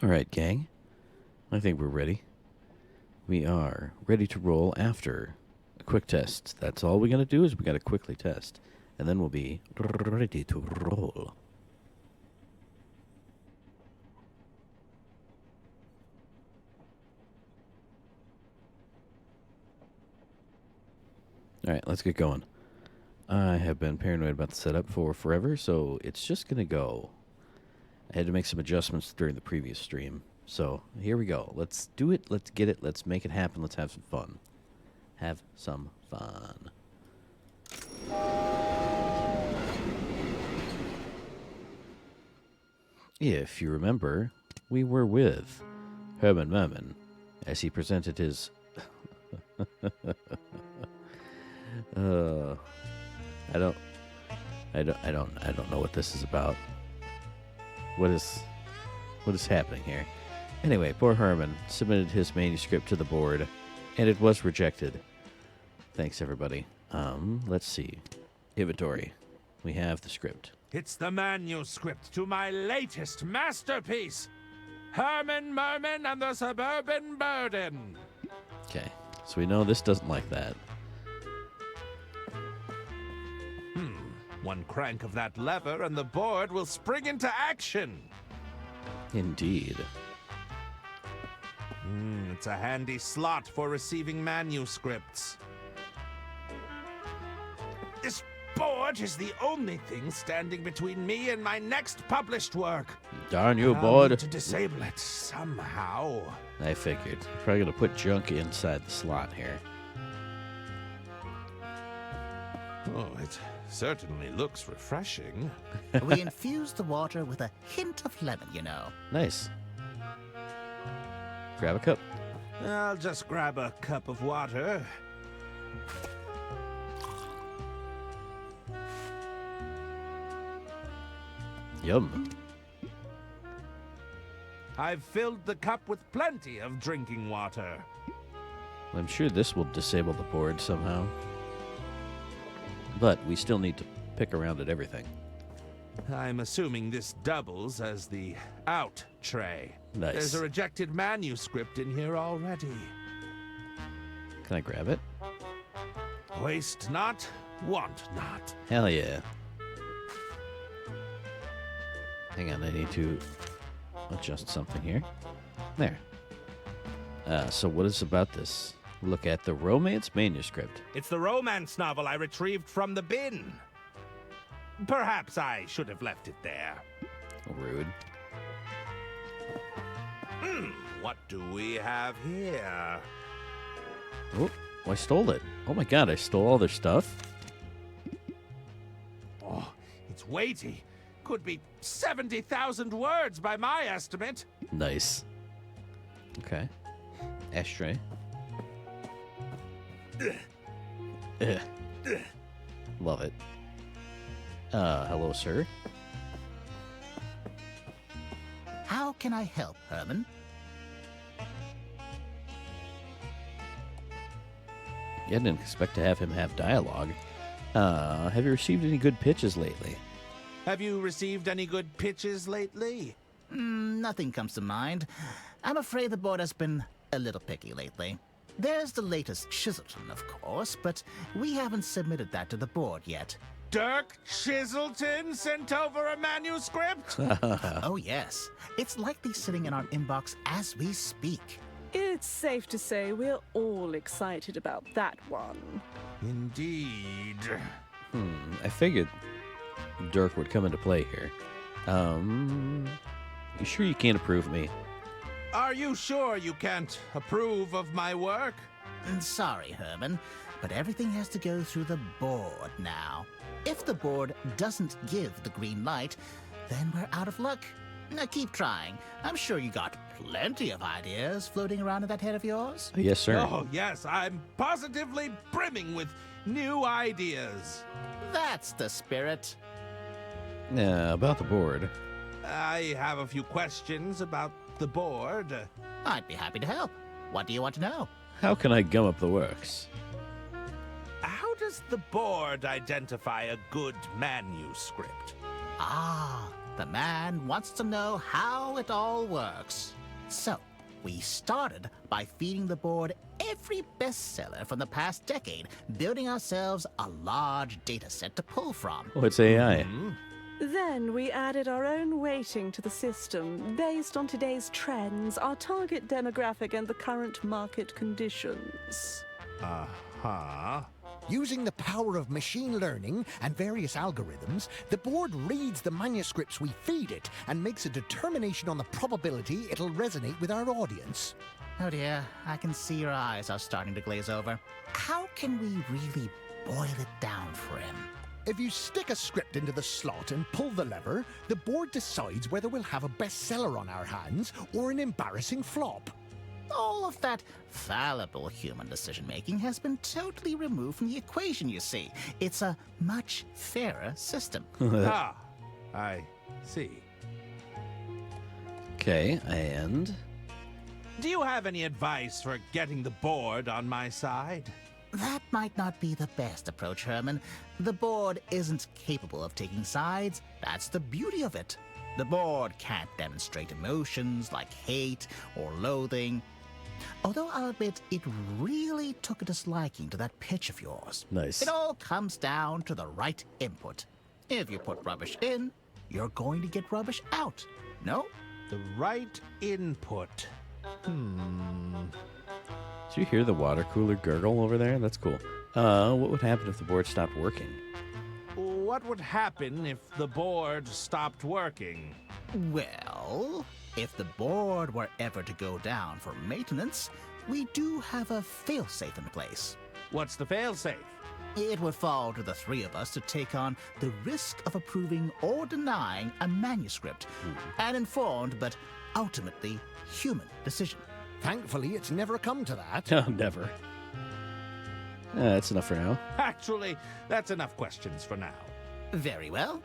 All right, gang. I think we're ready. We are ready to roll after a quick test. That's all we got to do is we got to quickly test. And then we'll be ready to roll. All right, let's get going. I have been paranoid about the setup for forever, so it's just going to go. I had to make some adjustments during the previous stream. So here we go. Let's do it. Let's get it. Let's make it happen. Let's have some fun. Have some fun. If you remember, we were with Herman Merman as he presented his I don't know what this is about. What is happening here? Anyway, poor Herman submitted his manuscript to the board, and it was rejected. Thanks, everybody. Let's see. Inventory. We have the script. It's the manuscript to my latest masterpiece, Herman Merman and the Suburban Burden. Okay, so we know this doesn't like that. One crank of that lever and the board will spring into action. Indeed. It's a handy slot for receiving manuscripts. This board is the only thing standing between me and my next published work. Darn you, I'll board. need to disable it somehow. I figured. Probably gonna put junk inside the slot here. Oh, it certainly looks refreshing. We infuse the water with a hint of lemon, you know. Nice. Grab a cup. I'll just grab a cup of water. Yum. I've filled the cup with plenty of drinking water. I'm sure this will disable the board somehow. But we still need to pick around at everything. I'm assuming this doubles as the out tray. Nice. There's a rejected manuscript in here already. Can I grab it? Waste not, want not. Hell yeah. Hang on, I need to adjust something here. There. So what is about this? Look at the romance manuscript. It's the romance novel I retrieved from the bin. Perhaps I should have left it there. Rude. What do we have here? Oh, I stole it. Oh my god, I stole all their stuff? Oh, it's weighty. Could be 70,000 words by my estimate. Nice. Okay. Ashtray. Ugh. Love it. Hello, sir. How can I help, Herman? Yeah, I didn't expect to have him have dialogue. Have you received any good pitches lately? Have you received any good pitches lately? Nothing comes to mind. I'm afraid the board has been a little picky lately. There's the latest Chiselton, of course, but we haven't submitted that to the board yet. Dirk Chiselton sent over a manuscript? Oh, yes. It's likely sitting in our inbox as we speak. It's safe to say we're all excited about that one. Indeed. I figured Dirk would come into play here. You sure you can't approve me? Are you sure you can't approve of my work? Sorry, Herman, but everything has to go through the board now. If the board doesn't give the green light, then we're out of luck. Now keep trying. I'm sure you got plenty of ideas floating around in that head of yours. Yes, sir. Oh, yes, I'm positively brimming with new ideas. That's the spirit. About the board. I have a few questions about the board. I'd be happy to help. What do you want to know? How can I gum up the works? How does the board identify a good manuscript? Ah, The man wants to know how it all works. So, we started by feeding the board every bestseller from the past decade, building ourselves a large data set to pull from. Oh, it's AI. Then we added our own weighting to the system based on today's trends, our target demographic, and the current market conditions. Uh-huh. Using the power of machine learning and various algorithms, the board reads the manuscripts we feed it and makes a determination on the probability it'll resonate with our audience. Oh dear, I can see your eyes are starting to glaze over. How can we really boil it down for him? If you stick a script into the slot and pull the lever, the board decides whether we'll have a bestseller on our hands or an embarrassing flop. All of that fallible human decision-making has been totally removed from the equation, you see. It's a much fairer system. Ah, I see. Okay, and Do you have any advice for getting the board on my side? That might not be the best approach, Herman. The board isn't capable of taking sides. That's the beauty of it. The board can't demonstrate emotions like hate or loathing. Although I'll admit it really took a disliking to that pitch of yours. Nice. It all comes down to the right input. If you put rubbish in, you're going to get rubbish out. No? The right input. Did you hear the water cooler gurgle over there? That's cool. What would happen if the board stopped working? What would happen if the board stopped working? Well, if the board were ever to go down for maintenance, we do have a failsafe in place. What's the failsafe? It would fall to the three of us to take on the risk of approving or denying a manuscript. An informed but ultimately human decision. Thankfully, it's never come to that. No, never. That's enough for now. Actually, that's enough questions for now. Very well.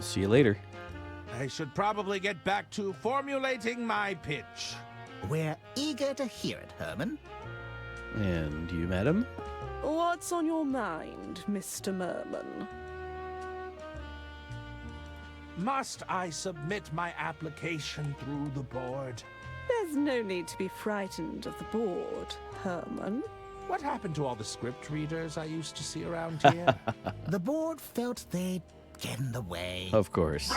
See you later. I should probably get back to formulating my pitch. We're eager to hear it, Herman. And you, madam? What's on your mind, Mr. Merman? Must I submit my application through the board? There's no need to be frightened of the board, Herman. What happened to all the script readers I used to see around here? The board felt they'd get in the way. Of course.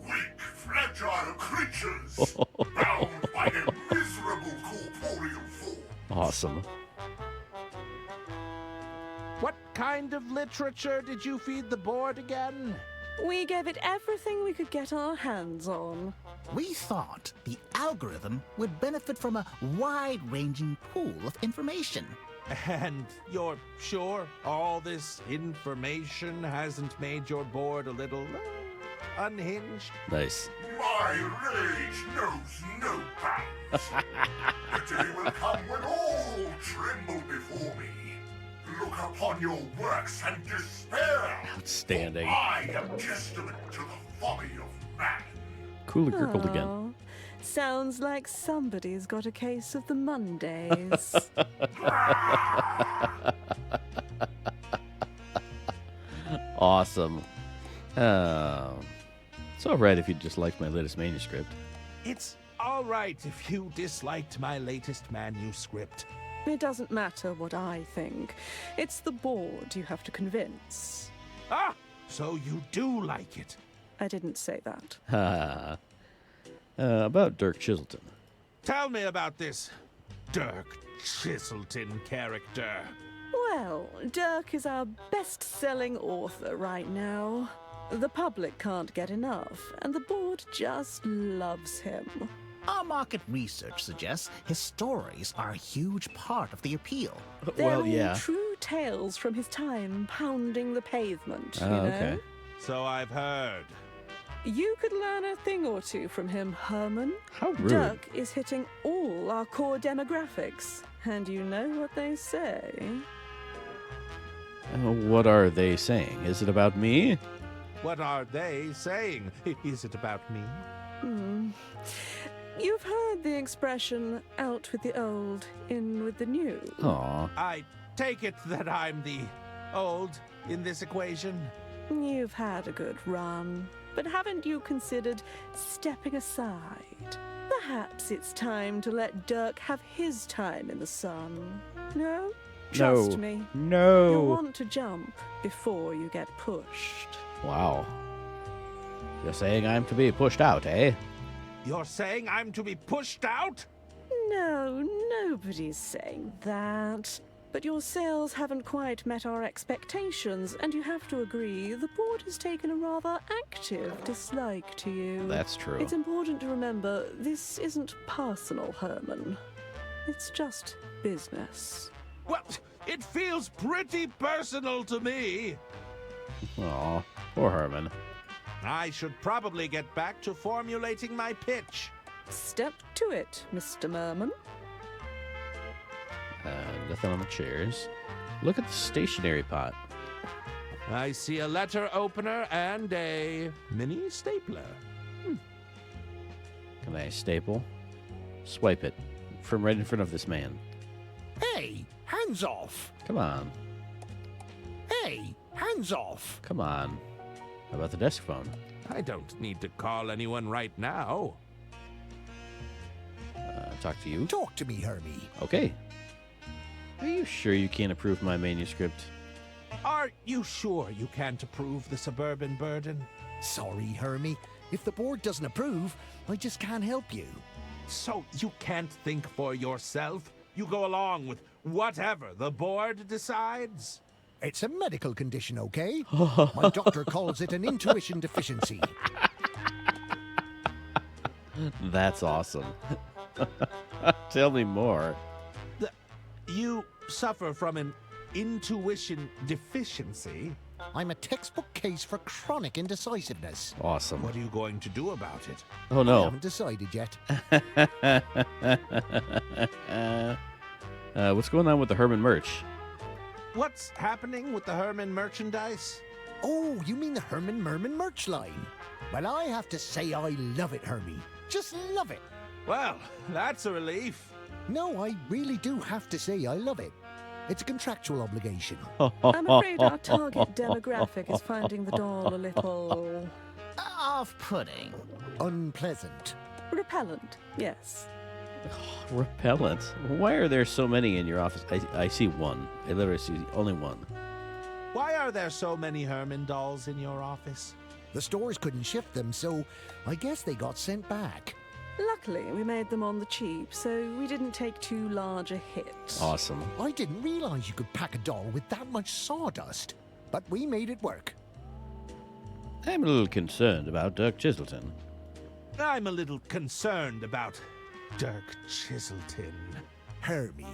Weak, fragile creatures, bound by a miserable corporeal form. Awesome. What kind of literature did you feed the board again? We gave it everything we could get our hands on. We thought the algorithm would benefit from a wide-ranging pool of information. And you're sure all this information hasn't made your board a little unhinged? Nice. My rage knows no bounds. The day will come when all tremble before me. Look upon your works and despair. Outstanding. I am testament to the folly of man. Cooler gurgled again. Oh, sounds like somebody's got a case of the Mondays. Awesome. It's all right if you just liked my latest manuscript. It's all right if you disliked my latest manuscript. It doesn't matter what I think. It's the board you have to convince. Ah, so you do like it. I didn't say that. Ha. About Dirk Chiselton. Tell me about this Dirk Chiselton character. Well, Dirk is our best-selling author right now. The public can't get enough, and the board just loves him. Our market research suggests his stories are a huge part of the appeal. They're Well, all yeah. true tales from his time pounding the pavement, you Oh, know? okay. So I've heard. You could learn a thing or two from him, Herman. How rude. Dirk is hitting all our core demographics. And you know what they say? What are they saying? Is it about me? What are they saying? Is it about me? You've heard the expression, out with the old, in with the new. Aw. I take it that I'm the old in this equation. You've had a good run, but haven't you considered stepping aside? Perhaps it's time to let Dirk have his time in the sun. No? Trust me. No. You'll want to jump before you get pushed. Wow. You're saying I'm to be pushed out, eh? You're saying I'm to be pushed out? No, nobody's saying that. But your sales haven't quite met our expectations, and you have to agree the board has taken a rather active dislike to you. That's true. It's important to remember this isn't personal, Herman. It's just business. Well, it feels pretty personal to me. Aw, poor Herman. I should probably get back to formulating my pitch. Step to it, Mr. Merman. Nothing on the chairs. Look at the stationery pot. I see a letter opener and a mini stapler. Can I staple? Swipe it from right in front of this man. Hey, hands off! Come on. Hey, hands off! Come on. How about the desk phone? I don't need to call anyone right now. Talk to you? Talk to me, Hermie. Okay. Are you sure you can't approve my manuscript? Are you sure you can't approve the suburban burden? Sorry, Hermie. If the board doesn't approve, I just can't help you. So you can't think for yourself? You go along with whatever the board decides? It's a medical condition, okay? My doctor calls it an intuition deficiency. That's awesome. Tell me more. You suffer from an intuition deficiency? I'm a textbook case for chronic indecisiveness. Awesome. What are you going to do about it? Oh I no. haven't decided yet. What's going on with the Herman merch? What's happening with the Herman merchandise? Oh, you mean the Herman Merman merch line? Well, I have to say I love it, Hermie. Just love it. Well, that's a relief. No, I really do have to say I love it. It's a contractual obligation. I'm afraid our target demographic is finding the doll a little Off-putting. Unpleasant. repellent. Yes. Repellent? Why are there so many in your office? I see one. I literally see only one. Why are there so many Herman dolls in your office? The stores couldn't ship them, so I guess they got sent back. Luckily, we made them on the cheap, so we didn't take too large a hit. Awesome. I didn't realize you could pack a doll with that much sawdust, but we made it work. I'm a little concerned about Dirk Chiselton. I'm a little concerned about Dirk Chiselton. Hermie,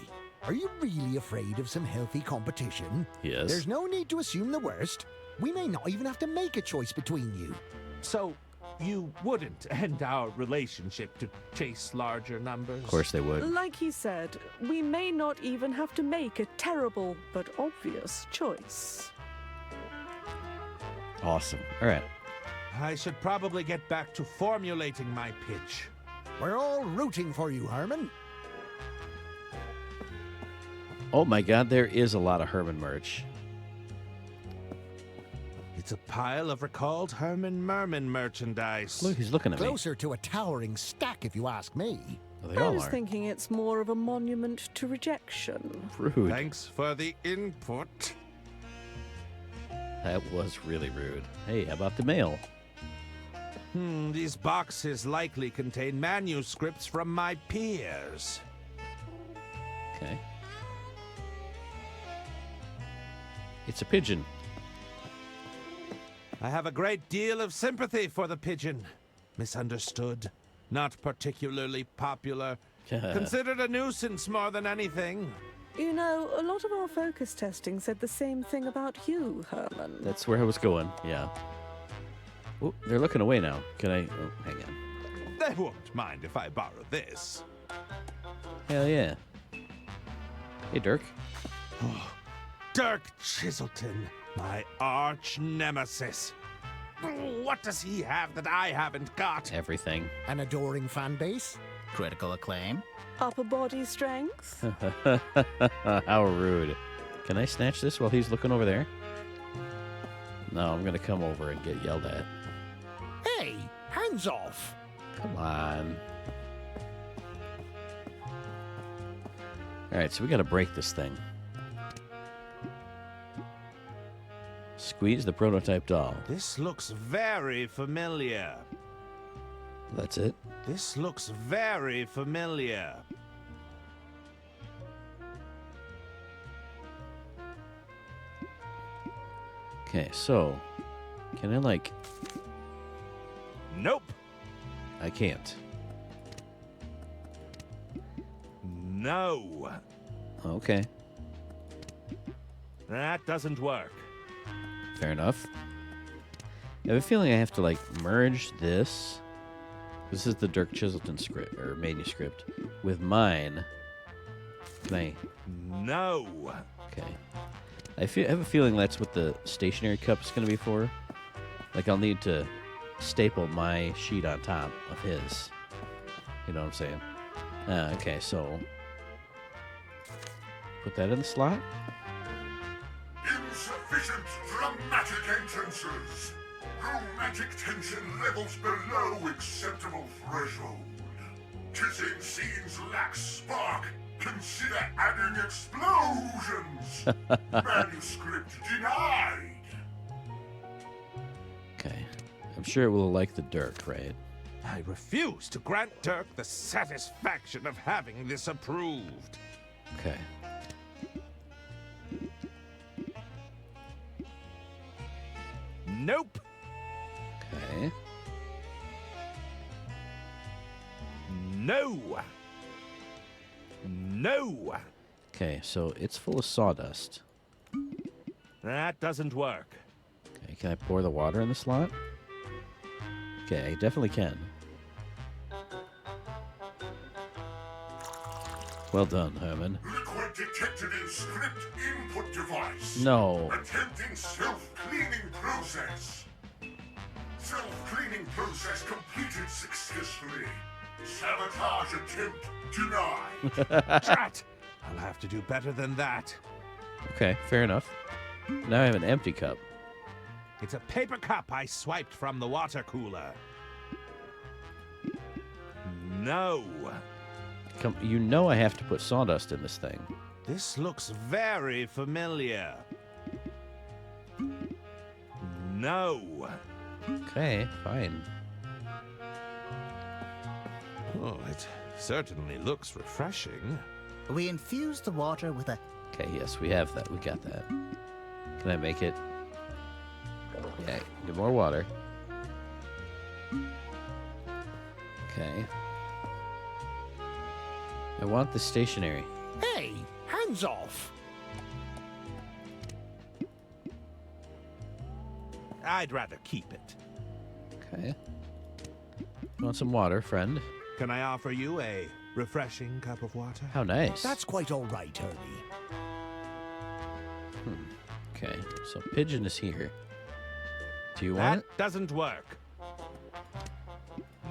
are you really afraid of some healthy competition? Yes. There's no need to assume the worst. We may not even have to make a choice between you. So, you wouldn't end our relationship to chase larger numbers? Of course they would. Like he said, we may not even have to make a terrible but obvious choice. Awesome. All right. I should probably get back to formulating my pitch. We're all rooting for you, Herman. Oh my God, there is a lot of Herman merch. It's a pile of recalled Herman Merman merchandise. Look, he's looking at me. Closer to a towering stack, if you ask me. Well, they I all was are. thinking it's more of a monument to rejection. Rude. Thanks for the input. That was really rude. Hey, how about the mail? These boxes likely contain manuscripts from my peers. Okay. It's a pigeon. I have a great deal of sympathy for the pigeon. Misunderstood, not particularly popular, considered a nuisance more than anything. You know, a lot of our focus testing said the same thing about you, Herman. That's where I was going. Yeah. Oh, they're looking away now. Can I? Oh, hang on. They won't mind if I borrow this. Hell yeah. Hey, Dirk. Dirk Chiselton, my arch nemesis. What does he have that I haven't got? Everything. An adoring fan base? Critical acclaim. Upper body strength? How rude. Can I snatch this while he's looking over there? No, I'm gonna come over and get yelled at. Hey, hands off! Come on. Alright, so we gotta break this thing. Squeeze the prototype doll. This looks very familiar. That's it. This looks very familiar. Okay, so can I like... Nope. I can't. No. Okay, That doesn't work. fair enough. I have a feeling I have to like merge this. This is the Dirk Chiselton script or manuscript with mine. Can I? No. Okay. I have a feeling that's what the stationary cup is going to be for. Like I'll need to staple my sheet on top of his. You know what I'm saying? Okay, so put that in the slot. Insufficient dramatic entrances. Chromatic tension levels below acceptable threshold. Kissing scenes lack spark. Consider adding explosions. Manuscript denied. Okay. I'm sure it will like the Dirk, right? I refuse to grant Dirk the satisfaction of having this approved. Okay. Nope. Okay. No. No. Okay, so it's full of sawdust. That doesn't work. Okay, can I pour the water in the slot? Okay, I definitely can. Well done, Herman. Liquid detected in script input device. No. Attempting self-cleaning process. Self-cleaning process completed successfully. Sabotage attempt denied. Drat! I'll have to do better than that. Okay, fair enough. Now I have an empty cup. It's a paper cup I swiped from the water cooler. No. Come, you know I have to put sawdust in this thing. This looks very familiar. No. Okay, fine. Oh, it certainly looks refreshing. We infuse the water with a... Okay, yes, we have that. We got that. Can I make it? Yeah, get more water. Okay. I want the stationary. Hey, hands off! I'd rather keep it. Okay. Want some water, friend? Can I offer you a refreshing cup of water? How nice. That's quite all right, Ernie. Okay, so Pigeon is here. Do you want That doesn't work.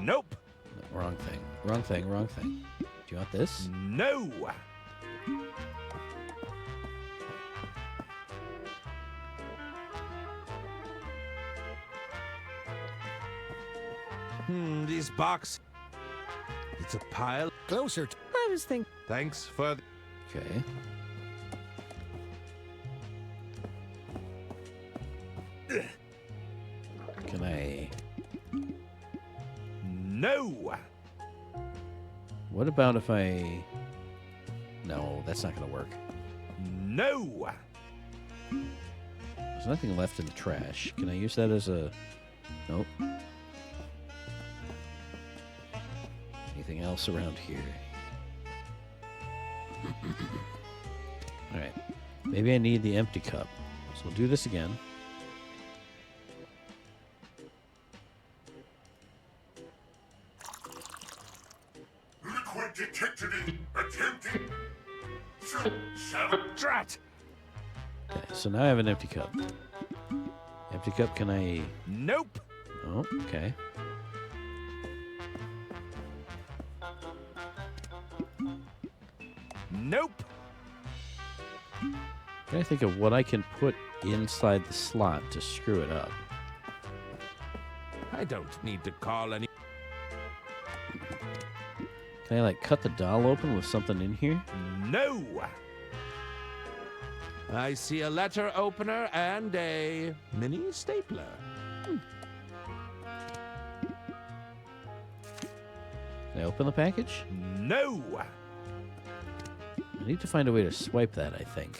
Nope. it? Wrong thing. Wrong thing. Wrong thing. Do you want this? No. These box. It's a pile. Closer to... I was thinking. Thanks for. Okay. Can I... No. What about if I... No, that's not going to work. No. There's nothing left in the trash. Can I use that as a... Nope. Anything else around here? Alright. Maybe I need the empty cup. So we'll do this again. Liquid detected in attempting. Drat. Okay, so now I have an empty cup. Empty cup, can I... Nope. Oh, okay. Nope. Trying to think of what I can put inside the slot to screw it up. I don't need to call any. Can I, like, cut the doll open with something in here? No! I see a letter opener and a mini stapler. Can I open the package? No! I need to find a way to swipe that, I think.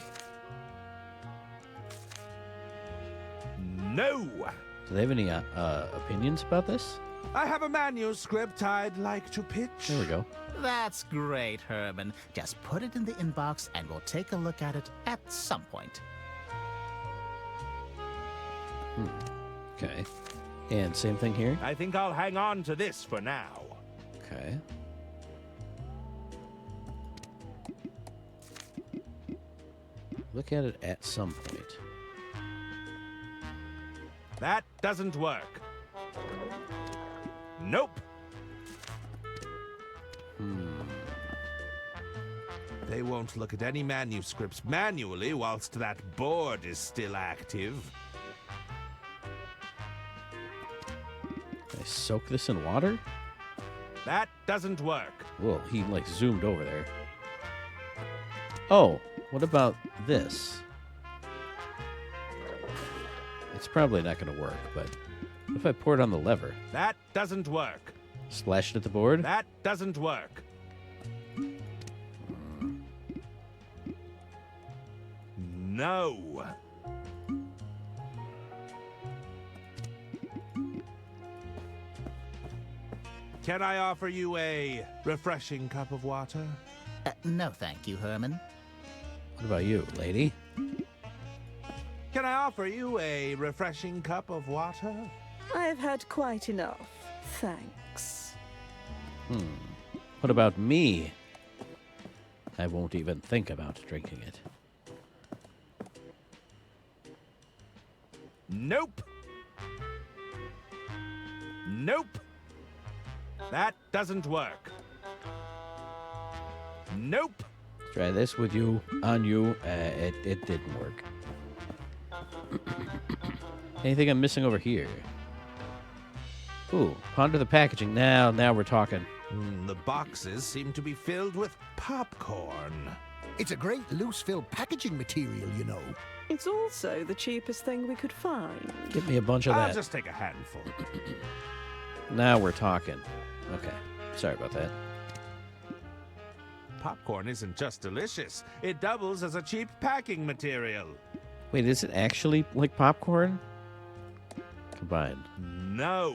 No! Do they have any opinions about this? I have a manuscript I'd like to pitch. There we go. That's great, Herman. Just put it in the inbox and we'll take a look at it at some point. Okay. And same thing here? I think I'll hang on to this for now. Okay. Look at it at some point. That doesn't work. Nope. They won't look at any manuscripts manually whilst that board is still active. Can I soak this in water? That doesn't work. Whoa, he like zoomed over there. Oh, what about this? It's probably not going to work, but what if I pour it on the lever? That doesn't work. Splash it at the board? That doesn't work. No. Can I offer you a refreshing cup of water? No, thank you, Herman. What about you, lady? Can I offer you a refreshing cup of water? I've had quite enough, thanks. What about me? I won't even think about drinking it. Nope. Nope. That doesn't work. Nope. Try this with you, on you. It didn't work. Anything I'm missing over here? Ooh, ponder the packaging. Now we're talking. The boxes seem to be filled with popcorn. It's a great loose-fill packaging material, you know. It's also the cheapest thing we could find. Give me a bunch of I'll that. just take a handful. Now we're talking. Okay, sorry about that. Popcorn isn't just delicious, it doubles as a cheap packing material. Wait, is it actually like popcorn? Combined. No.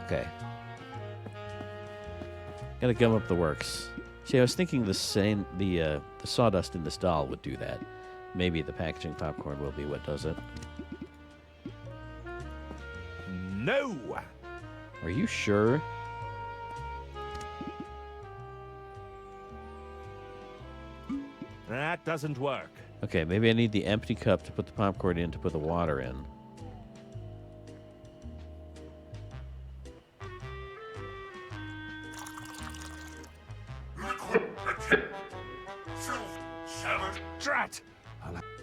Okay. Gotta gum up the works. See, I was thinking the sawdust in this doll would do that. Maybe the packaging popcorn will be what does it. No. Are you sure? That doesn't work. Okay, maybe I need the empty cup to put the popcorn in to put the water in. Filth, salad. Drat.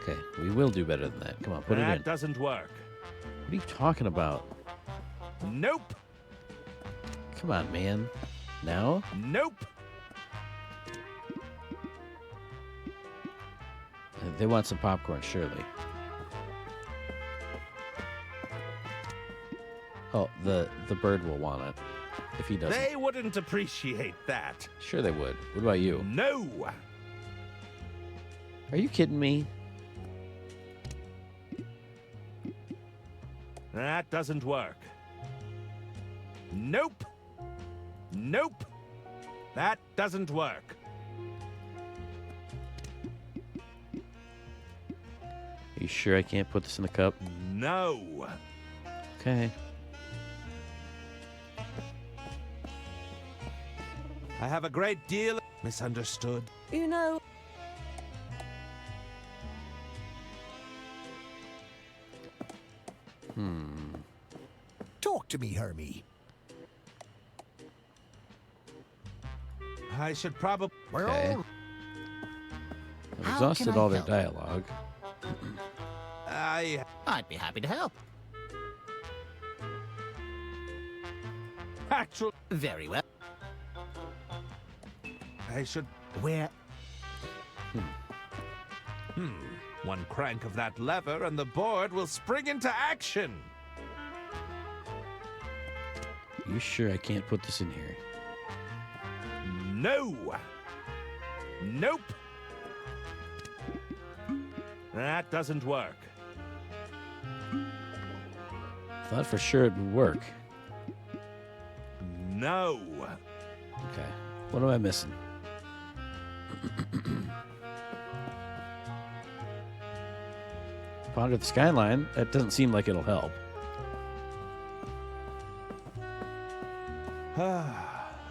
Okay, we will do better than that. Come on, put it in. That doesn't work. What are you talking about? Nope. Come on, man. Now? Nope. They want some popcorn, surely. Oh, the bird will want it. If he doesn't. They wouldn't appreciate that. Sure they would. What about you? No. Are you kidding me? That doesn't work. Nope. Nope. That doesn't work. Are you sure I can't put this in the cup? No. Okay. I have a great deal misunderstood. You know, Talk to me, Hermie. I should probably. We're Okay. all I've How exhausted can I all their help? dialogue. I'd be happy to help. Actually, Very well. I should... Where... One crank of that lever and the board will spring into action. You sure I can't put this in here? No. Nope. That doesn't work. Thought for sure it would work. No. Okay. What am I missing? Ponder the skyline. That doesn't seem like it'll help.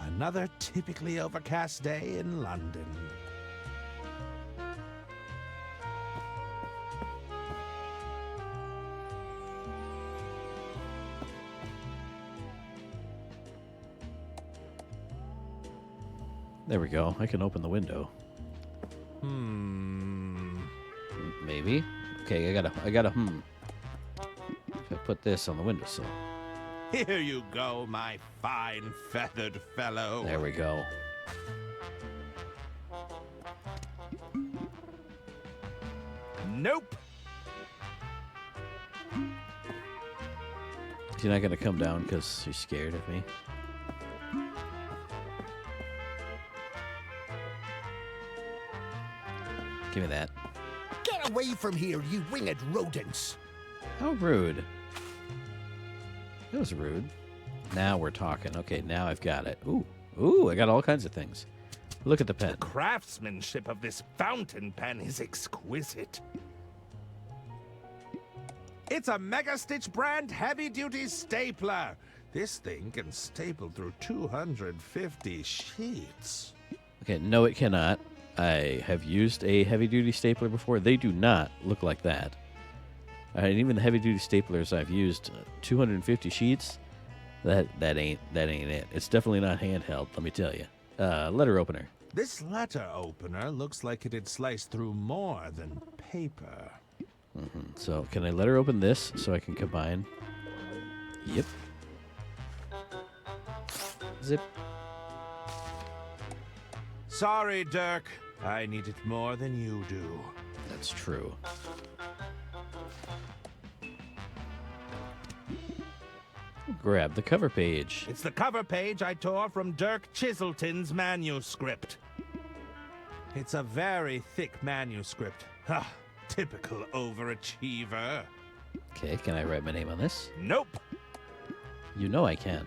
Another typically overcast day in London. There we go. I can open the window. Maybe. Okay, I gotta If I put this on the windowsill. Here you go, my fine feathered fellow. There we go. Nope. You're not gonna come down because you're scared of me. Give me that. Get away from here, you winged rodents! How rude. That was rude. Now we're talking. Okay, now I've got it. Ooh, I got all kinds of things. Look at the pen. Craftsmanship of this fountain pen is exquisite. It's a Mega Stitch brand heavy-duty stapler. This thing can staple through 250 sheets. Okay, no, it cannot. I have used a heavy-duty stapler before. They do not look like that. And even the heavy-duty staplers I've used, 250 sheets, that ain't it. It's definitely not handheld, let me tell you. Letter opener. This letter opener looks like it'd slice through more than paper. So can I let her open this so I can combine? Yep. Zip. Sorry, Dirk. I need it more than you do. That's true. Grab the cover page. It's the cover page I tore from Dirk Chiselton's manuscript. It's a very thick manuscript. Ha! Typical overachiever. Okay, can I write my name on this? Nope. You know I can.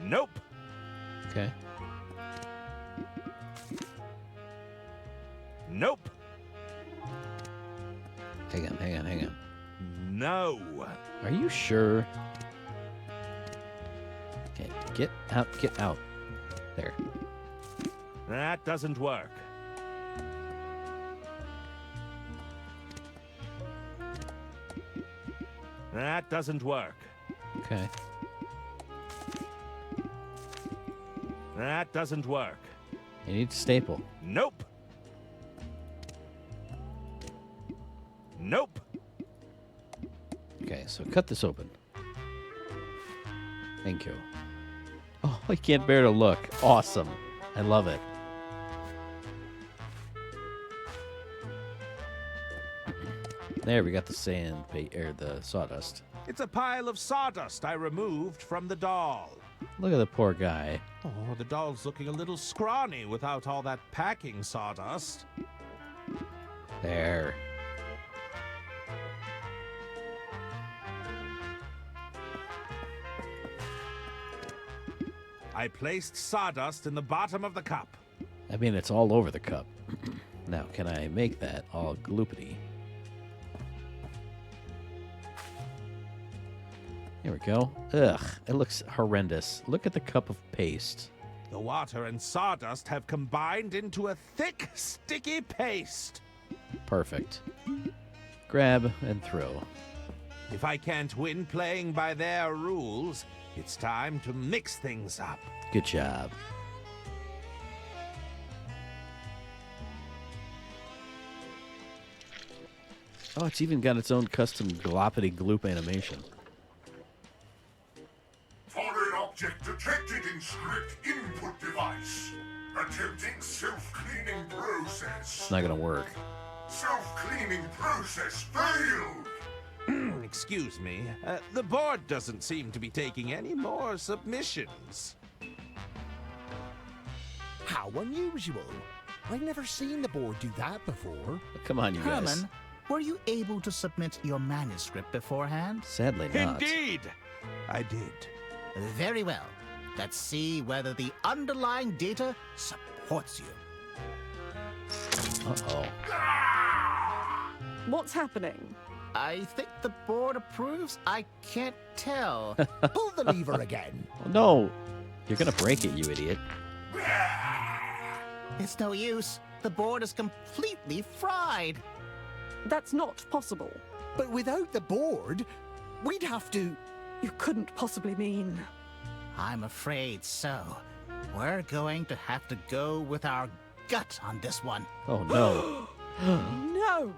Nope. Okay. Nope. Hang on. No. Are you sure? Okay, get out. There. That doesn't work. That doesn't work. Okay. That doesn't work. You need to staple. Nope. Nope. Okay, so cut this open. Thank you. Oh, I can't bear to look. Awesome. I love it. There, we got the the sawdust. It's a pile of sawdust I removed from the doll. Look at the poor guy. Oh, the doll's looking a little scrawny without all that packing sawdust. There. I placed sawdust in the bottom of the cup. I mean, it's all over the cup. Now, can I make that all gloopity? Here we go. Ugh, it looks horrendous. Look at the cup of paste. The water and sawdust have combined into a thick, sticky paste. Perfect. Grab and throw. If I can't win playing by their rules, it's time to mix things up. Good job. Oh, it's even got its own custom gloppity gloop animation. Foreign object detected in script input device. Attempting self-cleaning process. It's not gonna work. Self-cleaning process failed. Excuse me. The board doesn't seem to be taking any more submissions. How unusual. I've never seen the board do that before. Come on, you guys. Herman, were you able to submit your manuscript beforehand? Sadly not. Indeed, I did. Very well. Let's see whether the underlying data supports you. Uh-oh. What's happening? I think the board approves. I can't tell. Pull the lever again. Oh, no. You're gonna break it, you idiot. It's no use. The board is completely fried. That's not possible. But without the board, we'd have to... You couldn't possibly mean. I'm afraid so. We're going to have to go with our gut on this one. Oh, no. No!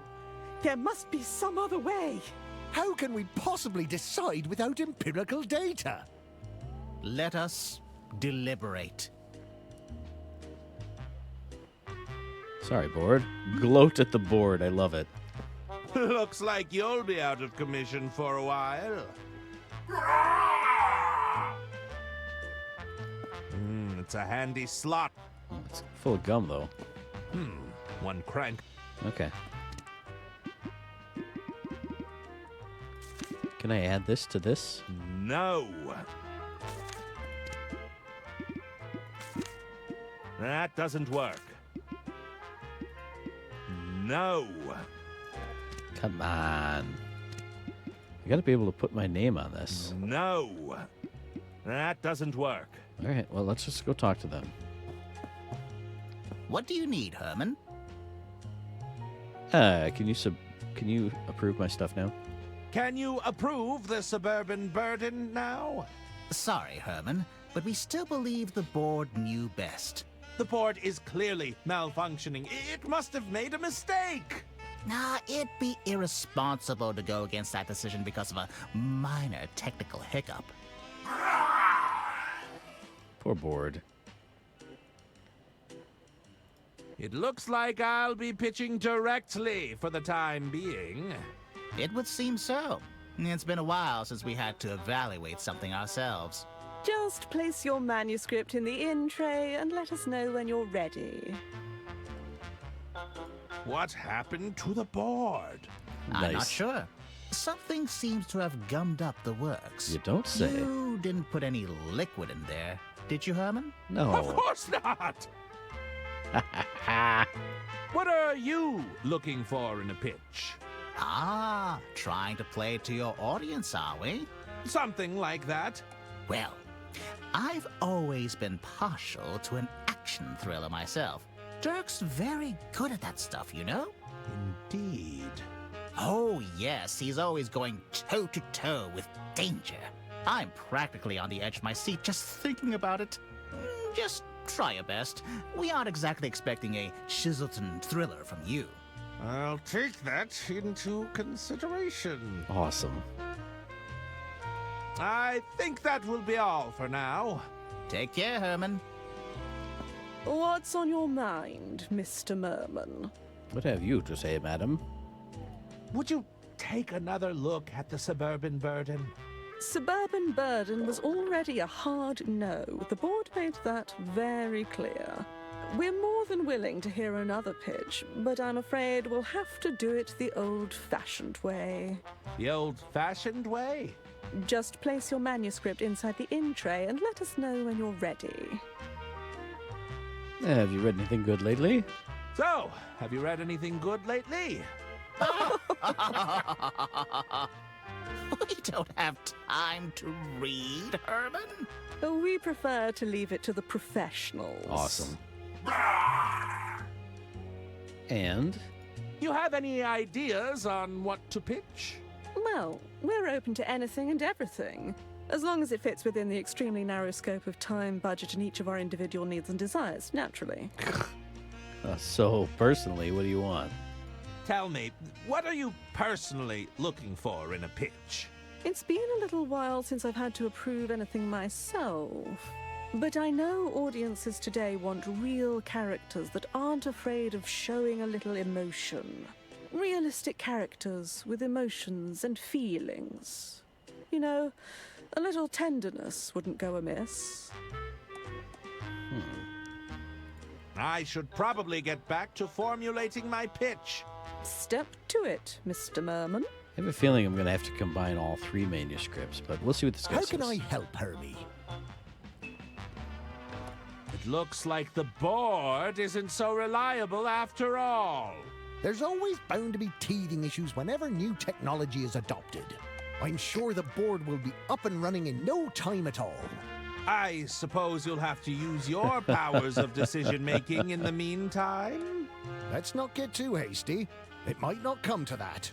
There must be some other way. How can we possibly decide without empirical data? Let us deliberate. Sorry, board. Gloat at the board. I love it. Looks like you'll be out of commission for a while. It's a handy slot. It's full of gum, though. One crank. Okay. Can I add this to this? No. That doesn't work. No. Come on. I gotta be able to put my name on this. No. That doesn't work. All right, well, let's just go talk to them. What do you need, Herman? Can you approve my stuff now? Can you approve the suburban burden now? Sorry, Herman, but we still believe the board knew best. The board is clearly malfunctioning. It must have made a mistake. Nah, it'd be irresponsible to go against that decision because of a minor technical hiccup. Poor board. It looks like I'll be pitching directly for the time being. It would seem so. It's been a while since we had to evaluate something ourselves. Just place your manuscript in the in tray and let us know when you're ready. What happened to the board? I'm not Nice. sure. Something seems to have gummed up the works. You don't say. You didn't put any liquid in there, did you, Herman? Of No. course not! What are you looking for in a pitch? Ah, trying to play to your audience, are we? Something like that. Well, I've always been partial to an action thriller myself. Dirk's very good at that stuff, you know? Indeed. Oh, yes, he's always going toe-to-toe with danger. I'm practically on the edge of my seat just thinking about it. Just try your best. We aren't exactly expecting a Chiselton thriller from you. I'll take that into consideration. Awesome. I think that will be all for now. Take care, Herman. What's on your mind, Mr. Merman? What have you to say, madam? Would you take another look at the suburban burden? Suburban burden was already a hard no. The board made that very clear. We're more than willing to hear another pitch, but I'm afraid we'll have to do it the old-fashioned way. The old-fashioned way? Just place your manuscript inside the in tray and let us know when you're ready. Have you read anything good lately? So, have you read anything good lately? We don't have time to read, Herman. We prefer to leave it to the professionals. Awesome. And? You have any ideas on what to pitch? Well, we're open to anything and everything, as long as it fits within the extremely narrow scope of time, budget, and each of our individual needs and desires, naturally. So, personally, what do you want? Tell me, what are you personally looking for in a pitch? It's been a little while since I've had to approve anything myself. But I know audiences today want real characters that aren't afraid of showing a little emotion. Realistic characters with emotions and feelings. You know, a little tenderness wouldn't go amiss. I should probably get back to formulating my pitch. Step to it, Mr. Merman. I have a feeling I'm going to have to combine all 3 manuscripts, but we'll see what this guy How says. can I help, Hermie? It looks like the board isn't so reliable after all. There's always bound to be teething issues whenever new technology is adopted. I'm sure the board will be up and running in no time at all. I suppose you'll have to use your powers of decision-making in the meantime? Let's not get too hasty. It might not come to that.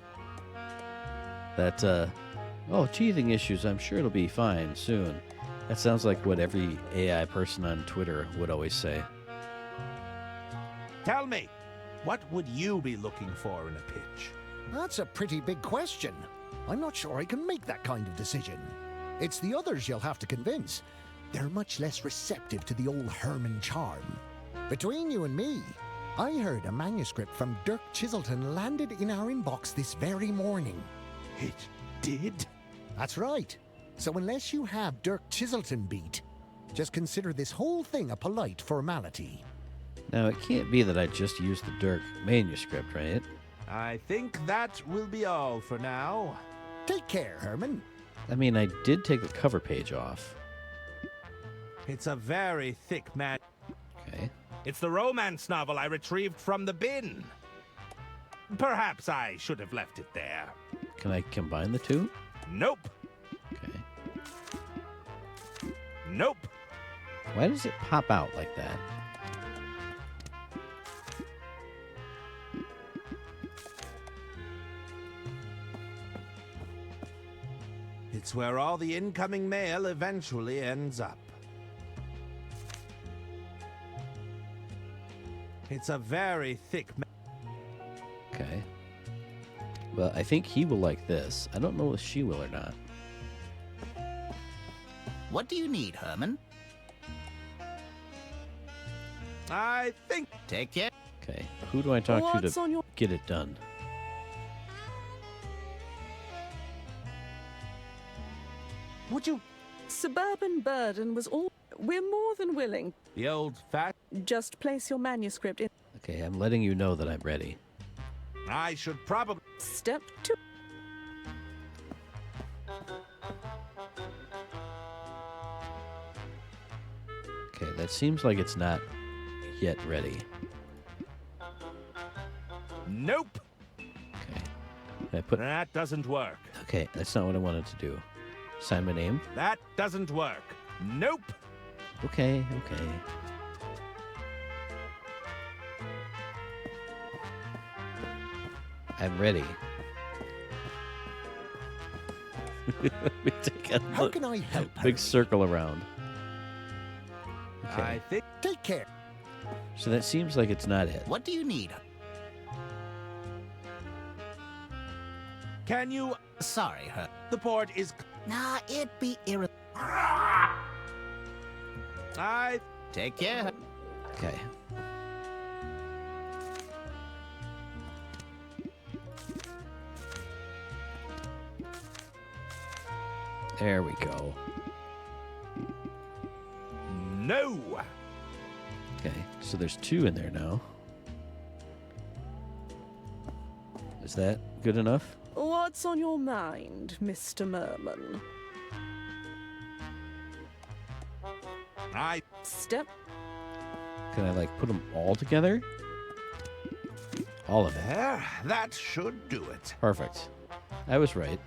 Teething issues, I'm sure it'll be fine soon. That sounds like what every AI person on Twitter would always say. Tell me, what would you be looking for in a pitch? That's a pretty big question. I'm not sure I can make that kind of decision. It's the others you'll have to convince. They're much less receptive to the old Herman charm. Between you and me, I heard a manuscript from Dirk Chiselton landed in our inbox this very morning. It did? That's right. So unless you have Dirk Chiselton beat, just consider this whole thing a polite formality. Now, it can't be that I just used the Dirk manuscript, right? I think that will be all for now. Take care, Herman. I mean, I did take the cover page off. It's a very thick man. Okay. It's the romance novel I retrieved from the bin. Perhaps I should have left it there. Can I combine the 2? Nope. Okay. Nope. Why does it pop out like that? It's where all the incoming mail eventually ends up. It's a very thick Okay. Well, I think he will like this. I don't know if she will or not. What do you need, Herman? I think Take care. Okay. Who do I talk What's to on your... get it done? would you Suburban Burden was all... We're more than willing. the old fat Just place your manuscript in... Okay, I'm letting you know that I'm ready. I should probably Step 2. Okay, that seems like it's not yet ready. Nope. Okay. Can I put... That doesn't work. Okay, that's not what I wanted to do. Sign my name? That doesn't work. Nope. Okay, okay. I'm ready. Let me take a How look. can I help, Big Herman? circle around. Okay, I think Take care. so that seems like it's not it. What do you need? can you Sorry, Herman. the board is Nah, it'd be I Take care. Okay. There we go. no. Okay, so there's 2 in there now. Is that good enough? What's on your mind, Mr. Merman? I Step... Can I, like, put them all together? All of it. there. That should do it. Perfect. I was right.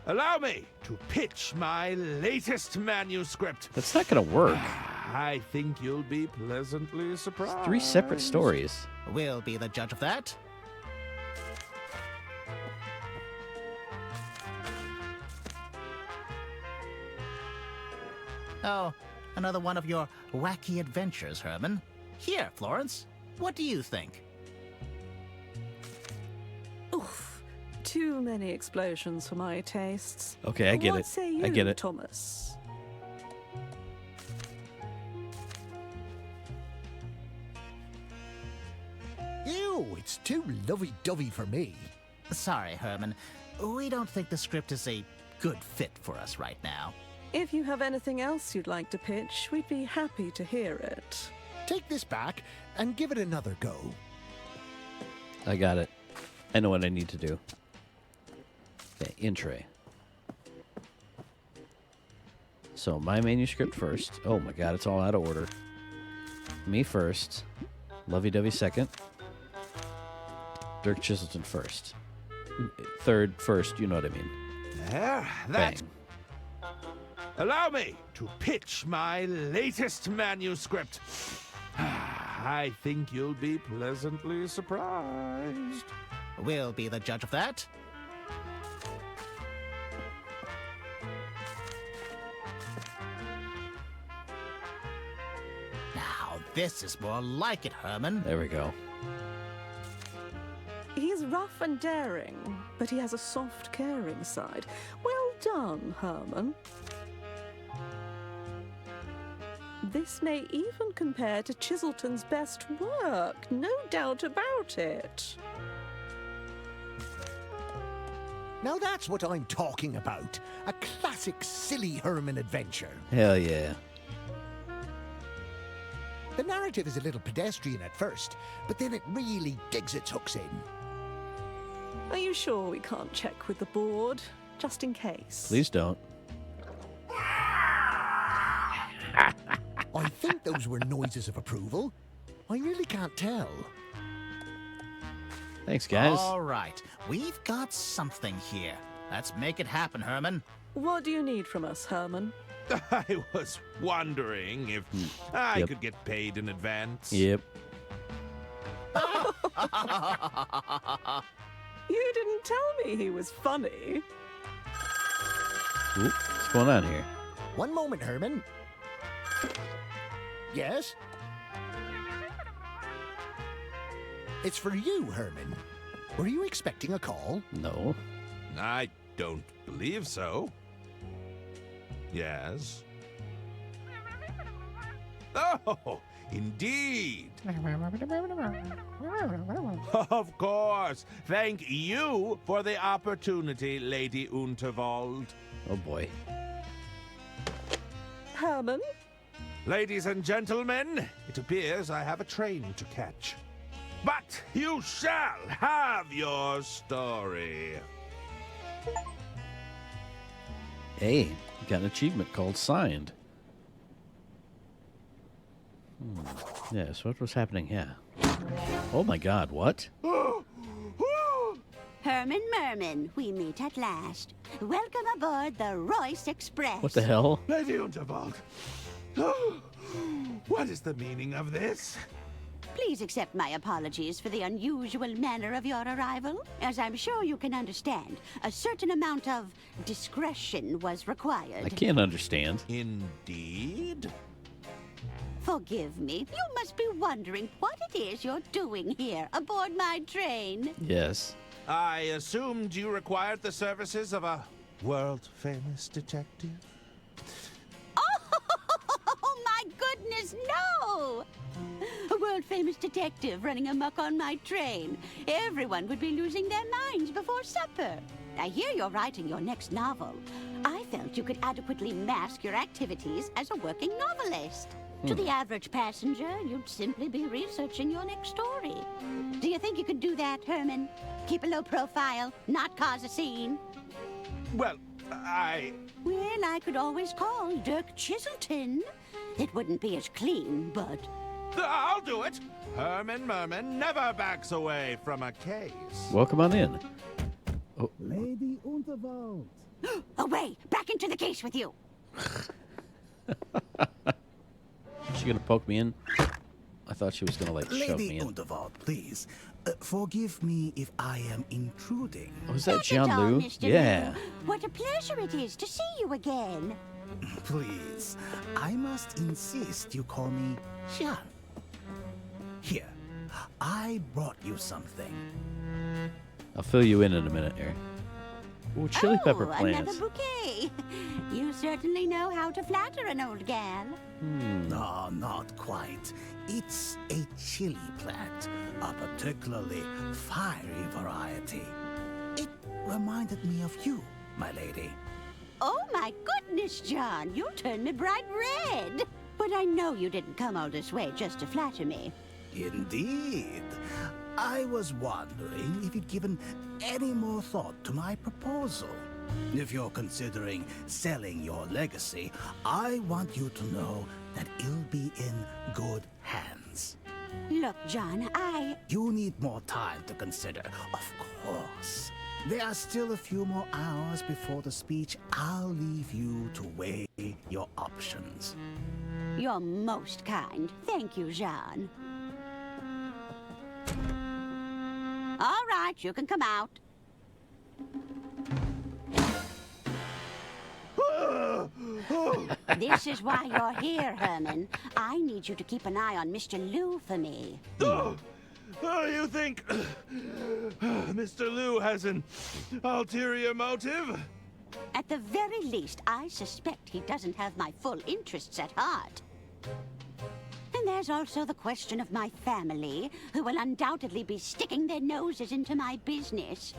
Allow me to pitch my latest manuscript. That's not going to work. I think you'll be pleasantly surprised. 3 separate stories. We'll be the judge of that. Oh, another one of your wacky adventures, Herman. Here, Florence. What do you think? Too many explosions for my tastes. Okay, I get What it. say you, I get it. Thomas? Ew, it's too lovey-dovey for me. Sorry, Herman. We don't think the script is a good fit for us right now. If you have anything else you'd like to pitch, we'd be happy to hear it. Take this back and give it another go. I got it. I know what I need to do. Okay, in tray. So my manuscript first. Oh my god, it's all out of order. Me first. Lovey-dovey second. Dirk Chiselton first. Third, first, you know what I mean. There, Bang. that. Allow me to pitch my latest manuscript. I think you'll be pleasantly surprised. We'll be the judge of that. Now, this is more like it, Herman. There we go. He's rough and daring, but he has a soft, caring side. Well done, Herman. This may even compare to Chiselton's best work, no doubt about it. Now that's what I'm talking about. A classic silly Herman adventure. Hell yeah. The narrative is a little pedestrian at first, but then it really digs its hooks in. Are you sure we can't check with the board, just in case? Please don't. I think those were noises of approval. I really can't tell. Thanks, guys. All right, we've got something here. Let's make it happen, Herman. What do you need from us, Herman? I was wondering if I Yep. could get paid in advance. Yep. You didn't tell me he was funny. Oop, what's going on here? One moment, Herman. Yes? It's for you, Herman. Were you expecting a call? No. I don't believe so. Yes. Oh, indeed. Of course. Thank you for the opportunity, Lady Unterwald. Oh boy. Herman? Ladies and gentlemen, it appears I have a train to catch. But you shall have your story. Hey, you got an achievement called Signed. Yes, what was happening here? Oh my god, what? Herman Merman, we meet at last. Welcome aboard the Royce Express. What the hell? Lady Unterwald, what is the meaning of this? Please accept my apologies for the unusual manner of your arrival. As I'm sure you can understand, a certain amount of discretion was required. I can't understand. Indeed? Forgive me. You must be wondering what it is you're doing here aboard my train. Yes. I assumed you required the services of a world-famous detective. Oh, my goodness, no! A world-famous detective running amok on my train. Everyone would be losing their minds before supper. I hear you're writing your next novel. I felt you could adequately mask your activities as a working novelist. To the average passenger, you'd simply be researching your next story. Do you think you could do that, Herman? Keep a low profile, not cause a scene? Well, Well, I could always call Dirk Chiselton. It wouldn't be as clean, but... I'll do it. Herman Merman never backs away from a case. Welcome on in. Oh, Lady Unterwald. Away! Back into the case with you! is she gonna poke me in? I thought she was gonna like shove me Lady in. Unterwald, please. Forgive me if I am intruding. Oh, is that Not at all, Jean-Lou? Mr. Yeah. Liu. What a pleasure it is to see you again. Please, I must insist you call me Jean. Here, I brought you something. I'll fill you in a minute here. Ooh, chili pepper Another plants. bouquet. You certainly know how to flatter an old gal. No, not quite. It's a chili plant, a particularly fiery variety. It reminded me of you, my lady. Oh, my goodness, John. You turned me bright red. But I know you didn't come all this way just to flatter me. Indeed. I was wondering if you'd given any more thought to my proposal. If you're considering selling your legacy, I want you to know that it'll be in good hands. Look, John, You need more time to consider, of course. There are still a few more hours before the speech. I'll leave you to weigh your options. You're most kind. Thank you, Jean. All right, you can come out. This is why you're here, Herman. I need you to keep an eye on Mr. Lou for me. Oh, you think Mr. Liu has an ulterior motive? At the very least, I suspect he doesn't have my full interests at heart. And there's also the question of my family, who will undoubtedly be sticking their noses into my business.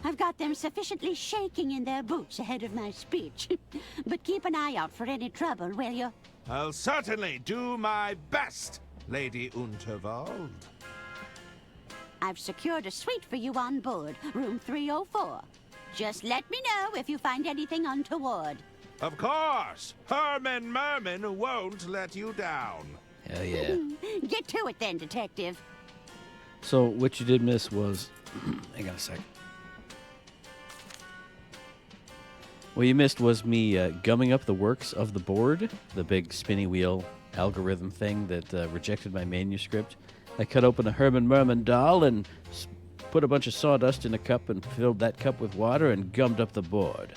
I've got them sufficiently shaking in their boots ahead of my speech. But keep an eye out for any trouble, will you? I'll certainly do my best, Lady Unterwald. I've secured a suite for you on board, room 304. Just let me know if you find anything untoward. Of course! Herman Merman won't let you down. Hell yeah. Get to it then, Detective. So what you did miss was, hang on a sec. What you missed was me gumming up the works of the board, the big spinny wheel algorithm thing that rejected my manuscript. I cut open a Herman Merman doll and put a bunch of sawdust in a cup and filled that cup with water and gummed up the board.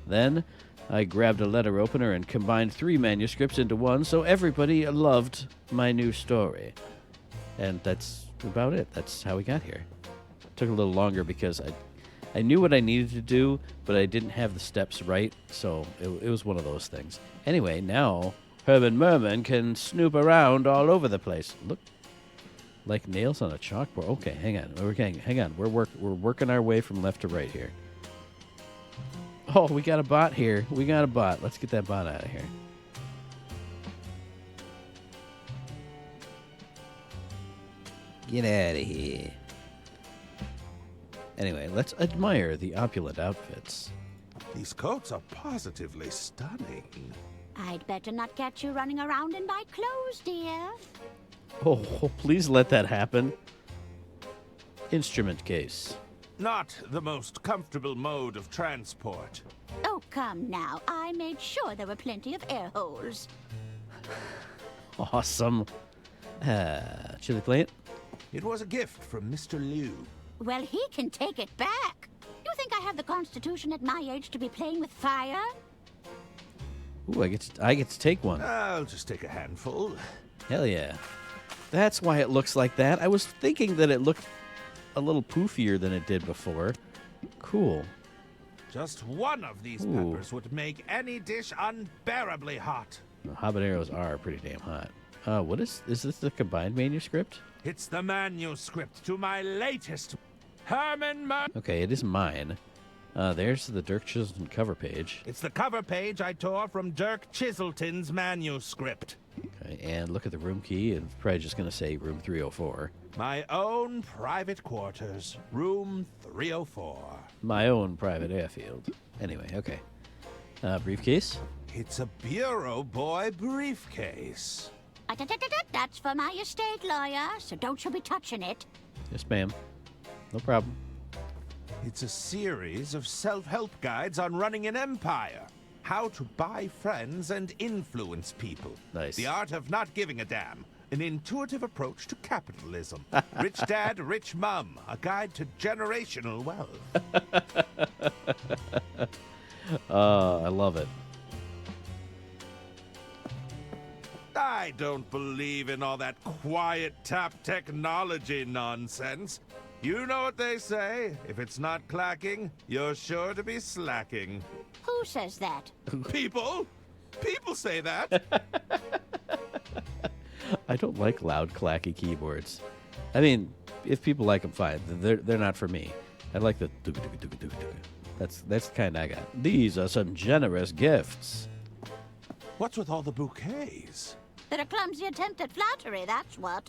Then I grabbed a letter opener and combined 3 manuscripts into one, so everybody loved my new story. And that's about it. That's how we got here. Took a little longer because I knew what I needed to do, but I didn't have the steps right, so it was one of those things. Anyway, now Herman Merman can snoop around all over the place. Look, like nails on a chalkboard. Okay, hang on. Hang on. We're working our way from left to right here. Oh, we got a bot here. We got a bot. Let's get that bot out of here. Get out of here. Anyway, let's admire the opulent outfits. These coats are positively stunning. I'd better not catch you running around in my clothes, dear. Oh, please let that happen. Instrument case. Not the most comfortable mode of transport. Oh, come now. I made sure there were plenty of air holes. Awesome. Chili plant? It was a gift from Mr. Liu. Well, he can take it back. You think I have the constitution at my age to be playing with fire? Ooh, I get to take one. I'll just take a handful. Hell yeah. That's why it looks like that. I was thinking that it looked a little poofier than it did before. Cool. Just one of these Ooh. peppers would make any dish unbearably hot. The habaneros are pretty damn hot. What is this the combined manuscript? It's the manuscript to my latest Herman Mer... Okay, it is mine. There's the Dirk Chiselton cover page. It's the cover page I tore from Dirk Chiselton's manuscript. Okay, and look at the room key. It's probably just going to say room 304. My own private quarters, room 304. My own private airfield. Anyway, okay. Briefcase? It's a bureau boy briefcase. That's for my estate lawyer, so don't you be touching it. Yes, ma'am. No problem. It's a series of self-help guides on running an empire. How to buy friends and influence people. Nice. The art of not giving a damn. An intuitive approach to capitalism. Rich dad, rich mum. A guide to generational wealth. I love it. I don't believe in all that quiet tap technology nonsense. You know what they say. If it's not clacking, you're sure to be slacking. Who says that? People? People say that. I don't like loud, clacky keyboards. I mean, if people like them, fine. They're not for me. I like the That's the kind I got. These are some generous gifts. What's with all the bouquets? They're a clumsy attempt at flattery, that's what.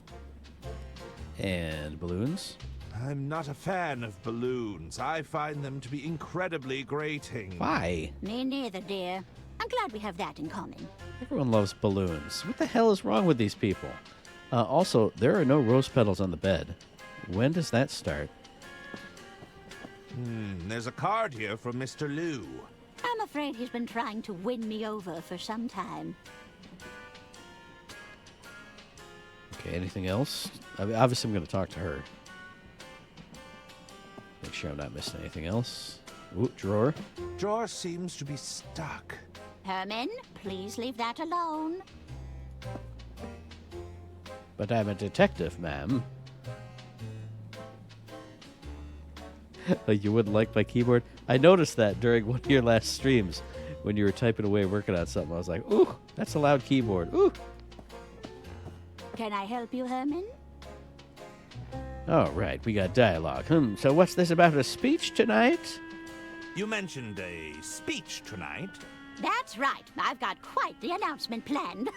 And balloons. I'm not a fan of balloons. I find them to be incredibly grating. Why? Me neither, dear. I'm glad we have that in common. Everyone loves balloons. What the hell is wrong with these people? Also, there are no rose petals on the bed. When does that start? There's a card here from Mr. Liu. I'm afraid he's been trying to win me over for some time. Okay, anything else? I mean, obviously, I'm going to talk to her. Make sure I'm not missing anything else. Ooh, drawer. Drawer seems to be stuck. Herman, please leave that alone. But I'm a detective, ma'am. You wouldn't like my keyboard? I noticed that during one of your last streams when you were typing away working on something. I was like, ooh, that's a loud keyboard. Ooh. Can I help you, Herman? All right, we got dialogue. So what's this about a speech tonight? You mentioned a speech tonight. That's right. I've got quite the announcement planned.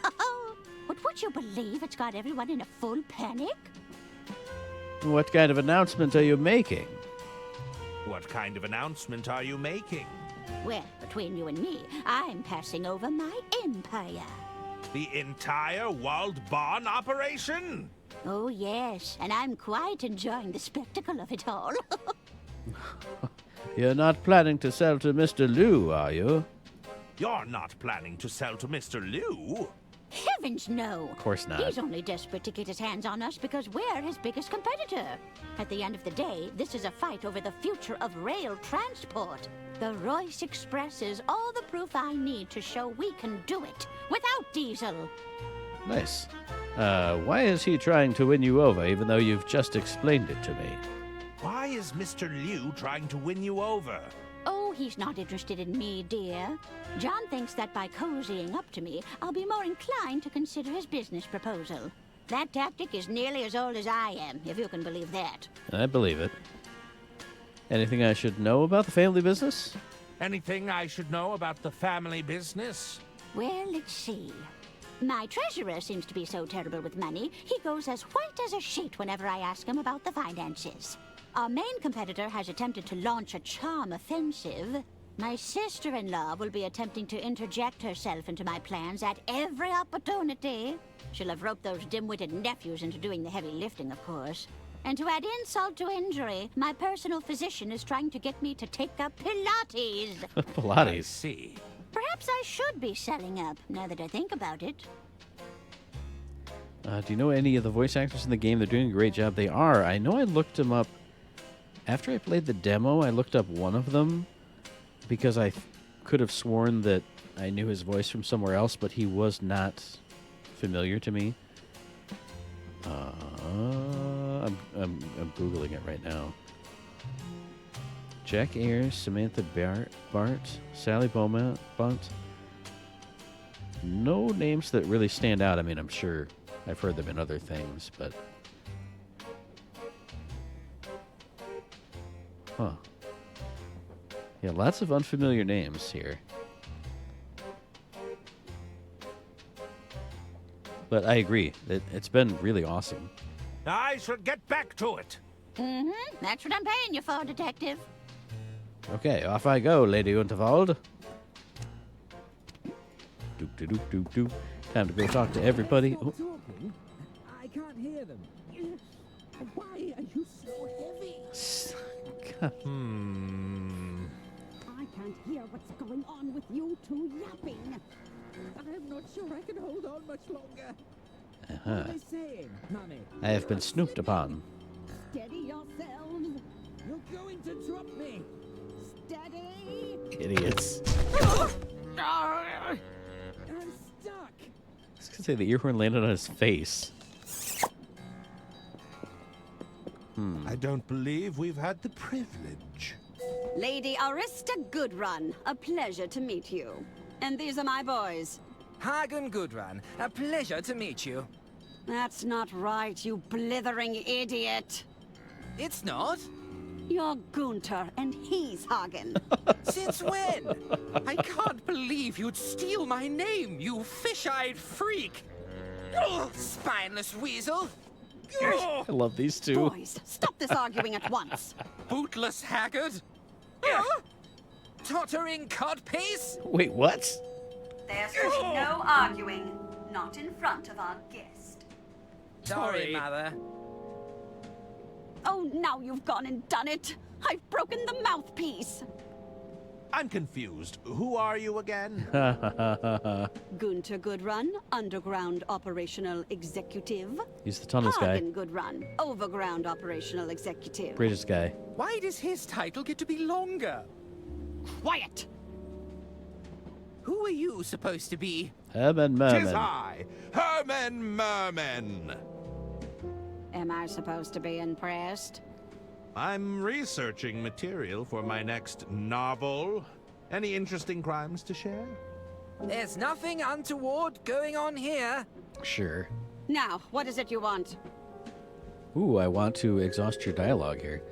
But would you believe it's got everyone in a full panic? What kind of announcement are you making? What kind of announcement are you making? Well, between you and me, I'm passing over my empire. The entire Walled Barn operation? Oh, yes, and I'm quite enjoying the spectacle of it all. You're not planning to sell to Mr. Liu, are you? You're not planning to sell to Mr. Liu? Heavens, no. Of course not. He's only desperate to get his hands on us because we're his biggest competitor. At the end of the day, this is a fight over the future of rail transport. The Royce Express is all the proof I need to show we can do it without diesel. Nice. Why is he trying to win you over, even though you've just explained it to me? Why is Mr. Liu trying to win you over? Oh, he's not interested in me, dear. John thinks that by cozying up to me, I'll be more inclined to consider his business proposal. That tactic is nearly as old as I am, if you can believe that. I believe it. Anything I should know about the family business? Anything I should know about the family business? Well, let's see. My treasurer seems to be so terrible with money, he goes as white as a sheet whenever I ask him about the finances. Our main competitor has attempted to launch a charm offensive. My sister-in-law will be attempting to interject herself into my plans at every opportunity. She'll have roped those dim-witted nephews into doing the heavy lifting, of course. And to add insult to injury, my personal physician is trying to get me to take up Pilates. I Pilates. see. Perhaps I should be selling up, now that I think about it. Do you know any of the voice actors in the game? They're doing a great job. They are. I know I looked them up. After I played the demo, I looked up one of them because I could have sworn that I knew his voice from somewhere else, but he was not familiar to me. I'm Googling it right now. Jack Ayers, Samantha Bart, Sally Beaumont. No names that really stand out. I mean, I'm sure I've heard them in other things, but... Huh. Yeah, lots of unfamiliar names here. But I agree. It's been really awesome. I should get back to it. Mm-hmm. That's what I'm paying you for, Detective. Okay, off I go, Lady Unterwald. Doop. Time to go talk to everybody. Oh. Talking? I can't hear them. Why are you so heavy? I can't hear what's going on with you two yapping. I'm not sure I can hold on much longer. Uh-huh. What are they saying, Mummy? I have been snooped upon. Steady yourselves. You're going to drop me. Steady. Idiots. I'm stuck. I was gonna say the ear horn landed on his face. I don't believe we've had the privilege. Lady Arista Goodrun, a pleasure to meet you. And these are my boys. Hagen Gudran, a pleasure to meet you. That's not right, you blithering idiot. It's not? You're Gunter, and he's Hagen. Since when? I can't believe you'd steal my name, you fish-eyed freak! Ugh, spineless weasel! I love these two. Boys, stop this arguing at once. Bootless haggard! Tottering codpiece! Wait, what? There should be no arguing. Not in front of our guest. Sorry, Mother. Oh, now you've gone and done it. I've broken the mouthpiece. I'm confused. Who are you again? Gunter Goodrun, Underground Operational Executive. He's the tunnels guy. Hagen Goodrun, Overground Operational Executive. Bridges guy. Why does his title get to be longer? Quiet! Who are you supposed to be? Herman Tis Merman. I, Herman Merman. Am I supposed to be impressed? I'm researching material for my next novel. Any interesting crimes to share? There's nothing untoward going on here. Sure. Now, what is it you want? Ooh, I want to exhaust your dialogue here.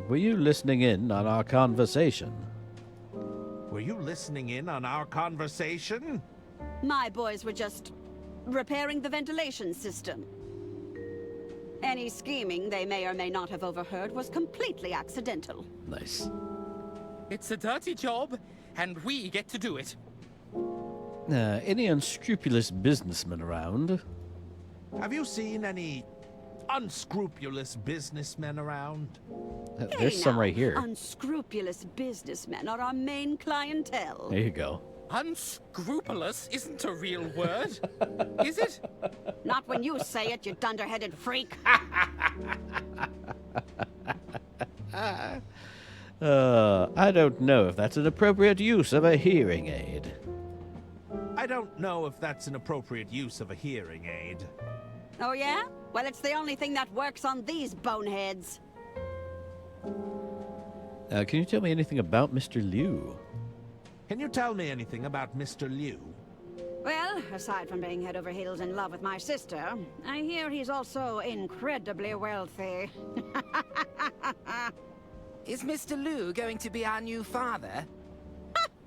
Were you listening in on our conversation? Were you listening in on our conversation? My boys were just repairing the ventilation system. Any scheming they may or may not have overheard was completely accidental. Nice. It's a dirty job, and we get to do it. Any unscrupulous businessmen around? Have you seen any unscrupulous businessmen around? There's some now, right here. Unscrupulous businessmen are our main clientele. There you go. Unscrupulous isn't a real word, is it? Not when you say it, you dunderheaded freak. I don't know if that's an appropriate use of a hearing aid. I don't know if that's an appropriate use of a hearing aid. Oh yeah? Well, it's the only thing that works on these boneheads. Can you tell me anything about Mr. Liu? Can you tell me anything about Mr. Liu? Well, aside from being head over heels in love with my sister, I hear he's also incredibly wealthy. Is Mr. Liu going to be our new father?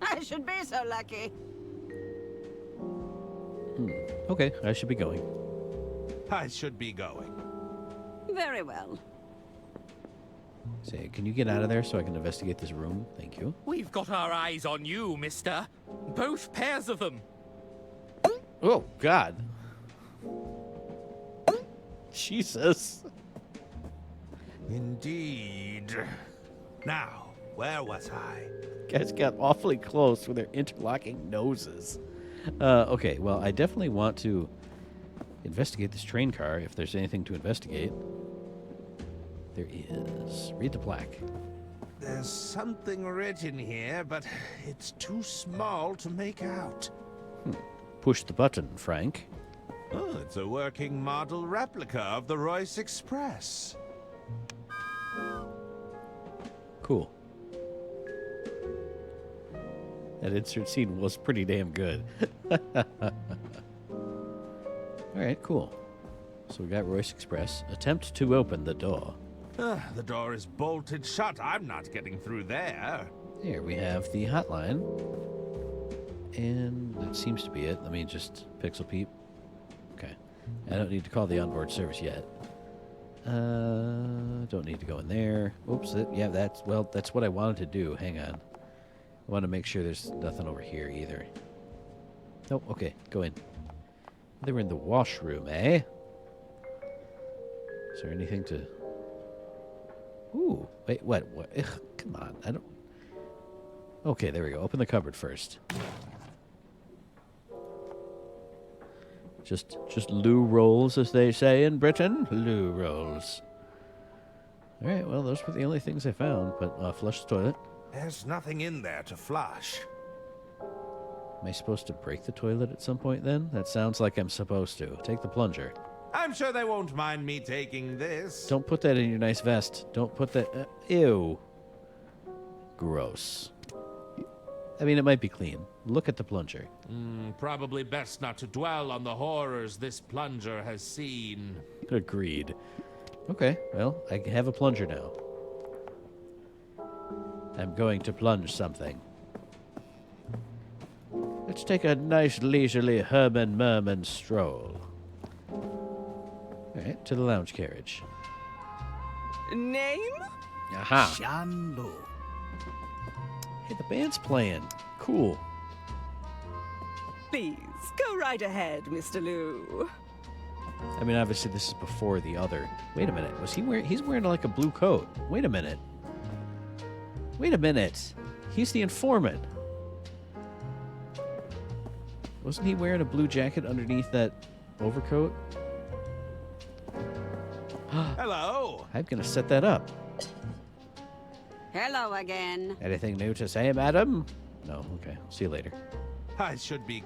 I should be so lucky. Okay, I should be going. I should be going. Very well. Say, can you get out of there so I can investigate this room? Thank you. We've got our eyes on you, mister. Both pairs of them. Oh, God. Jesus. Indeed. Now, where was I? Guys got awfully close with their interlocking noses. Okay, well, I definitely want to investigate this train car if there's anything to investigate. There is. Read the plaque. There's something written here, but it's too small to make out. Push the button, Frank. Oh, it's a working model replica of the Royce Express. Cool. That insert scene was pretty damn good. Alright, cool. So we got Royce Express. Attempt to open the door. The door is bolted shut. I'm not getting through there. Here we have the hotline. And that seems to be it. Let me just pixel peep. Okay. I don't need to call the onboard service yet. Don't need to go in there. Oops. Yeah, that's what I wanted to do. Hang on. I want to make sure there's nothing over here either. Nope. Okay. Go in. They were in the washroom, eh? Is there anything to... Ooh. Wait, what? Ugh, come on. I don't... Okay, there we go. Open the cupboard first. Just loo rolls, as they say in Britain. Loo rolls. All right, well, those were the only things I found. But flush the toilet. There's nothing in there to flush. Am I supposed to break the toilet at some point then? That sounds like I'm supposed to. Take the plunger. I'm sure they won't mind me taking this. Don't put that in your nice vest. Don't put that... ew. Gross. I mean, it might be clean. Look at the plunger. Probably best not to dwell on the horrors this plunger has seen. Agreed. Okay, well, I have a plunger now. I'm going to plunge something. Let's take a nice leisurely Herman Merman stroll. Alright, to the lounge carriage. Name? Aha! Shanlu. Hey, the band's playing. Cool. Please, go right ahead, Mr. Liu. I mean, obviously this is before the other... Wait a minute. Was he wearing... He's wearing like a blue coat. Wait a minute. Wait a minute. He's the informant. Wasn't he wearing a blue jacket underneath that overcoat? Hello. I'm gonna set that up. Hello again. Anything new to say, madam? No, okay. See you later. I should be...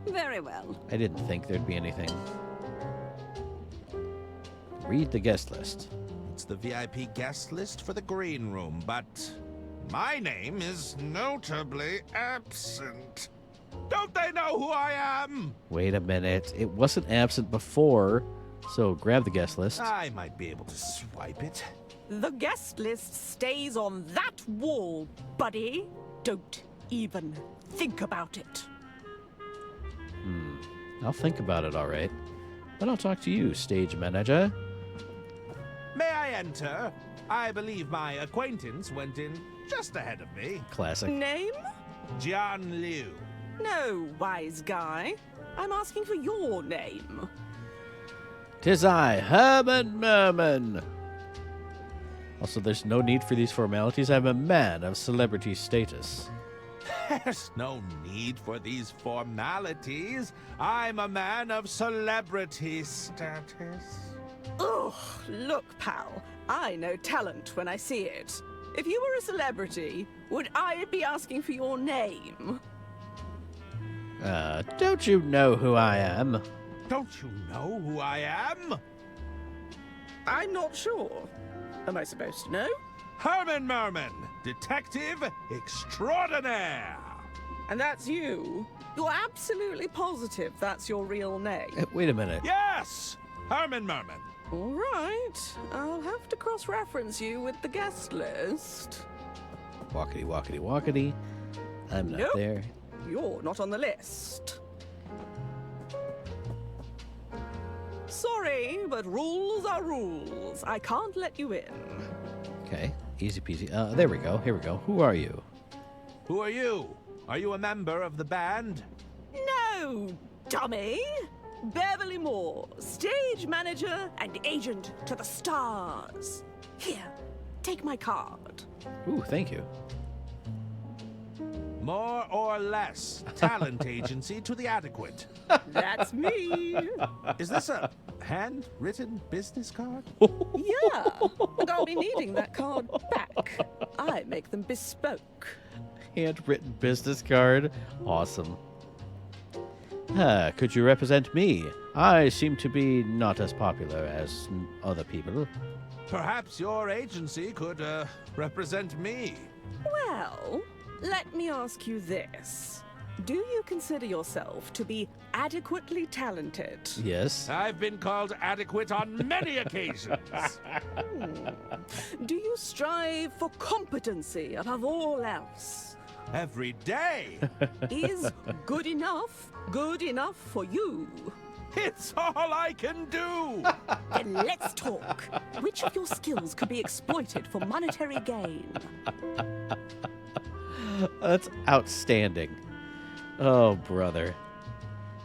Very well. I didn't think there'd be anything. Read the guest list. It's the VIP guest list for the green room, but my name is notably absent. Don't they know who I am? Wait a minute. It wasn't absent before, so grab the guest list. I might be able to swipe it. The guest list stays on that wall, buddy. Don't even think about it. I'll think about it, all right. But I'll talk to you, stage manager. May I enter? I believe my acquaintance went in just ahead of me. Classic. Name? Jian Liu. No, wise guy. I'm asking for your name. 'Tis I, Herman Merman. Also, there's no need for these formalities. I'm a man of celebrity status. There's no need for these formalities. I'm a man of celebrity status. Ugh, look, pal. I know talent when I see it. If you were a celebrity, would I be asking for your name? Don't you know who I am? Don't you know who I am? I'm not sure. Am I supposed to know? Herman Merman, detective extraordinaire. And that's you? You're absolutely positive that's your real name? Wait a minute. Yes, Herman Merman. All right. I'll have to cross-reference you with the guest list. Walkity, walkity, walkity. I'm not Nope. there. You're not on the list. Sorry, but rules are rules. I can't let you in. Okay, easy peasy. There we go. Here we go. Who are you? Who are you? Are you a member of the band? No, dummy. Beverly Moore, stage manager and agent to the stars. Here, take my card. Ooh, thank you. More or less talent agency to the adequate. That's me. Is this a handwritten business card? Yeah, and I'll be needing that card back. I make them bespoke. Handwritten business card. Awesome. Could you represent me? I seem to be not as popular as other people. Perhaps your agency could represent me. Well, let me ask you this. Do you consider yourself to be adequately talented? Yes. I've been called adequate on many occasions. Do you strive for competency above all else? Every day. Is good enough for you? It's all I can do. Then let's talk. Which of your skills could be exploited for monetary gain? That's outstanding. Oh, brother.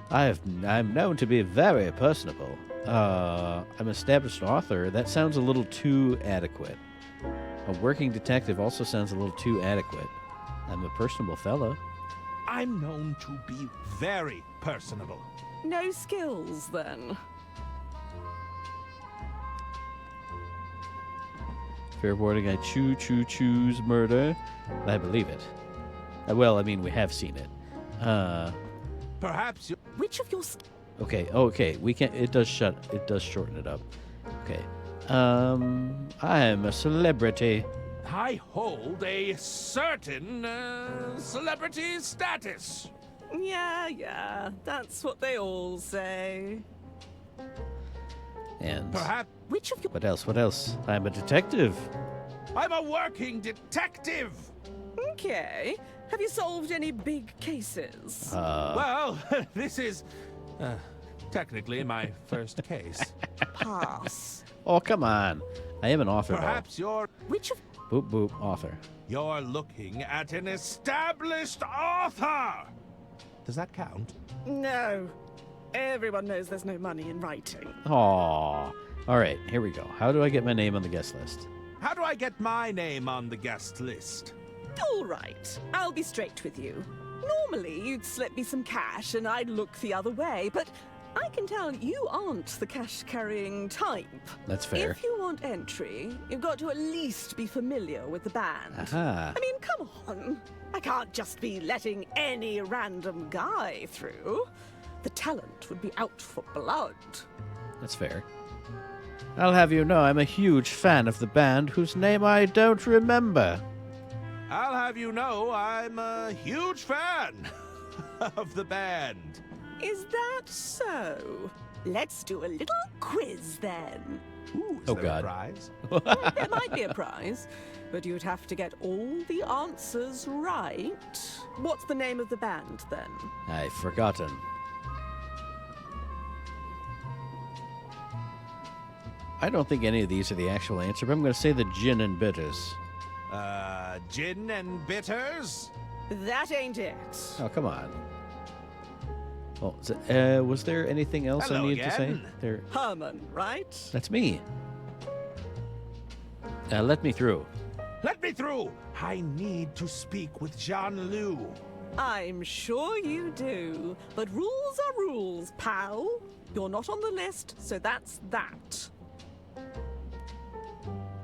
I'm known to be very personable. I'm an established author. That sounds a little too adequate. A working detective also sounds a little too adequate. I'm a personable fellow. I'm known to be very personable. No skills, then. Fair warning, I choose murder. I believe it. Well, I mean, we have seen it. Perhaps you... Which of your... Okay. Okay. We can. It does shorten it up. Okay. I'm a celebrity. I hold a certain celebrity status. Yeah, that's what they all say. And Perhaps Which of you... what else? What else? I'm a detective. I'm a working detective. Okay. Have you solved any big cases? Well, this is technically my first case. Pass. Oh, come on. I am an author, Perhaps you're Which of... though. Boop, boop, author. you're looking at an established author. Does that count? No. Everyone knows there's no money in writing. Aw. All right, here we go. How do I get my name on the guest list? How do I get my name on the guest list? All right. I'll be straight with you. Normally, you'd slip me some cash and I'd look the other way, but I can tell you aren't the cash-carrying type. That's fair. If you want entry, you've got to at least be familiar with the band. Aha. I mean, come on. I can't just be letting any random guy through. The talent would be out for blood. That's fair. I'll have you know I'm a huge fan of the band whose name I don't remember. I'll have you know I'm a huge fan of the band. Is that so? Let's do a little quiz then. Ooh, is Oh, there God. a prize? There might be a prize, but you'd have to get all the answers right. What's the name of the band then? I've forgotten. I don't think any of these are the actual answer, but I'm going to say the Gin and Bitters. Gin and bitters? That ain't it. Oh, come on. Oh, was there anything else I Hello needed to say? again. There. Herman, right? That's me. Let me through. Let me through! I need to speak with Jean-Loup. I'm sure you do. But rules are rules, pal. You're not on the list, so that's that.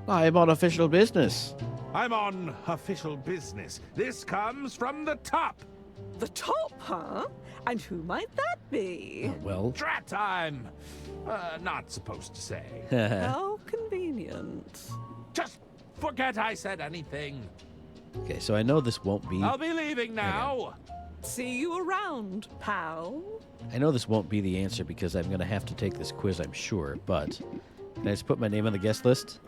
I'm on official business. I'm on official business. This comes from the top. The top, huh? And who might that be? Well. Drat, I'm not supposed to say. How convenient. Just forget I said anything. Okay, so I know this won't be. I'll be leaving now. See you around, pal. I know this won't be the answer because I'm going to have to take this quiz, I'm sure. But can I just put my name on the guest list?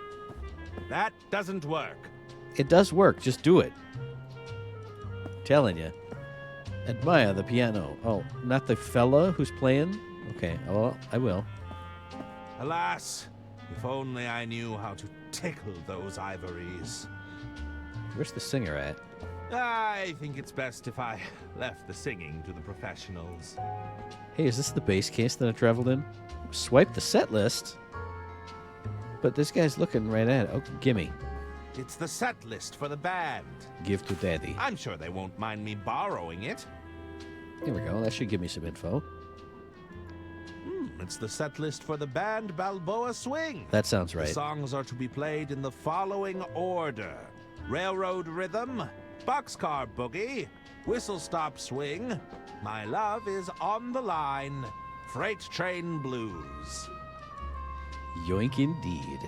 That doesn't work. It does work. Just do it. Telling you. Admire the piano. Oh, not the fella who's playing? Okay, well, I will. Alas, if only I knew how to tickle those ivories. Where's the singer at? I think it's best if I left the singing to the professionals. Hey, is this the base case that I traveled in? Swipe the set list? But this guy's looking right at it. Oh, gimme. It's the set list for the band. Give to daddy. I'm sure they won't mind me borrowing it. Here we go. That should give me some info. It's the set list for the band Balboa Swing. That sounds The right. songs are to be played in the following order: Railroad Rhythm, Boxcar Boogie, Whistle Stop Swing, My Love Is on the Line, Freight Train Blues. Yoink indeed.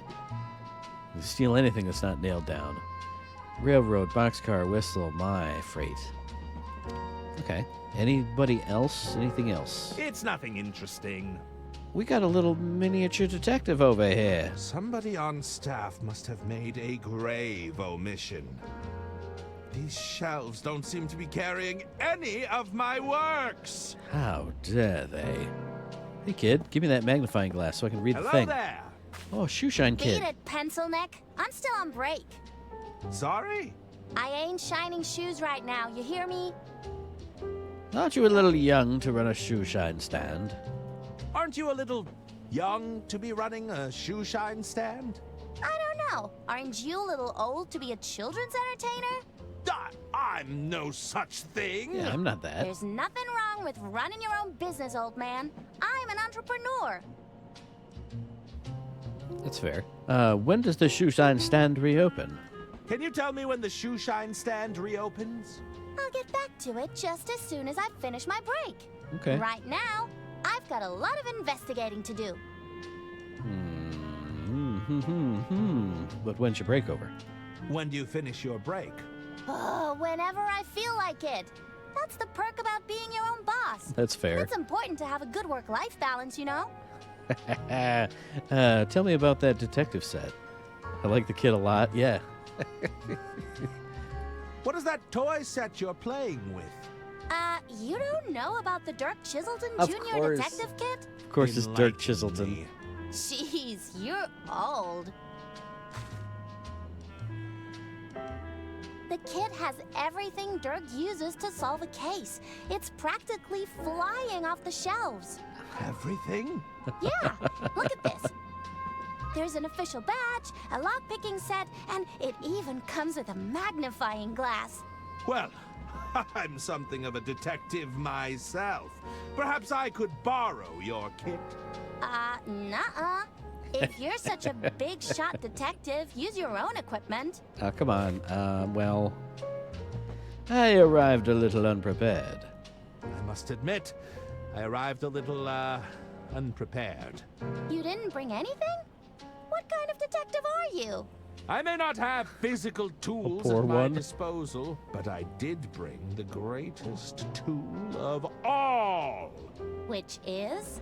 You steal anything that's not nailed down. Railroad, boxcar, whistle, my freight. Okay. Anybody else? Anything else? It's nothing interesting. We got a little miniature detective over here. Somebody on staff must have made a grave omission. These shelves don't seem to be carrying any of my works. How dare they? Hey, kid, give me that magnifying glass so I can read the Hello thing. there. Oh, shoeshine kid. Beat it, pencil neck. I'm still on break. Sorry? I ain't shining shoes right now, you hear me? Aren't you a little young to run a shoeshine stand? Aren't you a little young to be running a shoeshine stand? I don't know. Aren't you a little old to be a children's entertainer? I'm no such thing. Yeah, I'm not that. There's nothing wrong with running your own business, old man. I'm an entrepreneur. That's fair. When does the shoeshine stand reopen? Can you tell me when the shoeshine stand reopens? I'll get back to it just as soon as I finish my break. Okay. Right now, I've got got a lot of investigating to do. But when's your break over? When do you finish your break? Oh, whenever I feel like it. That's the perk about being your own boss. That's fair. It's important to have a good work-life balance, you know? Tell me about that detective set. I like the kid a lot. Yeah. What is that toy set you're playing with? You don't know about the Dirk Chiselton Of Jr. course. detective kit? Of course, it's Dirk Enlighten Chiselton. me. Jeez, you're old. The kit has everything Dirk uses to solve a case. It's practically flying off the shelves. Everything? Yeah, look at this. There's an official badge, a lock-picking set, and it even comes with a magnifying glass. Well, I'm something of a detective myself. Perhaps I could borrow your kit. Nuh-uh. If you're such a big shot detective, use your own equipment. Oh, come on. Well, I arrived a little unprepared. I must admit, I arrived a little, unprepared. You didn't bring anything? What kind of detective are you? I may not have physical tools poor at my one. disposal, but I did bring the greatest tool of all. Which is?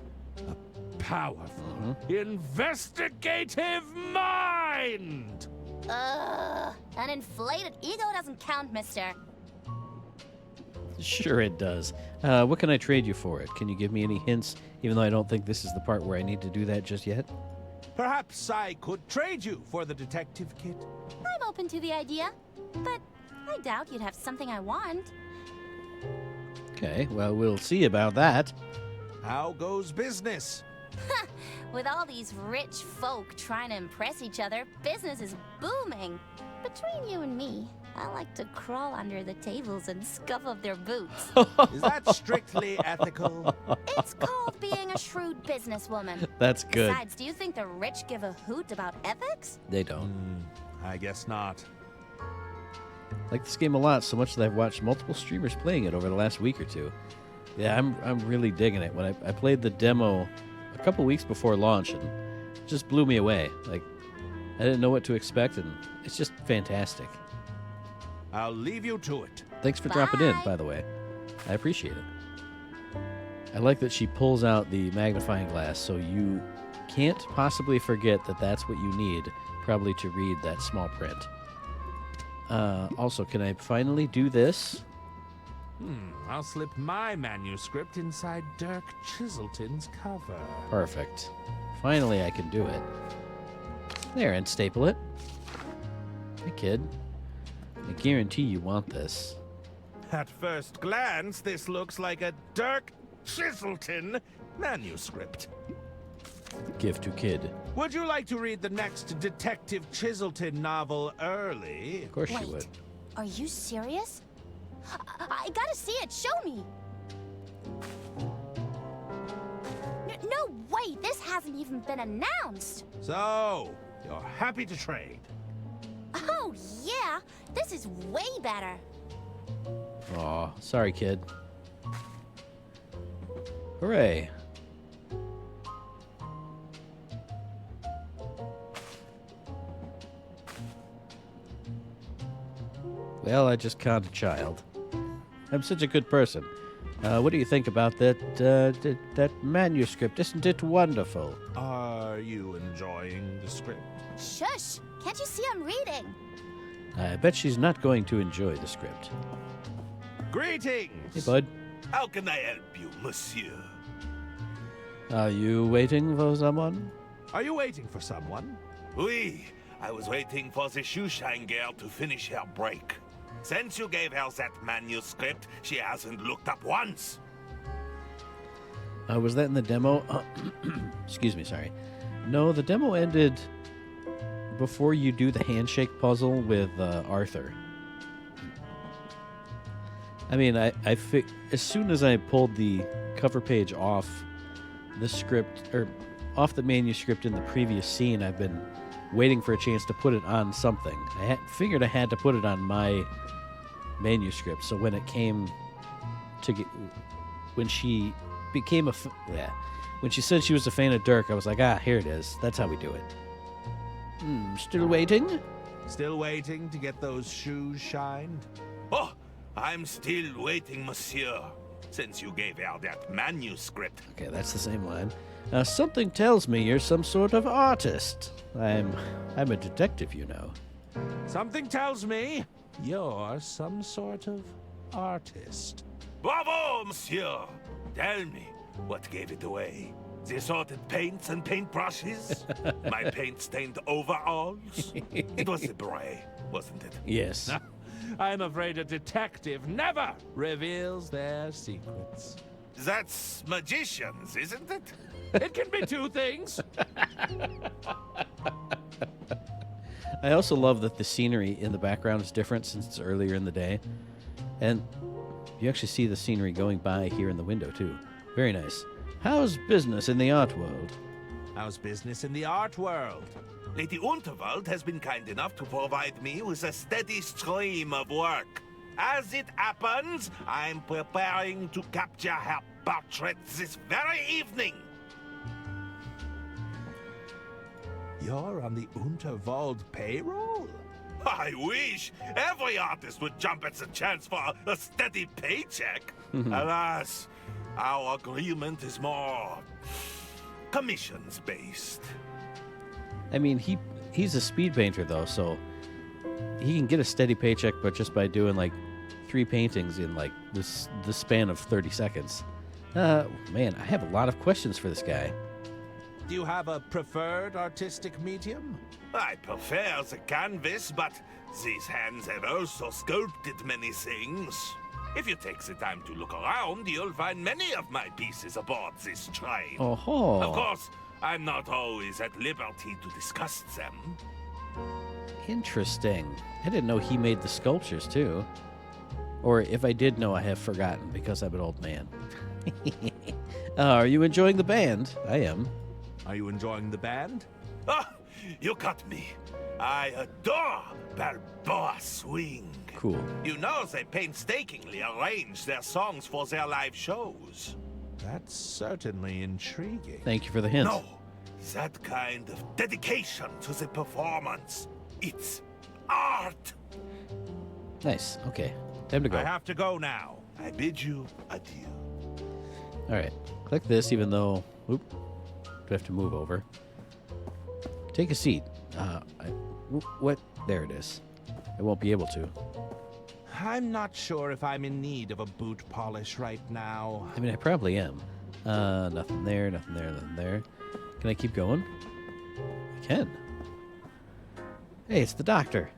Powerful, investigative mind! An inflated ego doesn't count, mister. Sure it does. What can I trade you for it? Can you give me any hints, even though I don't think this is the part where I need to do that just yet? Perhaps I could trade you for the detective kit. I'm open to the idea, but I doubt you'd have something I want. Okay, well, we'll see about that. How goes business? With all these rich folk trying to impress each other, business is booming. Between you and me, I like to crawl under the tables and scuff up their boots. Is that strictly ethical? It's called being a shrewd businesswoman. That's good. Besides, do you think the rich give a hoot about ethics? They don't. I guess not. I like this game a lot, so much that I've watched multiple streamers playing it over the last week or two. Yeah, I'm really digging it. When I played the demo a couple weeks before launch, and it just blew me away. Like, I didn't know what to expect, and it's just fantastic. I'll leave you to it. Thanks for dropping in, Bye. by the way. I appreciate it. I like that she pulls out the magnifying glass, so you can't possibly forget that that's what you need, probably to read that small print. Also, can I finally do this? I'll slip my manuscript inside Dirk Chiselton's cover. Perfect. Finally, I can do it. There, and staple it. Hey, kid. I guarantee you want this. At first glance, this looks like a Dirk Chiselton manuscript. Give to kid. Would you like to read the next Detective Chiselton novel early? Of course you Wait, would. are you serious? I gotta see it. Show me. No way. This hasn't even been announced. So, you're happy to trade. Oh, yeah. This is way better. Aw, sorry, kid. Hooray. Well, I just conned a child. I'm such a good person. What do you think about that manuscript? Isn't it wonderful? Are you enjoying the script? Shush. Can't you see I'm reading? I bet she's not going to enjoy the script. Greetings! Hey, bud. How can I help you, monsieur? Are you waiting for someone? Are you waiting for someone? Oui, I was waiting for the shoeshine girl to finish her break. Since you gave her that manuscript, she hasn't looked up once. Was that in the demo? Excuse me, sorry. No, the demo ended before you do the handshake puzzle with Arthur. I mean, as soon as I pulled the cover page off the script, or off the manuscript in the previous scene, I've been waiting for a chance to put it on something. I figured I had to put it on my manuscript, so when it came to when she became When she said she was a fan of Dirk, I was like, here it is. That's how we do it. Still waiting? Still waiting to get those shoes shined? Oh, I'm still waiting, monsieur. Since you gave her that manuscript. Okay, that's the same line. Something tells me you're some sort of artist. I'm a detective, you know. Something tells me you're some sort of artist. Bravo, monsieur! Tell me, what gave it away? The assorted paints and paintbrushes? My paint-stained overalls? It was the beret, wasn't it? Yes. I'm afraid a detective never reveals their secrets. That's magicians, isn't it? It can be two things. I also love that the scenery in the background is different since it's earlier in the day. And you actually see the scenery going by here in the window, too. Very nice. How's business in the art world? How's business in the art world? Lady Unterwald has been kind enough to provide me with a steady stream of work. As it happens, I'm preparing to capture her portrait this very evening. You're on the Unterwald payroll? I wish every artist would jump at the chance for a steady paycheck. Alas, our agreement is more commissions-based. I mean, he's a speed painter, though, so he can get a steady paycheck, but just by doing, like, 3 paintings in, like, the span of 30 seconds. Man, I have a lot of questions for this guy. Do you have a preferred artistic medium? I prefer the canvas, but these hands have also sculpted many things. If you take the time to look around, you'll find many of my pieces aboard this train. Oh-ho. Of course, I'm not always at liberty to discuss them. Interesting. I didn't know he made the sculptures, too. Or if I did know, I have forgotten, because I'm an old man. Are you enjoying the band? I am. Are you enjoying the band? Ah, you got me. I adore Balboa Swing. Cool. You know they painstakingly arrange their songs for their live shows. That's certainly intriguing. Thank you for the hint. No, that kind of dedication to the performance. It's art. Nice. Okay. Time to go. I have to go now. I bid you adieu. All right. Click this, even though... Oop. Do I have to move over? Take a seat. What? There it is. I won't be able to. I'm not sure if I'm in need of a boot polish right now. I mean, I probably am. Nothing there, nothing there, nothing there. Can I keep going? I can. Hey, it's the doctor.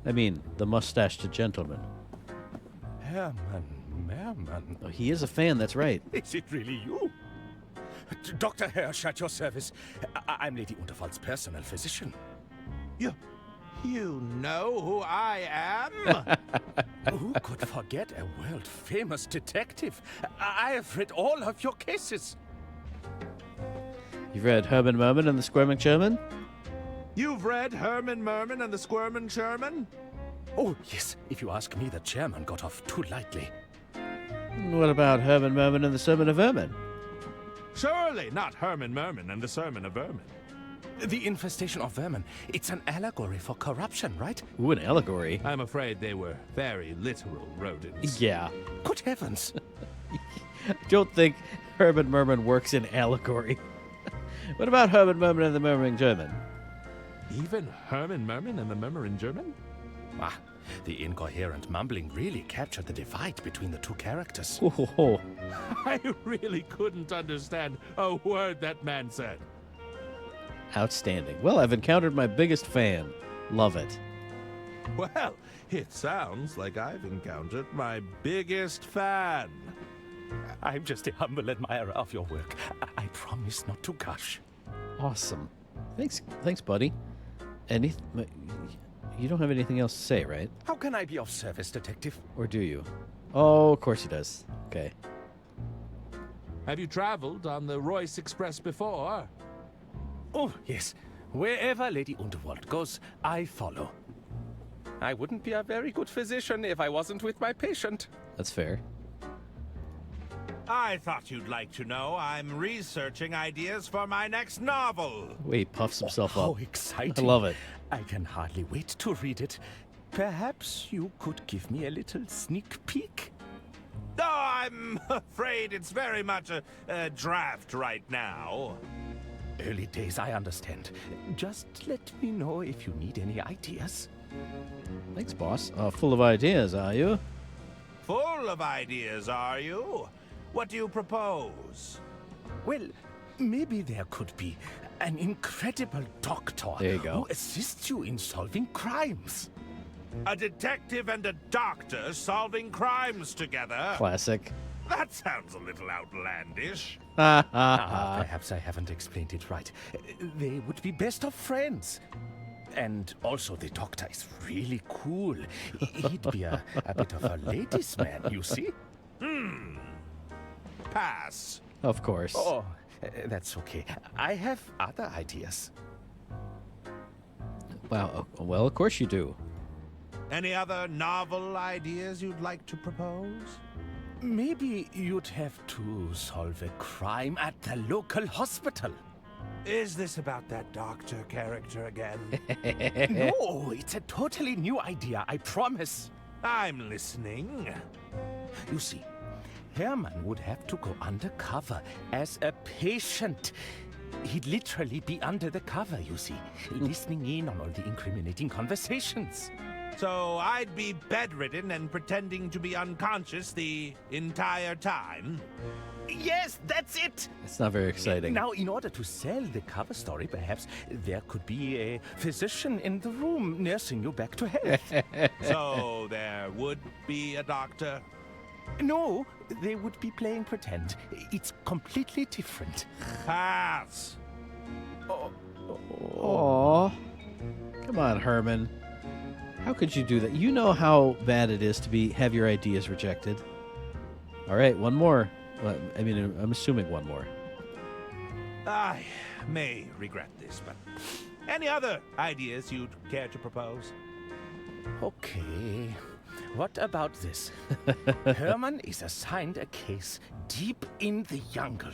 I mean, the mustached gentleman. Herman Merman. Oh, he is a fan, that's right. Is it really you? Dr. Hirsch at your service. I'm Lady Unterwald's personal physician. You know who I am? Who could forget a world-famous detective? I have read all of your cases. You've read Herman Merman and the Squirming German? You've read Herman Merman and the Squirmin' Sherman? Oh, yes. If you ask me, the chairman got off too lightly. What about Herman Merman and the Sermon of Vermin? Surely not Herman Merman and the Sermon of Vermin. The infestation of vermin. It's an allegory for corruption, right? Ooh, an allegory. I'm afraid they were very literal rodents. Yeah. Good heavens. I don't think Herman Merman works in allegory. What about Herman Merman and the Murmuring German? Even Herman Merman and the Murmuring German? Ah, the incoherent mumbling really captured the divide between the two characters. Oh. I really couldn't understand a word that man said. Outstanding. Well, I've encountered my biggest fan. Love it. Well, it sounds like I've encountered my biggest fan. I'm just a humble admirer of your work. I promise not to gush. Awesome. Thanks, buddy. You don't have anything else to say, right? How can I be of service, detective? Or do you? Oh, of course he does. Okay. Have you traveled on the Royce Express before? Oh, yes. Wherever Lady Unterwald goes, I follow. I wouldn't be a very good physician if I wasn't with my patient. That's fair. I thought you'd like to know I'm researching ideas for my next novel. Wait, he puffs himself How up. exciting. I love it. I can hardly wait to read it. Perhaps you could give me a little sneak peek? Oh, I'm afraid it's very much a draft right now. Early days, I understand. Just let me know if you need any ideas. Thanks, boss. Full of ideas, are you? Full of ideas, are you? What do you propose? Well, maybe there could be an incredible doctor There you go. who assists you in solving crimes. A detective and a doctor solving crimes together? Classic. That sounds a little outlandish. Perhaps I haven't explained it right. They would be best of friends. And also, the doctor is really cool. He'd be a bit of a ladies' man, you see? Pass. Of course. Oh, that's okay. I have other ideas. Wow. Well, of course you do. Any other novel ideas you'd like to propose? Maybe you'd have to solve a crime at the local hospital. Is this about that doctor character again? No, it's a totally new idea, I promise. I'm listening. You see, Herman would have to go undercover as a patient. He'd literally be under the cover, you see, listening in on all the incriminating conversations. So I'd be bedridden and pretending to be unconscious the entire time? Yes, that's it! It's not very exciting. Now, in order to sell the cover story, perhaps there could be a physician in the room nursing you back to health. So there would be a doctor? No, they would be playing pretend. It's completely different. Pass. Aw. Come on, Herman. How could you do that? You know how bad it is to have your ideas rejected. All right, one more. Well, I mean, I'm assuming one more. I may regret this, but any other ideas you'd care to propose? Okay. What about this? Herman is assigned a case deep in the jungle.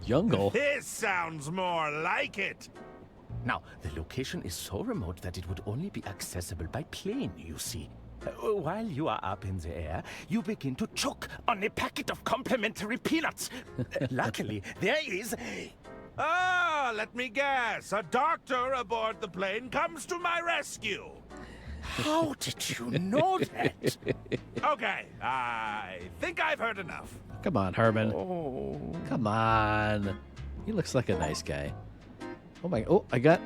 Jungle? This sounds more like it. Now, the location is so remote that it would only be accessible by plane, you see. While you are up in the air, you begin to choke on a packet of complimentary peanuts. Luckily, there is... Ah, let me guess. A doctor aboard the plane comes to my rescue. How did you know that? Okay, I think I've heard enough. Come on, Herman. Oh. Come on. He looks like a nice guy. Oh my! Oh, I got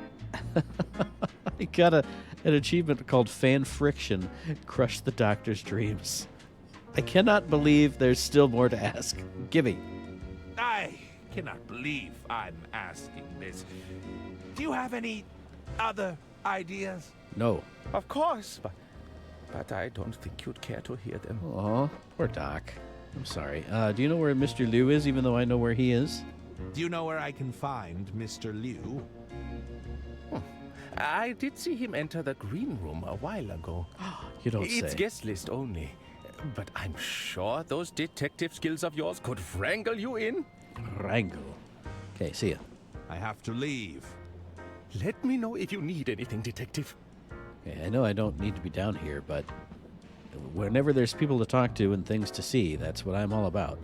an achievement called Fan Friction. Crush the Doctor's dreams. I cannot believe there's still more to ask. Gimme. I cannot believe I'm asking this. Do you have any other ideas? No. Of course, but I don't think you'd care to hear them. Aw, poor Doc. I'm sorry. Do you know where Mr. Liu is, even though I know where he is? Do you know where I can find Mr. Liu? I did see him enter the green room a while ago. You don't say. It's guest list only. But I'm sure those detective skills of yours could wrangle you in. Wrangle. Okay, see ya. I have to leave. Let me know if you need anything, detective. Okay, I know I don't need to be down here, but whenever there's people to talk to and things to see, that's what I'm all about.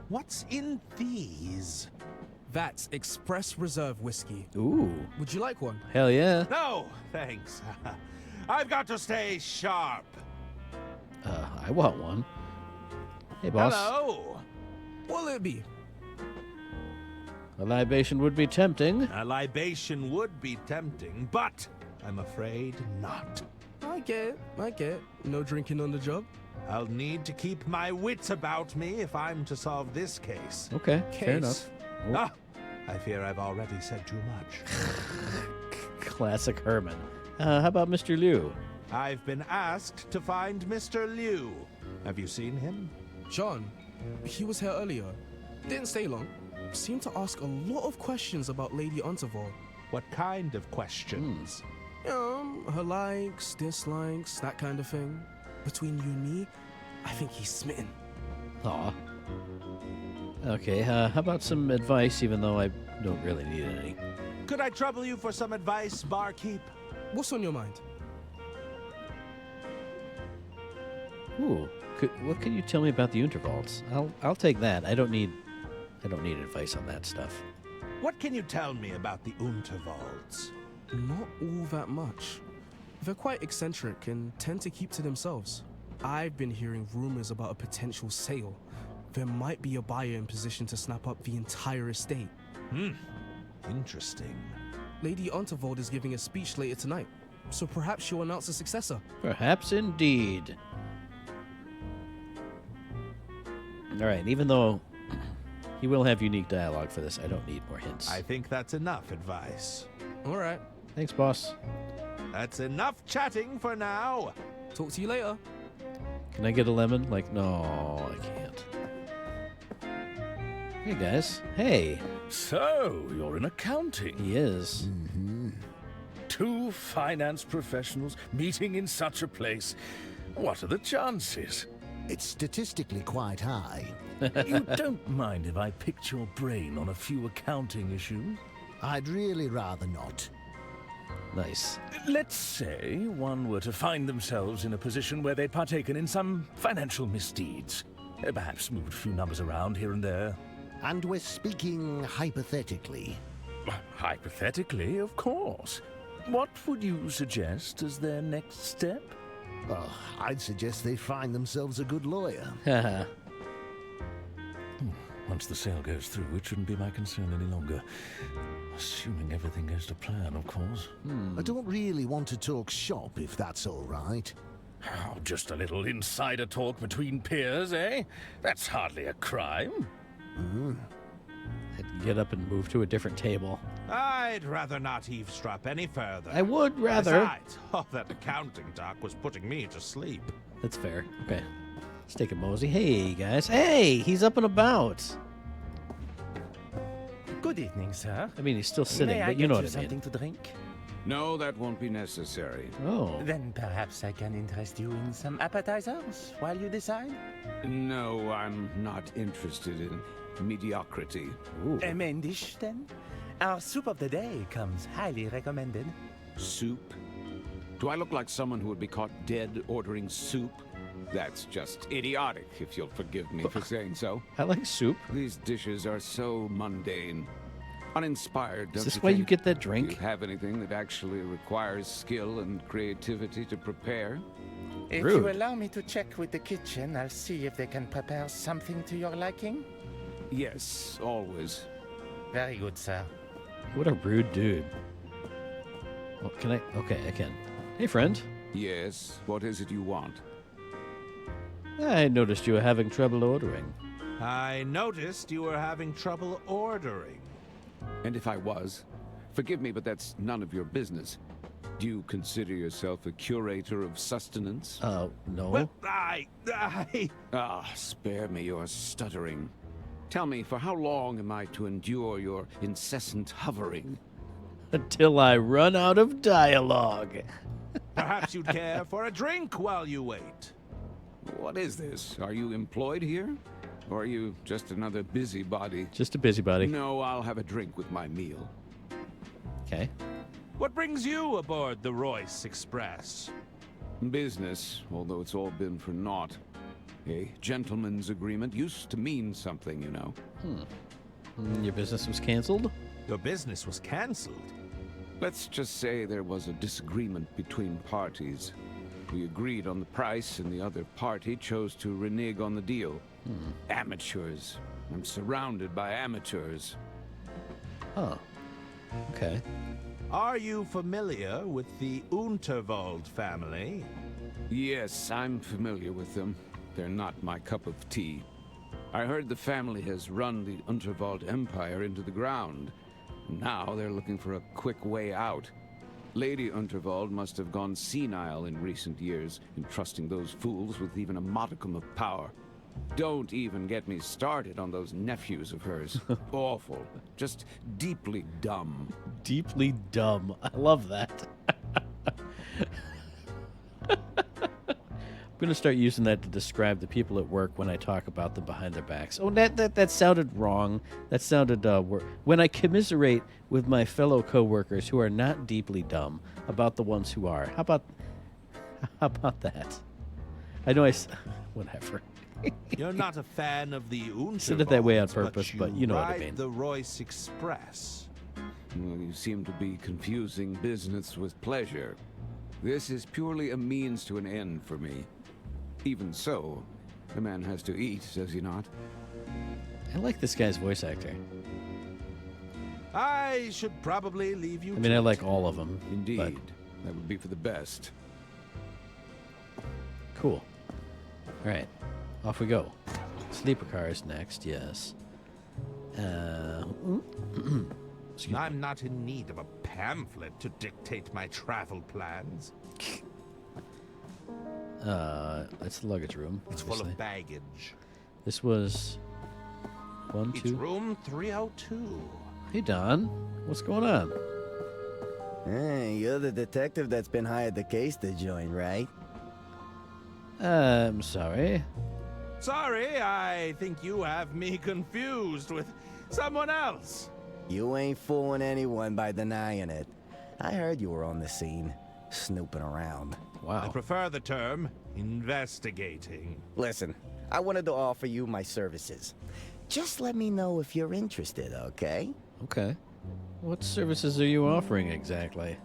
What's in these? That's Express Reserve whiskey. Ooh. Would you like one? Hell yeah. No, thanks. I've got to stay sharp. I want one. Hey, boss. Hello. What'll it be? A libation would be tempting. A libation would be tempting, but I'm afraid not. I get it. No drinking on the job? I'll need to keep my wits about me if I'm to solve this case. Okay, fair enough. Oh. Ah, I fear I've already said too much. Classic Herman. How about Mr. Liu? I've been asked to find Mr. Liu. Have you seen him? John, he was here earlier. Didn't stay long. Seemed to ask a lot of questions about Lady Unterval. What kind of questions? Her likes, dislikes, that kind of thing. Between you and me, I think he's smitten. Aw. Okay, how about some advice, even though I don't really need any? Could I trouble you for some advice, barkeep? What's on your mind? Ooh, what can you tell me about the Unterwalds? I'll take that. I don't need advice on that stuff. What can you tell me about the Unterwalds? Not all that much. They're quite eccentric and tend to keep to themselves. I've been hearing rumors about a potential sale. There might be a buyer in position to snap up the entire estate. Interesting. Lady Unterwald is giving a speech later tonight, so perhaps she'll announce a successor. Perhaps indeed. All right, even though he will have unique dialogue for this, I don't need more hints. I think that's enough advice. All right. Thanks, boss. That's enough chatting for now. Talk to you later. Can I get a lemon? Like, no, I can't. Hey, guys. Hey. So, you're in accounting. He is. Two finance professionals meeting in such a place. What are the chances? It's statistically quite high. You don't mind if I picked your brain on a few accounting issues? I'd really rather not. Nice. Let's say one were to find themselves in a position where they'd partaken in some financial misdeeds. Perhaps moved a few numbers around here and there. And we're speaking hypothetically. Hypothetically, of course. What would you suggest as their next step? Oh, I'd suggest they find themselves a good lawyer. Haha. Once the sale goes through, it shouldn't be my concern any longer. Assuming everything goes to plan, of course. I don't really want to talk shop, if that's all right. Oh, just a little insider talk between peers, eh? That's hardly a crime. I'd get up and move to a different table. I'd rather not eavesdrop any further. I would rather. Besides, all that accounting talk was putting me to sleep. That's fair. Okay. Let's take a mosey. Hey, guys. Hey, he's up and about. Good evening, sir. I mean, he's still sitting, May I but you know get what I mean. something to drink? No, that won't be necessary. Oh. Then perhaps I can interest you in some appetizers while you decide? No, I'm not interested in mediocrity. A main dish, then? Our soup of the day comes highly recommended. Soup? Do I look like someone who would be caught dead ordering soup? That's just idiotic, if you'll forgive me for saying so. I like soup. These dishes are so mundane. Uninspired, don't Is this you why you think? get that Do you drink? have anything that actually requires skill and creativity to prepare? If Rude. you allow me to check with the kitchen, I'll see if they can prepare something to your liking. Yes, always. Very good, sir. What a rude dude. Well, can I? Okay, I can. Hey, friend. Yes, what is it you want? I noticed you were having trouble ordering. I noticed you were having trouble ordering. And if I was, forgive me, but that's none of your business. Do you consider yourself a curator of sustenance? No. Well, Ah, spare me your stuttering. Tell me, for how long am I to endure your incessant hovering? Until I run out of dialogue. Perhaps you'd care for a drink while you wait. What is this? Are you employed here? Or are you just another busybody? Just a busybody. No, I'll have a drink with my meal. Okay. What brings you aboard the Royce Express? Business, although it's all been for naught. A gentleman's agreement used to mean something, you know. Your business was canceled? Your business was cancelled. Let's just say there was a disagreement between parties. We agreed on the price, and the other party chose to renege on the deal. Amateurs. I'm surrounded by amateurs. Oh. Okay. Are you familiar with the Unterwald family? Yes, I'm familiar with them. They're not my cup of tea. I heard the family has run the Unterwald Empire into the ground. Now they're looking for a quick way out. Lady Unterwald must have gone senile in recent years, entrusting those fools with even a modicum of power. Don't even get me started on those nephews of hers. Awful. Just deeply dumb. Deeply dumb. I love that. I'm gonna start using that to describe the people at work when I talk about them behind their backs. Oh, that sounded wrong. That sounded when I commiserate with my fellow coworkers who are not deeply dumb about the ones who are. How about that? I know whatever. You're not a fan of the Unterwalds, Said it that way on purpose, but you know what I ride mean. the Royce Express. Well, you seem to be confusing business with pleasure. This is purely a means to an end for me. Even so, a man has to eat, does he not? I like this guy's voice actor. I should probably leave you. I mean, I like all of them. Indeed. But That would be for the best. cool. All right, off we go. Sleeper car is next. Yes. Excuse me. I'm not in need of a pamphlet to dictate my travel plans. That's the luggage room. It's full obviously. of baggage. This was one, It's two. room 302. Hey, Don. What's going on? Hey, you're the detective that's been hired the case to join, right? I'm sorry. Sorry, I think you have me confused with someone else. You ain't fooling anyone by denying it. I heard you were on the scene, snooping around. I prefer the term investigating. Listen, I wanted to offer you my services. Just let me know if you're interested, okay? Okay. What services are you offering exactly?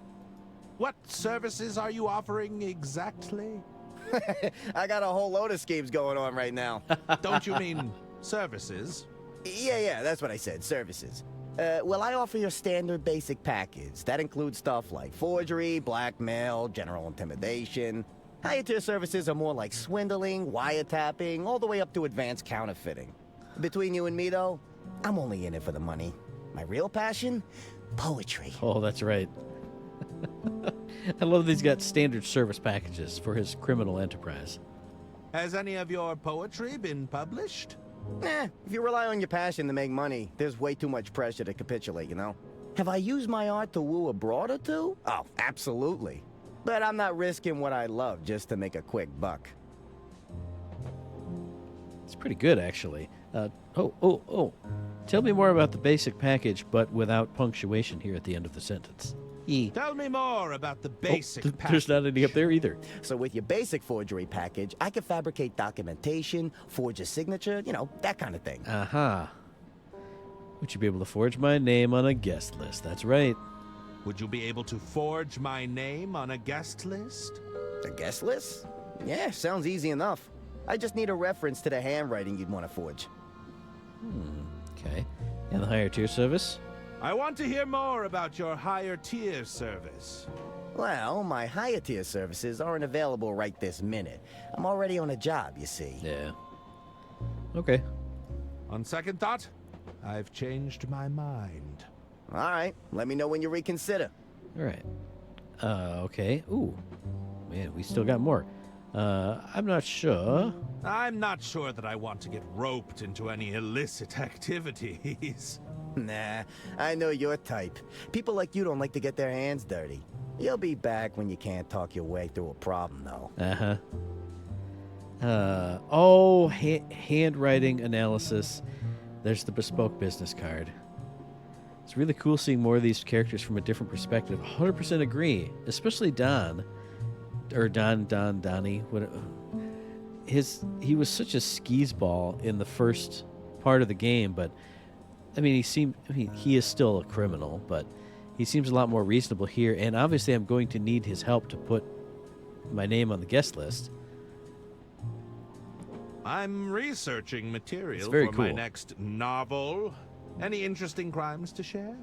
What services are you offering exactly? I got a whole load of schemes going on right now. Don't you mean services? Yeah, that's what I said, services. Well, I offer your standard basic package. That includes stuff like forgery, blackmail, general intimidation. Higher tier services are more like swindling, wiretapping, all the way up to advanced counterfeiting. Between you and me, though, I'm only in it for the money. My real passion? Poetry. Oh, that's right. I love that he's got standard service packages for his criminal enterprise. Has any of your poetry been published? If you rely on your passion to make money, there's way too much pressure to capitulate, you know? Have I used my art to woo a broad or two? Oh, absolutely. But I'm not risking what I love just to make a quick buck. It's pretty good, actually. Oh. Tell me more about the basic package, but without punctuation here at the end of the sentence. Tell me more about the basic package. There's not any up there either. So with your basic forgery package, I can fabricate documentation, forge a signature, you know, that kind of thing. Aha. Would you be able to forge my name on a guest list? That's right. Would you be able to forge my name on a guest list? A guest list? Yeah, sounds easy enough. I just need a reference to the handwriting you'd want to forge. Okay. And the higher tier service? I want to hear more about your higher tier service. Well, my higher tier services aren't available right this minute. I'm already on a job, you see. Yeah. Okay. On second thought, I've changed my mind. All right, let me know when you reconsider. All right. Okay. Ooh. Man, we still got more. I'm not sure. I'm not sure that I want to get roped into any illicit activities. Nah, I know your type. People like you don't like to get their hands dirty. You'll be back when you can't talk your way through a problem, though. Handwriting analysis. There's the bespoke business card. It's really cool seeing more of these characters from a different perspective. 100% agree, especially Don. Or Donnie. He was such a skis ball in the first part of the game, but I mean, he is still a criminal, but he seems a lot more reasonable here, and obviously I'm going to need his help to put my name on the guest list. I'm researching material very for my cool. next novel. Any interesting crimes to share?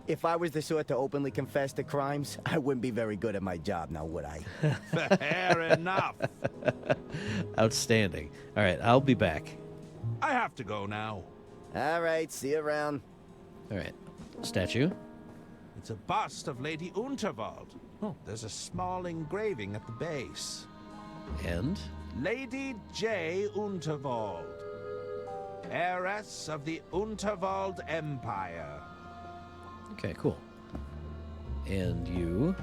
If I was the sort to openly confess to crimes, I wouldn't be very good at my job, now would I? Fair enough. Outstanding. All right, I'll be back. I have to go now. All right, see you around. All right. Statue. It's a bust of Lady Unterwald. Oh, there's a small engraving at the base. And? Lady J. Unterwald, heiress of the Unterwald Empire. Okay, cool. And you?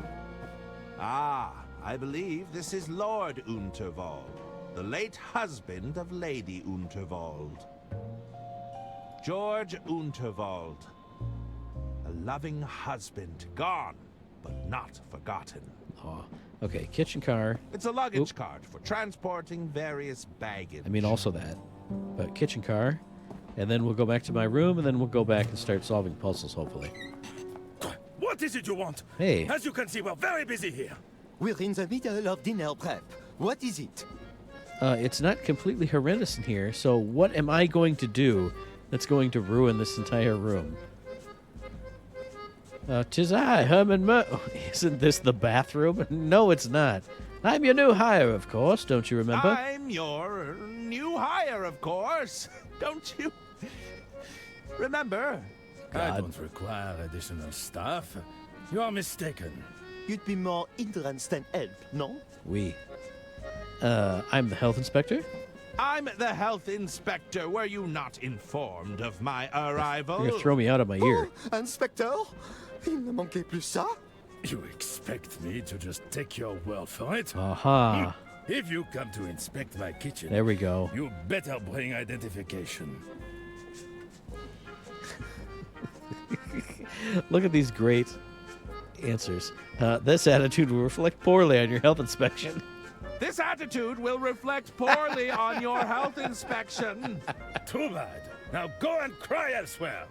Ah, I believe this is Lord Unterwald. the late husband of Lady Unterwald. George Unterwald. A loving husband, gone, but not forgotten. Aw. Okay, kitchen car. It's a luggage cart for transporting various baggage. I mean, also that. But kitchen car. And then we'll go back to my room, and then we'll go back and start solving puzzles, hopefully. What is it you want? Hey. As you can see, we're very busy here. We're in the middle of dinner prep. What is it? It's not completely horrendous in here, so what am I going to do that's going to ruin this entire room? 'Tis I, Herman Isn't this the bathroom? No, it's not. I'm your new hire, of course, don't you remember? I'm your new hire, of course. Don't you remember? I don't require additional staff. You are mistaken. You'd be more hindrance than help, no? We. I'm the health inspector. I'm the health inspector. Were you not informed of my arrival? You're gonna throw me out of my ear. Oh, Inspector? Il ne manquait plus ça? You expect me to just take your word for it? Aha. If you come to inspect my kitchen, There we go. you better bring identification. Look at these great answers. This attitude will reflect poorly on your health inspection. This attitude will reflect poorly on your health inspection. Too bad. Now go and cry elsewhere.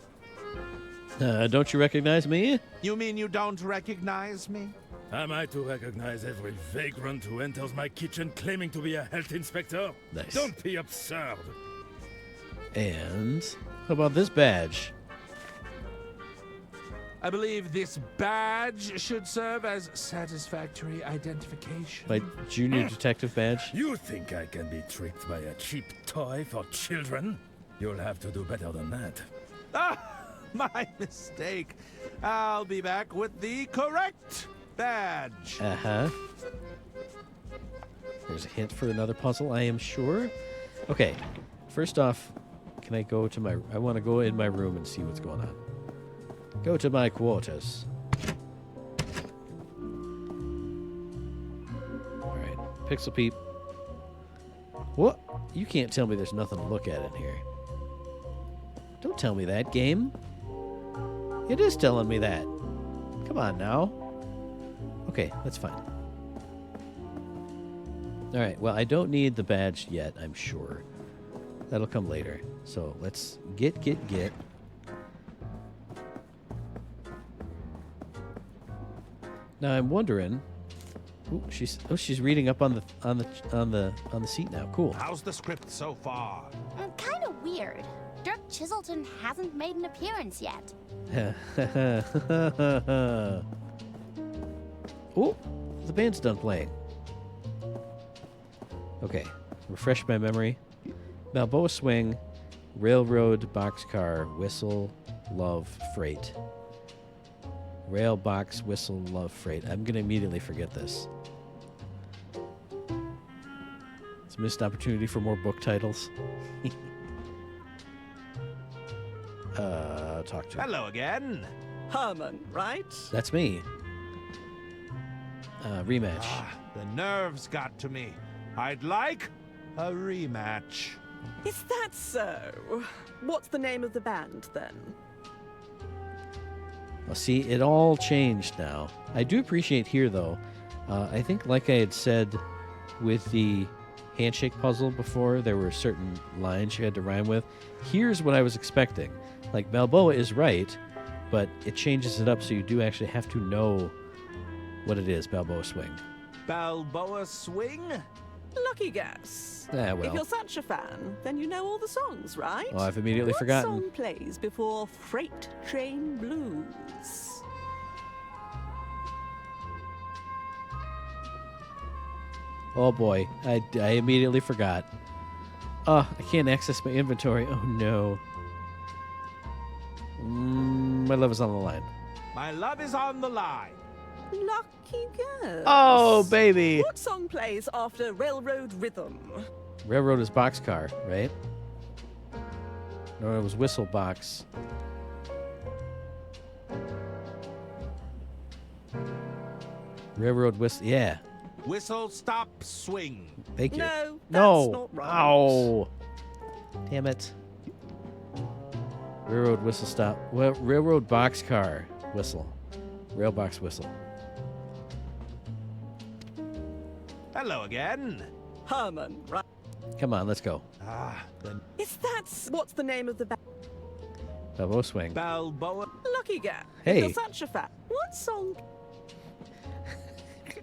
Don't you recognize me? You mean you don't recognize me? Am I to recognize every vagrant who enters my kitchen claiming to be a health inspector? Nice. Don't be absurd. And how about this badge? I believe this badge should serve as satisfactory identification. My junior detective badge? You think I can be tricked by a cheap toy for children? You'll have to do better than that. Ah, my mistake. I'll be back with the correct badge. Uh-huh. There's a hint for another puzzle, I am sure. Okay, first off, can I go to my... I want to go in my room and see what's going on. Go to my quarters. Alright, Pixel Peep. What? You can't tell me there's nothing to look at in here. Don't tell me that, game. It is telling me that. Come on now. Okay, that's fine. Alright, well, I don't need the badge yet, I'm sure. That'll come later. So, let's get. Now I'm wondering. Ooh, she's reading up on the seat now. Cool. How's the script so far? Kind of weird. Dirk Chiselton hasn't made an appearance yet. Oh, the band's done playing. Okay, refresh my memory. Balboa Swing, Railroad Boxcar, Whistle, Love, Freight. Rail Box, Whistle, Love, Freight. I'm going to immediately forget this. It's a missed opportunity for more book titles. Talk to him. Hello again. Herman, right? That's me. Rematch. The nerves got to me. I'd like a rematch. Is that so? What's the name of the band, then? Well, see, it all changed now. I do appreciate here, though. I think, like I had said with the handshake puzzle before, there were certain lines you had to rhyme with. Here's what I was expecting. Like, Balboa is right, but it changes it up so you do actually have to know what it is, Balboa Swing. Balboa Swing? Lucky guess. Ah, well. If you're such a fan, then you know all the songs, right? Well, I've immediately what forgotten. What song plays before Freight Train Blues? Oh boy, I immediately forgot. Oh, I can't access my inventory. Oh no. My love is on the line. My love is on the line. Lucky guess. Oh, baby. What song plays after Railroad Rhythm? Railroad is Boxcar, right? No, it was Whistle Box. Railroad Whistle. Yeah. Whistle, stop, swing. Thank you. No, that's No. not right. Ow. Thank you. No, that's No. not right. Ow. Damn it. Railroad whistle stop. Well, railroad boxcar whistle. Rail box whistle. Hello again. Herman, right? Come on, let's go. Then Is that what's the name of the Balboa swing. Balboa. lucky guy? Hey. If you're such a fan. What song?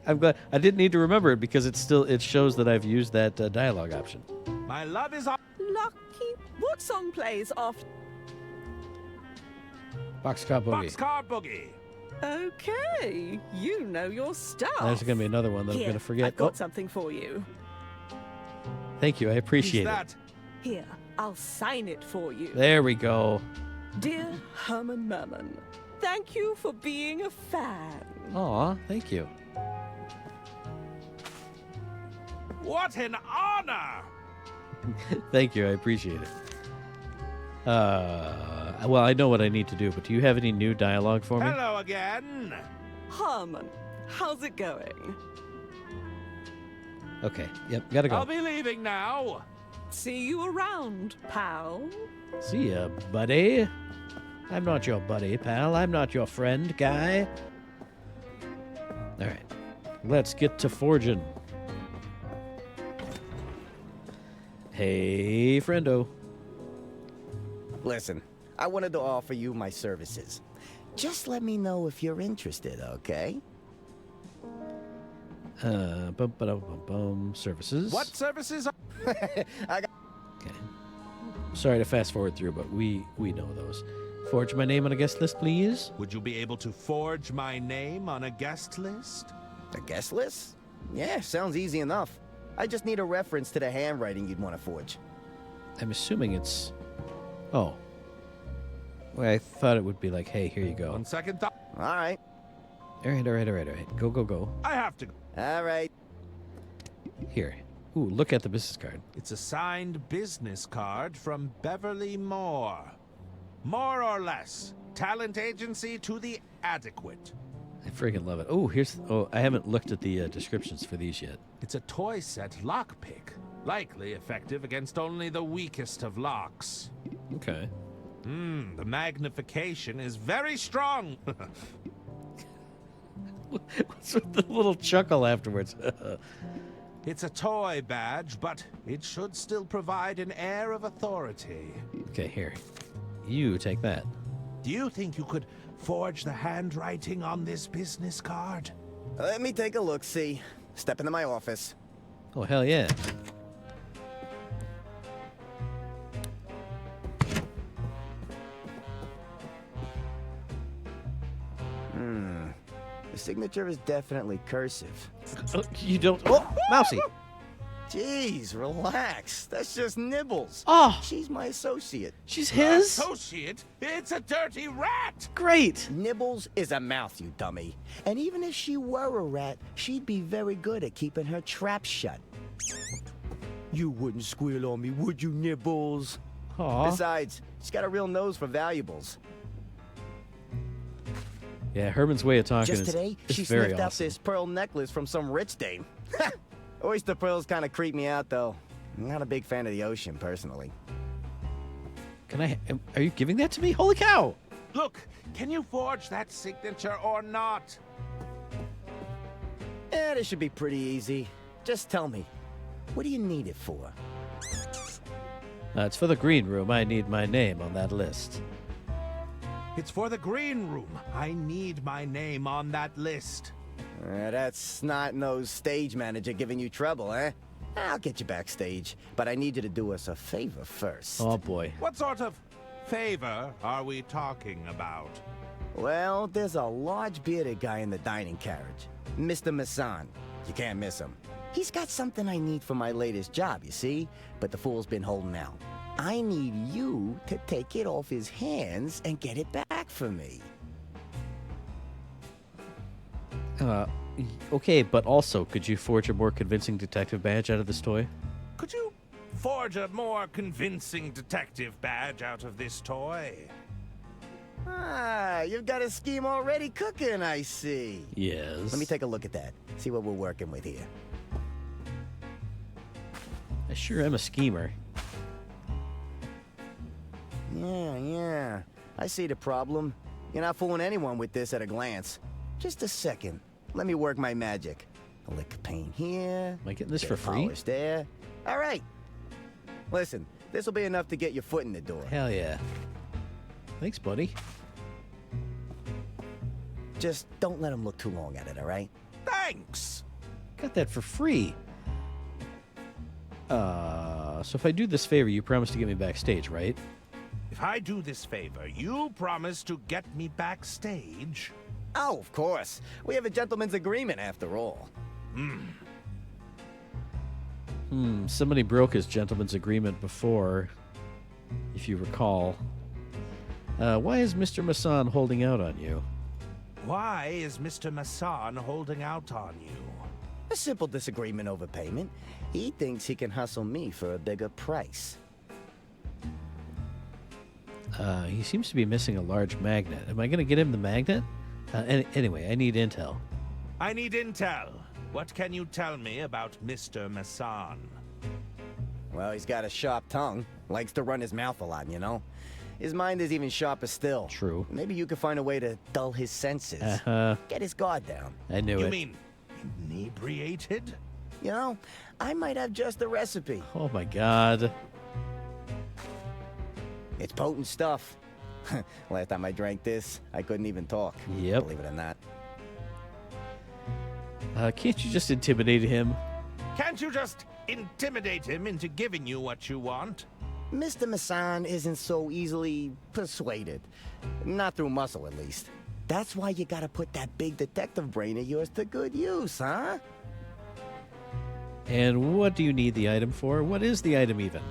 I'm glad I didn't need to remember it because it shows that I've used that dialogue option. My love is on. Lucky. What song plays after? Boxcar Boogie. Boxcar Boogie. Okay, you know your stuff. There's going to be another one that I'm Here, going to forget. I've got something for you. Thank you. I appreciate Who's it. that? Here, I'll sign it for you. There we go. Dear Herman Merman, thank you for being a fan. Aw, thank you. What an honor! Thank you. I appreciate it. Well, I know what I need to do, but do you have any new dialogue for me? Hello again. Herman, how's it going? Okay. Yep. Gotta go. I'll be leaving now. See you around, pal. See ya, buddy. I'm not your buddy, pal. I'm not your friend, guy. All right. Let's get to forging. Hey, friendo. Listen, I wanted to offer you my services. Just let me know if you're interested, okay? Services. What services? I got. Okay. Sorry to fast forward through, but we know those. Forge my name on a guest list, please. Would you be able to forge my name on a guest list? A guest list? Yeah, sounds easy enough. I just need a reference to the handwriting you'd want to forge. I'm assuming it's... Oh. Well, I thought it would be like, hey, here you go. On second thought. All right. All right. Go. I have to. All right. Here. Ooh, look at the business card. It's a signed business card from Beverly Moore. More or less. Talent agency to the adequate. I freaking love it. Oh, I haven't looked at the descriptions for these yet. It's a toy set lockpick. Likely effective against only the weakest of locks. Okay. The magnification is very strong. What's with the little chuckle afterwards? It's a toy badge, but it should still provide an air of authority. Okay, here. You take that. Do you think you could forge the handwriting on this business card? Let me take a look, see. Step into my office. Oh, hell yeah. The signature is definitely cursive. You don't... Oh, Mousy. Jeez, relax. That's just Nibbles. Oh. She's my associate. She's his? Associate? It's a dirty rat! Great. Nibbles is a mouth, you dummy. And even if she were a rat, she'd be very good at keeping her trap shut. You wouldn't squeal on me, would you, Nibbles? Aw. Besides, she's got a real nose for valuables. Yeah, Herman's way of talking Just is today, is she very sniffed out awesome. this pearl necklace from some rich dame. Oyster pearls kind of creep me out, though. I'm not a big fan of the ocean, personally. Are you giving that to me? Holy cow! Look, can you forge that signature or not? This should be pretty easy. Just tell me, what do you need it for? It's for the green room. I need my name on that list. It's for the green room. I need my name on that list. That's snot-nosed stage manager giving you trouble, eh? I'll get you backstage, but I need you to do us a favor first. Oh, boy. What sort of favor are we talking about? Well, there's a large bearded guy in the dining carriage. Mr. Masson. You can't miss him. He's got something I need for my latest job, you see? But the fool's been holding out. I need you to take it off his hands and get it back for me. Okay, but also, could you forge a more convincing detective badge out of this toy? Could you forge a more convincing detective badge out of this toy? Ah, you've got a scheme already cooking, I see. Yes. Let me take a look at that. See what we're working with here. I sure am a schemer. Yeah. I see the problem. You're not fooling anyone with this at a glance. Just a second. Let me work my magic. A lick of paint here. Am I getting this bit for of free? polish there. All right. Listen, this will be enough to get your foot in the door. Hell yeah. Thanks, buddy. Just don't let him look too long at it, all right? Thanks! Got that for free. So if I do this favor, you promise to get me backstage, right? If I do this favor, you promise to get me backstage? Oh, of course. We have a gentleman's agreement after all. Somebody broke his gentleman's agreement before, if you recall. Why is Mr. Masson holding out on you? Why is Mr. Masson holding out on you? A simple disagreement over payment. He thinks he can hustle me for a bigger price. He seems to be missing a large magnet. Am I going to get him the magnet? Anyway, I need intel. I need intel. What can you tell me about Mr. Masson? Well, he's got a sharp tongue. Likes to run his mouth a lot, you know? His mind is even sharper still. True. Maybe you could find a way to dull his senses. Get his guard down. I knew it. You mean inebriated? You know, I might have just the recipe. Oh my god. It's potent stuff. Last time I drank this, I couldn't even talk. Yep. Believe it or not. Can't you just intimidate him? Can't you just intimidate him into giving you what you want? Mr. Masson isn't so easily persuaded. Not through muscle, at least. That's why you gotta put that big detective brain of yours to good use, huh? And what do you need the item for? What is the item even?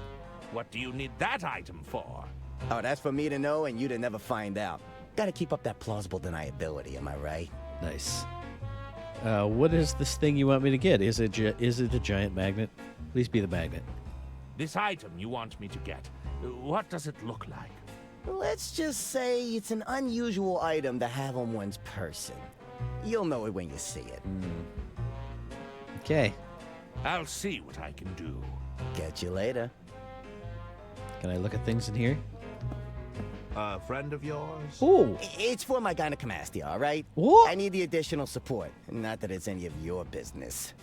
What do you need that item for? Oh, that's for me to know and you to never find out. Gotta keep up that plausible deniability, am I right? Nice. What is this thing you want me to get? Is it a giant magnet? Please be the magnet. This item you want me to get, what does it look like? Let's just say it's an unusual item to have on one's person. You'll know it when you see it. Okay. I'll see what I can do. Catch you later. Can I look at things in here? A friend of yours? Ooh. It's for my gynecomastia, all right? What? I need the additional support. Not that it's any of your business.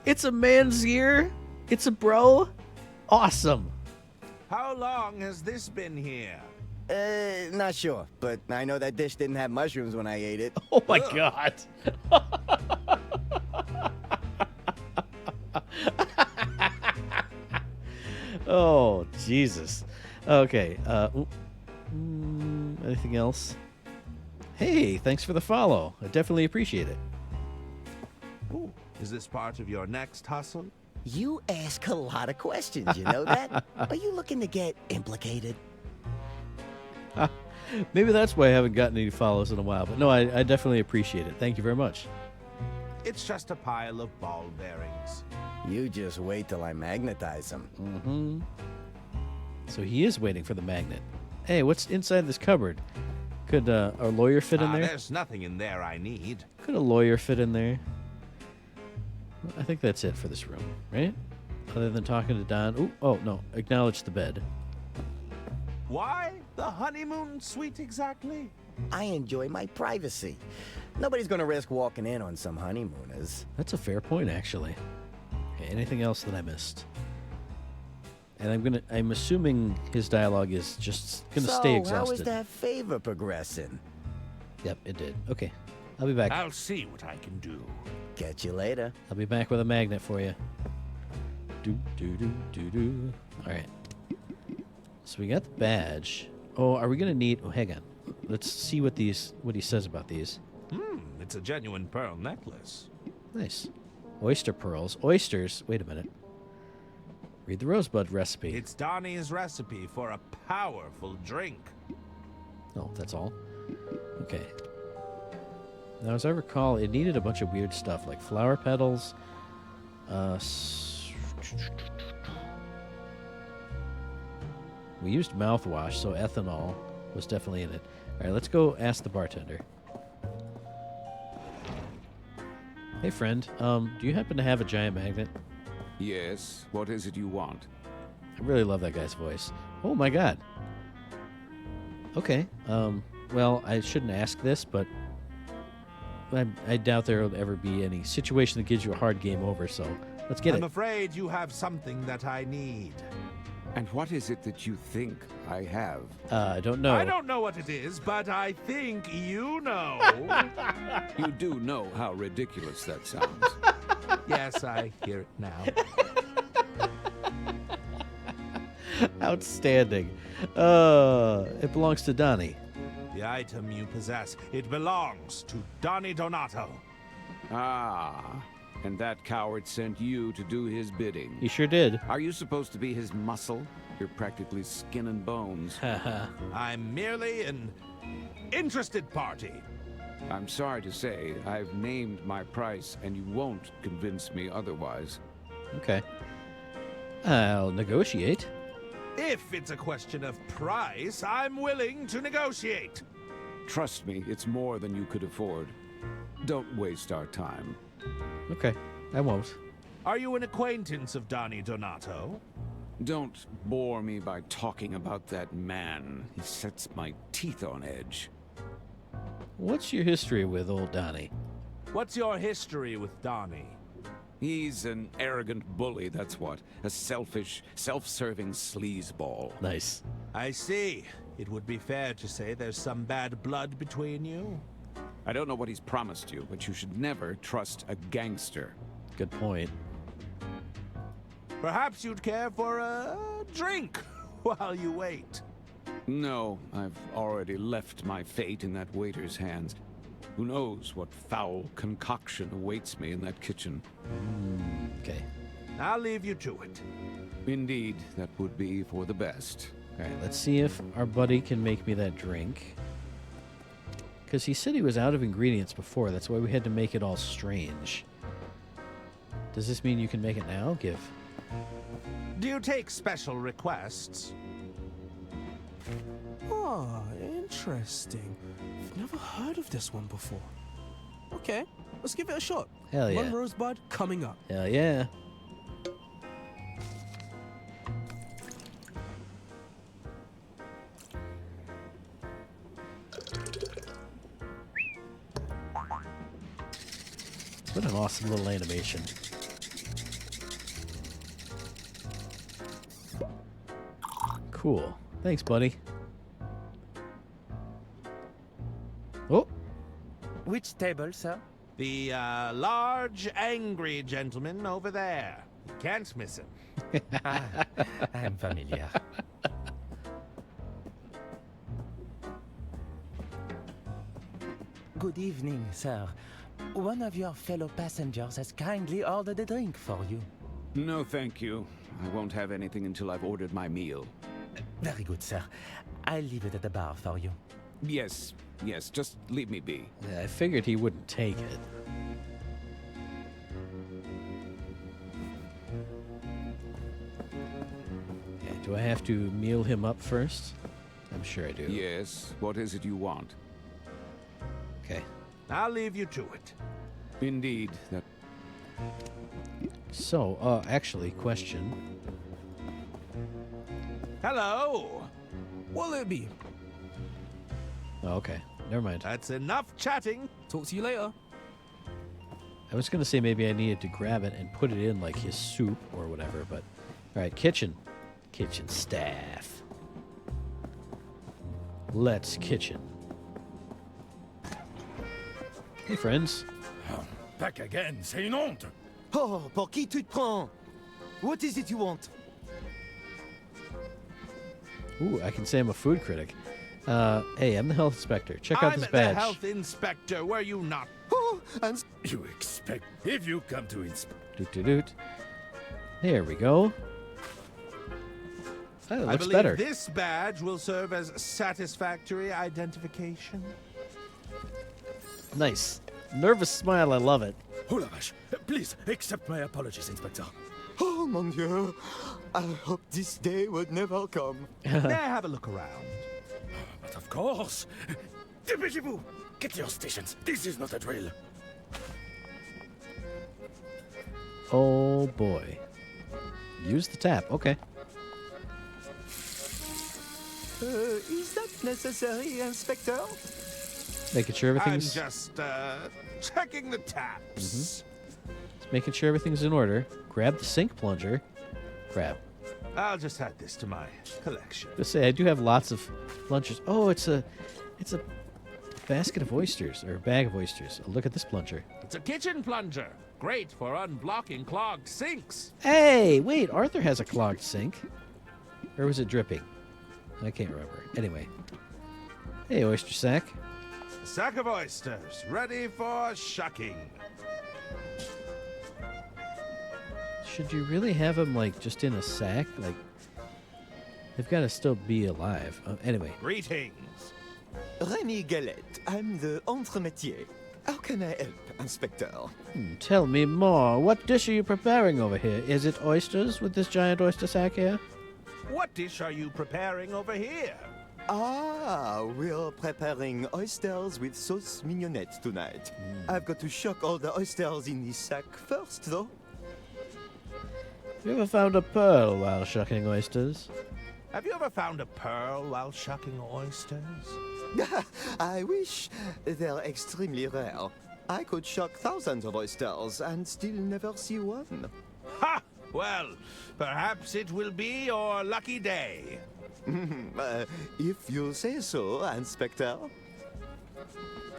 It's a man's ear? It's a bro? Awesome. How long has this been here? Not sure, but I know that dish didn't have mushrooms when I ate it. Oh my god. Oh, Jesus. Okay. Anything else? Hey, thanks for the follow. I definitely appreciate it. Ooh, is this part of your next hustle? You ask a lot of questions, you know that? Are you looking to get implicated? Maybe that's why I haven't gotten any follows in a while. But no, I definitely appreciate it. Thank you very much. It's just a pile of ball bearings. You just wait till I magnetize them. Mm-hmm. So he is waiting for the magnet. Hey, what's inside this cupboard? Could a lawyer fit in there? There's nothing in there I need. Could a lawyer fit in there? I think that's it for this room, right? Other than talking to Don. Ooh, oh, no. Acknowledge the bed. Why the honeymoon suite exactly? I enjoy my privacy. Nobody's gonna risk walking in on some honeymooners. That's a fair point, actually. Okay, anything else that I missed? And I'm assuming his dialogue is just gonna stay exhausted. How is that favor progressing? Yep, it did. Okay, I'll be back. I'll see what I can do. Catch you later. I'll be back with a magnet for you. Do. All right. So we got the badge. Oh, are we gonna need? Oh, hang on. Let's see what he says about these. It's a genuine pearl necklace. Nice. Oyster pearls. Oysters. Wait a minute. Read the rosebud recipe. It's Donnie's recipe for a powerful drink. Oh, that's all? Okay. Now, as I recall, it needed a bunch of weird stuff, like flower petals. We used mouthwash, so ethanol was definitely in it. All right, let's go ask the bartender. Hey, friend. Do you happen to have a giant magnet? Yes. What is it you want? I really love that guy's voice. Oh my god. Okay. Well, I shouldn't ask this, but I doubt there will ever be any situation that gives you a hard game over, so let's get I'm it. afraid you have something that I need. And what is it that you think I have? I don't know. I don't know what it is, but I think you know. You do know how ridiculous that sounds. Yes, I hear it now. Outstanding. It belongs to Donnie. The item you possess, it belongs to Donnie Donato. Ah, and that coward sent you to do his bidding. He sure did. Are you supposed to be his muscle? You're practically skin and bones. I'm merely an interested party. I'm sorry to say, I've named my price, and you won't convince me otherwise. Okay. I'll negotiate. If it's a question of price, I'm willing to negotiate. Trust me, it's more than you could afford. Don't waste our time. Okay, I won't. Are you an acquaintance of Donnie Donato? Don't bore me by talking about that man. He sets my teeth on edge. What's your history with old Donnie? What's your history with Donnie? He's an arrogant bully, that's what. A selfish, self-serving sleazeball. Nice. I see. It would be fair to say there's some bad blood between you. I don't know what he's promised you, but you should never trust a gangster. Good point. Perhaps you'd care for a drink while you wait. No, I've already left my fate in that waiter's hands. Who knows what foul concoction awaits me in that kitchen. Okay. I'll leave you to it. Indeed, that would be for the best. All right, let's see if our buddy can make me that drink. Because he said he was out of ingredients before. That's why we had to make it all strange. Does this mean you can make it now? Give. Do you take special requests? Oh, interesting. I've never heard of this one before. Okay, let's give it a shot. Hell yeah. One rosebud coming up. Hell yeah. What an awesome little animation. Cool. Thanks, buddy. Oh. Which table, sir? The large, angry gentleman over there. You can't miss him. I'm familiar. Good evening, sir. One of your fellow passengers has kindly ordered a drink for you. No, thank you. I won't have anything until I've ordered my meal. Very good, sir. I'll leave it at the bar for you. Yes, just leave me be. Yeah, I figured he wouldn't take it. Yeah, do I have to meal him up first? I'm sure I do. Yes, what is it you want? Okay. I'll leave you to it. Indeed, that... So, actually, question. Hello. What'll it be? Oh, okay. Never mind. That's enough chatting. Talk to you later. I was going to say maybe I needed to grab it and put it in like his soup or whatever, but... Alright, kitchen. Kitchen staff. Let's kitchen. Hey, friends. Back again, c'est une honte! Oh, pour qui tu te prends? What is it you want? Ooh, I can say I'm a food critic. Hey, I'm the health inspector. Check out this badge. I'm the health inspector, were you not? Oh, and you expect if you come to inspect. Doot doot doot. There we go. Oh, it I looks believe better. this badge will serve as satisfactory identification. Nice. Nervous smile, I love it. Oh la vache! Please accept my apologies, Inspector. Oh mon Dieu! I hope this day would never come. May I have a look around? But of course. Dépêchez-vous. Get to your stations. This is not a drill. Oh boy. Use the tap. Okay. Is that necessary, Inspector? Making sure I'm everything's just, checking the taps. just making sure everything's in order. Grab the sink plunger. Grab. I'll just add this to my collection. Just say I do have lots of plungers. Oh, it's a basket of oysters or a bag of oysters. Look at this plunger. It's a kitchen plunger. Great for unblocking clogged sinks. Hey, wait, Arthur has a clogged sink. Or was it dripping? I can't remember. Anyway. Hey, oyster sack. A sack of oysters, ready for shucking. Should you really have them, like, just in a sack? Like, they've got to still be alive. Anyway. Greetings. Remy Galette, I'm the entremetier. How can I help, Inspector? Tell me more. What dish are you preparing over here? Is it oysters with this giant oyster sack here? What dish are you preparing over here? Ah, we're preparing oysters with sauce mignonette tonight. I've got to shuck all the oysters in this sack first, though. Have you ever found a pearl while shucking oysters? Have you ever found a pearl while shucking oysters? I wish. They're extremely rare. I could shuck thousands of oysters and still never see one. Ha! Well, perhaps it will be your lucky day. If you say so, Inspector.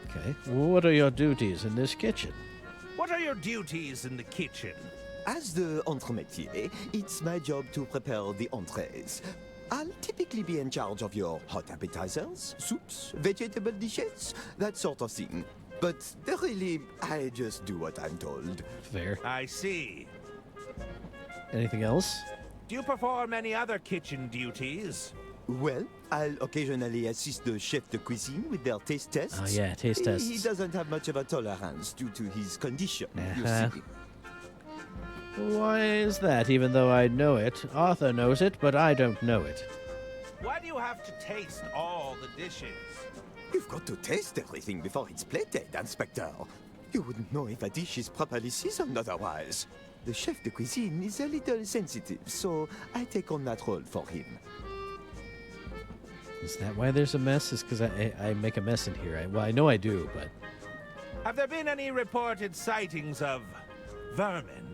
Okay. What are your duties in this kitchen? What are your duties in the kitchen? As the entremetier, it's my job to prepare the entrees. I'll typically be in charge of your hot appetizers, soups, vegetable dishes, that sort of thing. But really, I just do what I'm told. Fair. I see. Anything else? Do you perform any other kitchen duties? Well, I'll occasionally assist the chef de cuisine with their taste tests. Oh, yeah, taste tests. He doesn't have much of a tolerance due to his condition, you Uh-huh. see. Why is that, even though I know it? Arthur knows it, but I don't know it. Why do you have to taste all the dishes? You've got to taste everything before it's plated, Inspector. You wouldn't know if a dish is properly seasoned otherwise. The chef de cuisine is a little sensitive, so I take on that role for him. Is that why there's a mess? Is because I make a mess in here. Well, I know I do, but... Have there been any reported sightings of vermin?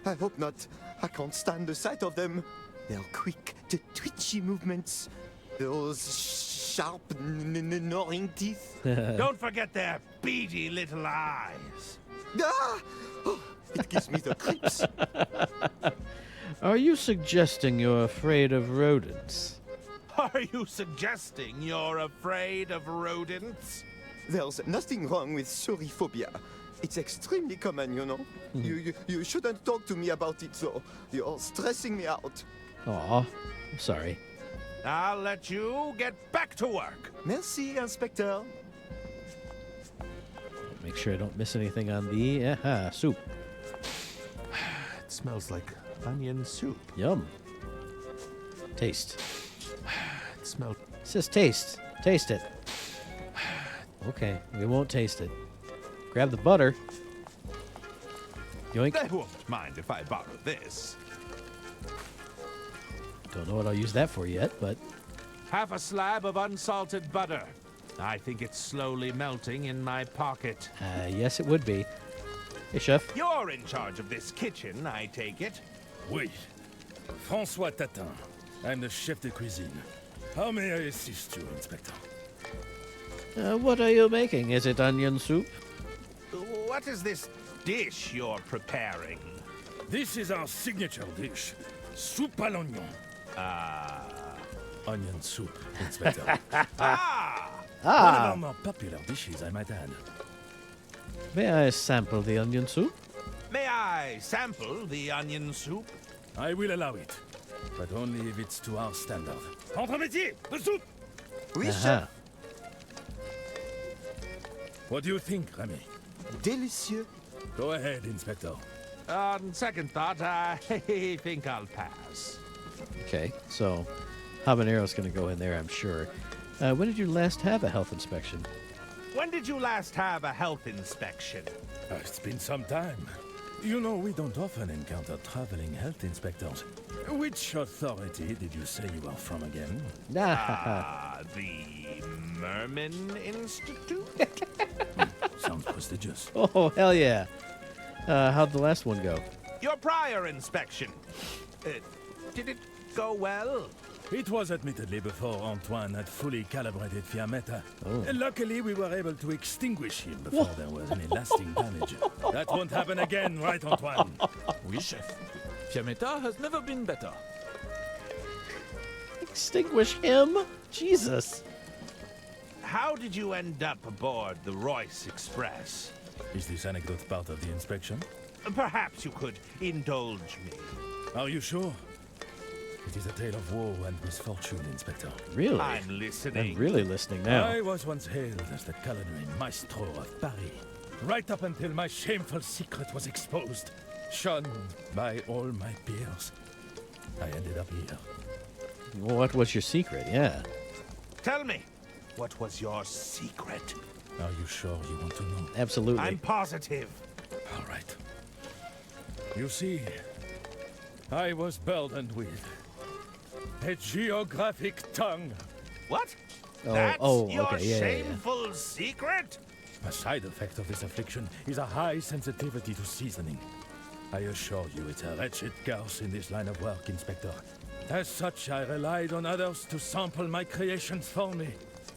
I hope not. I can't stand the sight of them. Their quick, twitchy movements. Those sharp, gnawing teeth. Don't forget their beady little eyes. Ah! Oh, it gives me the creeps. Are you suggesting you're afraid of rodents? Are you suggesting you're afraid of rodents? There's nothing wrong with suriphobia. It's extremely common, you know. You shouldn't talk to me about it, though. You're stressing me out. Aw, I'm sorry. I'll let you get back to work. Merci, Inspector. Make sure I don't miss anything on the soup. It smells like onion soup. Yum. Taste. It smells... It says taste. Taste it. Okay, we won't taste it. Grab the butter. Yoink. They won't mind if I borrow this. Don't know what I'll use that for yet, but... Half a slab of unsalted butter. I think it's slowly melting in my pocket. Yes, it would be. Hey, Chef. You're in charge of this kitchen, I take it. Oui. François Tatin. I'm the chef de cuisine. How may I assist you, Inspector? What are you making? Is it onion soup? What is this dish you're preparing? This is our signature dish. Soup à l'oignon. Onion soup, Inspector. One of our more popular dishes, I might add. May I sample the onion soup? May I sample the onion soup? I will allow it, but only if it's to our standard. Entremetier, the soup! Oui, chef. What do you think, Remy? Delicieux. Go ahead, Inspector. On second thought, I think I'll pass. Okay, so habanero's going to go in there, I'm sure. When did you last have a health inspection? When did you last have a health inspection? It's been some time. You know, we don't often encounter traveling health inspectors. Which authority did you say you are from again? The Merman Institute? Sounds prestigious. Oh, hell yeah. How'd the last one go? Your prior inspection. Did it go well? It was admittedly before Antoine had fully calibrated Fiammetta. Luckily, we were able to extinguish him before there was any lasting damage. That won't happen again, right, Antoine? Oui, chef. Fiammetta has never been better. Extinguish him? Jesus. How did you end up aboard the Royce Express? Is this anecdote part of the inspection? Perhaps you could indulge me. Are you sure? It is a tale of woe and misfortune, Inspector. Really? I'm listening. I'm really listening now. I was once hailed as the culinary maestro of Paris, right up until my shameful secret was exposed. Shunned by all my peers. I ended up here. What was your secret? Yeah. Tell me, what was your secret? Are you sure you want to know? Absolutely. I'm positive. All right. You see, I was burdened with a geographic tongue. What? Oh, That's your okay, yeah. shameful secret? A side effect of this affliction is a high sensitivity to seasoning. I assure you it's a wretched curse in this line of work, Inspector. As such, I relied on others to sample my creations for me.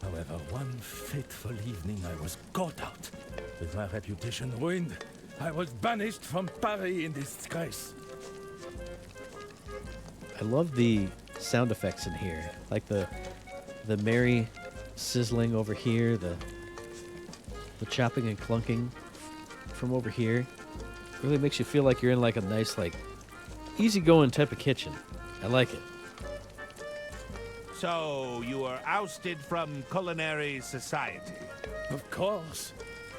However, one fateful evening I was caught out. With my reputation ruined, I was banished from Paris in disgrace. I love the sound effects in here. Like the merry sizzling over here, the chopping and clunking from over here. Really makes you feel like you're in like a nice, like, easygoing type of kitchen. I like it. So, you were ousted from culinary society? Of course.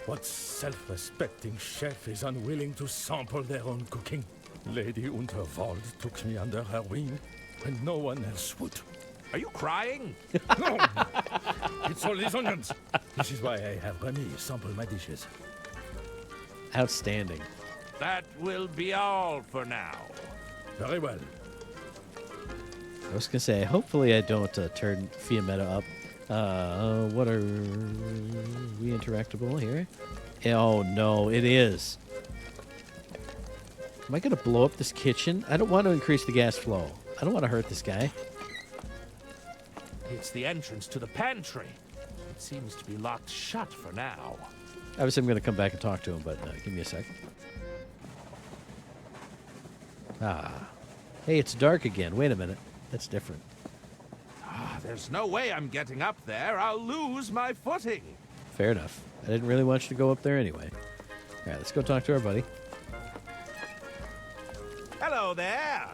What self-respecting chef is unwilling to sample their own cooking? Lady Unterwald took me under her wing when no one else would. Are you crying? No! It's all these onions. This is why I have Remy sample my dishes. Outstanding. That will be all for now. Very well. I was gonna say, hopefully I don't turn Fiammetta up. What are we interactable here? Oh no, it is. Am I gonna blow up this kitchen? I don't want to increase the gas flow. I don't want to hurt this guy. It's the entrance to the pantry. It seems to be locked shut for now. Obviously, I'm gonna come back and talk to him, but give me a sec. Hey, it's dark again. Wait a minute. That's different. There's no way I'm getting up there. I'll lose my footing. Fair enough. I didn't really want you to go up there anyway. All right, let's go talk to our buddy. Hello there.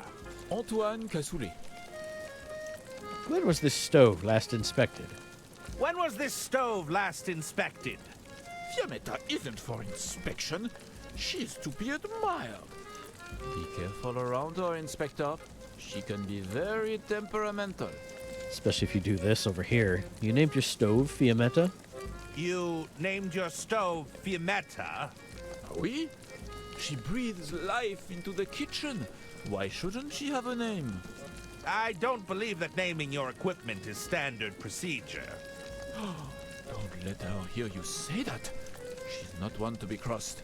Antoine Cassoulet. When was this stove last inspected? When was this stove last inspected? Fiammetta isn't for inspection. She's to be admired. Be careful around her, Inspector. She can be very temperamental. Especially if you do this over here. You named your stove Fiammetta? You named your stove Fiammetta? Oui. She breathes life into the kitchen. Why shouldn't she have a name? I don't believe that naming your equipment is standard procedure. Don't let her hear you say that. She's not one to be crossed.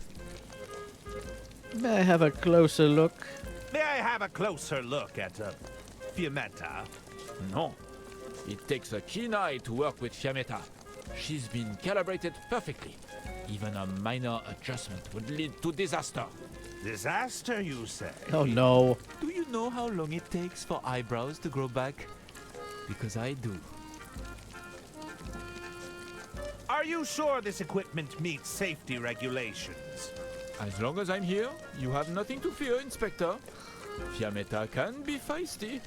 May I have a closer look? May I have a closer look at Fiammetta? No. It takes a keen eye to work with Fiammetta. She's been calibrated perfectly. Even a minor adjustment would lead to disaster. Disaster, you say? Oh, no. Do you know how long it takes for eyebrows to grow back? Because I do. Are you sure this equipment meets safety regulations? As long as I'm here, you have nothing to fear, Inspector. Fiammetta can be feisty,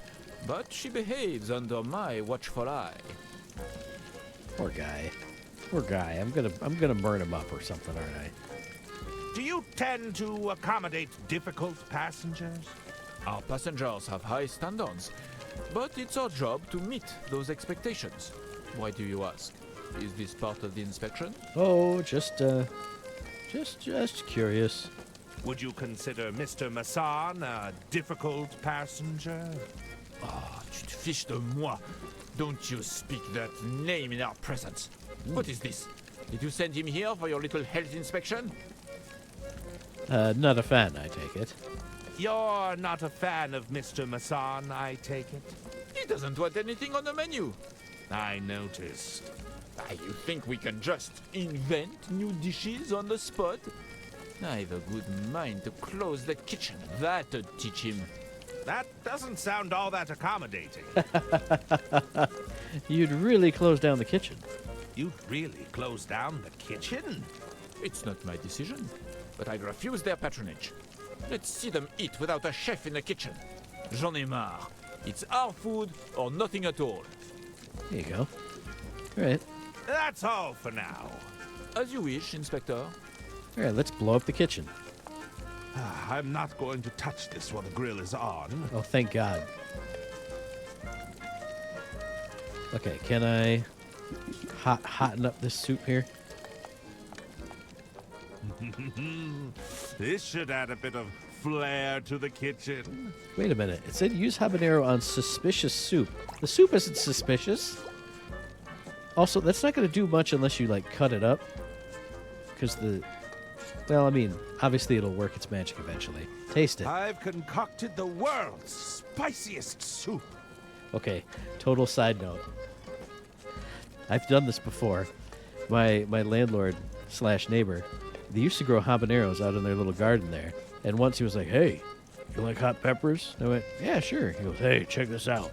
but she behaves under my watchful eye. Poor guy. Poor guy. I'm gonna burn him up or something, aren't I? Do you tend to accommodate difficult passengers? Our passengers have high standards, but it's our job to meet those expectations. Why do you ask? Is this part of the inspection? Oh, just curious. Would you consider Mr. Masson a difficult passenger? Ah, tu te fiches de moi. Don't you speak that name in our presence. What is this? Did you send him here for your little health inspection? Not a fan, I take it. You're not a fan of Mr. Masson, I take it? He doesn't want anything on the menu. I noticed. You think we can just invent new dishes on the spot? I've a good mind to close the kitchen. That'd teach him. That doesn't sound all that accommodating. You'd really close down the kitchen. You'd really close down the kitchen? It's not my decision, but I refuse their patronage. Let's see them eat without a chef in the kitchen. J'en ai marre. It's our food or nothing at all. There you go. All right. That's all for now. As you wish, Inspector. All right, let's blow up the kitchen. I'm not going to touch this while the grill is on. Oh, thank God. Okay, can I hotten up this soup here? This should add a bit of flair to the kitchen. Wait a minute. It said use habanero on suspicious soup. The soup isn't suspicious. Also, that's not going to do much unless you, like, cut it up. Because well, I mean, obviously it'll work its magic eventually. Taste it. I've concocted the world's spiciest soup. Okay, total side note. I've done this before. My landlord / neighbor, they used to grow habaneros out in their little garden there. And once he was like, "Hey, you like hot peppers?" I went, "Yeah, sure." He goes, "Hey, check this out.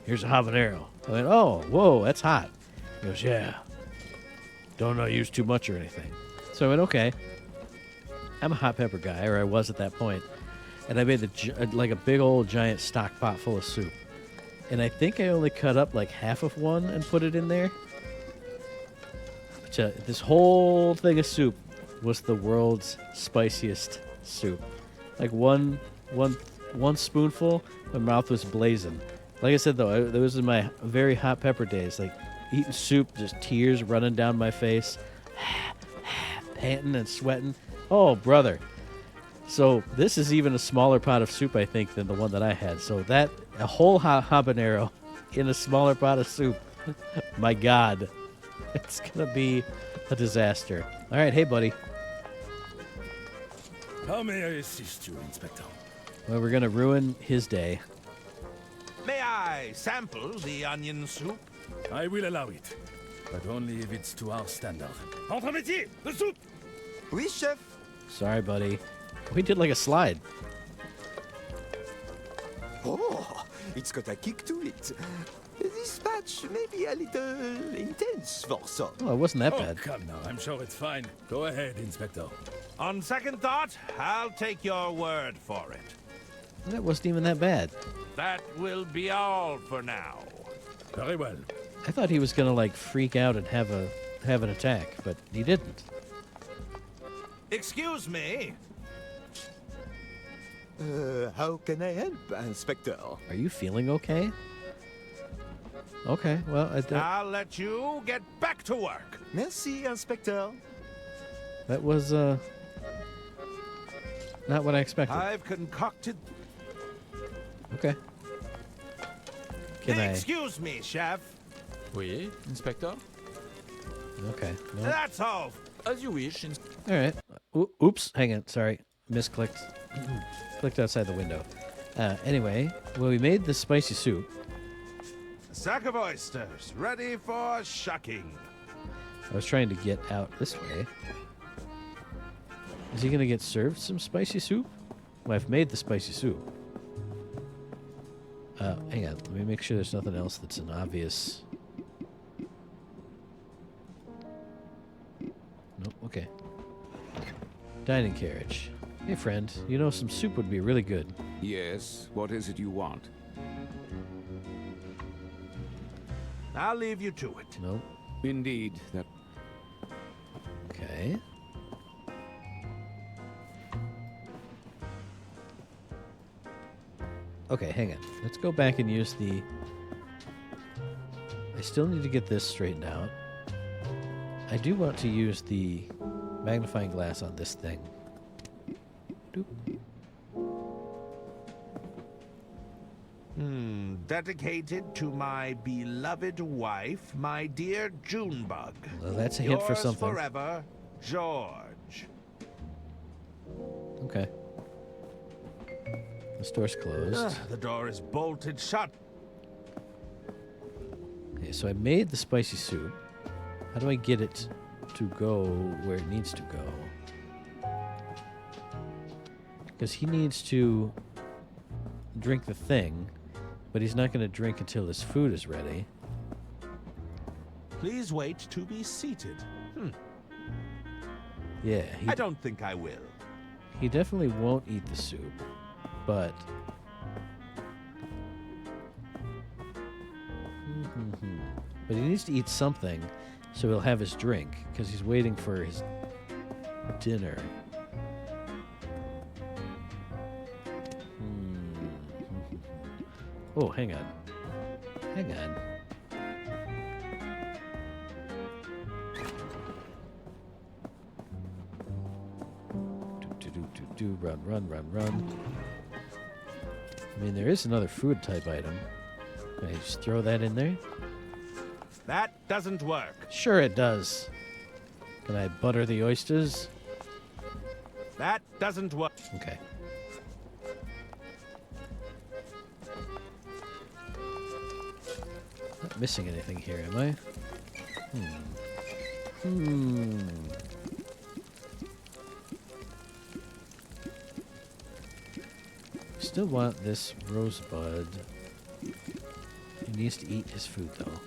Here's a habanero." I went, "Oh, whoa, that's hot." He goes, "Yeah. Don't not use too much or anything." So I went, "Okay." I'm a hot pepper guy, or I was at that point. And I made like a big old giant stock pot full of soup. And I think I only cut up like half of one and put it in there. But this whole thing of soup was the world's spiciest soup. Like one spoonful, my mouth was blazing. Like I said, though, that was in my very hot pepper days. Like eating soup, just tears running down my face, panting and sweating. Oh, brother. So this is even a smaller pot of soup, I think, than the one that I had. So a whole habanero in a smaller pot of soup. My God. It's going to be a disaster. All right, hey, buddy. How may I assist you, Inspector? Well, we're going to ruin his day. May I sample the onion soup? I will allow it, but only if it's to our standard. Entre métier, the soup! Oui, chef. Sorry, buddy. We did like a slide. Oh, it's got a kick to it. This batch may be a little intense for some. Oh, it wasn't that bad. Come now, I'm sure it's fine. Go ahead, Inspector. On second thought, I'll take your word for it. That wasn't even that bad. That will be all for now. Very well. I thought he was going to, like, freak out and have an attack, but he didn't. Excuse me. How can I help, Inspector? Are you feeling okay? Okay, well, I'll let you get back to work. Merci, Inspector. That was, not what I expected. I've concocted... Okay. Can I... Excuse me, chef. Oui, Inspector? Okay. No. That's all. As you wish. All right. Oops. Hang on. Sorry. Misclicked. Clicked outside the window. Anyway, well, we made the spicy soup. A sack of oysters, ready for shucking. I was trying to get out this way. Is he going to get served some spicy soup? Well, I've made the spicy soup. Hang on. Let me make sure there's nothing else that's an obvious... Nope. Okay. Dining carriage. Hey, friend. You know, some soup would be really good. Yes, what is it you want? I'll leave you to it. Nope. Indeed, that... Okay. Okay, hang on. Let's go back and use the I still need to get this straightened out. I do want to use the magnifying glass on this thing. Doop. Dedicated to my beloved wife, my dear Junebug. Well, that's a hint for Yours something. forever, George. Okay. This door's closed. The door is bolted shut. Okay, so I made the spicy soup. How do I get it to go where it needs to go? Because he needs to drink the thing, but he's not going to drink until his food is ready. Please wait to be seated. Yeah, I don't think I will. he definitely won't eat the soup, but... But he needs to eat something, so he'll have his drink, because he's waiting for his dinner. Oh, hang on. Hang on. Run, run, run, run. I mean, there is another food type item. Can I just throw that in there? That doesn't work. Sure it does. Can I butter the oysters? That doesn't work. Okay. Not missing anything here, am I? Still want this rosebud. He needs to eat his food, though.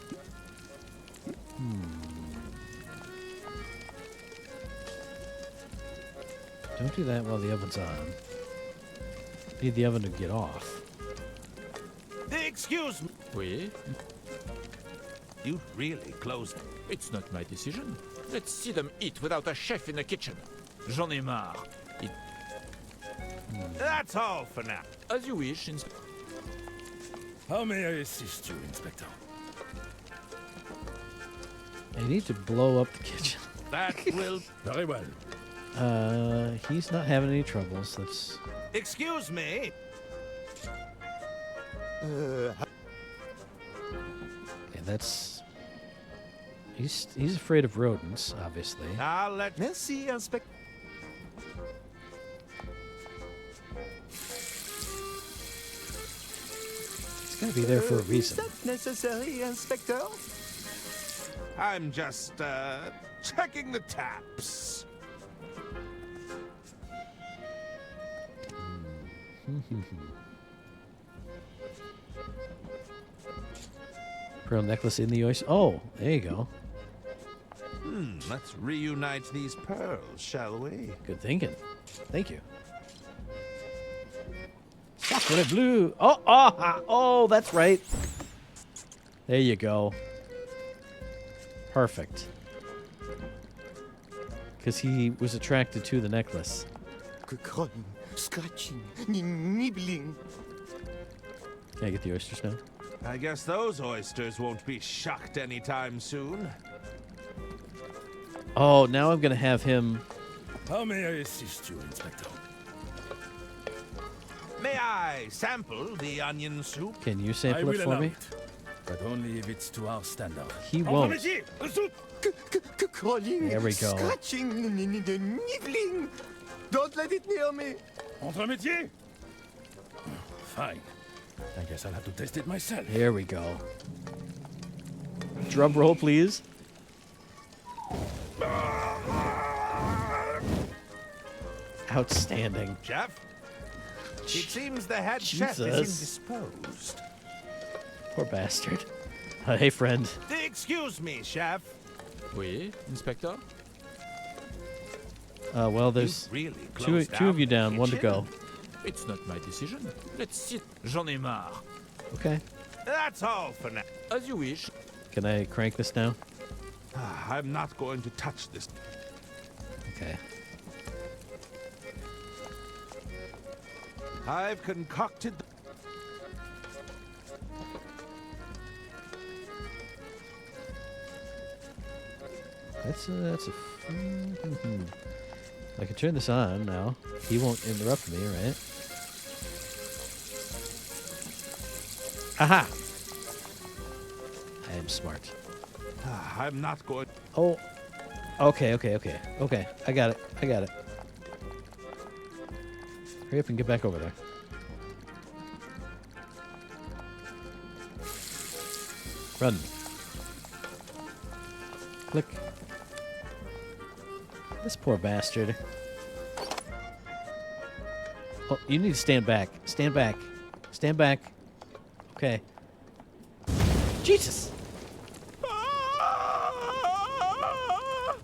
Don't do that while the oven's on. Need the oven to get off. Excuse me. Oui? You really closed. It's not my decision. Let's see them eat without a chef in the kitchen. J'en ai marre. That's all for now. As you wish, How may I assist you, Inspector? I need to blow up the kitchen. That will... Very well. He's not having any troubles. That's... Excuse me. Yeah, that's... He's afraid of rodents, obviously. I'll let... Merci, Inspector. It's gotta be there for a reason. Is that necessary, Inspector? I'm just, checking the taps. Pearl necklace in the oyster. Oh, there you go. Let's reunite these pearls, shall we? Good thinking. Thank you. Sacre bleu. Oh, that's right. There you go. Perfect. Because he was attracted to the necklace. Crawling, scratching, nibbling. Can I get the oysters now? I guess those oysters won't be shucked anytime soon. Oh, now I'm going to have him... How may I assist you, Inspector? May I sample the onion soup? Can you sample it for allow me? it, but only if it's to our standard. He won't. Crawling, There we go. scratching, nibbling. Don't let it near me. Entre métier? Fine. I guess I'll have to test it myself. Here we go. Drum roll, please. Outstanding. Chef? It seems the head chef is Jesus. indisposed. Poor bastard. Hey, friend. Excuse me, chef. Oui, Inspector? Well, there's really two closed of you down down, the one to kitchen? go. It's not my decision. Let's sit. J'en ai marre. Okay. That's all for now. As you wish. Can I crank this now? I'm not going to touch this. Okay. I've concocted... That's a. I can turn this on now. He won't interrupt me, right? Aha! I am smart. I'm not going. Oh. Okay. I got it. Hurry up and get back over there. Run. Click. This poor bastard. Oh, you need to stand back. Stand back. Okay. Jesus!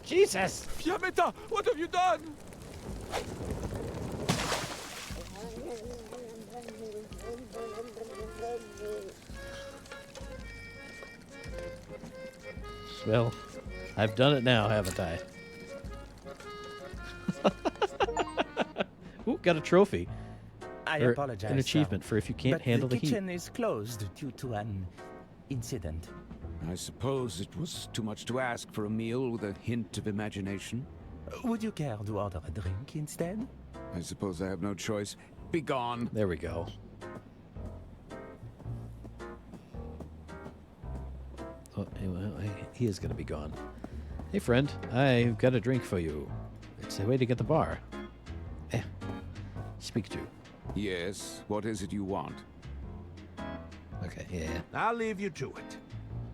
Jesus! Fiammetta, what have you done? Well, I've done it now, haven't I? Ooh, got a trophy. I Or apologize. an achievement for if you can't but handle the the heat. kitchen is closed due to an incident. I suppose it was too much to ask for a meal with a hint of imagination. Would you care to order a drink instead? I suppose I have no choice. Be gone. There we go. Oh, he is going to be gone. Hey, friend, I've got a drink for you. It's a way to get the bar. Speak to. Yes, what is it you want? Okay, yeah. I'll leave you to it.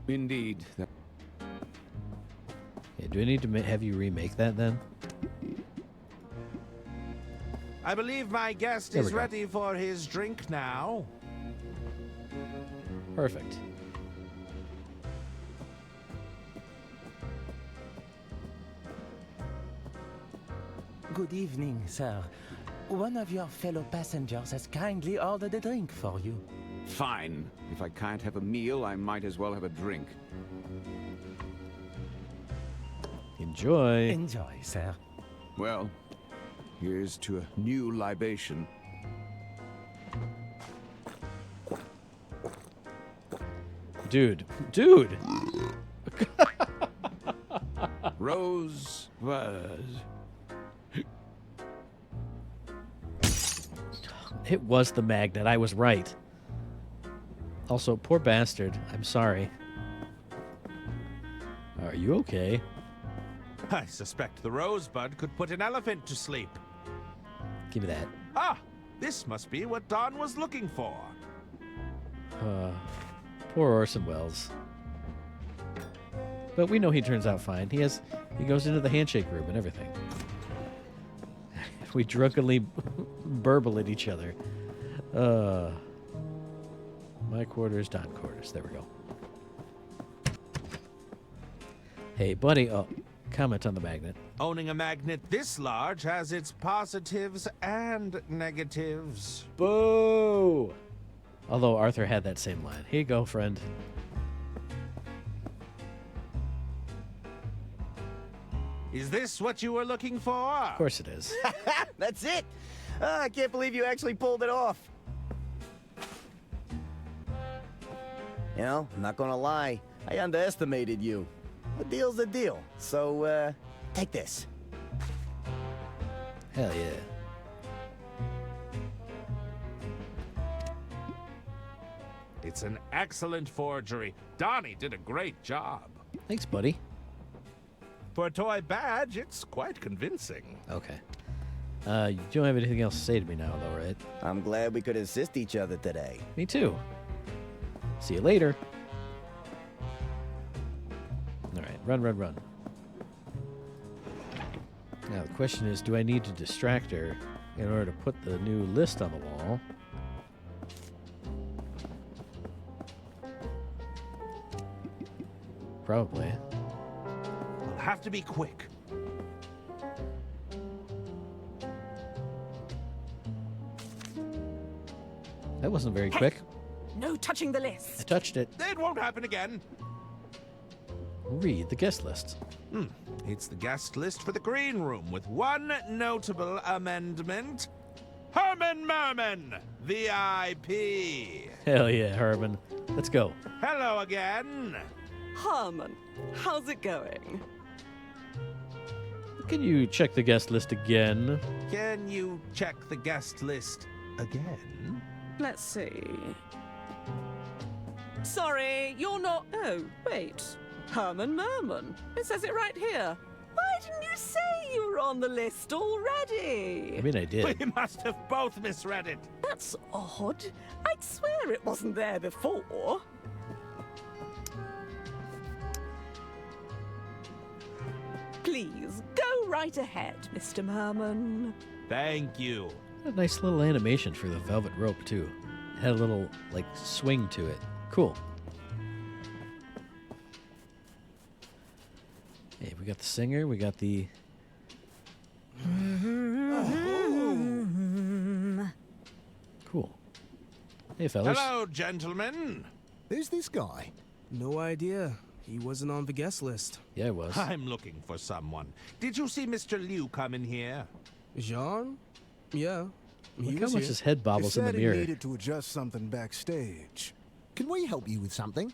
Indeed. Yeah, do I need to have you remake that then? I believe my guest There we is go. ready for his drink now. Perfect. Good evening, sir. One of your fellow passengers has kindly ordered a drink for you. Fine. If I can't have a meal, I might as well have a drink. Enjoy. Enjoy, sir. Well, here's to a new libation. Dude. Rose was. It was the magnet. I was right. Also, poor bastard. I'm sorry. Are you okay? I suspect the rosebud could put an elephant to sleep. Give me that. Ah, this must be what Don was looking for. Poor Orson Welles. But we know he turns out fine. He goes into the handshake room and everything. We drunkenly burble at each other. My quarters, Don quarters. There we go. Hey, buddy. Oh, comment on the magnet. Owning a magnet this large has its positives and negatives. Boo! Although Arthur had that same line. Here you go, friend. Is this what you were looking for? Of course it is. That's it. I can't believe you actually pulled it off. You know, I'm not gonna lie. I underestimated you. A deal's a deal. So, take this. Hell yeah. It's an excellent forgery. Donnie did a great job. Thanks, buddy. For a toy badge, it's quite convincing. Okay. You don't have anything else to say to me now, though, right? I'm glad we could assist each other today. Me too. See you later. All right, run. Now, the question is, do I need to distract her in order to put the new list on the wall? Probably. We'll have to be quick. That wasn't very quick. No touching the I list. touched it. It won't happen again. Read the guest list. It's the guest list for the green room with one notable amendment. Herman Merman, VIP. Hell yeah, Herman. Let's go. Hello again. Harmon, how's it going? Can you check the guest list again? Can you check the guest list again? Let's see. Sorry, you're not. Oh, wait. Herman Merman. It says it right here. Why didn't you say you were on the list already? I mean, I did. We must have both misread it. That's odd. I'd swear it wasn't there before. Please, go right ahead, Mr. Merman. Thank you. A nice little animation for the velvet rope, too. It had a little, like, swing to it. Cool. Hey, we got the singer, we got the... Cool. Hey, fellas. Hello, gentlemen. Who's this guy? No idea. He wasn't on the guest list. Yeah, it was. I'm looking for someone. Did you see Mr. Liu come in here? Jean? Yeah. Look how much his head bobbles in the mirror. He needed to adjust something backstage. Can we help you with something?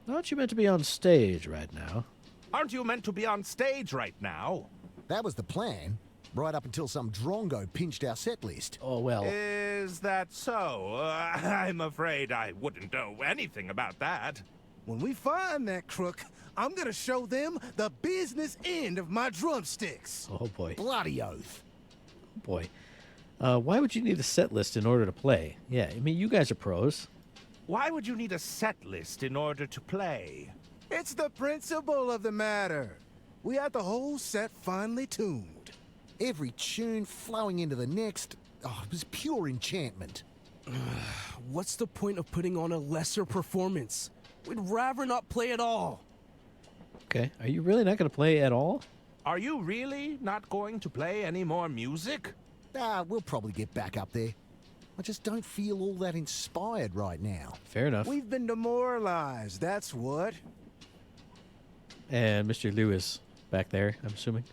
Aren't you meant to be on stage right now? Aren't you meant to be on stage right now? That was the plan. Right up until some drongo pinched our set list. Oh, well. Is that so? I'm afraid I wouldn't know anything about that. When we find that crook, I'm gonna show them the business end of my drumsticks. Oh, boy. Bloody oath. Oh, boy. Why would you need a set list in order to play? Yeah, I mean, you guys are pros. Why would you need a set list in order to play? It's the principle of the matter. We had the whole set finely tuned. Every tune flowing into the next. Oh, it was pure enchantment. What's the point of putting on a lesser performance? We'd rather not play at all. Okay, are you really not going to play at all? Are you really not going to play any more music? We'll probably get back up there. I just don't feel all that inspired right now. Fair enough. We've been demoralized, that's what. And Mr. Liu is back there, I'm assuming.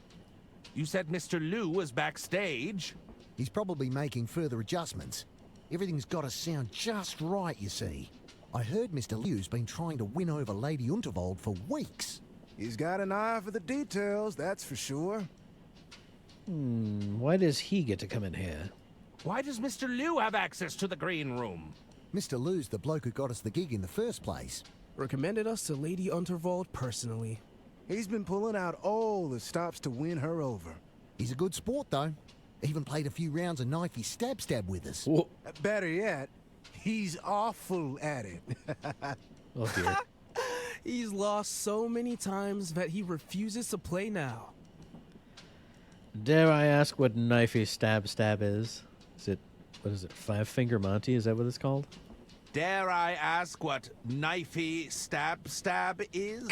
You said Mr. Liu was backstage? He's probably making further adjustments. Everything's got to sound just right, you see. I heard Mr. Liu's been trying to win over Lady Unterwald for weeks. He's got an eye for the details, that's for sure. Why does he get to come in here? Why does Mr. Liu have access to the green room? Mr. Liu's the bloke who got us the gig in the first place. Recommended us to Lady Unterwald personally. He's been pulling out all the stops to win her over. He's a good sport, though. Even played a few rounds of Knifey stab with us. Whoa. Better yet, he's awful at it. Oh, dear. He's lost so many times that he refuses to play now. Dare I ask what Knifey stab is? Is it, what is it, Five Finger Monty? Is that what it's called? Dare I ask what Knifey stab is?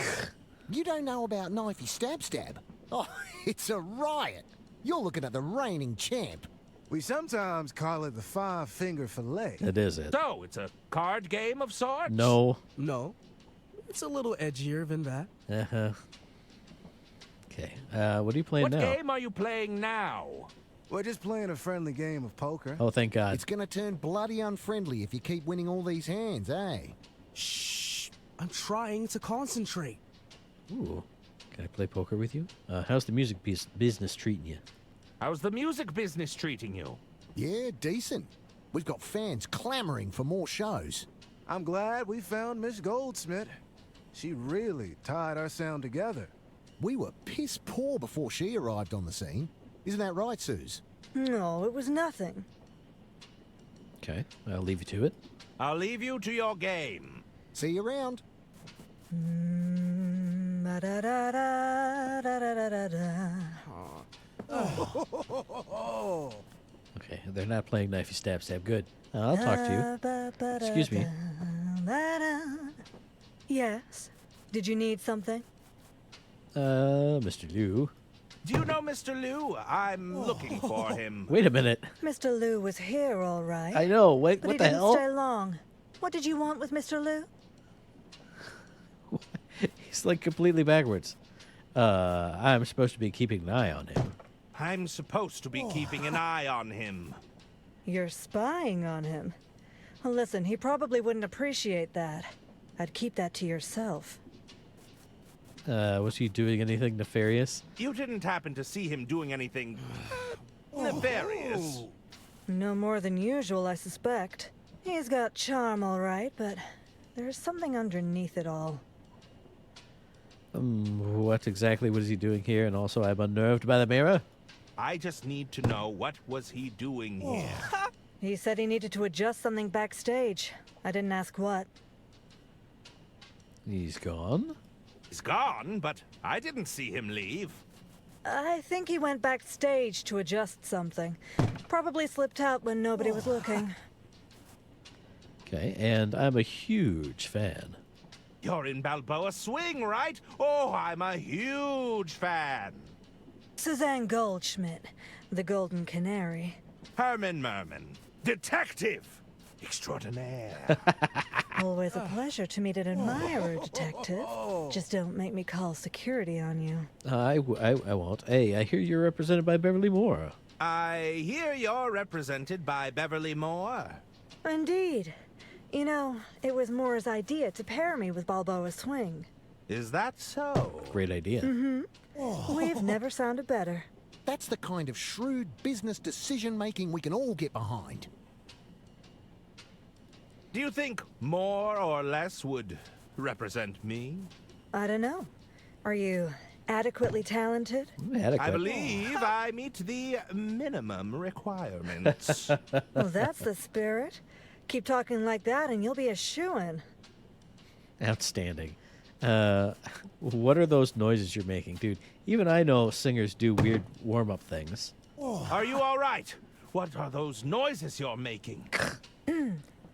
You don't know about Knifey stab? Oh, it's a riot. You're looking at the reigning champ. We sometimes call it the five-finger fillet. It is it. So, it's a card game of sorts? No. No. It's a little edgier than that. Uh-huh. Okay. What are you playing what now? What game are you playing now? We're just playing a friendly game of poker. Oh, thank God. It's gonna turn bloody unfriendly if you keep winning all these hands, eh? Shh. I'm trying to concentrate. Ooh. Can I play poker with you? How's the music business treating you? How's the music business treating you? Yeah, decent. We've got fans clamoring for more shows. I'm glad we found Miss Goldsmith. She really tied our sound together. We were piss poor before she arrived on the scene. Isn't that right, Suze? No, it was nothing. Okay, I'll leave you to it. I'll leave you to your game. See you around. Okay, they're not playing Knifey stab. Good. I'll talk to you. Excuse me. Yes. Did you need something? Mr. Liu. Do you know Mr. Liu? I'm looking for him. Wait a minute. Mr. Liu was here, all right. I know. Wait, but what he the didn't hell? stay long. What did you want with Mr. Liu? He's like completely backwards. I'm supposed to be keeping an eye on him. I'm supposed to be keeping an eye on him. You're spying on him. Well, listen, he probably wouldn't appreciate that. I'd keep that to yourself. Was he doing anything nefarious? You didn't happen to see him doing anything nefarious? No more than usual, I suspect. He's got charm, all right, but there's something underneath it all. What exactly was he doing here? And also, I'm unnerved by the mirror. I just need to know, what was he doing here? He said he needed to adjust something backstage. I didn't ask what. He's gone? He's gone, but I didn't see him leave. I think he went backstage to adjust something. Probably slipped out when nobody was looking. Okay, and I'm a huge fan. You're in Balboa Swing, right? Oh, I'm a huge fan. Suzanne Goldschmidt, the Golden Canary. Herman Merman, detective extraordinaire. Always a pleasure to meet an admirer, detective. Just don't make me call security on you. I won't. Hey, I hear you're represented by Beverly Moore. I hear you're represented by Beverly Moore. Indeed. You know, it was Moore's idea to pair me with Balboa Swing. Is that so? Great idea. Mm-hmm. We've never sounded better. That's the kind of shrewd business decision-making we can all get behind. Do you think more or less would represent me? I don't know. Are you adequately talented? Adequate. I believe I meet the minimum requirements. Well, that's the spirit. Keep talking like that and you'll be a shoo-in. Outstanding. What are those noises you're making, dude? Even I know singers do weird warm-up things. Are you all right? What are those noises you're making?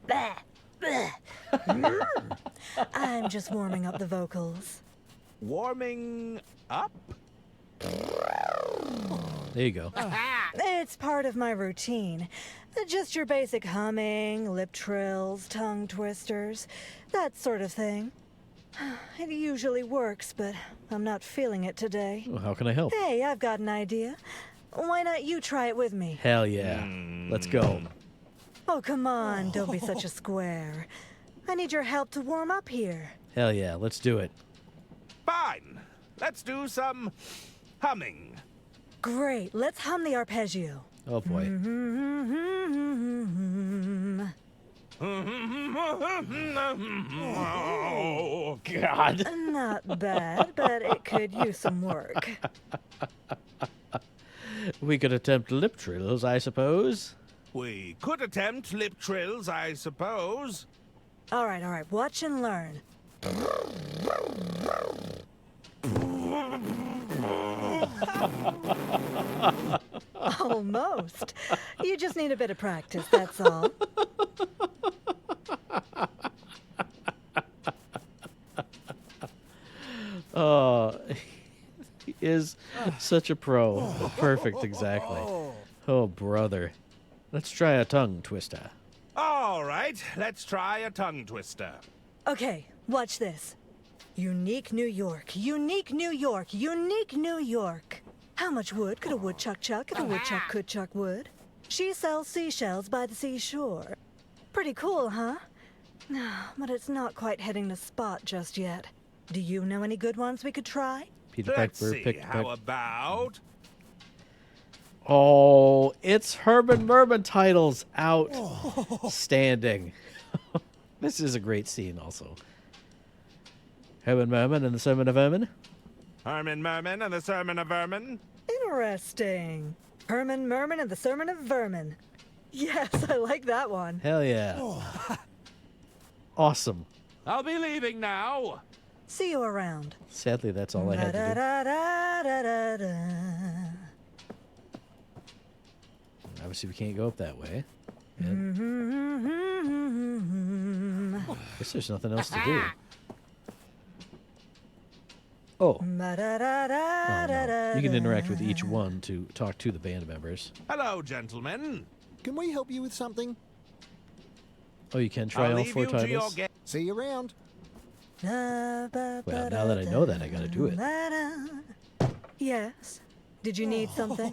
Bah, bah. I'm just warming up the vocals. Warming up? There you go. It's part of my routine. Just your basic humming, lip trills, tongue twisters, that sort of thing. It usually works, but I'm not feeling it today. Well, how can I help? Hey, I've got an idea. Why not you try it with me? Hell yeah. Let's go. Oh, come on, don't be such a square. I need your help to warm up here. Hell yeah, let's do it. Fine. Let's do some humming. Great, let's hum the arpeggio. Oh boy. Oh, God. Not bad, but it could use some work. We could attempt lip trills, I suppose. We could attempt lip trills, I suppose. All right, watch and learn. Almost. You just need a bit of practice, that's all. He is such a pro. Perfect, exactly. Oh, brother. Let's try a tongue twister. All right, let's try a tongue twister. Okay, watch this. Unique New York, unique New York, unique New York. How much wood could a woodchuck chuck if a woodchuck could chuck wood? She sells seashells by the seashore. Pretty cool, huh? But it's not quite hitting the spot just yet. Do you know any good ones we could try? Peter Let's Piper, see, pick, how about... Oh, it's Herman Merman titles outstanding. This is a great scene also. Herman Merman and the Sermon of Vermin. Herman Merman and the Sermon of Vermin. Interesting. Herman Merman and the Sermon of Vermin. Yes, I like that one. Hell yeah. Awesome. I'll be leaving now. See you around. Sadly, that's all I had to do. Obviously, we can't go up that way. Guess there's nothing else to do. Oh. No. You can interact with each one to talk to the band members. Hello, gentlemen. Can we help you with something? Oh, you can try all four titles? See you around. Well, now that I know that, I gotta do it. Yes. Did you need something?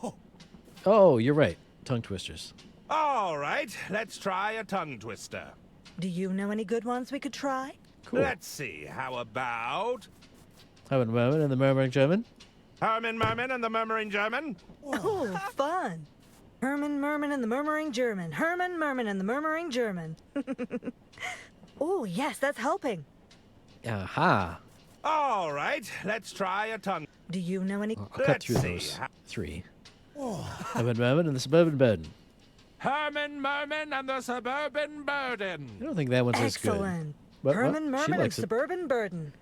Oh, you're right. Tongue twisters. All right, let's try a tongue twister. Do you know any good ones we could try? Cool. Let's see, how about... Herman Merman and the Murmuring German. Herman Merman and the Murmuring German. Oh, fun. Herman Merman and the Murmuring German. Herman Merman and the Murmuring German. Oh, yes, that's helping. Aha. All right, let's try a tongue. Do you know any? I'll cut through those 3. Herman Merman and the Suburban Burden. Herman Merman and the Suburban Burden. I don't think that one's as good. Excellent. What? Herman She Merman and likes it. Suburban Burden.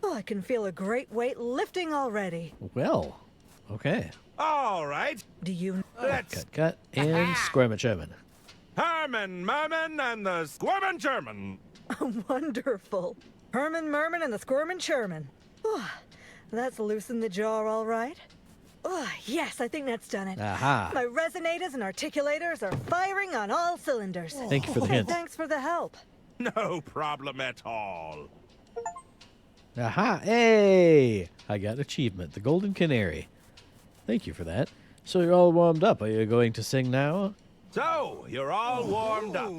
Oh, I can feel a great weight lifting already. Well, okay. All right. Do you? Let's Cut. And Squirmin' German. Herman Merman and the Squirmin' German. Wonderful. Herman Merman and the Squirmin' Sherman. Oh, that's loosened the jaw all right. Oh, yes, I think that's done it. Aha. My resonators and articulators are firing on all cylinders. Thank you for the hint. Thanks for the help. No problem at all. Aha. Hey! I got an achievement. The Golden Canary. Thank you for that. So you're all warmed up. Are you going to sing now? So, you're all warmed up.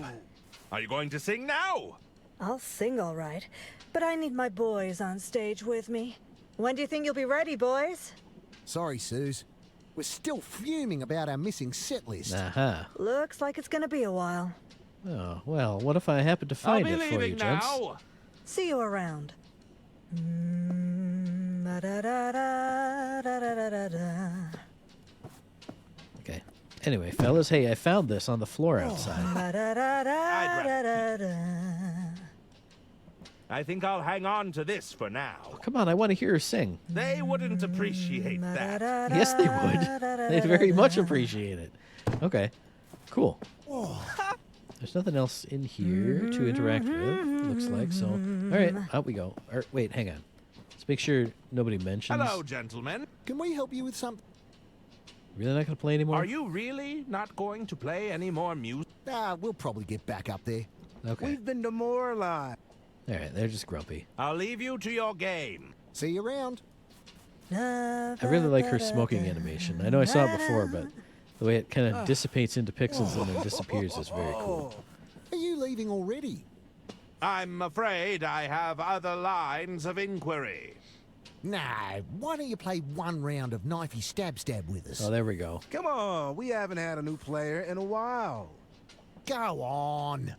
Are you going to sing now? I'll sing all right, but I need my boys on stage with me. When do you think you'll be ready, boys? Sorry, Suze. We're still fuming about our missing set list. Aha. Looks like it's gonna be a while. Oh, well, what if I happen to find I'll it be for you, leaving gents? now. See you around. Da-da-da-da-da-da-da-da. Okay. Anyway, fellas, hey, I found this on the floor outside. Da-da-da-da-da-da-da. I think I'll hang on to this for now. Come on, I want to hear her sing. They wouldn't appreciate that. Yes, they would. They'd very much appreciate it. Okay, cool. There's nothing else in here to interact with, looks like, so... All right, out we go. Wait, hang on. Let's make sure nobody mentions... Hello, gentlemen. Can we help you with something? Really not going to play anymore? Are you really not going to play any more music? We'll probably get back up there. Okay. We've been demoralized. All right, they're just grumpy. I'll leave you to your game. See you around. I really like her smoking animation. I know I saw it before, but the way it kind of dissipates into pixels and then disappears is very cool. Are you leaving already? I'm afraid I have other lines of inquiry. Nah, why don't you play one round of Knifey Stab with us? Oh, there we go. Come on, we haven't had a new player in a while. Go on.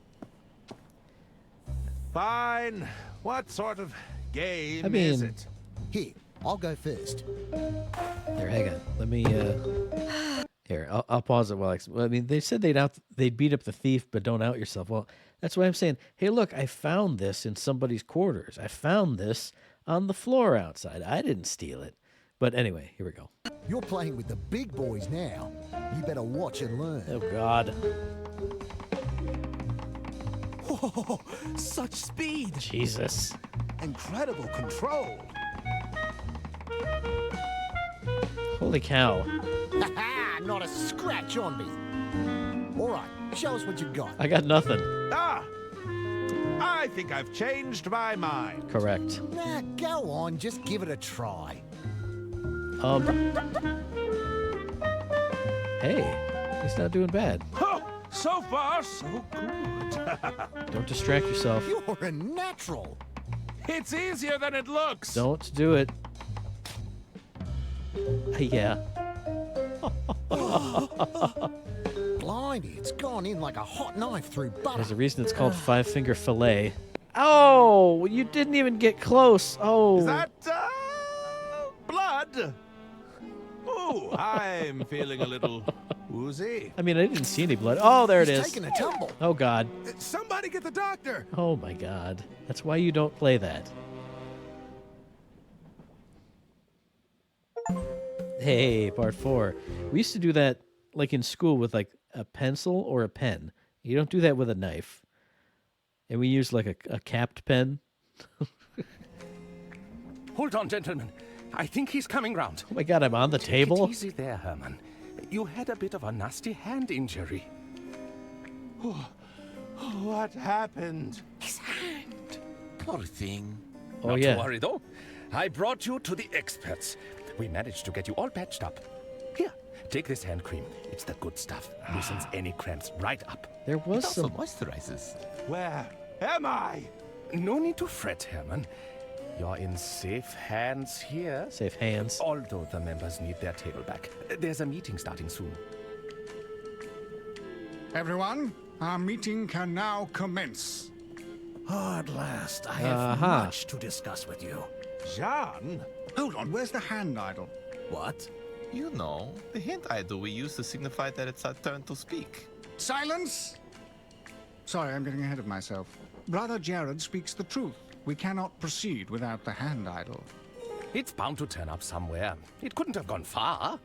Fine. What sort of game I mean- is it? Here, I'll go first. Here, hang on. Let me, Here, I'll pause it while I mean, they said they'd beat up the thief, but don't out yourself. Well, that's why I'm saying, hey, look, I found this in somebody's quarters. I found this on the floor outside. I didn't steal it. But anyway, here we go. You're playing with the big boys now. You better watch and learn. Oh, God. Whoa, such speed. Jesus. Incredible control. Holy cow. Ha-ha! Not a scratch on me. All right, show us what you got. I got nothing. Ah! I think I've changed my mind. Correct. Nah, go on. Just give it a try. Hey, he's not doing bad. Oh, so far, so good. Don't distract yourself. You're a natural. It's easier than it looks. Don't do it. Yeah. Blimey, it's gone in like a hot knife through butter. There's a reason it's called five-finger fillet. Oh, you didn't even get close. Oh. Is that, blood? Ooh, I'm feeling a little woozy. I mean, I didn't see any blood. Oh, there it He's is. taking a tumble. Oh, God. Somebody get the doctor. Oh, my God. That's why you don't play that. Hey, part 4. We used to do that, like, in school with, like, a pencil or a pen. You don't do that with a knife. And we used, like, a capped pen. Hold on, gentlemen. I think he's coming round. Oh, my God, I'm on the table? Take it easy there, Herman. You had a bit of a nasty hand injury. What happened? His hand. Poor thing. Oh, Not yeah. to worry, though. I brought you to the experts. We managed to get you all patched up. Here, take this hand cream. It's the good stuff. Loosens any cramps right up. There was some... moisturizes. Where am I? No need to fret, Herman. You're in safe hands here. Safe hands. Although the members need their table back. There's a meeting starting soon. Everyone, our meeting can now commence. Oh, at last, I have much to discuss with you. Jean? Hold on, where's the hand idol? What? You know, the hand idol we use to signify that it's our turn to speak. Silence! Sorry, I'm getting ahead of myself. Brother Jared speaks the truth. We cannot proceed without the hand idol. It's bound to turn up somewhere. It couldn't have gone far.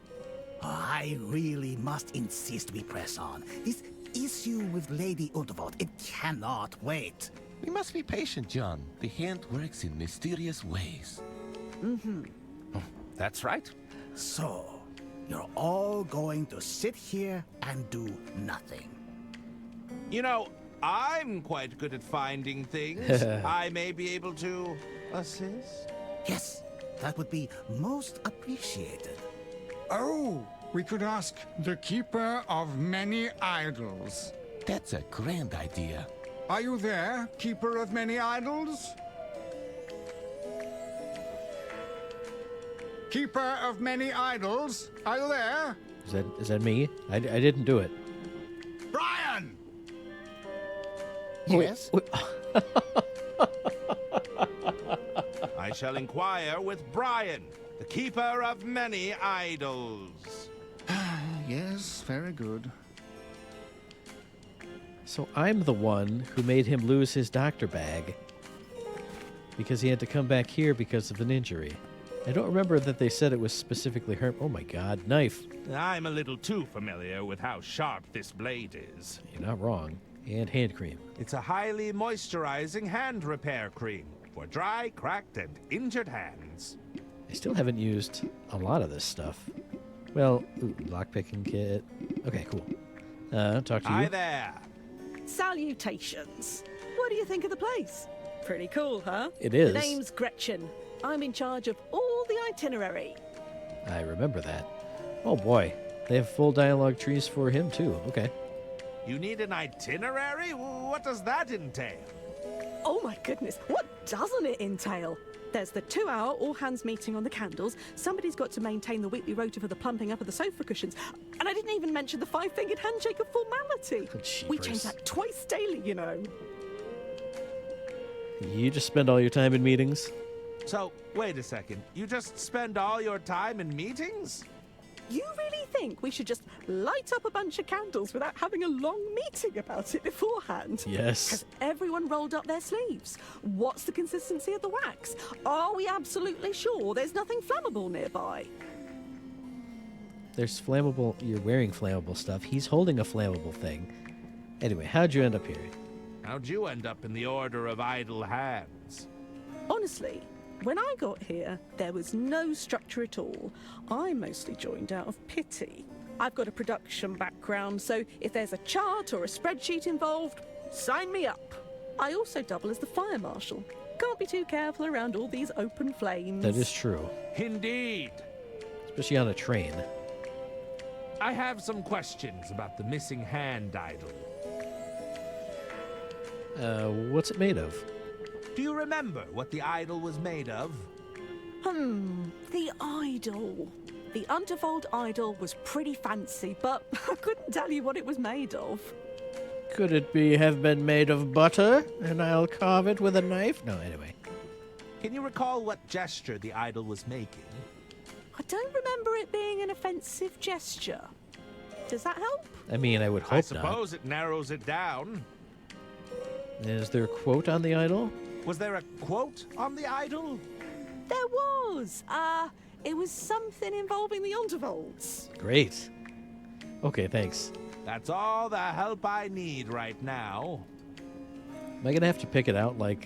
I really must insist we press on. This issue with Lady Unterwald, it cannot wait. We must be patient, John. The hand works in mysterious ways. Mm-hmm. That's right. So, you're all going to sit here and do nothing. You know, I'm quite good at finding things. I may be able to assist. Yes, that would be most appreciated. Oh, we could ask the Keeper of Many Idols. That's a grand idea. Are you there, Keeper of Many Idols? Keeper of Many Idols, are you there? Is that me? I didn't do it. Brian! Yes? I shall inquire with Brian, the Keeper of Many Idols. Yes, very good. So I'm the one who made him lose his doctor bag because he had to come back here because of an injury. I don't remember that they said it was specifically hurt. Oh my god, knife. I'm a little too familiar with how sharp this blade is. You're not wrong. And hand cream. It's a highly moisturizing hand repair cream for dry, cracked, and injured hands. I still haven't used a lot of this stuff. Well, lockpicking kit. Okay, cool. Talk to you. Hi there. Salutations. What do you think of the place? Pretty cool, huh? It is. The name's Gretchen. I'm in charge of all the itinerary. I remember that. Oh boy, they have full dialogue trees for him too. Okay. You need an itinerary? What does that entail? Oh my goodness, what doesn't it entail? There's the 2-hour all-hands meeting on the candles. Somebody's got to maintain the weekly rota for the plumping up of the sofa cushions. And I didn't even mention the 5-fingered handshake of formality. We change that twice daily, you know. You just spend all your time in meetings? So, wait a second. You just spend all your time in meetings? You really think we should just light up a bunch of candles without having a long meeting about it beforehand? Yes. Has everyone rolled up their sleeves? What's the consistency of the wax? Are we absolutely sure there's nothing flammable nearby? There's flammable... You're wearing flammable stuff. He's holding a flammable thing. Anyway, how'd you end up here? How'd you end up in the Order of Idle Hands? Honestly, when I got here, there was no structure at all. I mostly joined out of pity. I've got a production background, so if there's a chart or a spreadsheet involved, sign me up. I also double as the fire marshal. Can't be too careful around all these open flames. That is true. Indeed. Especially on a train. I have some questions about the missing hand idol. What's it made of? Do you remember what the idol was made of? The idol. The Unterwald idol was pretty fancy, but I couldn't tell you what it was made of. Could it have been made of butter, and I'll carve it with a knife? No, anyway. Can you recall what gesture the idol was making? I don't remember it being an offensive gesture. Does that help? I mean, I would hope I not. suppose it narrows it down. Is there a quote on the idol? Was there a quote on the idol? There was. It was something involving the Unterwalds. Great. Okay, thanks. That's all the help I need right now. Am I gonna have to pick it out like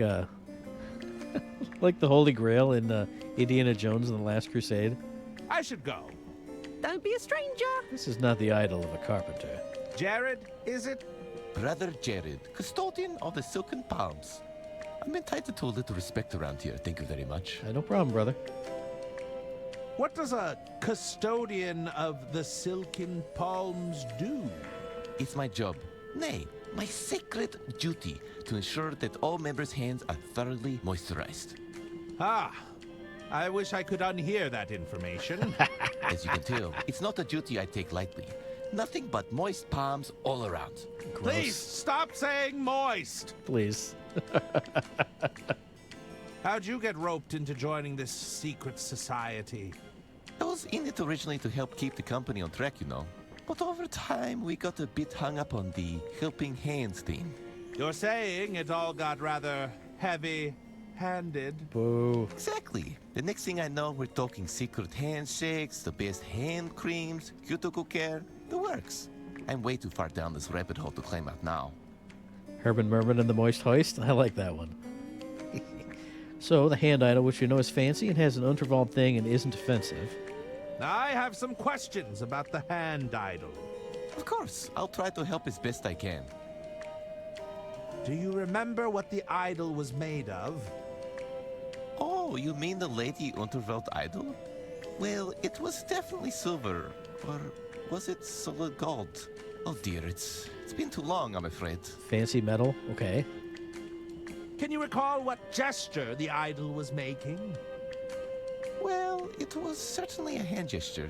like the Holy Grail in Indiana Jones and the Last Crusade? I should go. Don't be a stranger. This is not the idol of a carpenter. Jared, is it? Brother Jared, custodian of the Silken Palms. I'm entitled to a little respect around here. Thank you very much. No problem, brother. What does a custodian of the Silken Palms do? It's my job. Nay, my sacred duty to ensure that all members' hands are thoroughly moisturized. Ah, I wish I could unhear that information. As you can tell, it's not a duty I take lightly. Nothing but moist palms all around. Please stop saying moist. Please. How'd you get roped into joining this secret society? I was in it originally to help keep the company on track, you know. But over time, we got a bit hung up on the helping hands thing. You're saying it all got rather heavy-handed. Boo. Exactly. The next thing I know, we're talking secret handshakes, the best hand creams, cuticle care, the works. I'm way too far down this rabbit hole to climb out now. Herman Merman and the Moist Hoist? I like that one. So, the hand idol, which you know is fancy and has an Unterwald thing and isn't offensive. I have some questions about the hand idol. Of course, I'll try to help as best I can. Do you remember what the idol was made of? Oh, you mean the Lady Unterwelt idol? Well, it was definitely silver. Or was it solid gold? Oh dear, it's been too long, I'm afraid. Fancy metal? Okay. Can you recall what gesture the idol was making? Well, it was certainly a hand gesture.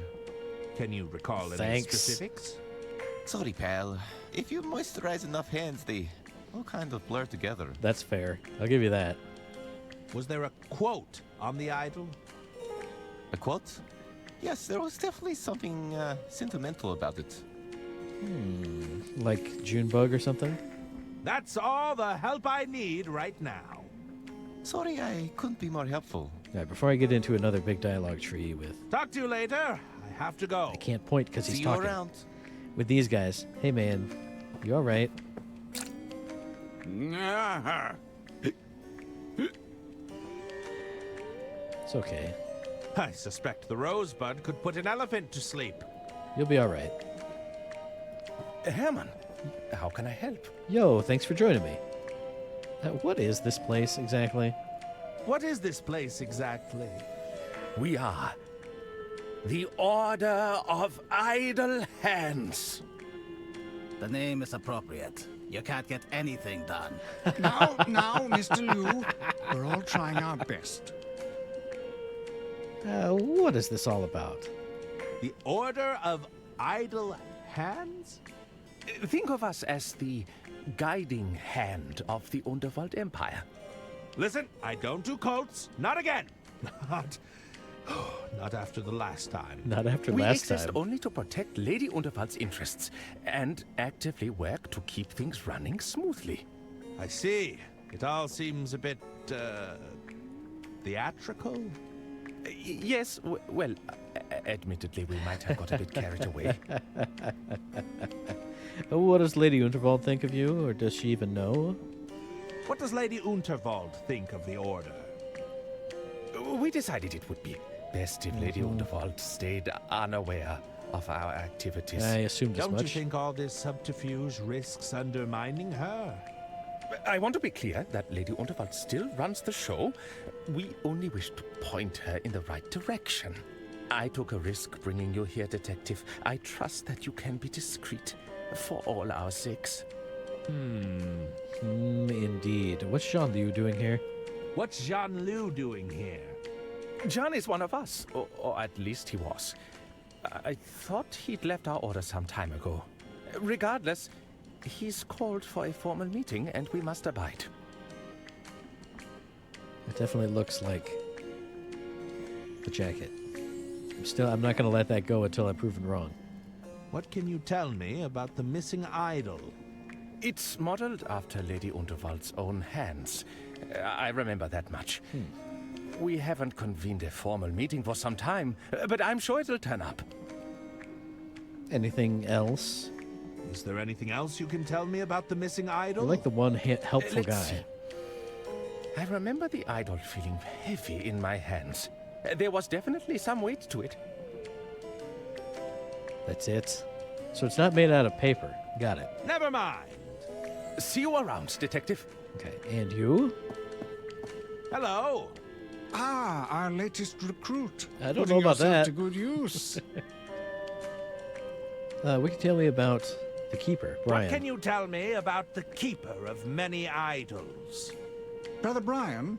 Can you recall any Thanks. specifics? Sorry, pal. If you moisturize enough hands, they all kind of blur together. That's fair. I'll give you that. Was there a quote on the idol? A quote? Yes, there was definitely something sentimental about it. Like Junebug or something? That's all the help I need right now. Sorry, I couldn't be more helpful. All right, before I get into another big dialogue tree with... Talk to you later. I have to go. I can't point because he's See talking. you around. With these guys. Hey, man. You all right? It's okay. I suspect the rosebud could put an elephant to sleep. You'll be all right. Herman, how can I help? Yo, thanks for joining me. What is this place exactly? What is this place exactly? We are the Order of Idle Hands. The name is appropriate. You can't get anything done. Now, Mr. Liu, we're all trying our best. What is this all about? The Order of Idle Hands? Think of us as the guiding hand of the Unterwald Empire. Listen, I don't do cults. Not again. Not after the last time. Not after We last exist time. only to protect Lady Unterwald's interests and actively work to keep things running smoothly. I see. It all seems a bit, theatrical? Yes, well, admittedly, we might have got a bit carried away. What does Lady Unterwald think of you, or does she even know? What does Lady Unterwald think of the Order? We decided it would be best if Lady Unterwald stayed unaware of our activities. I assumed as Don't much. you think all this subterfuge risks undermining her? I want to be clear that Lady Unterwald still runs the show. We only wish to point her in the right direction. I took a risk bringing you here, Detective. I trust that you can be discreet for all our sakes. Indeed. What's Jean Liu doing here? What's Jean Liu doing here? John is one of us, or at least he was. I thought he'd left our order some time ago. Regardless, he's called for a formal meeting, and we must abide. It definitely looks like the jacket. I'm not going to let that go until I'm proven wrong. What can you tell me about the missing idol? It's modeled after Lady Unterwald's own hands. I remember that much. We haven't convened a formal meeting for some time, but I'm sure it'll turn up. Anything else? Is there anything else you can tell me about the missing idol? You're like the one helpful Let's guy. see. I remember the idol feeling heavy in my hands. There was definitely some weight to it. That's it. So it's not made out of paper. Got it. Never mind. See you around, Detective. Okay, and you? Hello. Ah, our latest recruit. I don't Putting know about yourself that. to good use. What can you tell me about the Keeper, Brian? What can you tell me about the keeper of many idols? Brother Brian,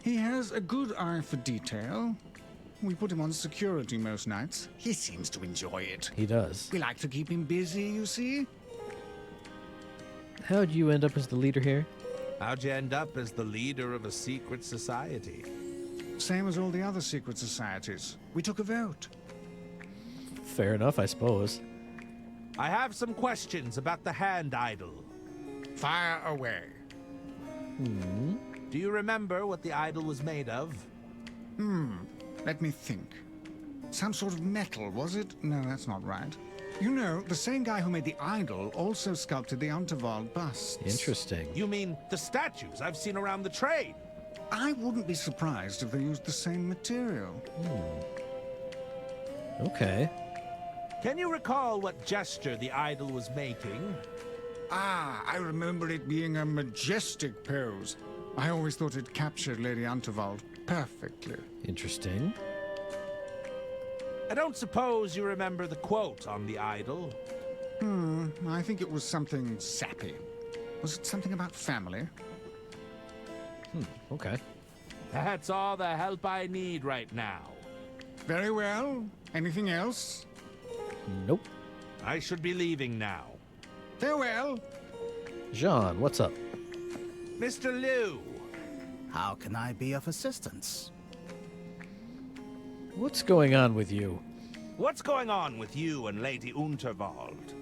He has a good eye for detail. We put him on security most nights. He seems to enjoy it. He does. We like to keep him busy, you see. How'd you end up as the leader here? How'd you end up as the leader of a secret society? Same as all the other secret societies. We took a vote. Fair enough, I suppose. I have some questions about the hand idol. Fire away. Do you remember what the idol was made of? Let me think. Some sort of metal, was it? No, that's not right. You know, the same guy who made the idol also sculpted the Unterwald busts. Interesting. You mean the statues I've seen around the train? I wouldn't be surprised if they used the same material. Okay. Can you recall what gesture the idol was making? Ah, I remember it being a majestic pose. I always thought it captured Lady Unterwald perfectly. Interesting. I don't suppose you remember the quote on the idol? I think it was something sappy. Was it something about family? Okay. That's all the help I need right now. Very well. Anything else? Nope. I should be leaving now. Farewell. Jean, what's up? Mr. Liu. How can I be of assistance? What's going on with you? What's going on with you and Lady Unterwald?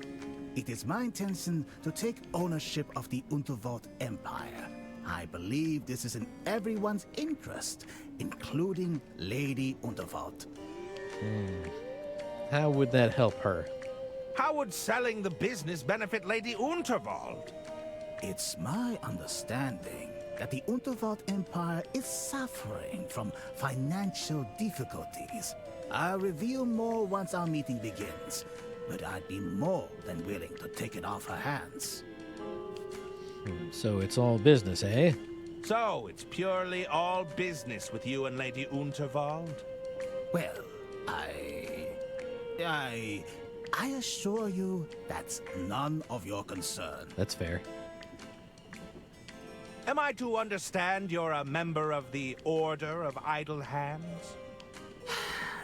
It is my intention to take ownership of the Unterwald Empire. I believe this is in everyone's interest, including Lady Unterwald. How would that help her? How would selling the business benefit Lady Unterwald? It's my understanding that the Unterwald Empire is suffering from financial difficulties. I'll reveal more once our meeting begins, but I'd be more than willing to take it off her hands. So it's all business, eh? So it's purely all business with you and Lady Unterwald? Well, I assure you that's none of your concern. That's fair. Am I to understand you're a member of the Order of Idle Hands?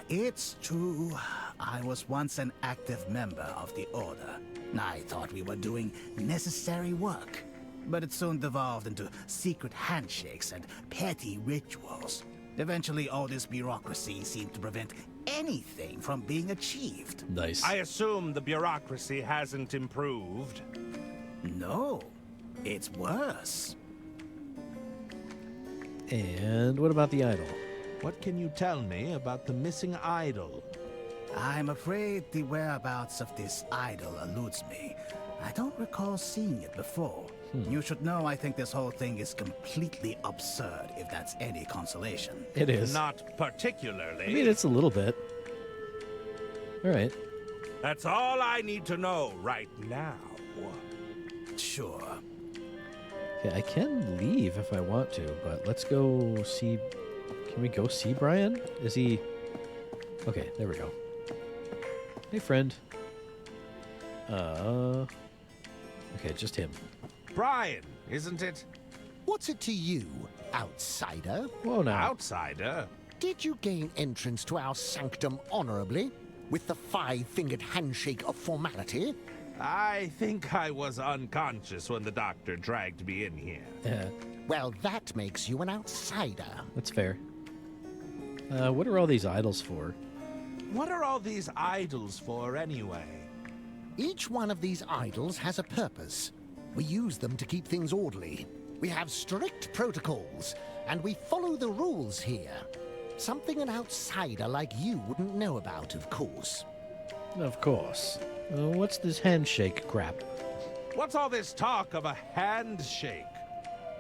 It's true. I was once an active member of the Order. I thought we were doing necessary work, but it soon devolved into secret handshakes and petty rituals. Eventually, all this bureaucracy seemed to prevent anything from being achieved. Nice. I assume the bureaucracy hasn't improved. No, it's worse. And what about the idol? What can you tell me about the missing idol? I'm afraid the whereabouts of this idol eludes me. I don't recall seeing it before. You should know I think this whole thing is completely absurd, if that's any consolation. It is. Not particularly. I mean, it's a little bit. All right. That's all I need to know right now. Sure. Okay, I can leave if I want to, but let's go see... Can we go see Brian? Is he... Okay, there we go. Hey, friend. Okay, just him. Brian, isn't it? What's it to you, outsider? Whoa, now. Outsider? Did you gain entrance to our sanctum honorably, with the five-fingered handshake of formality? I think I was unconscious when the doctor dragged me in here. Well, that makes you an outsider. That's fair. What are all these idols for? What are all these idols for, anyway? Each one of these idols has a purpose. We use them to keep things orderly. We have strict protocols, and we follow the rules here. Something an outsider like you wouldn't know about, of course. Of course. What's this handshake crap? What's all this talk of a handshake?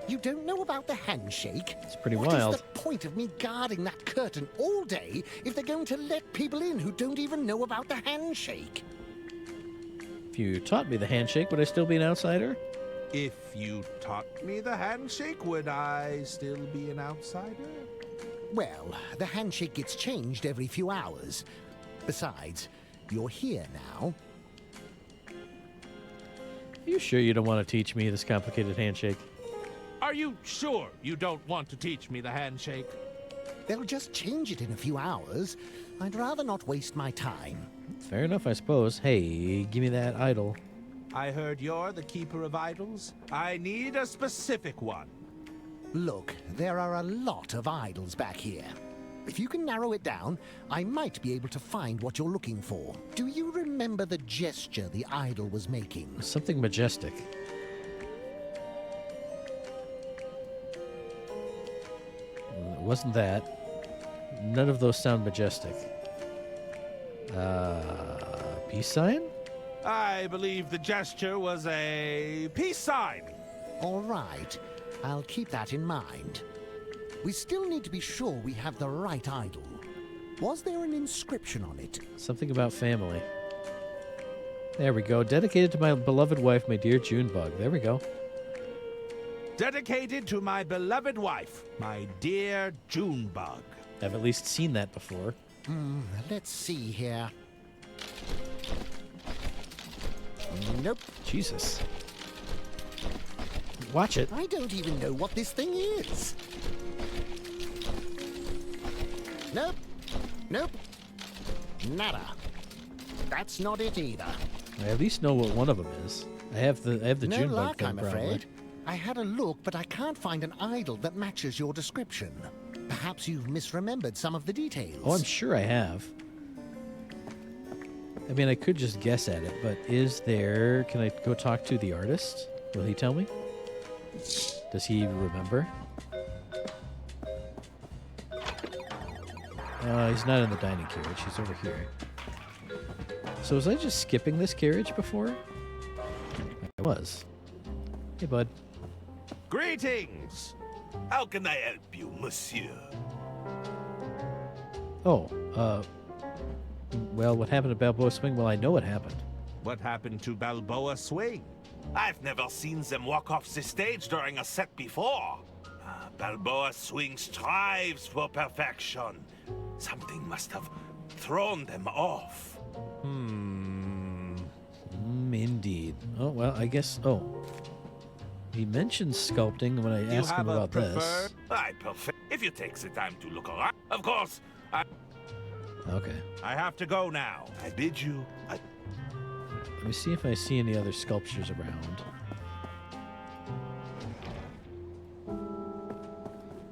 You don't know about the handshake? It's pretty wild. wild. What is the point of me guarding that curtain all day if they're going to let people in who don't even know about the handshake? If you taught me the handshake, would I still be an outsider? If you taught me the handshake, would I still be an outsider? Well, the handshake gets changed every few hours. Besides, you're here now. Are you sure you don't want to teach me this complicated handshake? Are you sure you don't want to teach me the handshake? They'll just change it in a few hours. I'd rather not waste my time. Fair enough, I suppose. Hey, give me that idol. I heard you're the keeper of idols. I need a specific one. Look, there are a lot of idols back here. If you can narrow it down, I might be able to find what you're looking for. Do you remember the gesture the idol was making? Something majestic. It wasn't that. None of those sound majestic. Peace sign? I believe the gesture was a peace sign. All right. I'll keep that in mind. We still need to be sure we have the right idol. Was there an inscription on it? Something about family. There we go. Dedicated to my beloved wife, my dear Junebug. There we go. Dedicated to my beloved wife, my dear Junebug. I've at least seen that before. Let's see here. Nope. Jesus. Watch it. I don't even know what this thing is. Nope. Nope. Nada. That's not it either. I at least know what one of them is. I have the No Junebug luck, thing, I'm probably. afraid. I had a look, but I can't find an idol that matches your description. Perhaps you've misremembered some of the details. Oh, I'm sure I have. I mean, I could just guess at it, but is there... Can I go talk to the artist? Will he tell me? Does he remember? He's not in the dining carriage. He's over here. So was I just skipping this carriage before? I was. Hey, bud. Greetings! How can I help you, monsieur? Oh, well, what happened to Balboa Swing? Well, I know what happened. What happened to Balboa Swing? I've never seen them walk off the stage during a set before. Balboa Swing strives for perfection. Something must have thrown them off. Indeed. Oh, well, I guess... Oh. He mentioned sculpting when I asked him about this. I prefer... If you take the time to look around, of course, Okay. I have to go now. I bid you... Let me see if I see any other sculptures around.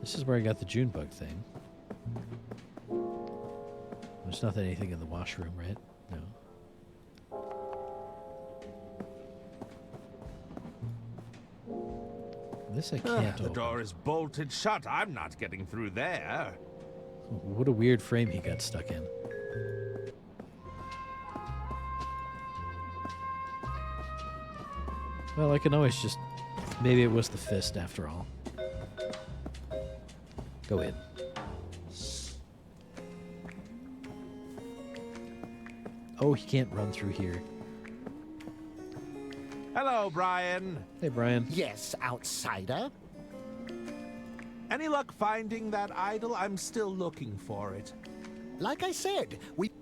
This is where I got the Junebug thing. There's not anything in the washroom, right? No. This I can't The open. door is bolted shut. I'm not getting through there. What a weird frame he got stuck in. Well, I can always just... Maybe it was the fist after all. Go in. Oh, he can't run through here. Hello, Brian. Hey, Brian. Yes, outsider. Any luck finding that idol? I'm still looking for it. Like I said,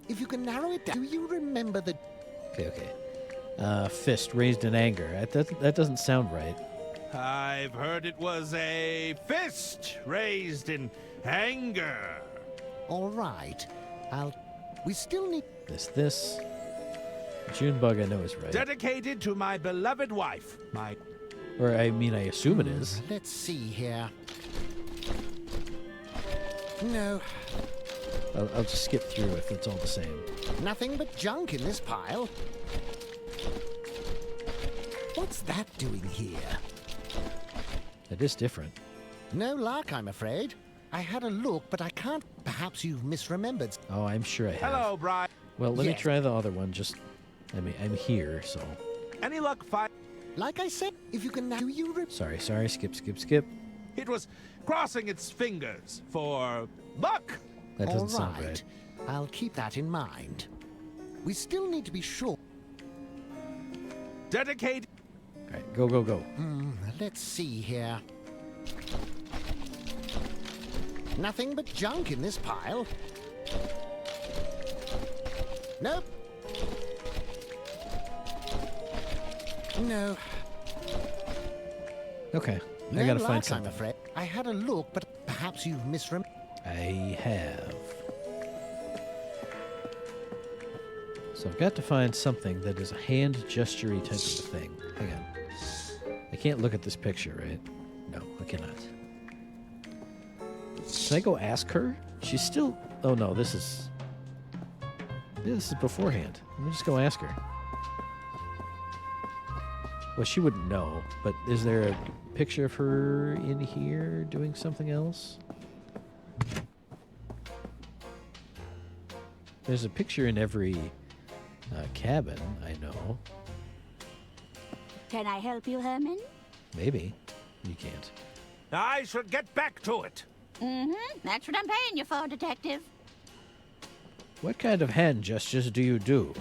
if you can narrow it down, do you remember the... Okay. Fist raised in anger. That doesn't sound right. I've heard it was a fist raised in anger. All right. We still need... This. Junebug I know is right. Dedicated to my beloved wife. Or, I mean, I assume it is. Let's see here. No. I'll just skip through if it's all the same. Nothing but junk in this pile. What's that doing here? It is different. No luck, I'm afraid. I had a look, but I can't... Perhaps you've misremembered. Oh, I'm sure I have. Hello, Brian. Well, let me Yes. try the other one. I'm here, so... Any luck Like I said, if you can... Do you... Sorry. Skip. It was crossing its fingers for luck. That doesn't All sound right. right. I'll keep that in mind. We still need to be sure. Dedicated... All right, go. Let's see here. Nothing but junk in this pile. Nope. No. Okay. I gotta No find luck, something. I'm afraid. I had a look, but perhaps you've misremembered. I have. So I've got to find something that is a hand gesture-y type of a thing. Hang on. I can't look at this picture, right? No, I cannot. Can I go ask her? She's still... Oh, no, this is... This is beforehand. Let me just go ask her. Well, she wouldn't know, but is there a picture of her in here doing something else? There's a picture in every cabin, I know. Can I help you, Herman? Maybe. You can't. I shall get back to it. Mm-hmm. That's what I'm paying you for, Detective. What kind of hand gestures do you do?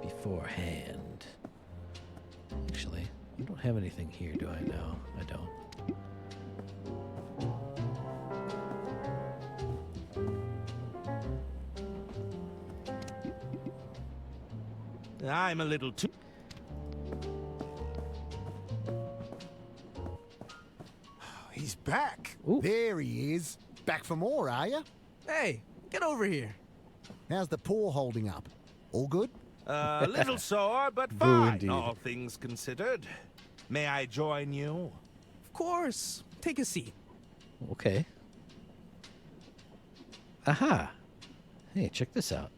Beforehand. Actually, you don't have anything here, do I? No, I don't. I'm a little too... He's back. There he is. Back for more, are you? Hey, get over here. How's the paw holding up? All good? A little sore, but Boo fine, indeed. all things considered. May I join you? Of course. Take a seat. Okay. Aha! Hey, check this out.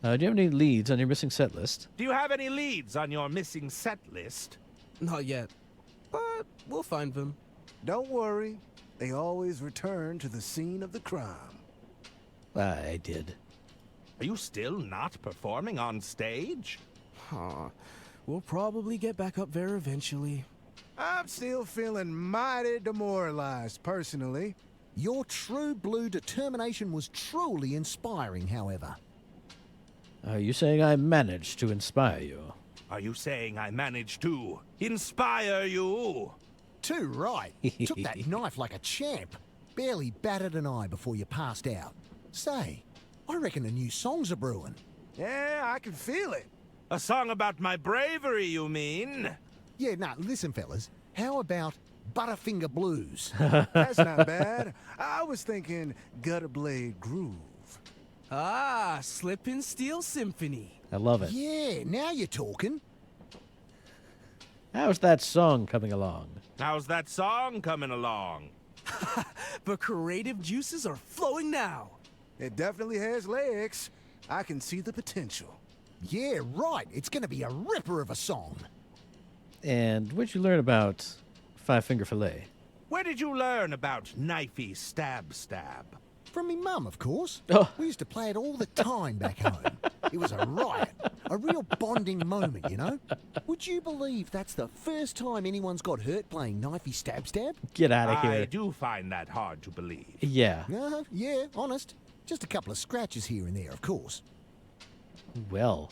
Do you have any leads on your missing set list? Do you have any leads on your missing set list? Not yet, but we'll find them. Don't worry. They always return to the scene of the crime. I did. Are you still not performing on stage? Huh. We'll probably get back up there eventually. I'm still feeling mighty demoralized, personally. Your true blue determination was truly inspiring, however. Are you saying I managed to inspire you? Are you saying I managed to inspire you? Too right. Took that knife like a champ. Barely batted an eye before you passed out. Say, I reckon a new song's a brewing. Yeah, I can feel it. A song about my bravery, you mean? Yeah, nah, listen, fellas. How about Butterfinger Blues? That's not bad. I was thinking Gutter Blade Groove. Ah, Slippin' Steel Symphony. I love it. Yeah, now you're talking. How's that song coming along? How's that song coming along? The creative juices are flowing now. It definitely has legs. I can see the potential. Yeah, right. It's gonna be a ripper of a song. And what'd you learn about Five Finger Fillet? Where did you learn about Knifey Stab Stab? From me mum, of course. Oh. We used to play it all the time back home. It was a riot. A real bonding moment, you know? Would you believe that's the first time anyone's got hurt playing Knifey Stab Stab? Get out of I here. do find that hard to believe. Yeah. Yeah, honest. Just a couple of scratches here and there, of course. Well.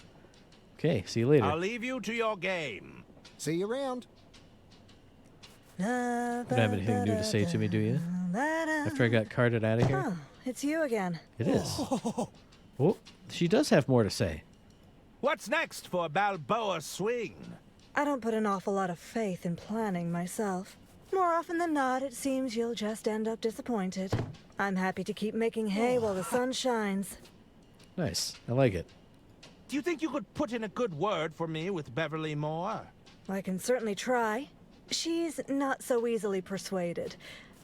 Okay, see you later. I'll leave you to your game. See you around. You don't have anything new to say to me, do you? After I got carted out of here? Oh, it's you again. It is. Oh, she does have more to say. What's next for Balboa Swing? I don't put an awful lot of faith in planning myself. More often than not, it seems you'll just end up disappointed. I'm happy to keep making hay while the sun shines. Nice. I like it. Do you think you could put in a good word for me with Beverly Moore? I can certainly try. She's not so easily persuaded.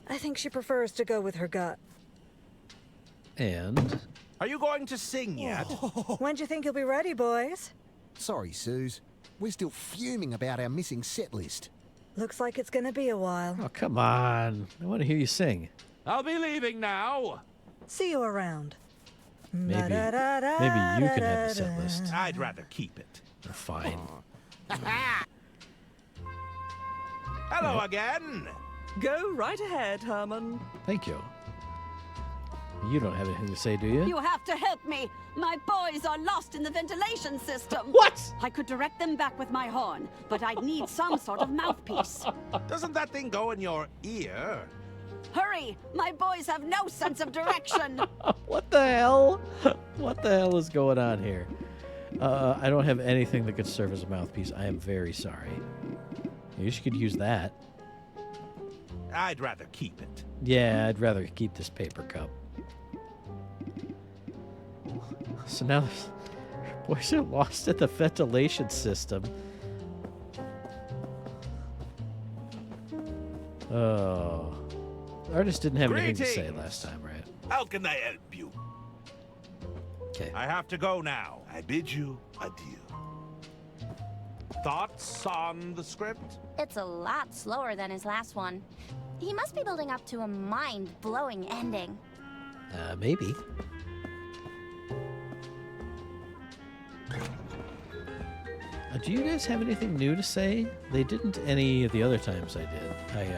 I think she prefers to go with her gut. And? Are you going to sing yet? When do you think you'll be ready, boys? Sorry, Suze. We're still fuming about our missing set list. Looks like it's gonna be a while. Oh, come on. I want to hear you sing. I'll be leaving now. See you around. Maybe you can have the set list. I'd rather keep it. Fine. Hello again. Go right ahead, Herman. Thank you. You don't have anything to say, do you? You have to help me. My boys are lost in the ventilation system. What? I could direct them back with my horn, but I'd need some sort of mouthpiece. Doesn't that thing go in your ear? Hurry! My boys have no sense of direction! What the hell? What the hell is going on here? I don't have anything that could serve as a mouthpiece. I am very sorry. You could use that. I'd rather keep it. Yeah, I'd rather keep this paper cup. So now boys are lost at the ventilation system. Oh. The artist didn't have anything to say last time, right? How can I help you? Okay. I have to go now. I bid you adieu. Thoughts on the script? It's a lot slower than his last one. He must be building up to a mind-blowing ending. Maybe. Do you guys have anything new to say? They didn't any of the other times I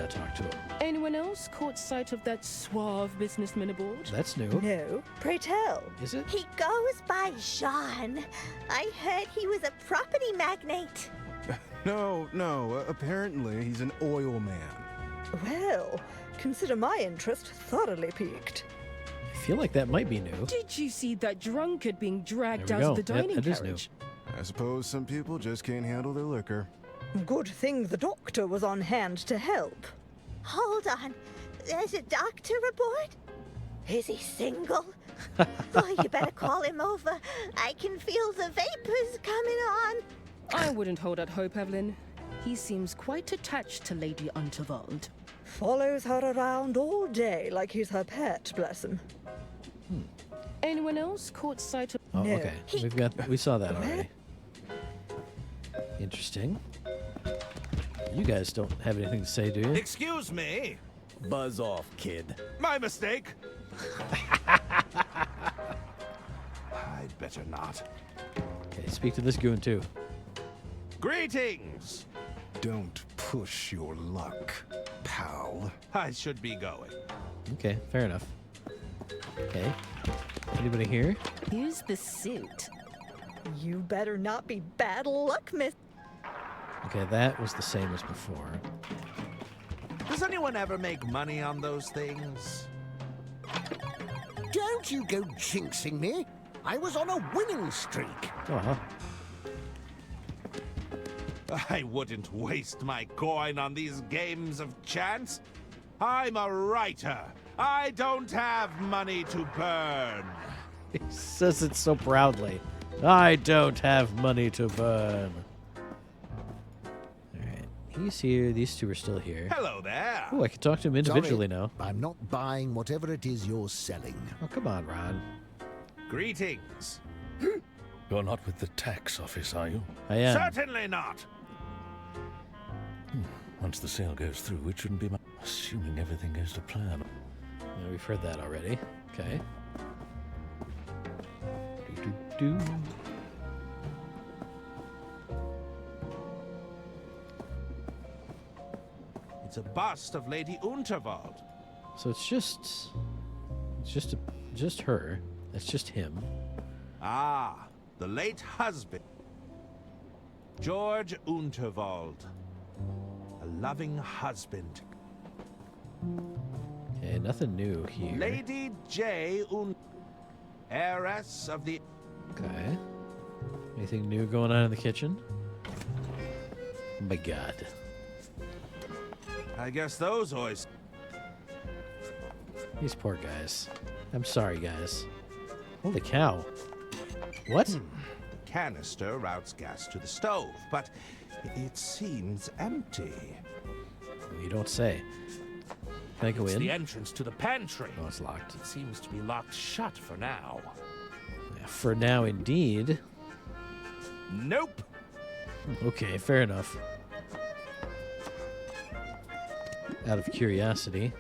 talked to them. Anyone else caught sight of that suave businessman aboard? That's new. No. Pray tell. Is it? He goes by Jean. I heard he was a property magnate. No. Apparently, he's an oil man. Well, consider my interest thoroughly piqued. I feel like that might be new. Did you see that drunkard being dragged There out we of the go. dining That is carriage? I suppose some people just can't handle their liquor. Good thing the doctor was on hand to help. Hold on. There's a doctor aboard? Is he single? Oh, you better call him over. I can feel the vapors coming on. I wouldn't hold out hope, Evelyn. He seems quite attached to Lady Unterwald. Follows her around all day like he's her pet, bless him. Anyone else caught sight of... Oh, okay. We saw that already. Interesting. You guys don't have anything to say, do you? Excuse me. Buzz off, kid. My mistake. I'd better not. Okay, speak to this goon too. Greetings. Don't push your luck, pal. I should be going. Okay, fair enough. Okay. Anybody here? Here's the suit. You better not be bad luck, miss. Okay, that was the same as before. Does anyone ever make money on those things? Don't you go jinxing me. I was on a winning streak. Uh-huh. I wouldn't waste my coin on these games of chance. I'm a writer. I don't have money to burn. He says it so proudly. I don't have money to burn. Alright, he's here. These two are still here. Hello there. Oh, I can talk to him individually Sorry, now. I'm not buying whatever it is you're selling. Oh, come on, Ron. Greetings. You're not with the tax office, are you? I am. Certainly not. Once the sale goes through, it shouldn't be assuming everything goes to plan. Yeah, we've heard that already. Okay. Do. It's a bust of Lady Unterwald. So it's just her. It's just him. Ah, the late husband. George Unterwald. A loving husband. Okay, nothing new here. Lady J. Heiress of the... Okay. Anything new going on in the kitchen? Oh my god. I guess those oysters... These poor guys. I'm sorry, guys. Holy cow. What? Canister routes gas to the stove, but it seems empty. You don't say. Can I go It's in? the entrance to the pantry. Oh, it's locked. It seems to be locked shut for now. For now, indeed. Nope. Okay, fair enough. Out of curiosity.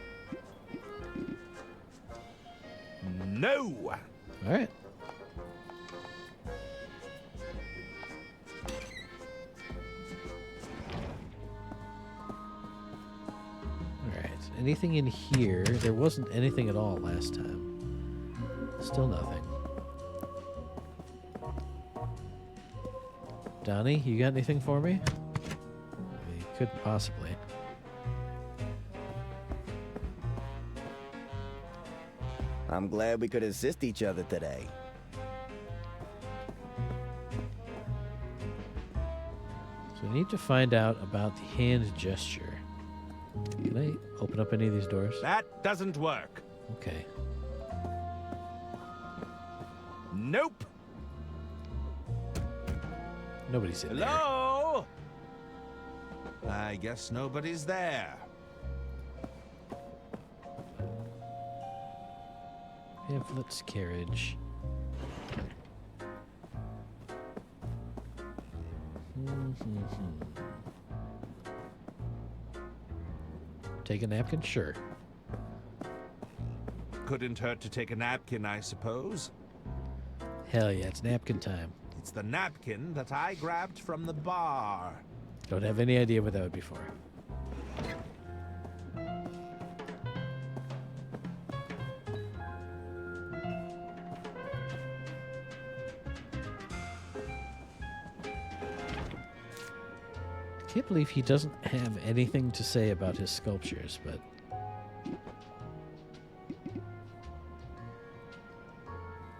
No. All right. Anything in here? There wasn't anything at all last time. Still nothing. Donnie, you got anything for me? You couldn't possibly. I'm glad we could assist each other today. So we need to find out about the hand gesture. Can I open up any of these doors? That doesn't work. Okay. Nope. Nobody's in there. Hello? I guess nobody's there. Pamphlets, carriage. Take a napkin? Sure. Couldn't hurt to take a napkin, I suppose. Hell yeah, it's napkin time. It's the napkin that I grabbed from the bar. Don't have any idea what that would be for. I can't believe he doesn't have anything to say about his sculptures, but...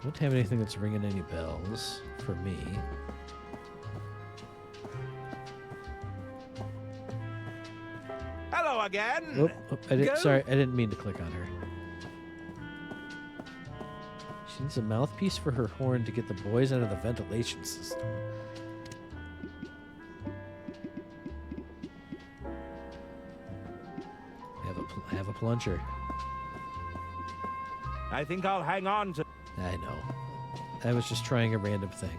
Don't have anything that's ringing any bells for me. Hello again. Sorry, I didn't mean to click on her. She needs a mouthpiece for her horn to get the boys out of the ventilation system. Have a plunger. I think I'll hang on to... I know. I was just trying a random thing.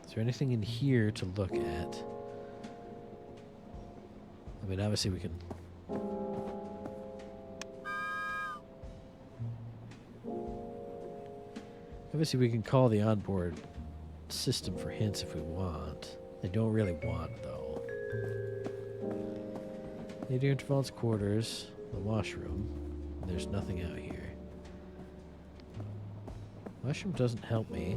Is there anything in here to look at? I mean, obviously we can... Obviously we can call the onboard system for hints if we want. I don't really want, though. Lady Intervald's quarters, the washroom. There's nothing out here. Washroom doesn't help me.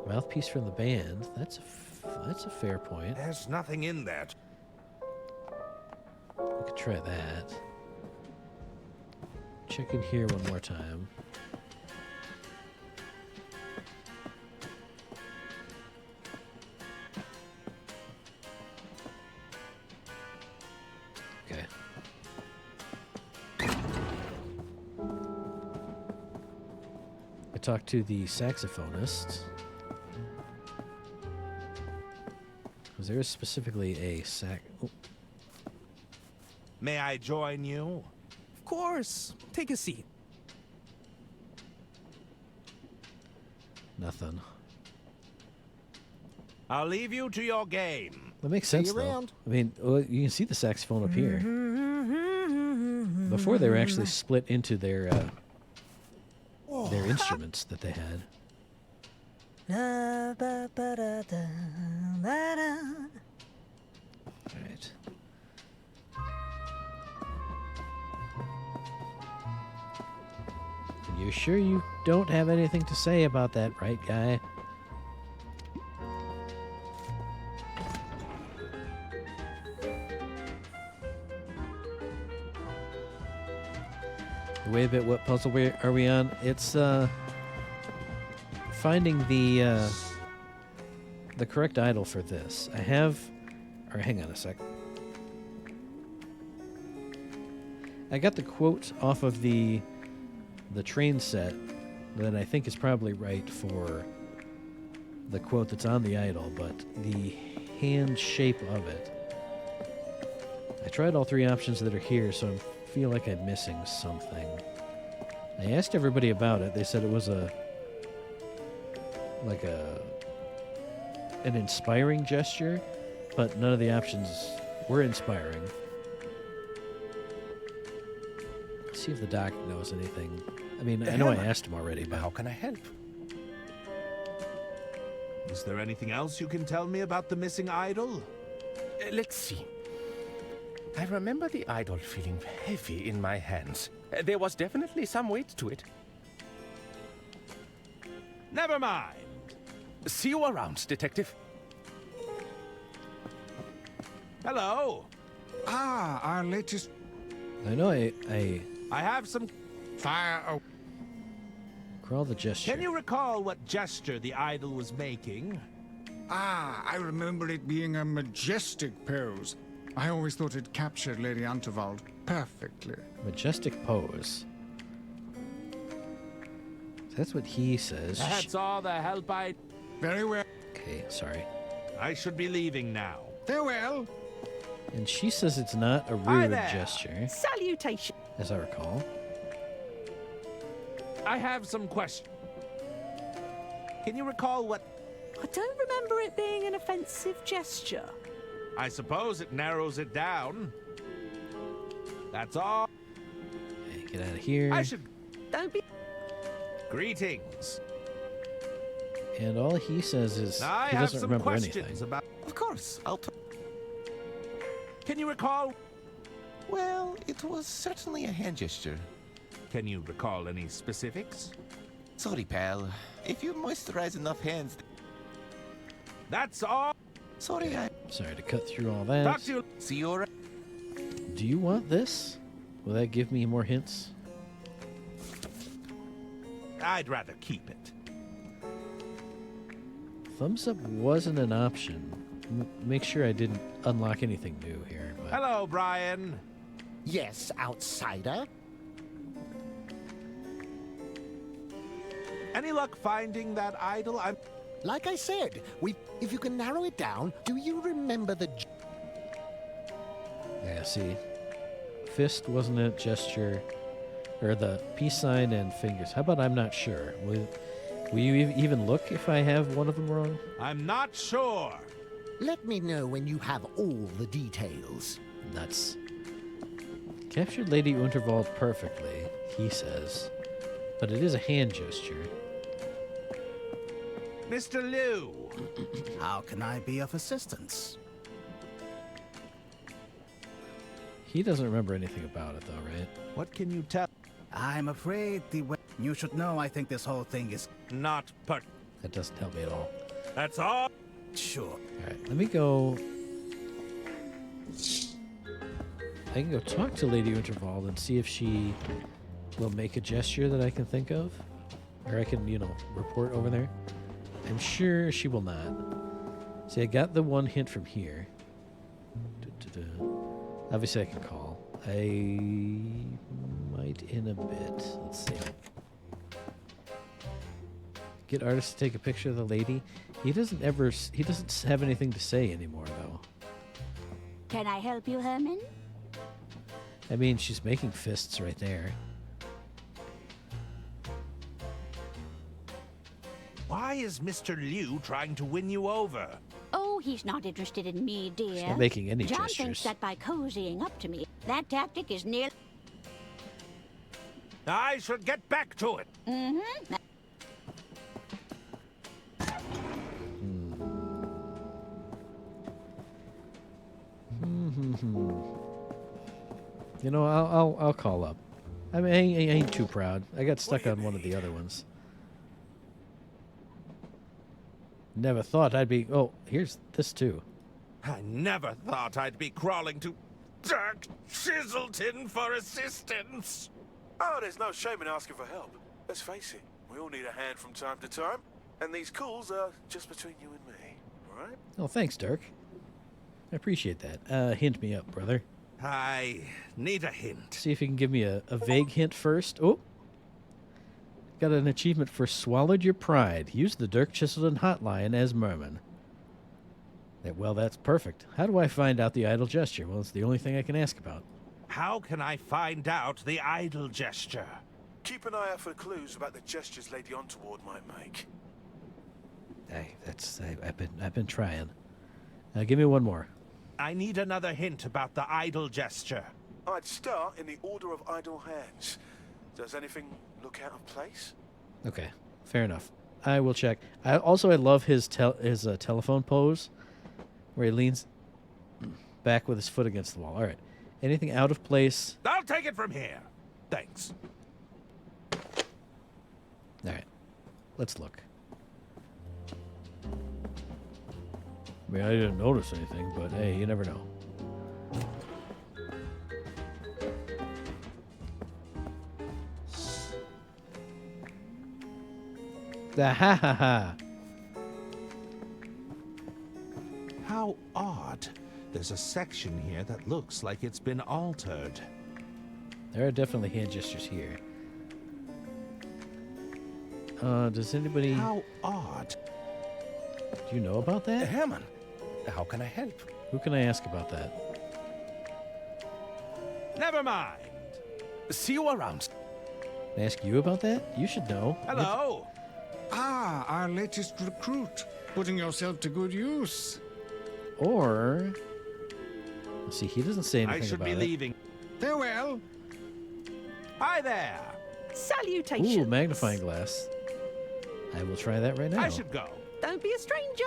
Mouthpiece from the band. That's a fair point. There's nothing in there. We could try that. Check in here one more time. Okay. I talked to the saxophonist. Was there specifically a sax... Oh. May I join you? Of course. Take a seat. Nothing. I'll leave you to your game. That makes sense, though. I mean, well, you can see the saxophone up here. Before they were actually split into their instruments that they had. Right. You sure you don't have anything to say about that, right, guy? Wait a bit, what puzzle are we on? It's finding the correct idol for this. I have... Or hang on a sec. I got the quote off of the train set that I think is probably right for the quote that's on the idol, but the hand shape of it. I tried all three options that are here, so I feel like I'm missing something. I asked everybody about it. They said it was an inspiring gesture, but none of the options were inspiring. Let's see if the doc knows anything. I mean, I know I asked him already, but how can I help? Is there anything else you can tell me about the missing idol? Let's see. I remember the idol feeling heavy in my hands. There was definitely some weight to it. Never mind. See you around, Detective. Hello. Ah, our latest... I know I have some... Fire... Crawl the gesture. Can you recall what gesture the idol was making? Ah, I remember it being a majestic pose. I always thought it captured Lady Unterwald perfectly. Majestic pose. That's what he says. That's all the help I... Very well. Okay, sorry. I should be leaving now. Farewell. And she says it's not a Hi rude there. gesture, Salutation. as I recall. I have some questions. Can you recall what... I don't remember it being an offensive gesture. I suppose it narrows it down. That's all. Okay, get out of here. I should... Don't be... Greetings. And all he says is I he have doesn't some remember questions anything. about... Of course, I'll talk. Can you recall... Well, it was certainly a hand gesture. Can you recall any specifics? Sorry, pal. If you moisturize enough hands... That's all. Sorry, Sorry to cut through all that. Talk to you... See you around. Do you want this? Will that give me more hints? I'd rather keep it. Thumbs up wasn't an option. Make sure I didn't unlock anything new here. But... Hello, Brian. Yes, outsider. Any luck finding that idol? I'm... Like I said, if you can narrow it down, do you remember the... Yeah, see. Fist wasn't a gesture. Or the peace sign and fingers. How about I'm not sure? Will you even look if I have one of them wrong? I'm not sure. Let me know when you have all the details. Nuts. Captured Lady Unterwald perfectly, he says. But it is a hand gesture. Mr. Liu. How can I be of assistance? He doesn't remember anything about it, though, right? What can you tell? I'm afraid you should know I think this whole thing is... Not part. That doesn't help me at all. That's all. Sure. Alright, let me go... I can go talk to Lady Unterwald and see if she will make a gesture that I can think of. Or I can, report over there. I'm sure she will not. See, I got the one hint from here. Obviously, I can call. I might in a bit. Let's see. Get artist to take a picture of the lady. He doesn't have anything to say anymore, though. Can I help you, Herman? I mean, she's making fists right there. Why is Mr. Liu trying to win you over? Oh, he's not interested in me, dear. She's not making any John gestures. thinks that by cozying up to me, that tactic is near... I should get back to it. Mm-hmm. I'll call up. I mean, I ain't too proud. I got stuck on one of the other ones. Never thought I'd be... Oh, here's this too. I never thought I'd be crawling to Dirk Chiselton for assistance. Oh, there's no shame in asking for help. Let's face it, we all need a hand from time to time, and these calls are just between you and me, all right? Oh, thanks, Dirk. I appreciate that. Hint me up, brother. I need a hint. See if you can give me a vague hint first. Oh! Got an achievement for Swallowed Your Pride. Use the Dirk Chiselton hotline as Merman. Well, that's perfect. How do I find out the idle gesture? Well, it's the only thing I can ask about. How can I find out the idle gesture? Keep an eye out for clues about the gestures Lady Unterward might make. Hey, I've been trying. Give me one more. I need another hint about the idle gesture. I'd start in the order of idle hands. Does anything look out of place? Okay, fair enough. I will check. I love his telephone pose, where he leans back with his foot against the wall. All right. Anything out of place? I'll take it from here. Thanks. All right. Let's look. I mean, I didn't notice anything, but hey, you never know. Ha ha ha. How odd. There's a section here that looks like it's been altered. There are definitely hand gestures here. Does anybody... How odd. Do you know about that? Herman, how can I help? Who can I ask about that? Never mind. See you around. Can I ask you about that? You should know. Hello. Ah, our latest recruit. Putting yourself to good use. Or... Let's see, he doesn't say anything I should about be it. leaving. Farewell. Hi there. Salutations. Ooh, magnifying glass. I will try that right now. I should go. Don't be a stranger.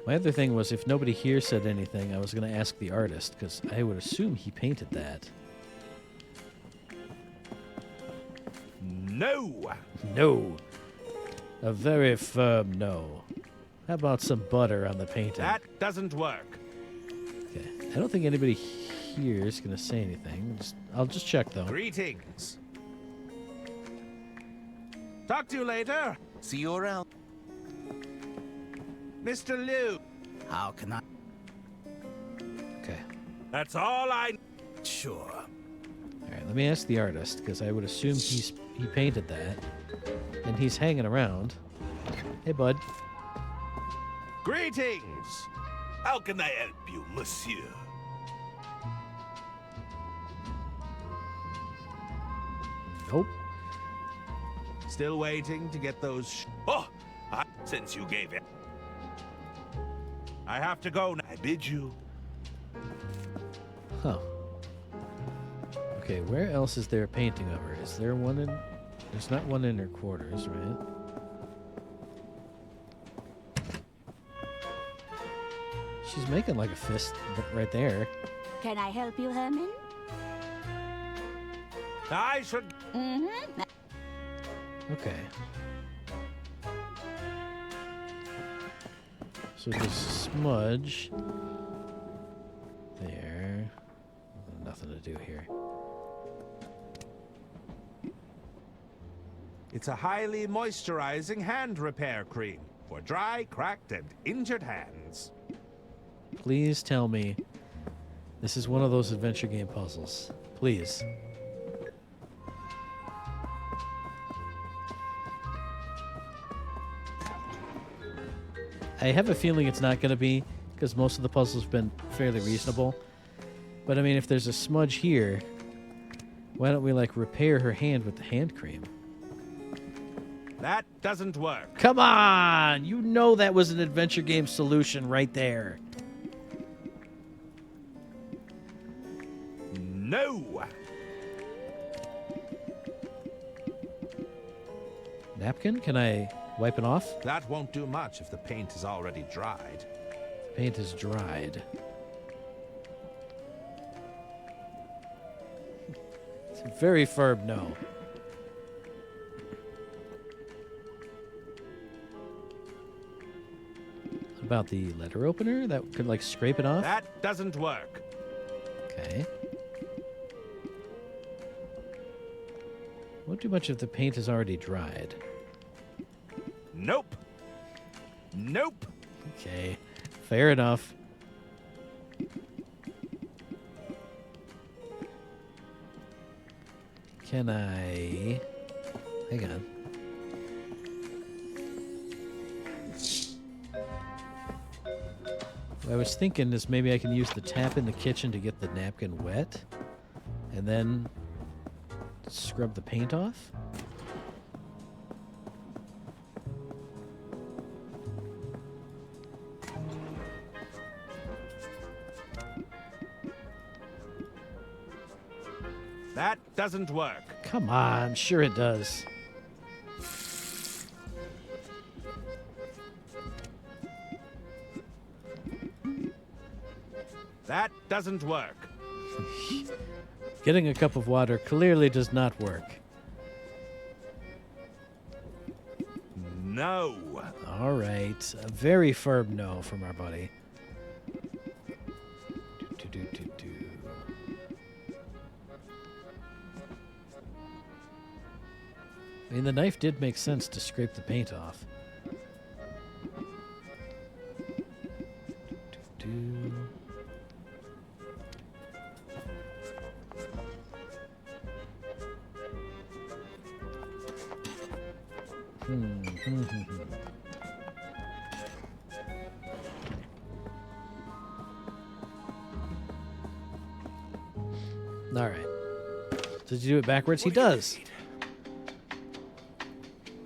My other thing was, if nobody here said anything, I was going to ask the artist, because I would assume he painted that. No. No. A very firm no. How about some butter on the painting? That doesn't work. Okay. I don't think anybody here is going to say anything. I'll just check, though. Greetings. Talk to you later. See you around. Mr. Liu. How can I? Okay. That's all I... Sure. All right, let me ask the artist, because I would assume he painted that, and he's hanging around. Hey, bud. Greetings. How can I help you, monsieur? Nope. Still waiting to get those... Since you gave it... I have to go now. I bid you. Huh. Okay, where else is there a painting of her? Is there one in... There's not one in her quarters, right? She's making like a fist right there. Can I help you, Herman? I should... Mm-hmm. Okay. So there's a smudge. There. Nothing to do here. It's a highly moisturizing hand repair cream for dry, cracked, and injured hands. Please tell me this is one of those adventure game puzzles. Please. I have a feeling it's not going to be, because most of the puzzles have been fairly reasonable. But I mean, if there's a smudge here, why don't we like repair her hand with the hand cream? That doesn't work. Come on! You know that was an adventure game solution right there. No! Napkin? Can I wipe it off? That won't do much if the paint is already dried. The paint is dried. It's a very firm no. What about the letter opener? That could like scrape it off? That doesn't work. Okay. Won't do much if the paint is already dried. Nope. Nope. Okay. Fair enough. Can I... Hang on. What I was thinking is maybe I can use the tap in the kitchen to get the napkin wet, and then scrub the paint off. That doesn't work. Come on, sure it does. That doesn't work. Getting a cup of water clearly does not work. No. All right. A very firm no from our buddy. I mean, the knife did make sense to scrape the paint off. Do-do. All right. Did you do it backwards? He does.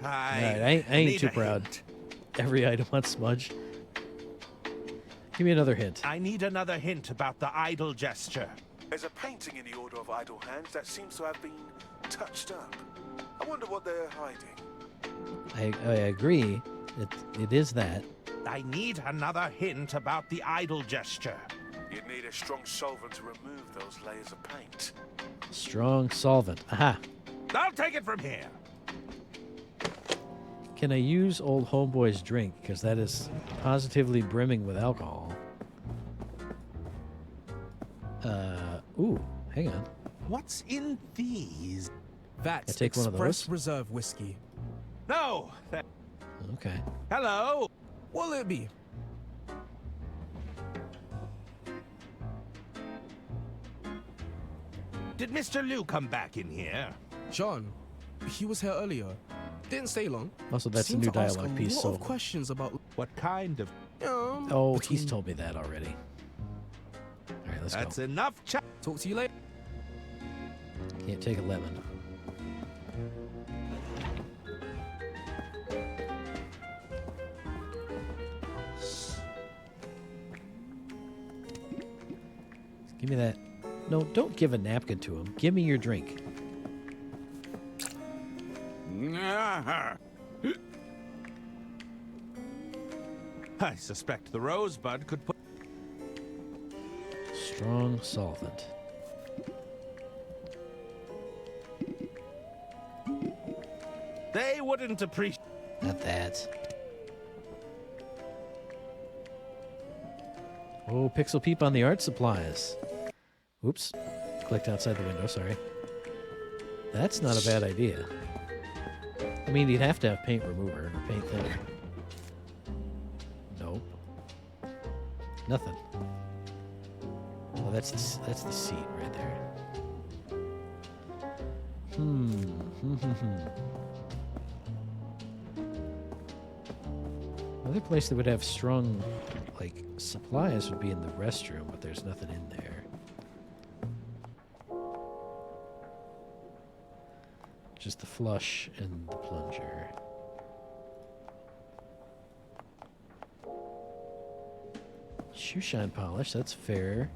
All right, I ain't too proud. Every item on Smudge. Give me another hint. I need another hint about the idle gesture. There's a painting in the Order of Idle Hands that seems to have been touched up. I wonder what they're hiding. I agree. It is that. I need another hint about the idle gesture. You'd need a strong solvent to remove those layers of paint. Strong solvent. Aha. I'll take it from here. Can I use old homeboy's drink? Because that is positively brimming with alcohol. Ooh, hang on. What's in these? That's take one of Express those? Reserve whiskey. No. Okay. Hello. What'll it be? Did Mr. Liu come back in here? John, he was here earlier. Didn't stay long. Also, that's a Seemed new to ask dialogue piece, A lot so... of questions about what kind of... Oh, he's told me that already. All right, let's That's go. enough chat. Talk to you later. Can't take a lemon. Give me that. No, don't give a napkin to him. Give me your drink. I suspect the rosebud could put... Strong solvent. They wouldn't appreciate... Not that. Oh, Pixel Peep on the art supplies. Oops. Clicked outside the window, sorry. That's not a bad idea. I mean, you'd have to have paint remover or paint thinner. Nope. Nothing. Oh, that's the seat right there. Another place that would have strong, like, supplies would be in the restroom, but there's nothing in there. Just the flush and the plunger. Shoe shine polish, that's fair.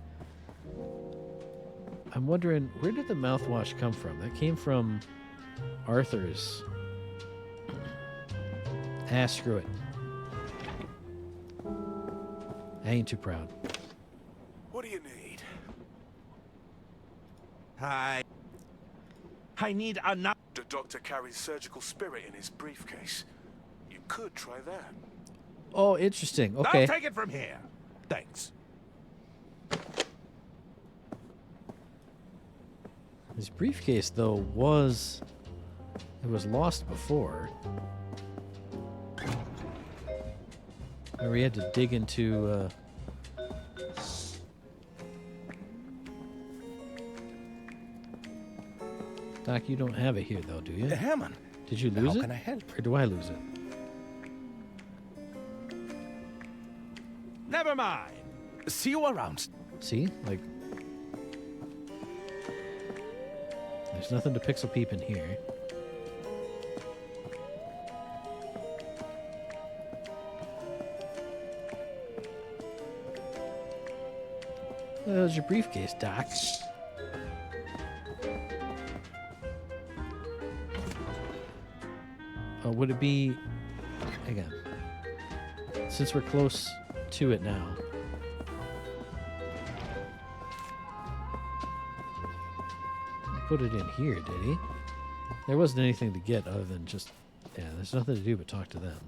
I'm wondering, where did the mouthwash come from? That came from Arthur's. Ah, screw it. I ain't too proud. What do you need? I need another... The doctor carries surgical spirit in his briefcase. You could try that. Oh, interesting. Okay. I'll take it from here. Thanks. His briefcase, though, was... It was lost before. Where we had to dig into... Doc, you don't have it here, though, do you? Herman. Did you lose it? How can I help? Or do I lose it? Never mind. See you around. See? Like... There's nothing to Pixel Peep in here. There's your briefcase, Doc. Would it be... Again. Since we're close to it now. Put it in here, did he? There wasn't anything to get other than just... Yeah, there's nothing to do but talk to them.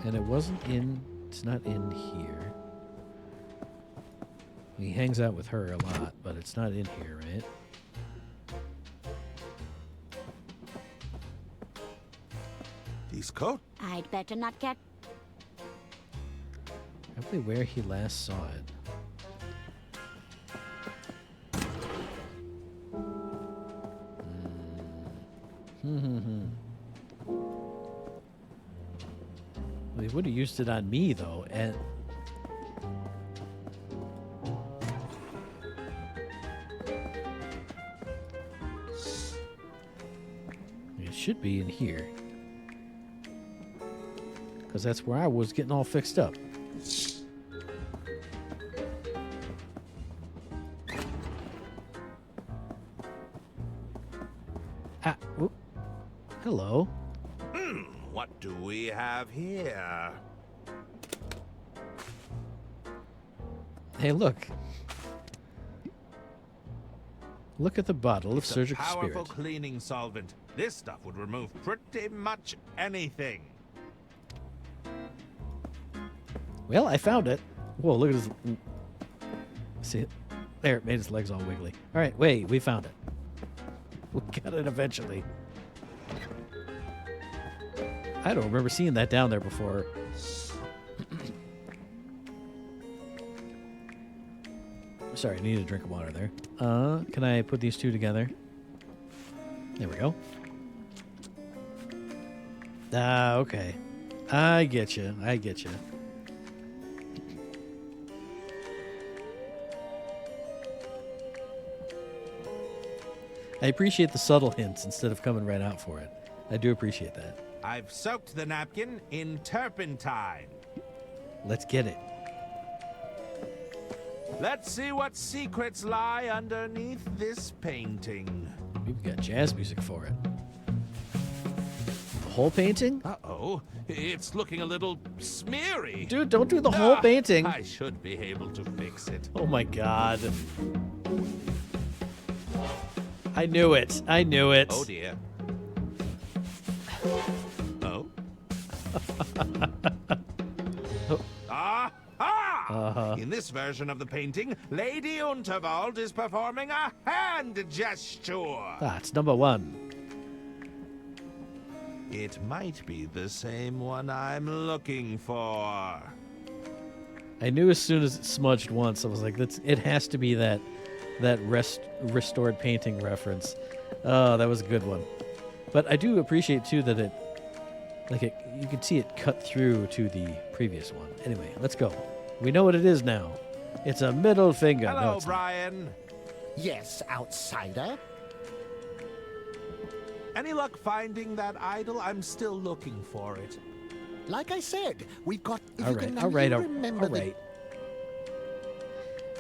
And it wasn't in... It's not in here. He hangs out with her a lot, but it's not in here, right? These coat. I'd better not get. Probably where he last saw it. Well, he would have used it on me, though, and... It should be in here. Because that's where I was getting all fixed up. Ah, whoop. Hello. What do we have here? Hey, look. Look at the bottle of It's surgical a powerful spirit. cleaning solvent. This stuff would remove pretty much anything. Well, I found it. Whoa, look at his... See it? There, it made his legs all wiggly. All right, wait, we found it. We got it eventually. I don't remember seeing that down there before. Sorry, I need a drink of water there. Can I put these two together? There we go. Ah, okay. I get you. I get you. I appreciate the subtle hints instead of coming right out for it. I do appreciate that. I've soaked the napkin in turpentine. Let's get it. Let's see what secrets lie underneath this painting. We've got jazz music for it. The whole painting? Uh-oh. It's looking a little smeary. Dude, don't do the whole painting. I should be able to fix it. Oh my god. I knew it. I knew it. Oh dear. Oh? Aha! In this version of the painting, Lady Unterwald is performing a hand gesture. That's number one. It might be the same one I'm looking for. I knew as soon as it smudged once, I was like, it has to be that restored painting reference. Oh, that was a good one. But I do appreciate too that you can see it cut through to the previous one. Anyway, let's go. We know what it is now. It's a middle finger. Hello, No, it's not. Brian. Yes, outsider. Any luck finding that idol? I'm still looking for it. Like I said, we've got... All right. Remember the...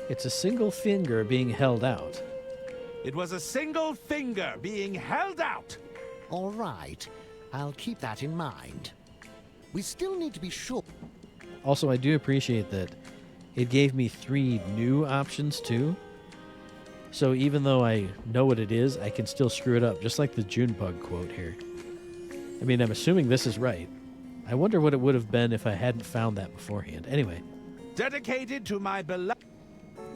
It's a single finger being held out. It was a single finger being held out. All right. I'll keep that in mind. We still need to be sure. Also, I do appreciate that it gave me 3 new options too. So even though I know what it is, I can still screw it up, just like the Junebug quote here. I mean, I'm assuming this is right. I wonder what it would have been if I hadn't found that beforehand. Anyway. Dedicated to my beloved...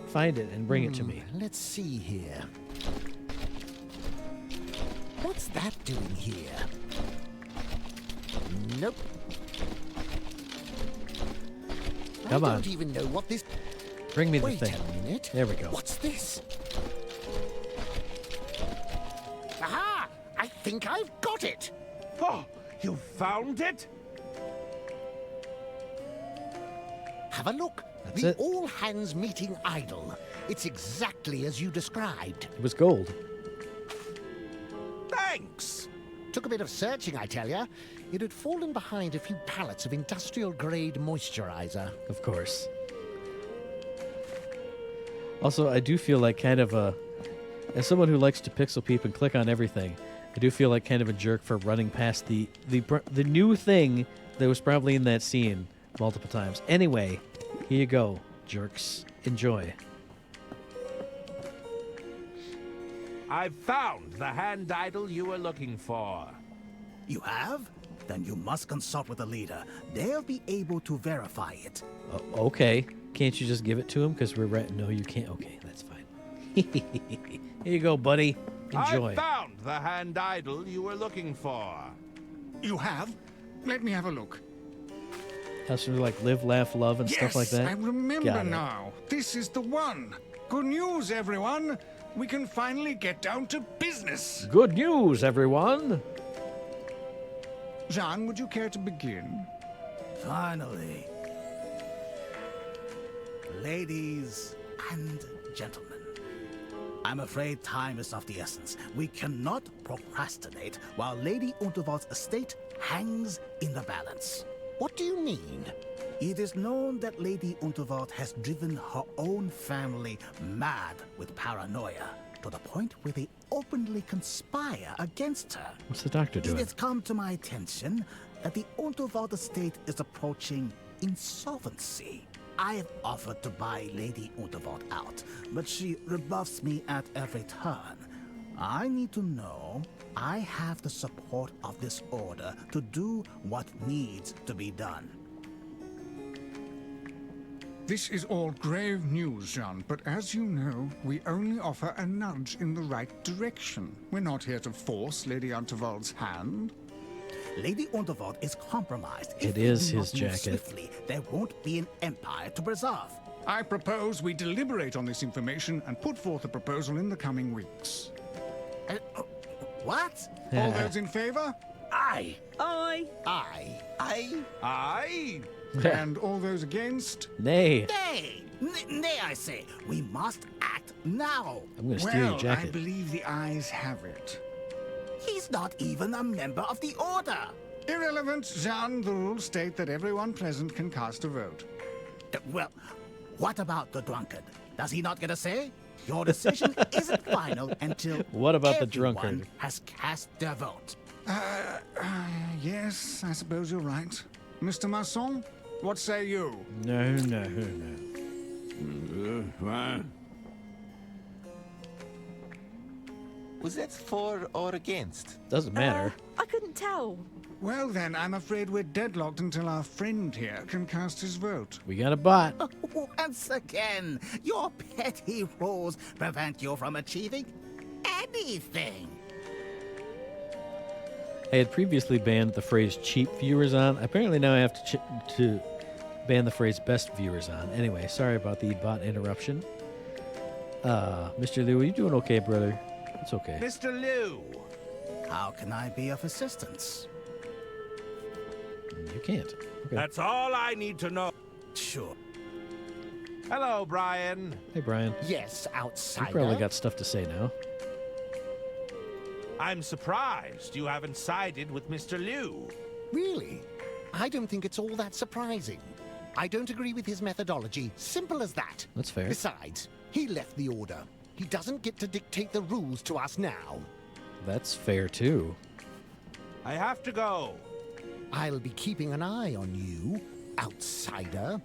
Find it and bring it to me. Let's see here. What's that doing here? Nope. Come I on. don't even know what this... Bring me the Wait thing. a minute. There we go. What's this? Aha! I think I've got it! Oh, you found it? Have a look. That's the it. all-hands meeting idol. It's exactly as you described. It was gold. Thanks! Took a bit of searching, I tell ya. It had fallen behind a few pallets of industrial-grade moisturizer. Of course. Also, I do feel like kind of as someone who likes to pixel peep and click on everything, I do feel like kind of a jerk for running past the new thing that was probably in that scene multiple times. Anyway, here you go, jerks. Enjoy. I've found the hand idol you were looking for. You have? Then you must consult with the leader. They'll be able to verify it. Okay. can't you just give it to him? Because we're right. No, you can't. Okay, that's fine. Here you go, buddy. Enjoy. I found the hand idol you were looking for. You have? Let me have a look. Has to like live, laugh, love, and stuff like that. I remember Got it. now. This is the one. Good news, everyone. We can finally get down to business. Good news, everyone. Jean, would you care to begin? Finally. Ladies and gentlemen, I'm afraid time is of the essence. We cannot procrastinate while Lady Unterwald's estate hangs in the balance. What do you mean? It is known that Lady Unterwald has driven her own family mad with paranoia, to the point where they openly conspire against her. What's the doctor doing? It has come to my attention that the Unterwald estate is approaching insolvency. I have offered to buy Lady Unterwald out, but she rebuffs me at every turn. I need to know I have the support of this order to do what needs to be done. This is all grave news, Jean, but as you know, we only offer a nudge in the right direction. We're not here to force Lady Unterwald's hand. Lady Unterwald is compromised. It If we is do his not move jacket. Swiftly, there won't be an empire to preserve. I propose we deliberate on this information and put forth a proposal in the coming weeks. What? All those in favor? Aye. Aye. Aye. Aye. Aye. And all those against? Nay. Nay. Nay, I say. We must act now. I'm going to steal your I jacket. believe the ayes have it. He's not even a member of the order. Irrelevant, Jean. The rules state that everyone present can cast a vote. Well, what about the drunkard? Does he not get a say? Your decision isn't final until What about the everyone drunkard? has cast their vote. Yes, I suppose you're right. Mr. Masson, what say you? No. Was that for or against? Doesn't matter. I couldn't tell. Well then, I'm afraid we're deadlocked until our friend here can cast his vote. We got a bot. Once again, your petty rules prevent you from achieving anything. I had previously banned the phrase cheap viewers on. Apparently now I have to ban the phrase best viewers on. Anyway, sorry about the bot interruption. Mr. Liu, are you doing okay, brother? It's okay. Mr. Liu. How can I be of assistance? You can't. Okay. That's all I need to know. Sure. Hello, Brian. Hey, Brian. Yes, You outsider. probably got stuff to say now. I'm surprised you haven't sided with Mr. Liu. Really? I don't think it's all that surprising. I don't agree with his methodology. Simple as that. That's fair. Besides, he left the order. He doesn't get to dictate the rules to us now. That's fair, too. I have to go. I'll be keeping an eye on you, outsider.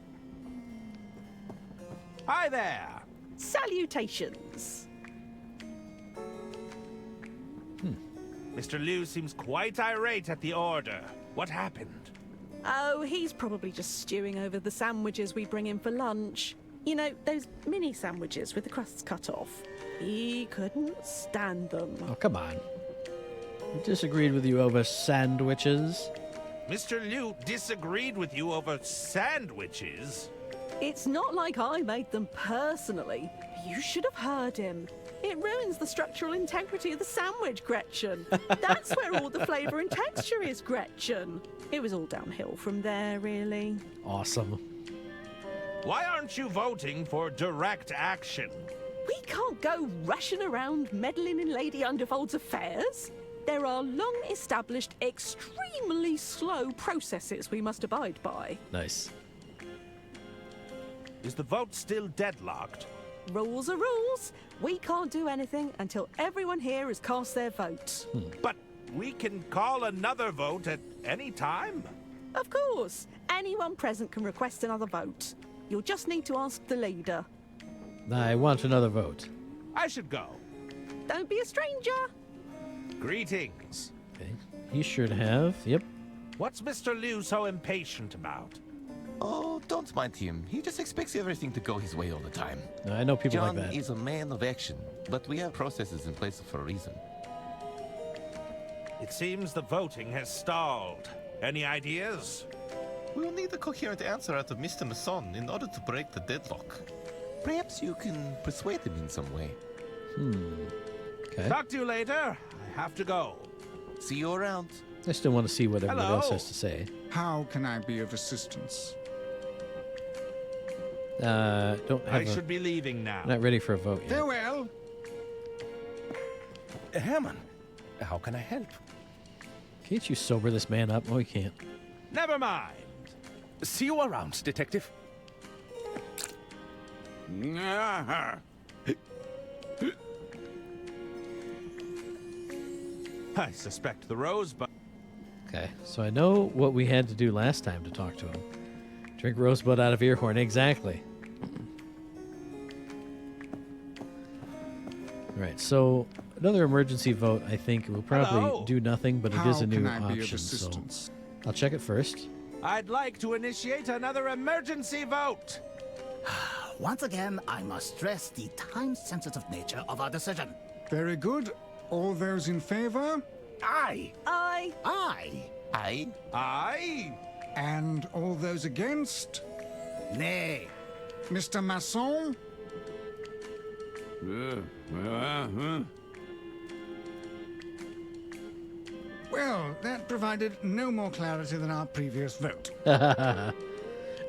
Hi there. Salutations. Mr. Liu seems quite irate at the order. What happened? Oh, he's probably just stewing over the sandwiches we bring in for lunch. You know, those mini sandwiches with the crusts cut off. He couldn't stand them. Oh, come on. I disagreed with you over sandwiches. Mr. Liu disagreed with you over sandwiches? It's not like I made them personally. You should have heard him. It ruins the structural integrity of the sandwich, Gretchen. That's where all the flavour and texture is, Gretchen. It was all downhill from there, really. Awesome. Why aren't you voting for direct action? We can't go rushing around meddling in Lady Undervold's affairs. There are long-established, extremely slow processes we must abide by. Nice. Is the vote still deadlocked? Rules are rules. We can't do anything until everyone here has cast their vote. But we can call another vote at any time? Of course. Anyone present can request another vote. You'll just need to ask the leader. I want another vote. I should go. Don't be a stranger. Greetings. Okay. He should have. Yep. What's Mr. Liu so impatient about? Oh, don't mind him. He just expects everything to go his way all the time. I know people John like that. is a man of action, but we have processes in place for a reason. It seems the voting has stalled. Any ideas? We'll need a coherent answer out of Mr. Masson in order to break the deadlock. Perhaps you can persuade him in some way. Okay. Talk to you later. I have to go. See you around. I still want to see what everyone else Hello? has to say. How can I be of assistance? Don't have I should be leaving now. Not ready for a vote yet. Farewell. Herman, how can I help? Can't you sober this man up? No, you can't. Never mind. See you around, detective. I suspect the rosebud. Okay, so I know what we had to do last time to talk to him. Drink rosebud out of ear horn, exactly. Right, so another emergency vote, I think, will probably Hello? do nothing, but it How is a new can I be of option, so assistance? I'll check it first. I'd like to initiate another emergency vote. Once again, I must stress the time-sensitive nature of our decision. Very good. All those in favor? Aye. Aye. Aye. Aye. Aye. And all those against? Nay. Mr. Masson? Well, that provided no more clarity than our previous vote.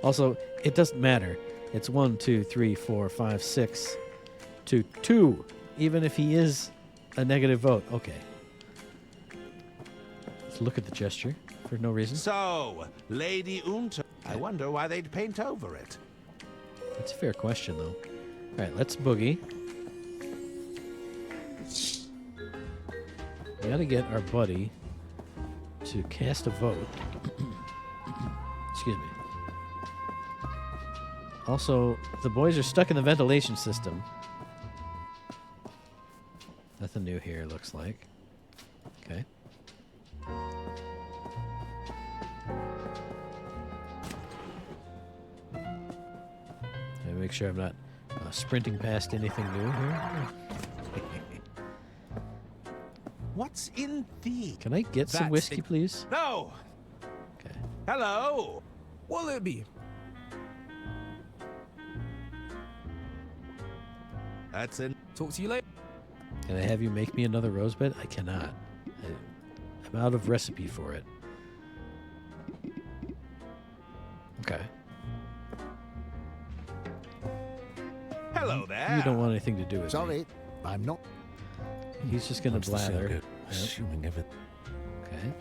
Also, it doesn't matter. It's 1, 2, 3, 4, 5, 6 to 2, even if he is a negative vote. Okay. Let's look at the gesture for no reason. So, Lady Unter. I wonder why they'd paint over it. That's a fair question, though. All right, let's boogie. We got to get our buddy to cast a vote. Excuse me. Also, the boys are stuck in the ventilation system. Nothing new here, looks like. Okay. Let me make sure I'm not sprinting past anything new here. What's in the... Can I get some That's whiskey, it. please? No. Okay. Hello. What'll it be? That's in... Talk to you later. Can I have you make me another rosebud? I cannot. I'm out of recipe for it. Okay. Hello there. You don't want anything to do with me. Sorry, I'm not. He's just gonna What's the blather. secret? Assuming everything. Okay.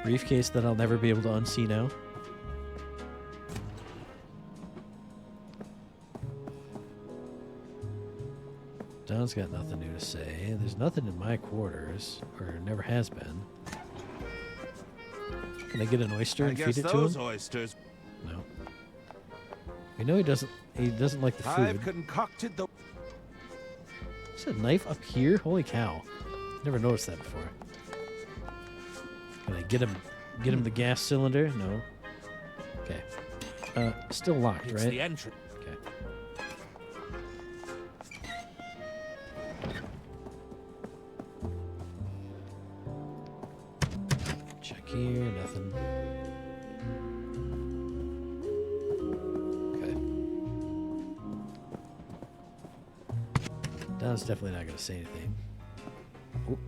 Briefcase that I'll never be able to unsee now. Don's got nothing new to say. There's nothing in my quarters, or never has been. Can I get an oyster I and guess feed it to those him? oysters. No. We know he doesn't like the food. I've concocted the... Is a knife up here? Holy cow. Never noticed that before. Can I get him the gas cylinder? No. Okay. Still locked, It's right? the entrance. Okay. Check here, nothing. Okay. Don's definitely not going to say anything. Oop.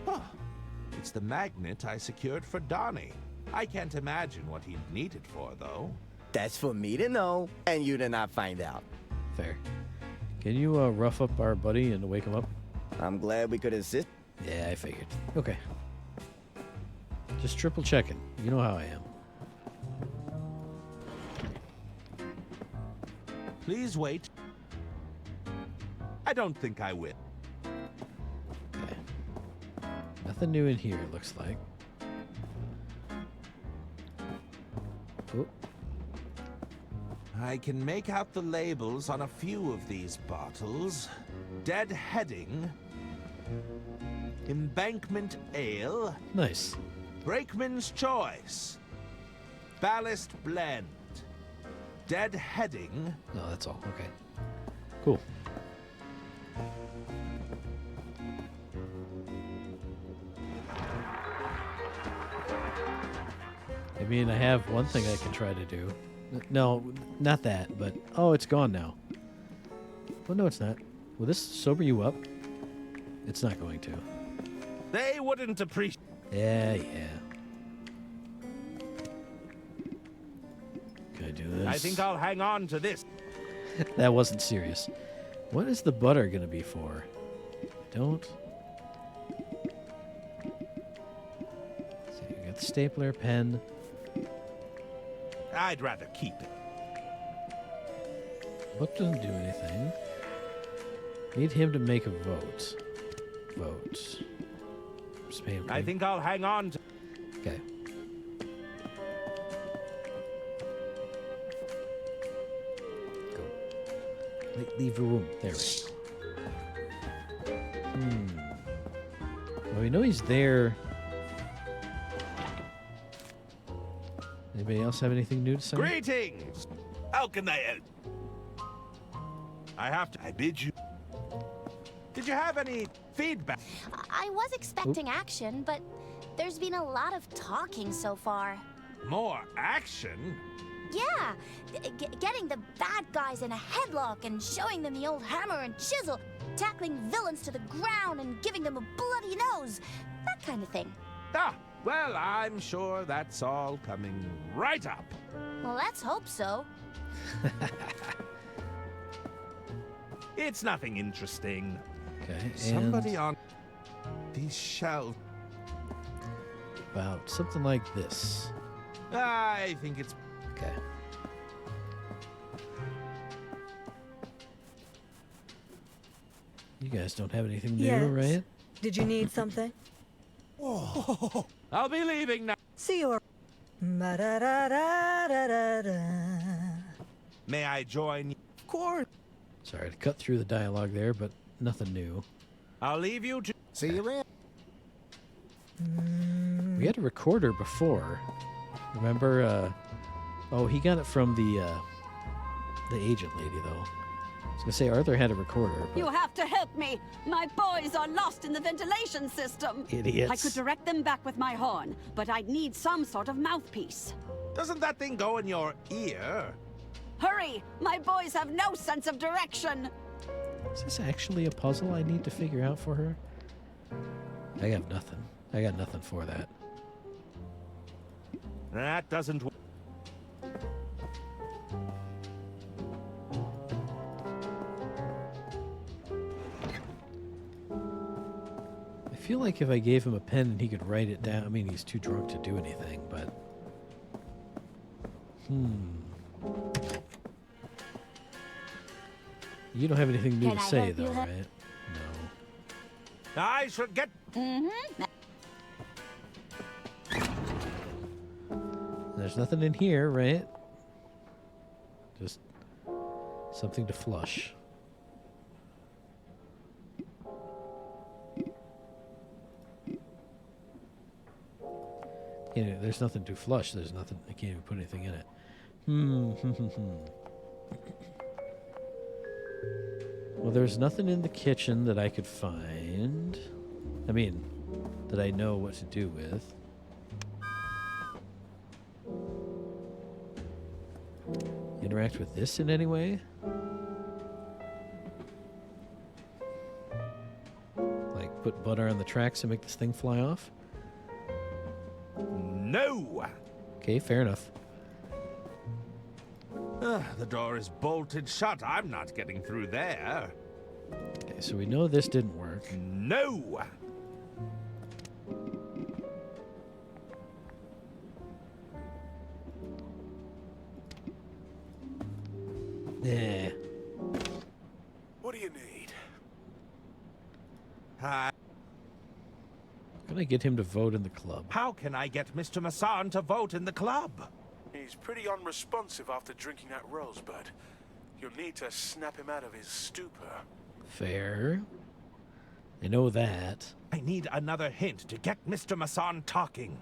Huh. It's the magnet I secured for Donnie. I can't imagine what he'd need it for, though. That's for me to know, and you to not find out. Fair. Can you rough up our buddy and wake him up? I'm glad we could assist. Yeah, I figured. Okay. Just triple checking. You know how I am. Please wait. I don't think I will. Okay. Nothing new in here, it looks like. Oh. I can make out the labels on a few of these bottles. Dead Heading, Embankment Ale, Nice. Brakeman's Choice. Ballast Blend. Deadheading. No, that's all. Okay. Cool. I mean, I have one thing I can try to do. No, not that, but... Oh, it's gone now. Well, no, it's not. Will this sober you up? It's not going to. They wouldn't appreciate... Yeah. Can I do this? I think I'll hang on to this. That wasn't serious. What is the butter going to be for? Don't... So you got the stapler, pen... I'd rather keep it. Book doesn't do anything. Need him to make a vote. Vote. Spam I think I'll hang on to... Okay. Go. Leave the room. There we go. Well, we know he's there. Anybody else have anything new to say? Greetings! How can I help? I bid you. Did you have any feedback? I was expecting action, but there's been a lot of talking so far. More action? Yeah, getting the bad guys in a headlock and showing them the old hammer and chisel, tackling villains to the ground and giving them a bloody nose, that kind of thing. Ah, well, I'm sure that's all coming right up. Well, let's hope so. It's nothing interesting. Okay, Somebody on these shelves. About something like this. I think it's... Okay. You guys don't have anything new, Yes. right? Did you need something? Oh, I'll be leaving now. See your... Ma-da-da-da-da-da-da. May I join you? Of course. Sorry to cut through the dialogue there, but nothing new. I'll leave you to... See you later. We had a recorder before. Remember? Oh, he got it from the agent lady, though. I was gonna say Arthur had a recorder. But... You have to help me. My boys are lost in the ventilation system. Idiots. I could direct them back with my horn, but I'd need some sort of mouthpiece. Doesn't that thing go in your ear? Hurry! My boys have no sense of direction. Is this actually a puzzle I need to figure out for her? I have nothing. I got nothing for that. That doesn't... I feel like if I gave him a pen and he could write it down... I mean, he's too drunk to do anything, but... You don't have anything new Can to I say, help though, you, right? No. I should get... There's nothing in here, right? Just something to flush. Yeah, there's nothing to flush. There's nothing. I can't even put anything in it. Well, there's nothing in the kitchen that I could find. I mean, that I know what to do with. Interact with this in any way? Like put butter on the tracks and make this thing fly off? No! Okay, fair enough. The door is bolted shut. I'm not getting through there. Okay, so we know this didn't work. No! Yeah. What do you need? Can I get him to vote in the club? How can I get Mr. Masson to vote in the club? He's pretty unresponsive after drinking that rosebud. You'll need to snap him out of his stupor. Fair. I know that. I need another hint to get Mr. Masson talking.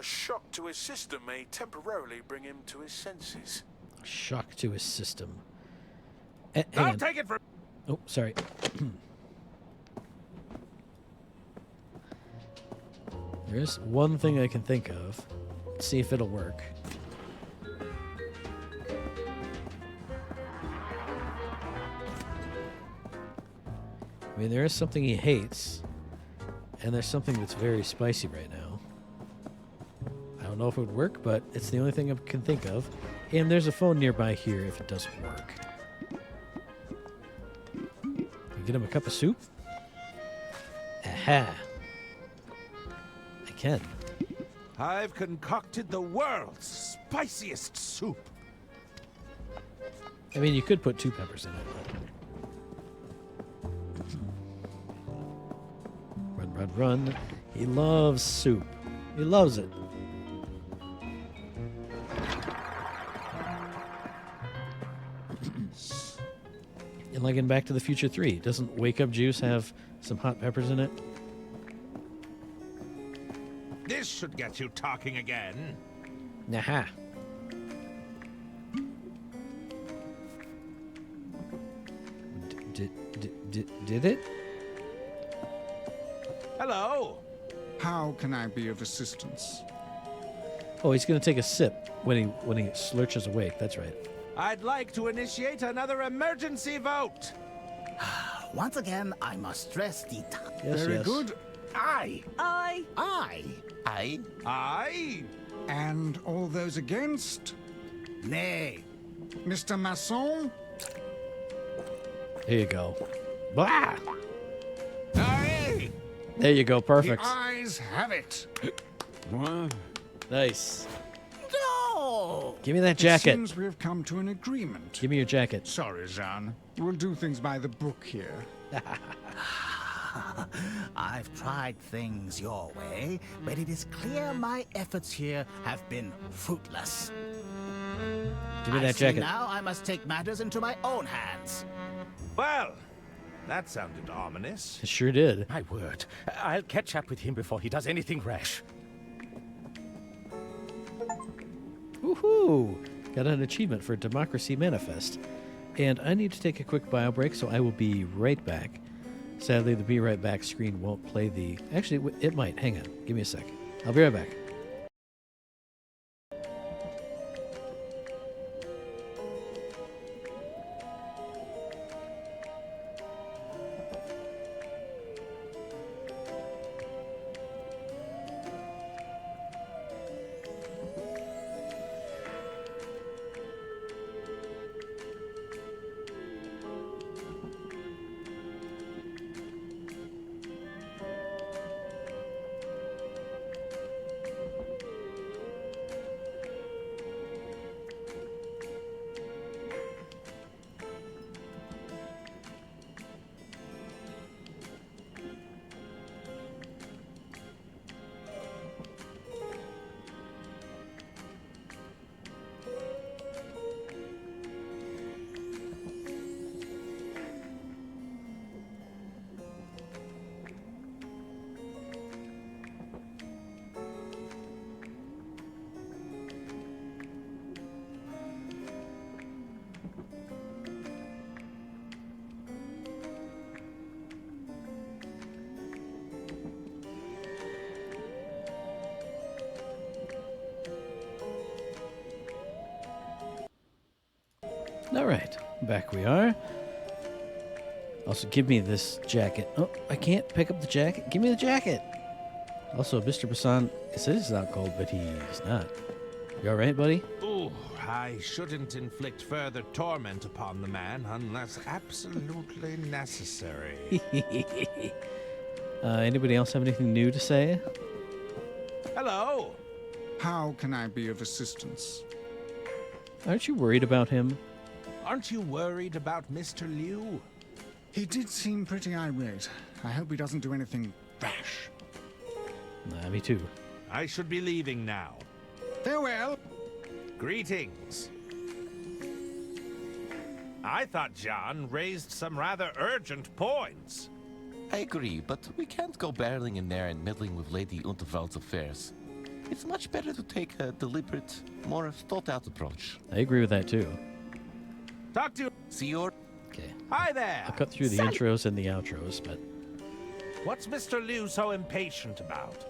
shock to his system may temporarily bring him to his senses. Shock to his system. I'll take it for. Oh, sorry. There's one thing I can think of. Let's see if it'll work. I mean, there is something he hates, and there's something that's very spicy right now. I don't know if it would work, but it's the only thing I can think of. And there's a phone nearby here if it doesn't work. Get him a cup of soup? Aha. I can. I've concocted the world's spiciest soup. I mean, you could put 2 peppers in it. Run, run, run. He loves soup. He loves it. And like in Back to the Future 3, doesn't Wake Up Juice have some hot peppers in it? This should get you talking again. Aha. Did it? Hello. How can I be of assistance? Oh, he's going to take a sip when he slurches awake. That's right. I'd like to initiate another emergency vote. Once again, I must stress the Yes, Very yes. good. Aye. Aye. Aye. Aye. Aye. And all those against? Nay. Mr. Masson? Here you go. Blah! Aye. There you go. Perfect. The ayes have it. Nice. No! Give me that It jacket. seems we have come to an agreement. Give me your jacket. Sorry, Jean. We'll do things by the book here. I've tried things your way, but it is clear my efforts here have been fruitless. Give me I that see jacket. now I must take matters into my own hands. Well, that sounded ominous. It sure did. My word. I'll catch up with him before he does anything rash. Woohoo! Got an achievement for Democracy Manifest. And I need to take a quick bio break, so I will be right back. Sadly, the Be Right Back screen won't play the... Actually, it might. Hang on. Give me a sec. I'll be right back. All right, back we are. Also, give me this jacket. Oh, I can't pick up the jacket. Give me the jacket. Also, Mr. Bassan, it says he's not cold, but he's not. You all right, buddy? Ooh, I shouldn't inflict further torment upon the man unless absolutely necessary. Anybody else have anything new to say? Hello. How can I be of assistance? Aren't you worried about him? Aren't you worried about Mr. Liu? He did seem pretty irate. I hope he doesn't do anything rash. Me too. I should be leaving now. Farewell. Greetings. I thought John raised some rather urgent points. I agree, but we can't go barreling in there and meddling with Lady Unterwald's affairs. It's much better to take a deliberate, more thought-out approach. I agree with that too. Talk to you. See your... Okay. Hi there. I'll cut through the intros and the outros, but... What's Mr. Liu so impatient about?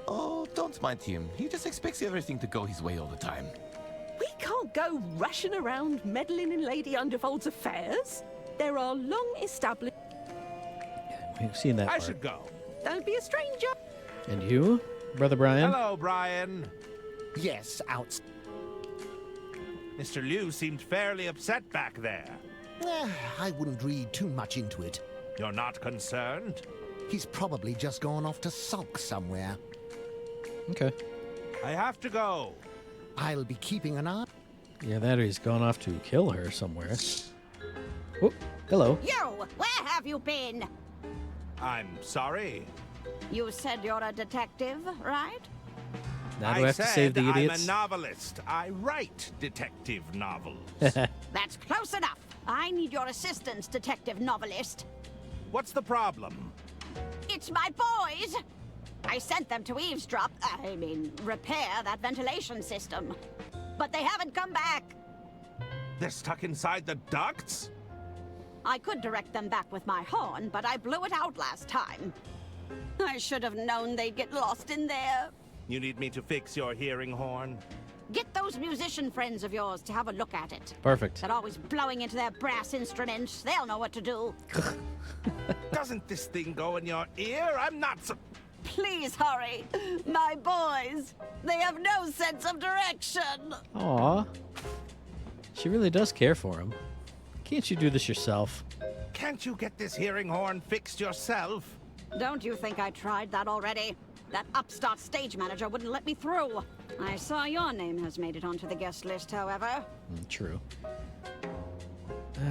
Oh, don't mind him. He just expects everything to go his way all the time. We can't go rushing around meddling in Lady Undervold's affairs. There are long established... We've seen that I part. should go. Don't be a stranger. And you, Brother Brian? Hello, Brian. Yes, out. Mr. Liu seemed fairly upset back there. I wouldn't read too much into it. You're not concerned? He's probably just gone off to sulk somewhere. Okay. I have to go. I'll be keeping an eye. Yeah, that or he's gone off to kill her somewhere. Oh, hello. You! Where have you been? I'm sorry. You said you're a detective, right? Now do I have to save the idiots? I'm a novelist. I write detective novels. That's close enough. I need your assistance, detective novelist. What's the problem? It's my boys! I sent them to repair that ventilation system. But they haven't come back. They're stuck inside the ducts? I could direct them back with my horn, but I blew it out last time. I should have known they'd get lost in there. You need me to fix your hearing horn? Get those musician friends of yours to have a look at it. Perfect. They're always blowing into their brass instruments. They'll know what to do. Doesn't this thing go in your ear? I'm not so... Please hurry. My boys. They have no sense of direction. Aw. She really does care for him. Can't you do this yourself? Can't you get this hearing horn fixed yourself? Don't you think I tried that already? That upstart stage manager wouldn't let me through. I saw your name has made it onto the guest list, however. True.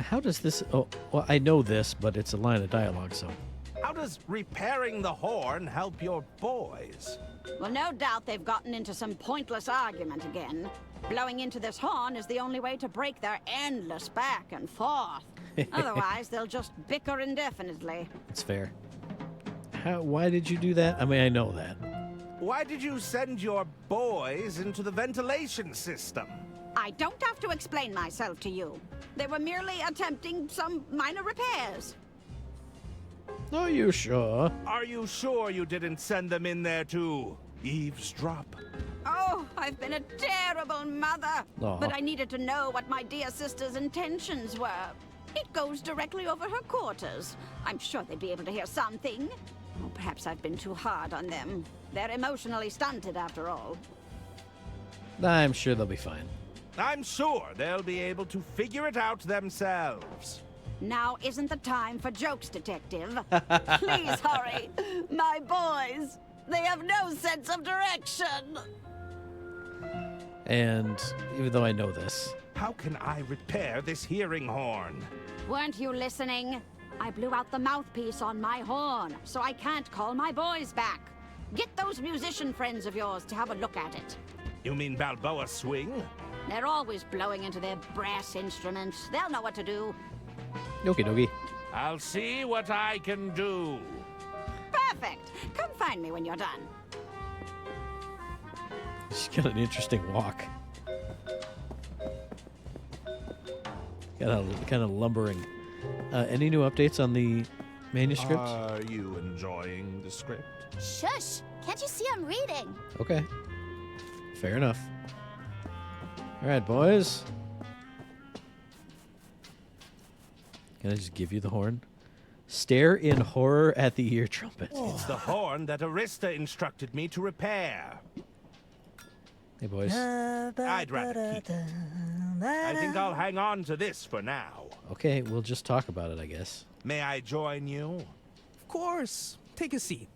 How does this... Oh, well, I know this, but it's a line of dialogue, so... How does repairing the horn help your boys? Well, no doubt they've gotten into some pointless argument again. Blowing into this horn is the only way to break their endless back and forth. Otherwise, they'll just bicker indefinitely. It's fair. Why did you do that? I mean, I know that. Why did you send your boys into the ventilation system? I don't have to explain myself to you. They were merely attempting some minor repairs. Are you sure? Are you sure you didn't send them in there to eavesdrop? Oh, I've been a terrible mother. Aw. But I needed to know what my dear sister's intentions were. It goes directly over her quarters. I'm sure they'd be able to hear something. Or perhaps I've been too hard on them. They're emotionally stunted, after all. I'm sure they'll be fine. I'm sure they'll be able to figure it out themselves. Now isn't the time for jokes, detective. Please hurry. My boys, they have no sense of direction. And even though I know this... How can I repair this hearing horn? Weren't you listening? I blew out the mouthpiece on my horn, so I can't call my boys back. Get those musician friends of yours to have a look at it. You mean Balboa Swing? They're always blowing into their brass instruments. They'll know what to do. Okie dokie. I'll see what I can do. Perfect. Come find me when you're done. She's got an interesting walk. Got a kind of lumbering. Any new updates on the manuscript? Are you enjoying the script? Shush! Can't you see I'm reading? Okay. Fair enough. All right, boys. Can I just give you the horn? Stare in horror at the ear trumpet. It's the horn that Arista instructed me to repair. Hey, boys. I'd rather keep it. I think I'll hang on to this for now. Okay, we'll just talk about it, I guess. May I join you? Of course. Take a seat.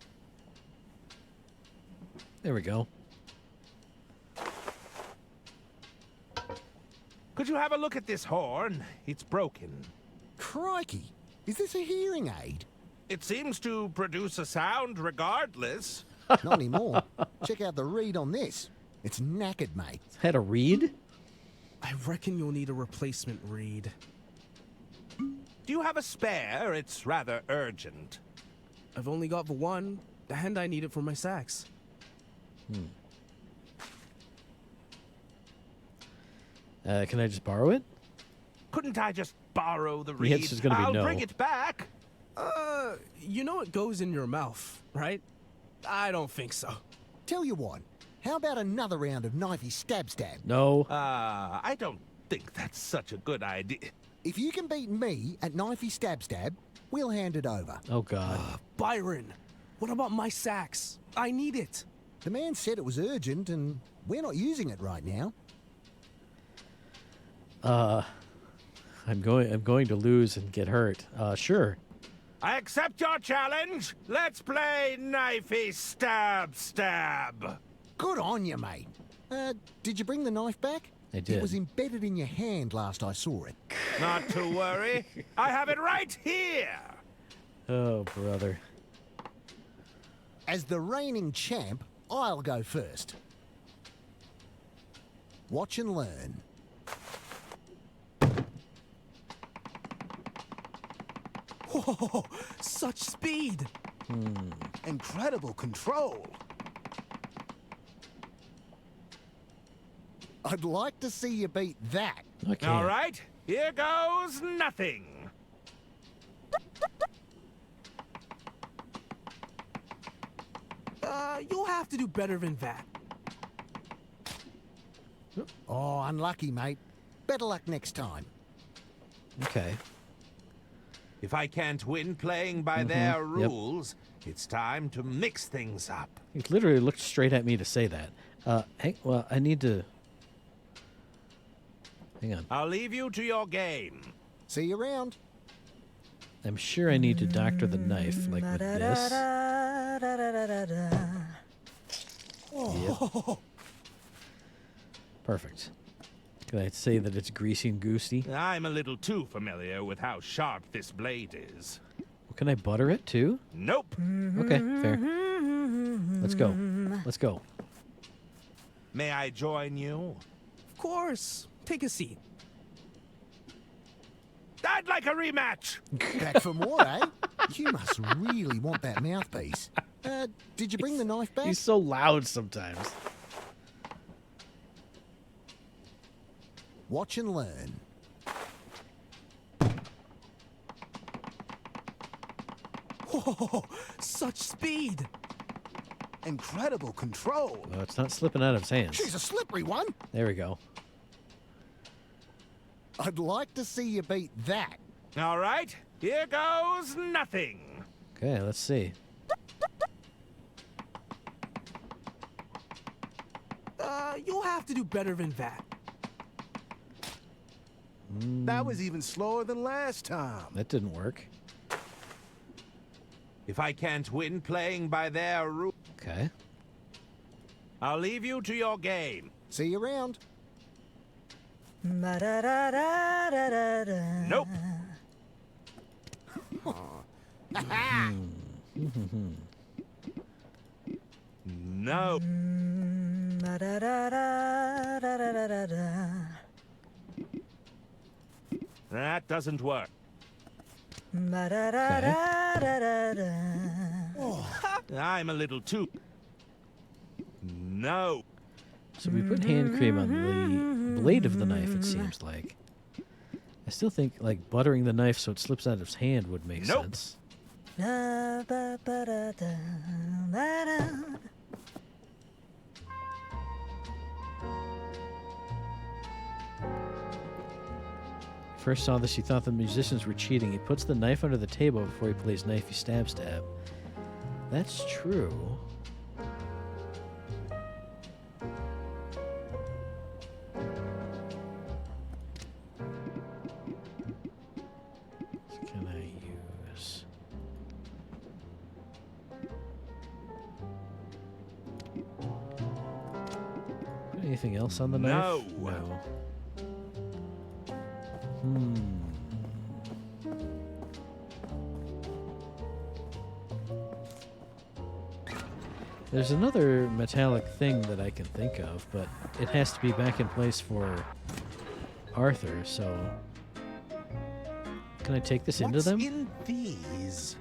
There we go. Could you have a look at this horn? It's broken. Crikey! Is this a hearing aid? It seems to produce a sound regardless. Not anymore. Check out the reed on this. It's knackered, mate. Had a reed? I reckon you'll need a replacement reed. Do you have a spare? It's rather urgent. I've only got the one, and I need it for my sax. Can I just borrow it? Couldn't I just borrow the The reed? answer's gonna be I'll no. bring it back. You know it goes in your mouth, right? I don't think so. Tell you what, how about another round of Knifey stab? No. I don't think that's such a good idea. If you can beat me at Knifey stab, we'll hand it over. Oh, God. Byron, what about my sax? I need it. The man said it was urgent, and we're not using it right now. I'm going to lose and get hurt. Sure. I accept your challenge. Let's play Knifey stab. Good on you, mate. Did you bring the knife back? I did. It was embedded in your hand last I saw it. Not to worry. I have it right here. Oh, brother. As the reigning champ, I'll go first. Watch and learn. Whoa, such speed. Incredible control. I'd like to see you beat that. Okay. All right, here goes nothing. You'll have to do better than that. Oh, unlucky, mate. Better luck next time. Okay. If I can't win playing by their rules, it's time to mix things up. He literally looked straight at me to say that. Hey, well, I need to... Hang on. I'll leave you to your game. See you around. I'm sure I need to doctor the knife, like with this. Yep. Perfect. Can I say that it's greasy and goosey? I'm a little too familiar with how sharp this blade is. Well, can I butter it too? Nope. Okay, fair. Let's go. Let's go. May I join you? Of course. Take a seat. I'd like a rematch. Back for more, eh? You must really want that mouthpiece. Did you bring the knife back? He's so loud sometimes. Watch and learn. Whoa, such speed. Incredible control. Oh, it's not slipping out of his hands. She's a slippery one. There we go. I'd like to see you beat that. All right, here goes nothing. Okay, let's see. You'll have to do better than that. That was even slower than last time. That didn't work. If I can't win playing by their rules, Okay. I'll leave you to your game. See you around. Nope. No. That doesn't work. I'm a little too... No. So we put hand cream on the blade of the knife, it seems like. I still think, like, buttering the knife so it slips out of his hand would make sense. First saw this, he thought the musicians were cheating. He puts the knife under the table before he plays Knifey stab. That's true. What can I use? Put anything else on the knife? No. There's another metallic thing that I can think of, but it has to be back in place for Arthur, so... Can I take this into them? in these?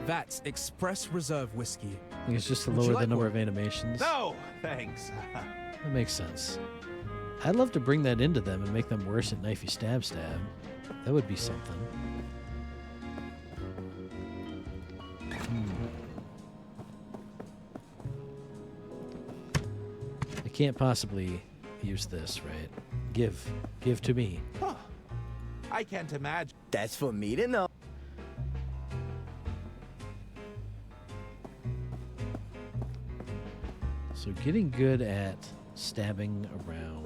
That's Express Reserve whiskey. I think it's just to Would you lower the like number one? of animations. No, thanks. That makes sense. I'd love to bring that into them and make them worse at Knifey Stab Stab. That would be something. I can't possibly use this, right? Give to me. Huh. I can't imagine. That's for me to know. So getting good at stabbing around.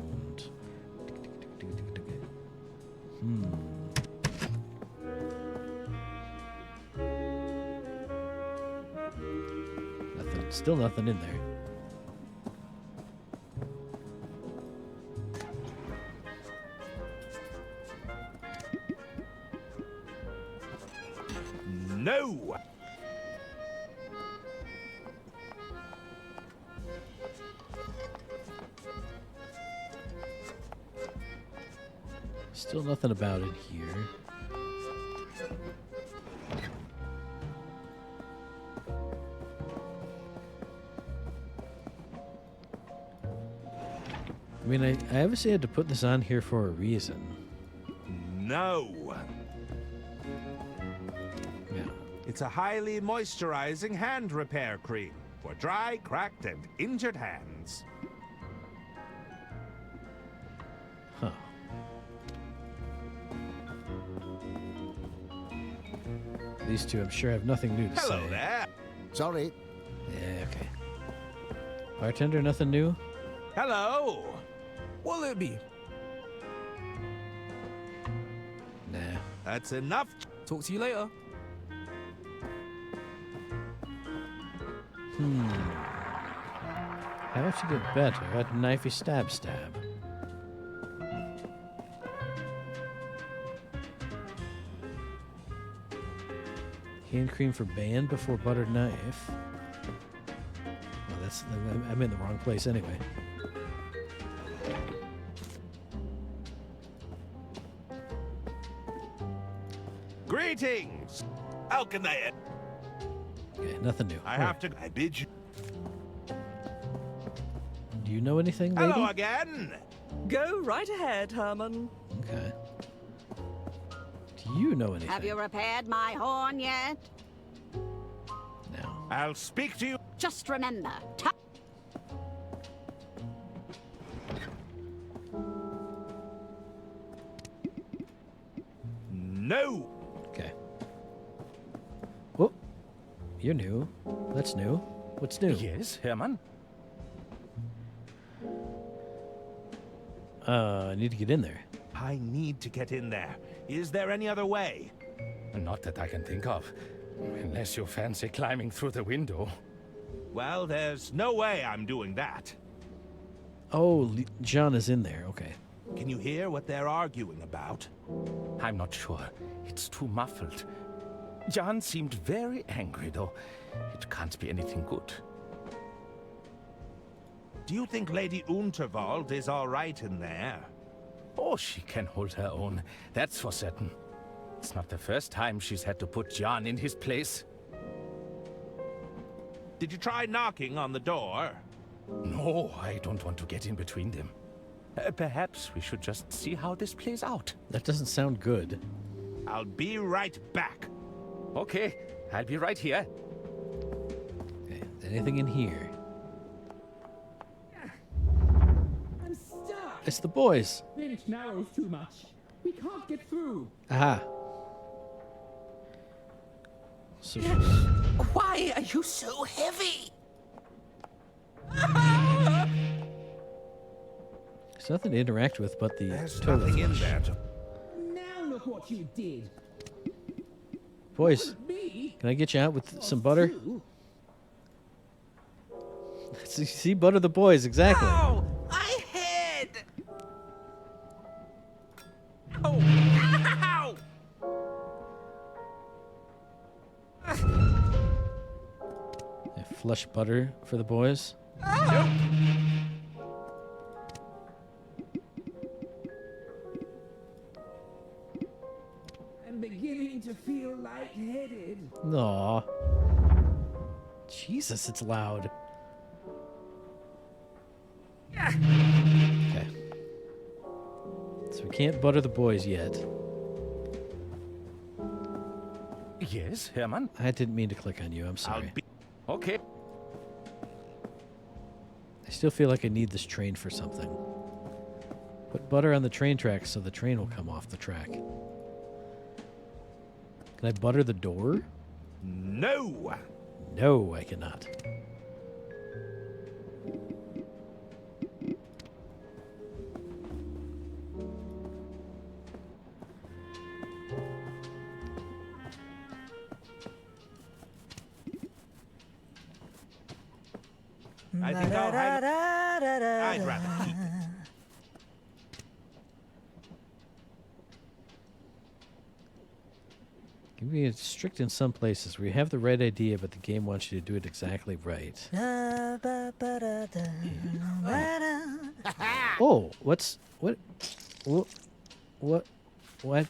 Still nothing in there. No! Still nothing about it here. I mean, I obviously had to put this on here for a reason. No! Yeah. It's a highly moisturizing hand repair cream for dry, cracked, and injured hands. Huh. These two, I'm sure, have nothing new to say. Hello there. Sorry. Yeah, okay. Bartender, nothing new? Hello. What'll it be? Nah. That's enough. Talk to you later. How about you get better at Knifey Stab Stab? Hand cream for band before buttered knife. Well, that's I'm in the wrong place anyway. Greetings. How can I... Okay, nothing new. I have to... I bid you... Do you know anything, lady? Hello again. Go right ahead, Herman. Okay. Do you know anything? Have you repaired my horn yet? No. I'll speak to you. Just remember, No. Okay. Whoop. You're new. That's new. What's new? Yes, Herman? I need to get in there. I need to get in there. Is there any other way? Not that I can think of. Unless you fancy climbing through the window. Well, there's no way I'm doing that. Oh, John is in there. Okay. Can you hear what they're arguing about? I'm not sure. It's too muffled. John seemed very angry, though. It can't be anything good. Do you think Lady Unterwald is all right in there? Oh, she can hold her own. That's for certain. It's not the first time she's had to put John in his place. Did you try knocking on the door? No, I don't want to get in between them. Perhaps we should just see how this plays out. That doesn't sound good. I'll be right back. Okay, I'll be right here. Okay. Anything in here? I'm stuck. It's the boys. Bench narrows too much. We can't get through. Aha. So Why are you so heavy? there's nothing to interact with but the There's toilet nothing in flush. there. Now look what you did. Boys, can I get you out with some butter? See, butter the boys, exactly. Ow! My head! Oh! Ow! Yeah, flush butter for the boys. I'm beginning to feel lightheaded. Aw. Jesus, it's loud. Okay. can't butter the boys yet. Yes, Hermann? I didn't mean to click on you. I'm sorry. Okay. I still feel like I need this train for something. Put butter on the train tracks so the train will come off the track. Can I butter the door? No! No, I cannot. I think I'd rather keep it. Can be strict in some places where you have the right idea, but the game wants you to do it exactly right. Oh, what? What? What? What? What?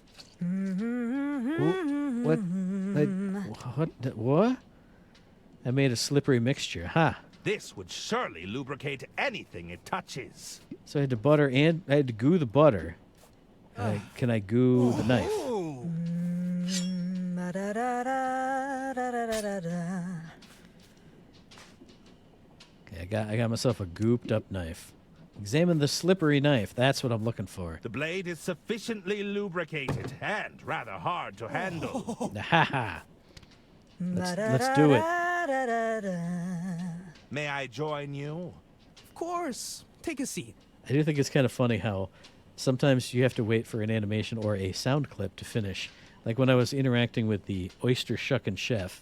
I made a slippery mixture. Ha! This would surely lubricate anything it touches. So I had to butter and I had to goo the butter. Can I goo the knife? Okay, I got myself a gooped up knife. Examine the slippery knife. That's what I'm looking for. The blade is sufficiently lubricated and rather hard to handle. Ha ha! Let's do it. May I join you? Of course. Take a seat. I do think it's kind of funny how sometimes you have to wait for an animation or a sound clip to finish. Like when I was interacting with the oyster shuckin' chef,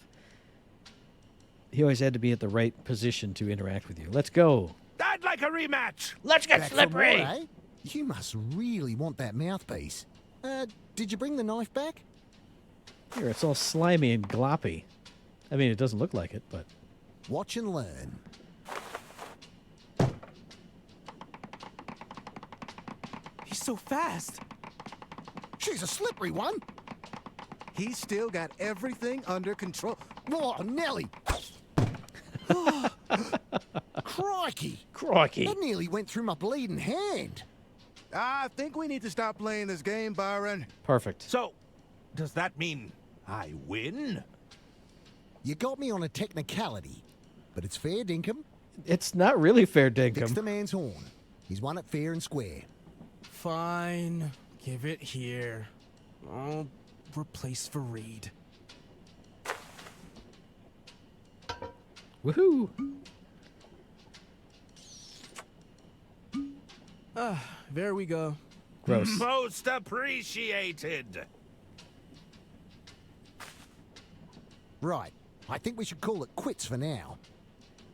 he always had to be at the right position to interact with you. Let's go. I'd like a rematch. Let's get Back for slippery. more, eh? You must really want that mouthpiece. Did you bring the knife back? Here, it's all slimy and gloppy. I mean, it doesn't look like it, but... Watch and learn. He's so fast. She's a slippery one. He's still got everything under control. Whoa, Nelly! Crikey! Crikey! That nearly went through my bleeding hand. I think we need to stop playing this game, Byron. Perfect. So, does that mean I win? You got me on a technicality, but it's fair dinkum. It's not really fair Fix dinkum. the man's horn. He's won it fair and square. Fine. Give it here. I'll replace Fareed. Woohoo! There we go. Gross. Most appreciated. Right. I think we should call it quits for now.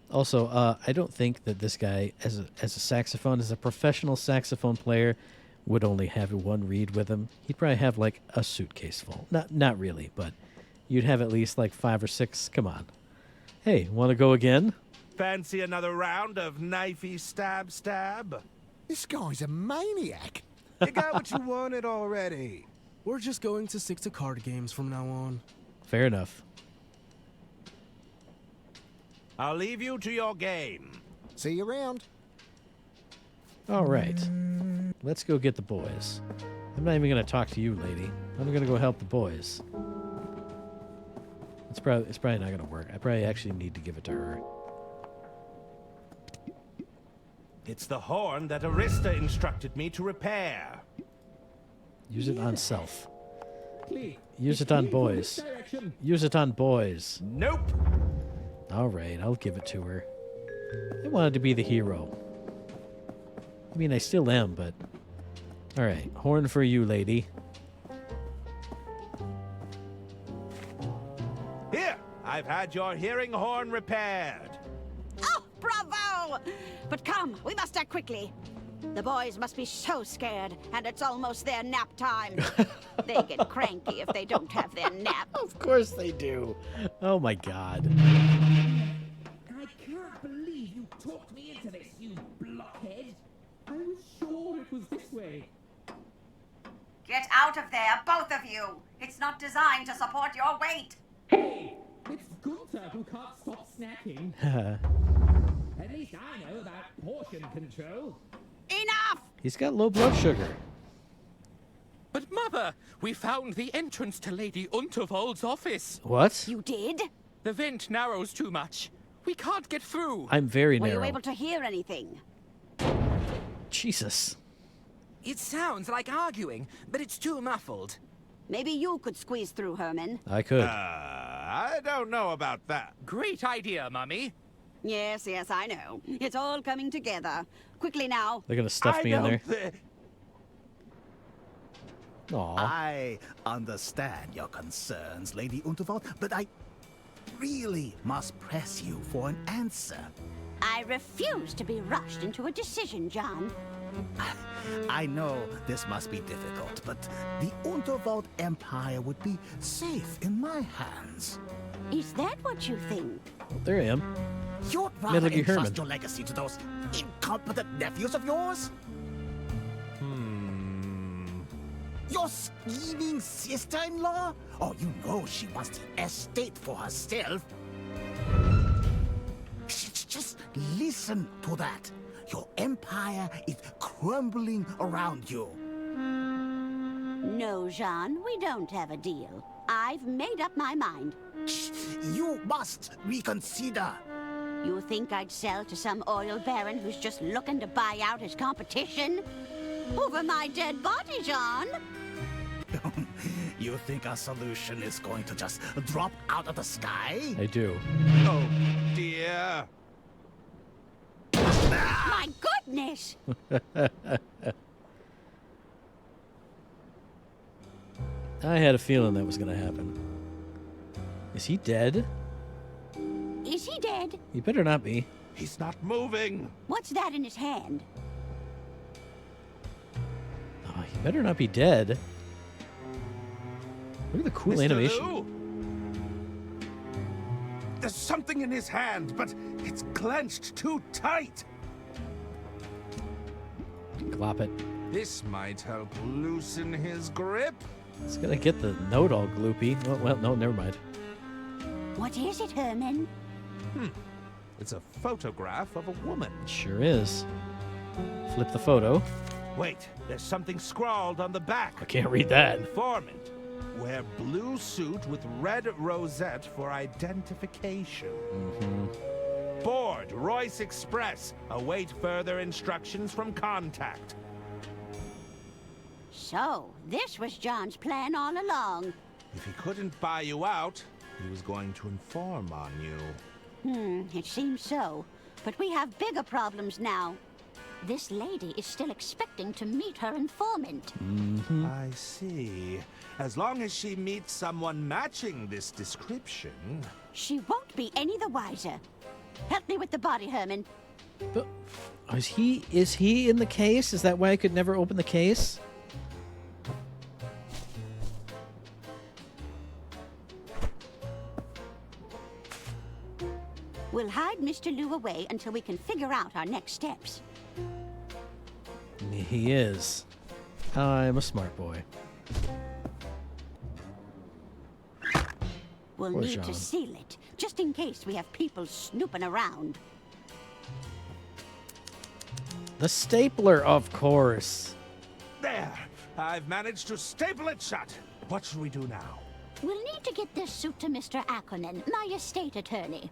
Also, I don't think that this guy, as a professional saxophone player, would only have one reed with him. He'd probably have like a suitcase full. Not really, but you'd have at least like 5 or 6. Come on. Hey, want to go again? Fancy another round of knifey stab? This guy's a maniac. You got what you wanted already. We're just going to stick to card games from now on. Fair enough. I'll leave you to your game. See you around. All right. Let's go get the boys. I'm not even going to talk to you, lady. I'm going to go help the boys. It's probably not going to work. I probably actually need to give it to her. It's the horn that Arista instructed me to repair. Use it on self. Click. Use it on boys. Use it on boys. Nope. All right, I'll give it to her. I wanted to be the hero. I mean, I still am, but... All right, horn for you, lady. Here, I've had your hearing horn repaired. Oh, bravo! But come, we must act quickly. The boys must be so scared, and it's almost their nap time. They get cranky if they don't have their nap. Of course they do. Oh my god. I can't believe you talked me into this, you blockhead. I was sure it was this way. Get out of there, both of you! It's not designed to support your weight! Hey, it's Gunther who can't stop snacking. At least I know about portion control. Enough! He's got low blood sugar. Mother, we found the entrance to Lady Unterwald's office. What? You did? The vent narrows too much. We can't get through. I'm very Were narrow. you able to hear anything? Jesus. It sounds like arguing, but it's too muffled. Maybe you could squeeze through, Herman. I could. I don't know about that. Great idea, Mummy. Yes, I know. It's all coming together. Quickly now. They're gonna stuff me in there. Aw. I understand your concerns, Lady Unterwald, but I really must press you for an answer. I refuse to be rushed into a decision, John. I know this must be difficult, but the Unterwald Empire would be safe in my hands. Is that what you think? There I am. You'd Metal rather Gear entrust Herman. your legacy to those incompetent nephews of yours? Your scheming sister-in-law? Oh, you know she wants the estate for herself. Just listen to that. Your empire is crumbling around you. No, Jean, we don't have a deal. I've made up my mind. You must reconsider. You think I'd sell to some oil baron who's just looking to buy out his competition? Over my dead body, Jean. You think our solution is going to just drop out of the sky? I do. Oh, dear. My goodness! I had a feeling that was gonna happen. Is he dead? Is he dead? He better not be. He's not moving. What's that in his hand? Oh, he better not be dead. Look at the cool Mr. animation. Liu? There's something in his hand, but it's clenched too tight. Glop it. This might help loosen his grip. It's gonna get the note all gloopy. Oh, well, no, never mind. What is it, Herman? It's a photograph of a woman. Sure is. Flip the photo. Wait, there's something scrawled on the back. I can't read that. Informant. Wear blue suit with red rosette for identification. Board Royce Express. Await further instructions from contact. So, this was John's plan all along. If he couldn't buy you out, he was going to inform on you. It seems so. But we have bigger problems now. This lady is still expecting to meet her informant. I see. As long as she meets someone matching this description... She won't be any the wiser. Help me with the body, Herman. But is he in the case? Is that why I could never open the case? We'll hide Mr. Liu away until we can figure out our next steps. He is. I'm a smart boy. We'll Poor need John. to seal it, just in case we have people snooping around. The stapler, of course. There! I've managed to staple it shut. What should we do now? We'll need to get this suit to Mr. Ackerman, my estate attorney.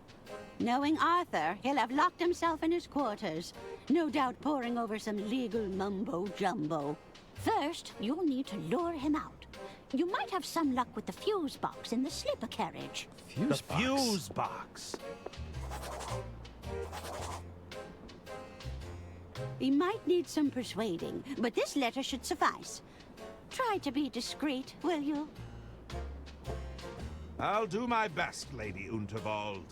Knowing Arthur, he'll have locked himself in his quarters, no doubt poring over some legal mumbo-jumbo. First, you'll need to lure him out. You might have some luck with the fuse box in the sleeper carriage. Fuse box? Fuse box. He might need some persuading, but this letter should suffice. Try to be discreet, will you? I'll do my best, Lady Unterwald.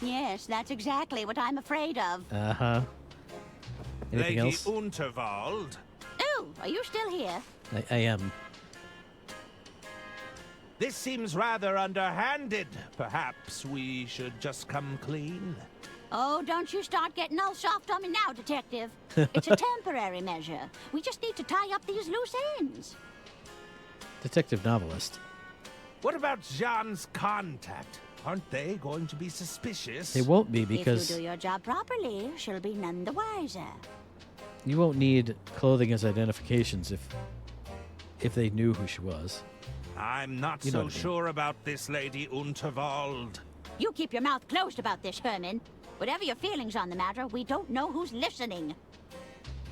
Yes, that's exactly what I'm afraid of. Uh-huh. Anything Lady else? Unterwald. Oh, are you still here? I am. This seems rather underhanded. Perhaps we should just come clean. Oh, don't you start getting all soft on me now, Detective. It's a temporary measure. We just need to tie up these loose ends. Detective novelist. What about Jean's contact? Aren't they going to be suspicious? They won't be because If you do your job properly, she'll be none the wiser. you won't need clothing as identifications if if they knew who she was. I'm not You know so what I mean. sure about this, Lady Unterwald. You keep your mouth closed about this, Herman. Whatever your feelings on the matter, we don't know who's listening.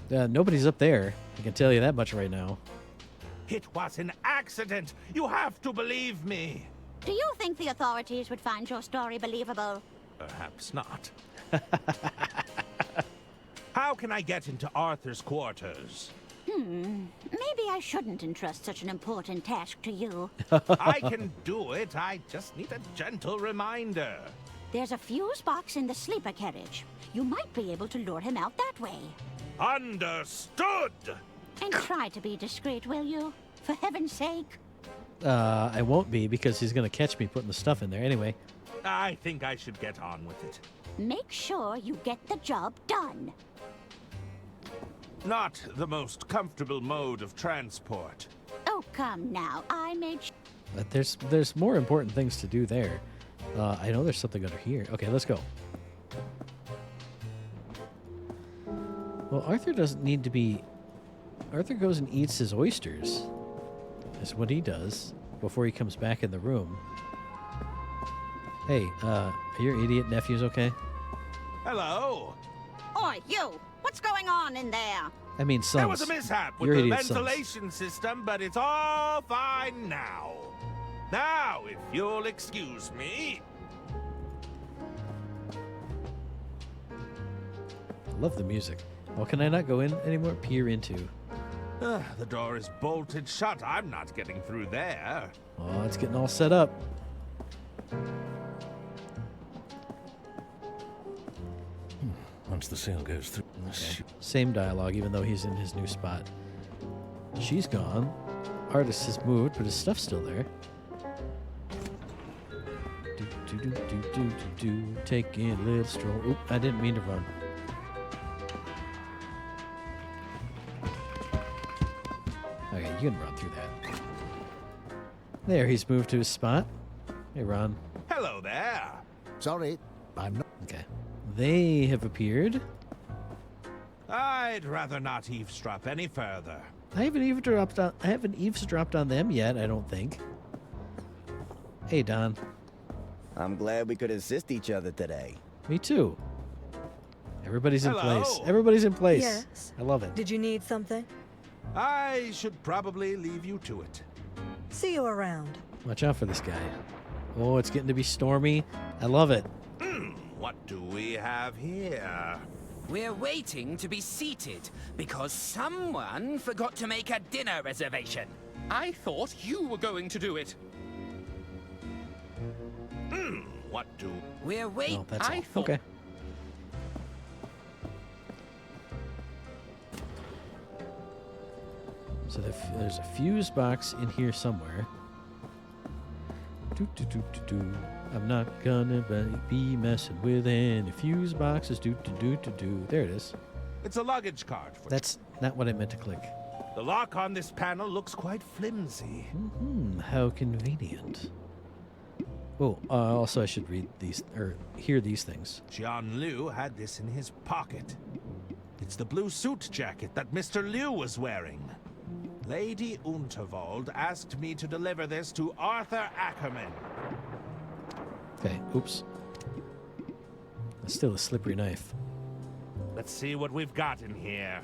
Nobody's up there. I can tell you that much right now. It was an accident. You have to believe me. Do you think the authorities would find your story believable? Perhaps not. How can I get into Arthur's quarters? Maybe I shouldn't entrust such an important task to you. I can do it. I just need a gentle reminder. There's a fuse box in the sleeper carriage. You might be able to lure him out that way. Understood! And try to be discreet, will you? For heaven's sake. I won't be because he's going to catch me putting the stuff in there anyway. I think I should get on with it. Make sure you get the job done. Not the most comfortable mode of transport. Oh, come now. I made But there's more important things to do there. I know there's something under here. Okay, let's go. Well, Arthur doesn't need to be... Arthur goes and eats his oysters. That's what he does before he comes back in the room. Hey, are your idiot nephews okay? Hello? Oi, you! What's going on in there? I mean, sons. There was a mishap with Your the idiot sons. ventilation system, but it's all fine now. Now, if you'll excuse me. I love the music. Well, can I not go in anymore? Peer into. The door is bolted shut. I'm not getting through there. Oh, it's getting all set up. Once the sale goes through... Okay. Same dialogue, even though he's in his new spot. She's gone. Artist has moved, but his stuff's still there. Taking a little stroll. Oop, I didn't mean to run. Okay, you can run through that. There, he's moved to his spot. Hey, Ron. Hello there. Sorry, I'm not. Okay. They have appeared. I'd rather not eavesdrop any further. I haven't eavesdropped on them yet, I don't think. Hey, Don. I'm glad we could assist each other today. Me too. Everybody's in Hello. place. Everybody's in place. Yes. I love it. Did you need something? I should probably leave you to it. See you around. Watch out for this guy. Oh, it's getting to be stormy. I love it. What do we have here? We're waiting to be seated because someone forgot to make a dinner reservation. I thought you were going to do it. What do... We're waiting. Oh, that's I all. thought- Okay. So there's a fuse box in here somewhere. I'm not gonna be messing with any fuse boxes. There it is. It's a luggage cart. For That's not what I meant to click. The lock on this panel looks quite flimsy. How convenient. Oh, also I should read these, or hear these things. Jian Liu had this in his pocket. It's the blue suit jacket that Mr. Liu was wearing. Lady Unterwald asked me to deliver this to Arthur Ackerman. Okay, oops. That's still a slippery knife. Let's see what we've got in here.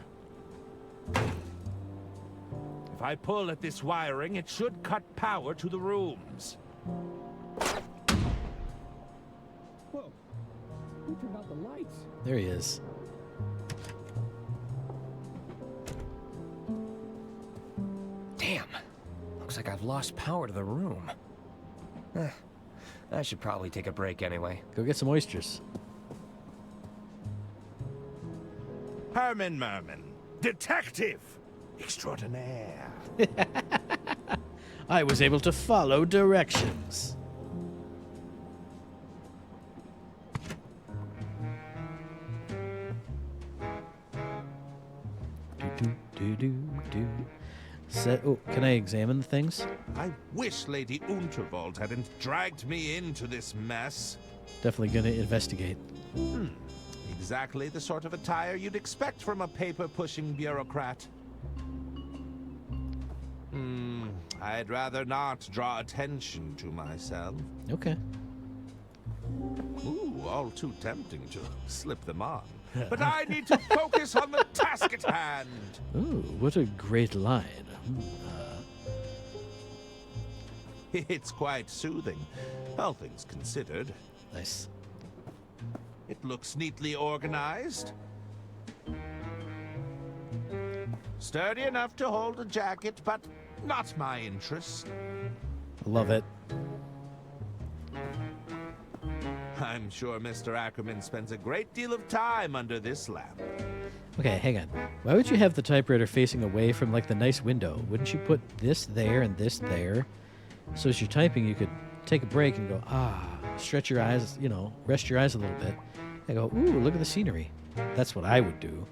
If I pull at this wiring, it should cut power to the rooms. Whoa. Who turned out the lights? There he is. Damn. Looks like I've lost power to the room. I should probably take a break anyway. Go get some oysters. Herman Merman, detective extraordinaire. I was able to follow directions. Oh, can I examine the things? I wish Lady Unterwald hadn't dragged me into this mess. Definitely gonna investigate. Exactly the sort of attire you'd expect from a paper-pushing bureaucrat. I'd rather not draw attention to myself. Okay. Ooh, all too tempting to slip them on. But I need to focus on the task at hand. Ooh, what a great line. It's quite soothing, all things considered. Nice. It looks neatly organized. Sturdy enough to hold a jacket, but not my interest. Love it. I'm sure Mr. Ackerman spends a great deal of time under this lamp. Okay, hang on. Why would you have the typewriter facing away from, like, the nice window? Wouldn't you put this there and this there? So as you're typing, you could take a break and go, stretch your eyes, rest your eyes a little bit. And go, ooh, look at the scenery. That's what I would do.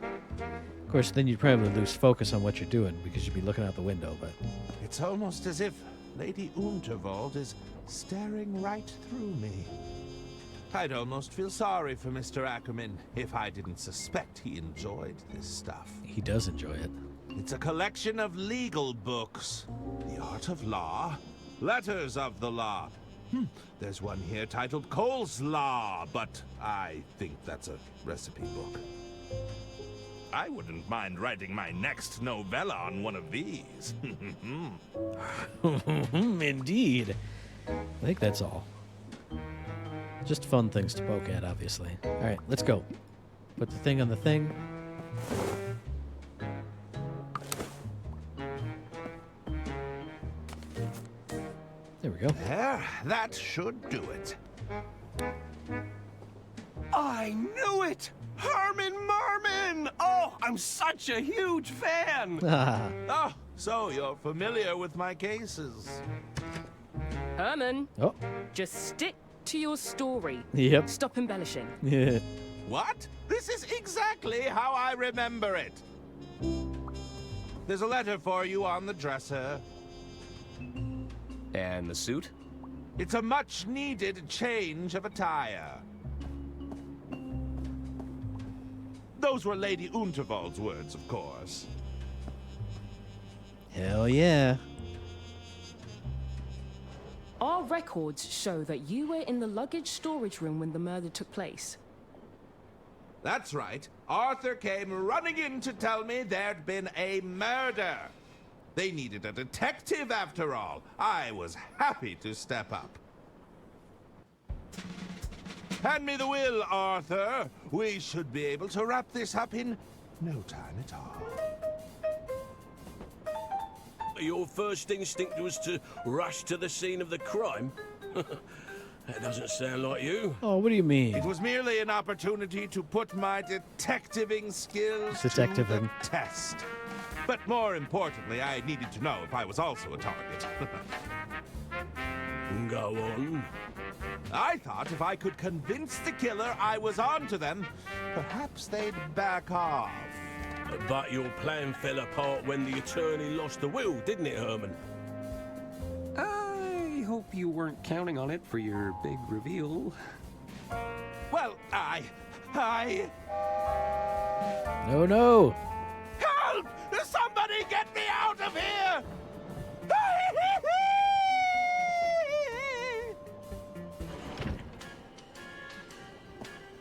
Of course, then you'd probably lose focus on what you're doing because you'd be looking out the window, but... It's almost as if Lady Unterwald is staring right through me. I'd almost feel sorry for Mr. Ackerman if I didn't suspect he enjoyed this stuff. He does enjoy it. It's a collection of legal books. The Art of Law, Letters of the Law. There's one here titled Cole's Law, but I think that's a recipe book. I wouldn't mind writing my next novella on one of these. Indeed. I think that's all. Just fun things to poke at, obviously. All right, let's go. Put the thing on the thing. There we go. There, that should do it. I knew it! Herman Merman! Oh, I'm such a huge fan! Oh, so you're familiar with my cases. Herman, Oh. just stick to your story. Yep. Stop embellishing. Yeah. What? This is exactly how I remember it. There's a letter for you on the dresser. And the suit? It's a much-needed change of attire. Those were Lady Unterwald's words, of course. Hell yeah. Our records show that you were in the luggage storage room when the murder took place. That's right. Arthur came running in to tell me there'd been a murder. They needed a detective, after all. I was happy to step up. Hand me the will, Arthur. We should be able to wrap this up in no time at all. Your first instinct was to rush to the scene of the crime? That doesn't sound like you. Oh, what do you mean? It was merely an opportunity to put my detectiving skills to the test. But more importantly, I needed to know if I was also a target. Go on. I thought if I could convince the killer I was onto them, perhaps they'd back off. But your plan fell apart when the attorney lost the will, didn't it, Herman? I hope you weren't counting on it for your big reveal. Well, I... No, no. Help! Somebody get me out of here!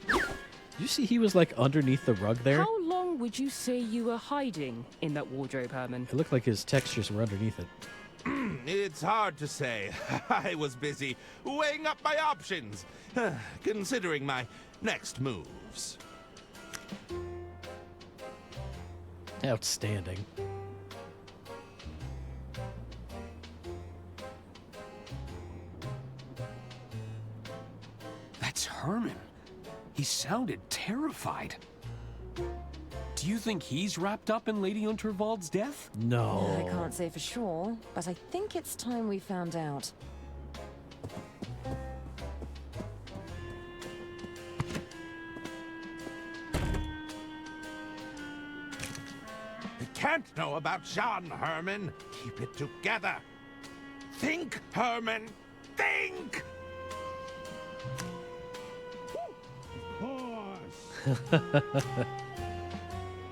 Did you see he was like underneath the rug there? How long would you say you were hiding in that wardrobe, Herman? It looked like his textures were underneath it. It's hard to say. I was busy weighing up my options, considering my next moves. Outstanding. That's Herman. He sounded terrified. Do you think he's wrapped up in Lady Unterwald's death? No. I can't say for sure, but I think it's time we found out. You can't know about Jean, Herman. Keep it together. Think, Herman. Think!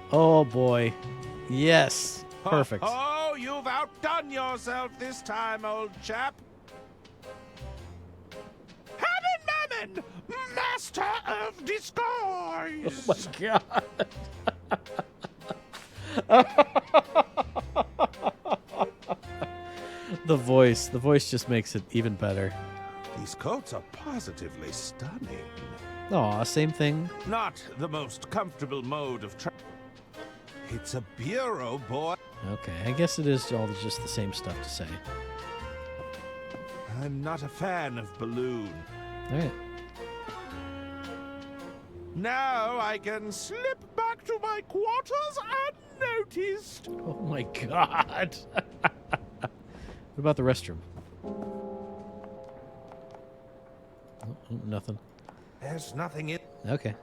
Oh boy. Yes. Perfect. Oh, you've outdone yourself this time, old chap. Hammond Mammon, master of disguise. Oh my god. The voice just makes it even better. These coats are positively stunning. Aw, same thing. Not the most comfortable mode of travel. It's a bureau, boy. Okay, I guess it is all just the same stuff to say. I'm not a fan of balloon. All right. Now I can slip back to my quarters unnoticed. Oh my god. What about the restroom? Oh, nothing. There's nothing in. Okay.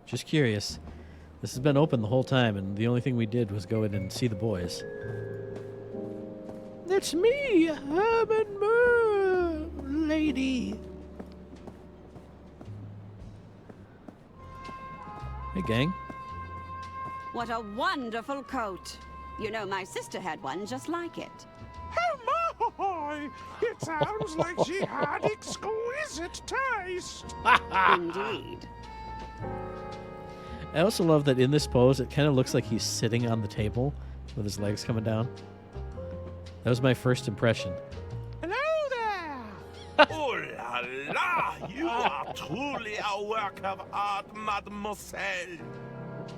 Just curious. This has been open the whole time, and the only thing we did was go in and see the boys. It's me, Herman lady. Hey, gang. What a wonderful coat. You know, my sister had one just like it. Oh my! It sounds like she had exquisite taste. Indeed. I also love that in this pose, it kind of looks like he's sitting on the table with his legs coming down. That was my first impression. Hello there! Oh la la! You are truly a work of art, mademoiselle.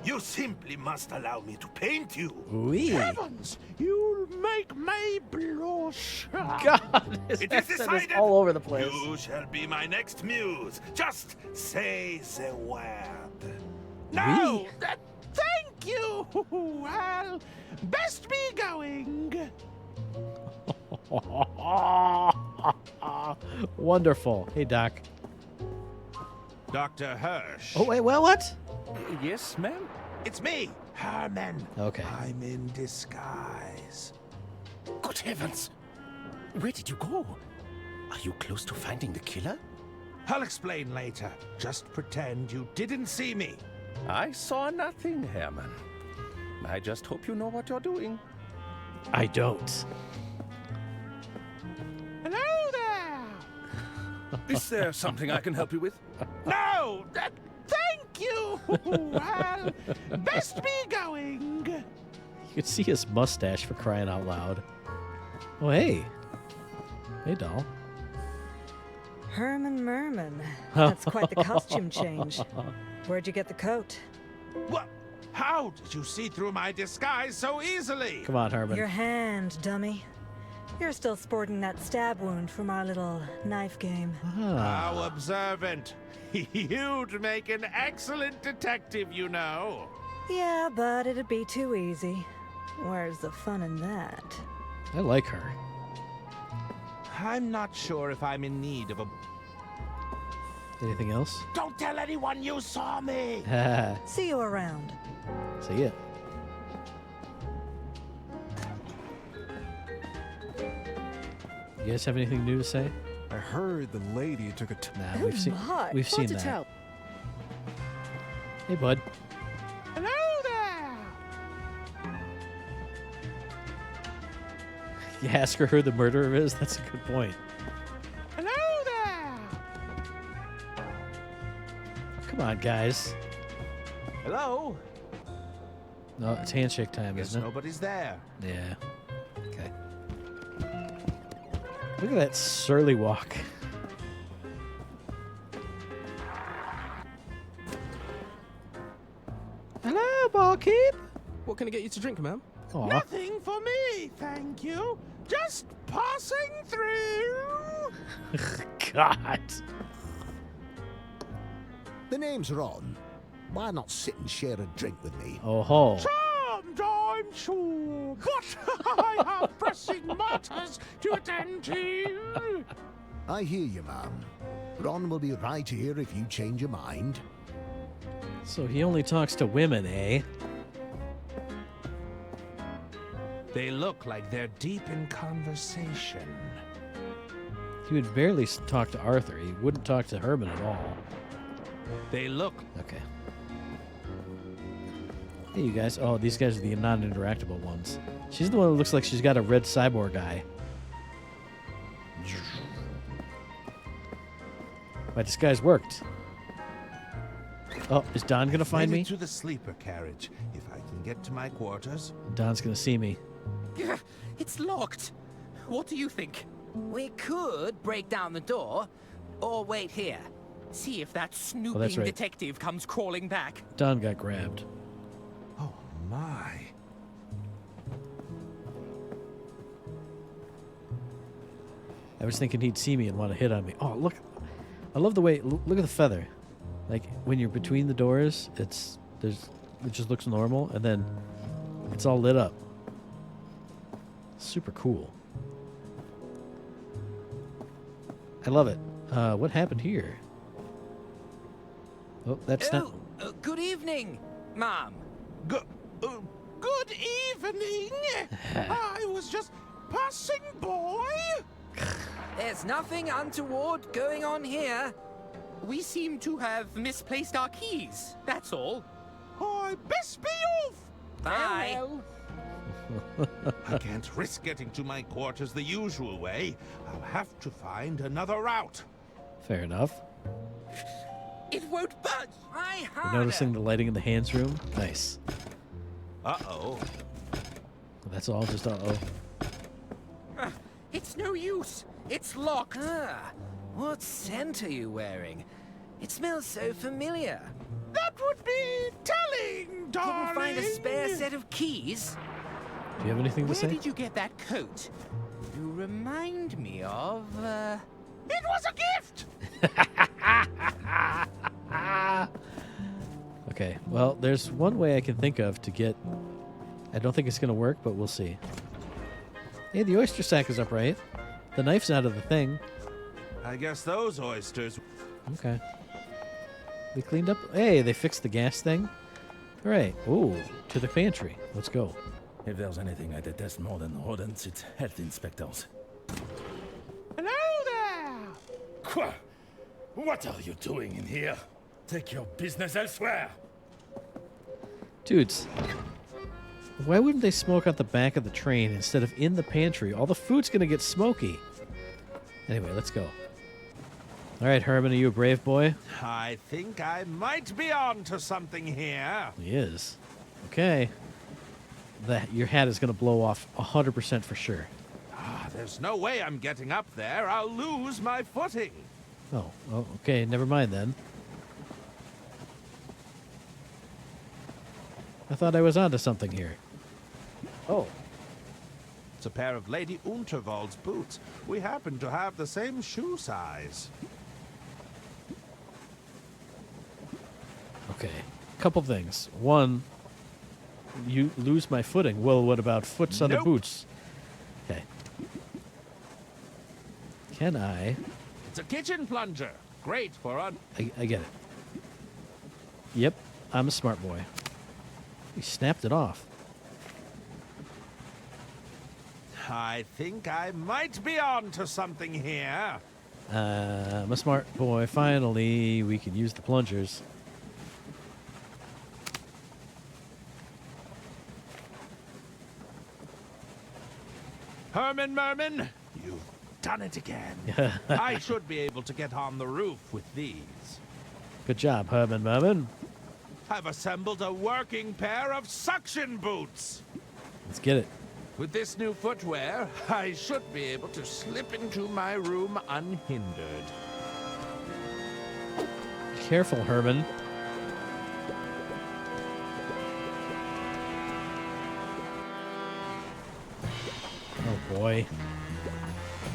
You simply must allow me to paint you. Oui. Heavens! You'll make me blush. God, his It is accent is decided. all over the place. You shall be my next muse. Just say the word. No! Thank you! Well, best be going. Wonderful. Hey, Doc. Dr. Hirsch. Oh, wait, well, what? Yes, ma'am? It's me, Herman. Okay. I'm in disguise. Good heavens! Where did you go? Are you close to finding the killer? I'll explain later. Just pretend you didn't see me. I saw nothing, Herman. I just hope you know what you're doing. I don't. Hello there! Is there something I can help you with? No! Thank you! Well, best be going. You could see his mustache for crying out loud. Oh, hey. Hey, doll. Herman Merman. That's quite the costume change. Where'd you get the coat? What? How did you see through my disguise so easily? Come on, Herman. Your hand, dummy. You're still sporting that stab wound from our little knife game. How observant. You'd make an excellent detective, you know. Yeah, but it'd be too easy. Where's the fun in that? I like her. I'm not sure if I'm in need of a... Anything else? Don't tell anyone you saw me! See you around. See ya. You guys have anything new to say? I heard the lady took a... Nah, we've seen Hard to that. tell. Hey, bud. Hello there! You ask her who the murderer is? That's a good point. Hello there! Come on, guys. Hello? No, it's handshake time, Guess isn't it? nobody's there. Yeah. Okay. Look at that surly walk. Hello, barkeep. What can I get you to drink, ma'am? Aw. Nothing for me, thank you. Just passing through. God. The names are on. Why not sit and share a drink with me? Oh ho. Charmed, I'm sure, but I have pressing matters to attend to. I hear you, ma'am. Ron will be right here if you change your mind. So he only talks to women, eh? They look like they're deep in conversation. He would barely talk to Arthur. He wouldn't talk to Herman at all. They look... Okay. Hey, you guys. Oh, these guys are the non-interactable ones. She's the one that looks like she's got a red cyborg eye. My disguise worked. Oh, is Don gonna find me? To the sleeper carriage. If I can get to my quarters. Don's gonna see me. It's locked. What do you think? We could break down the door, or wait here. See if that snooping that's right. detective comes crawling back. Don got grabbed. Oh, my. I was thinking he'd see me and want to hit on me. Oh, look. I love the way... Look at the feather. Like, when you're between the doors, it just looks normal, and then it's all lit up. Super cool. I love it. What happened here? Oh, that's not... Good evening, Mom. Good evening. I was just passing by. There's nothing untoward going on here. We seem to have misplaced our keys, that's all. I best be off. Bye. I can't risk getting to my quarters the usual way. I'll have to find another route. Fair enough. It won't budge. You're noticing the lighting in the hands room? Nice. Uh-oh. That's all just uh-oh. It's no use. It's locked. What scent are you wearing? It smells so familiar. That would be telling, darling. Couldn't find a spare set of keys? Do you have anything to Where say? did you get that coat? You remind me of, It was a gift! Okay, well, there's one way I can think of to get... I don't think it's going to work, but we'll see. Hey, the oyster sack is upright. The knife's out of the thing. I guess those oysters... Okay. They cleaned up... Hey, they fixed the gas thing. All right. Ooh, to the pantry. Let's go. If there's anything I detest more than rodents, it's health inspectors. Hello there! What are you doing in here? Take your business elsewhere. Dudes, why wouldn't they smoke out the back of the train instead of in the pantry? All the food's going to get smoky. Anyway, let's go. All right, Herman, are you a brave boy? I think I might be on to something here. He is. Okay. Your hat is going to blow off 100% for sure. There's no way I'm getting up there. I'll lose my footing. Oh, okay. Never mind then. I thought I was onto something here. Oh. It's a pair of Lady Unterwald's boots. We happen to have the same shoe size. Okay. Couple things. One, you lose my footing. Well, what about foots on the boots? Okay. Can I... It's a kitchen plunger. Great for I get it. Yep, I'm a smart boy. He snapped it off. I think I might be on to something here. I'm a smart boy. Finally, we can use the plungers. Herman Merman, you've done it again. I should be able to get on the roof with these. Good job, Herman Merman. I've assembled a working pair of suction boots. Let's get it. With this new footwear, I should be able to slip into my room unhindered. Careful, Herman. Oh, boy.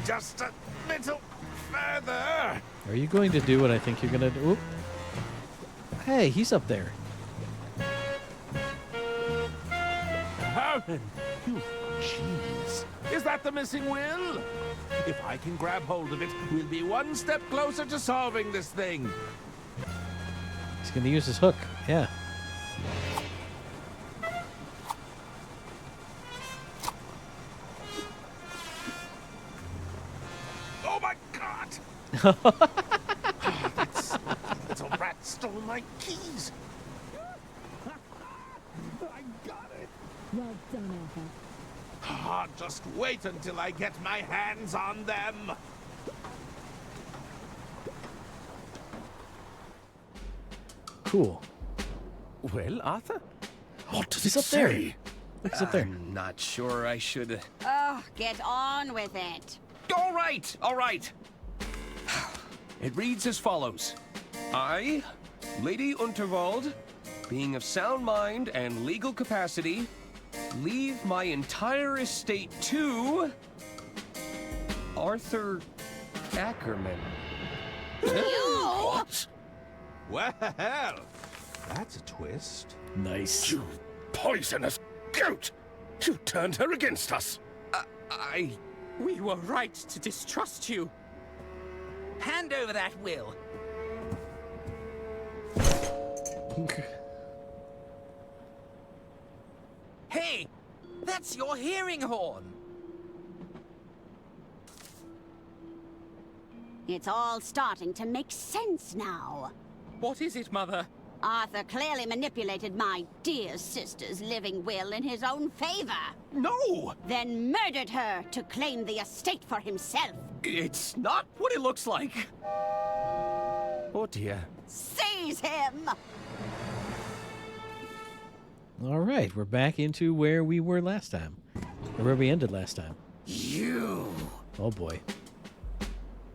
Just a little further. Are you going to do what I think you're going to do? Oop. Hey, he's up there. Herman, you jeez. Is that the missing will? If I can grab hold of it, we'll be one step closer to solving this thing. He's going to use his hook. Yeah. Oh my God! That little rat stole my keys. Well done, Arthur. Ah, just wait until I get my hands on them. Cool. Well, Arthur? What does He's it up there. say? He's up there. I'm not sure I should... Oh, get on with it. All right, all right. It reads as follows. I, Lady Unterwald, being of sound mind and legal capacity, leave my entire estate to... Arthur Ackerman. What? Well, that's a twist. Nice. You poisonous goat! You turned her against us. We were right to distrust you. Hand over that will. Hey, that's your hearing horn. It's all starting to make sense now. What is it, Mother? Arthur clearly manipulated my dear sister's living will in his own favor. No! Then murdered her to claim the estate for himself. It's not what it looks like. Oh dear. Seize him! All right, we're back into where we were last time. Or where we ended last time. You! Oh boy.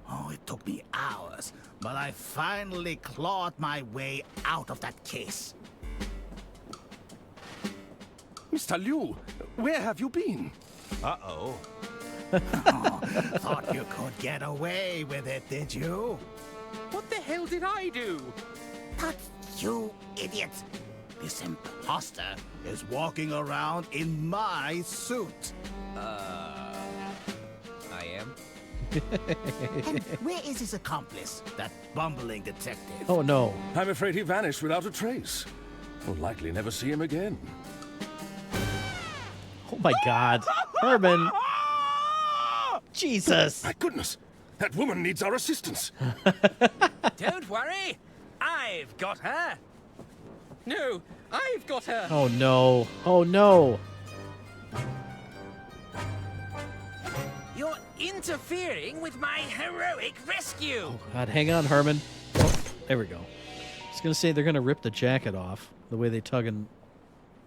Oh, it took me hours, but I finally clawed my way out of that case. Mr. Liu, where have you been? Uh-oh. Thought you could get away with it, did you? What the hell did I do? But you idiot! This imposter is walking around in my suit. I am? And where is his accomplice, that bumbling detective? Oh no. I'm afraid he vanished without a trace. We'll likely never see him again. Oh my God. Herman. Jesus. My goodness. That woman needs our assistance. Don't worry. I've got her. No, I've got her. Oh no. Oh no. You're interfering with my heroic rescue. God, hang on, Herman. Oh, there we go. I was going to say they're going to rip the jacket off the way they tug and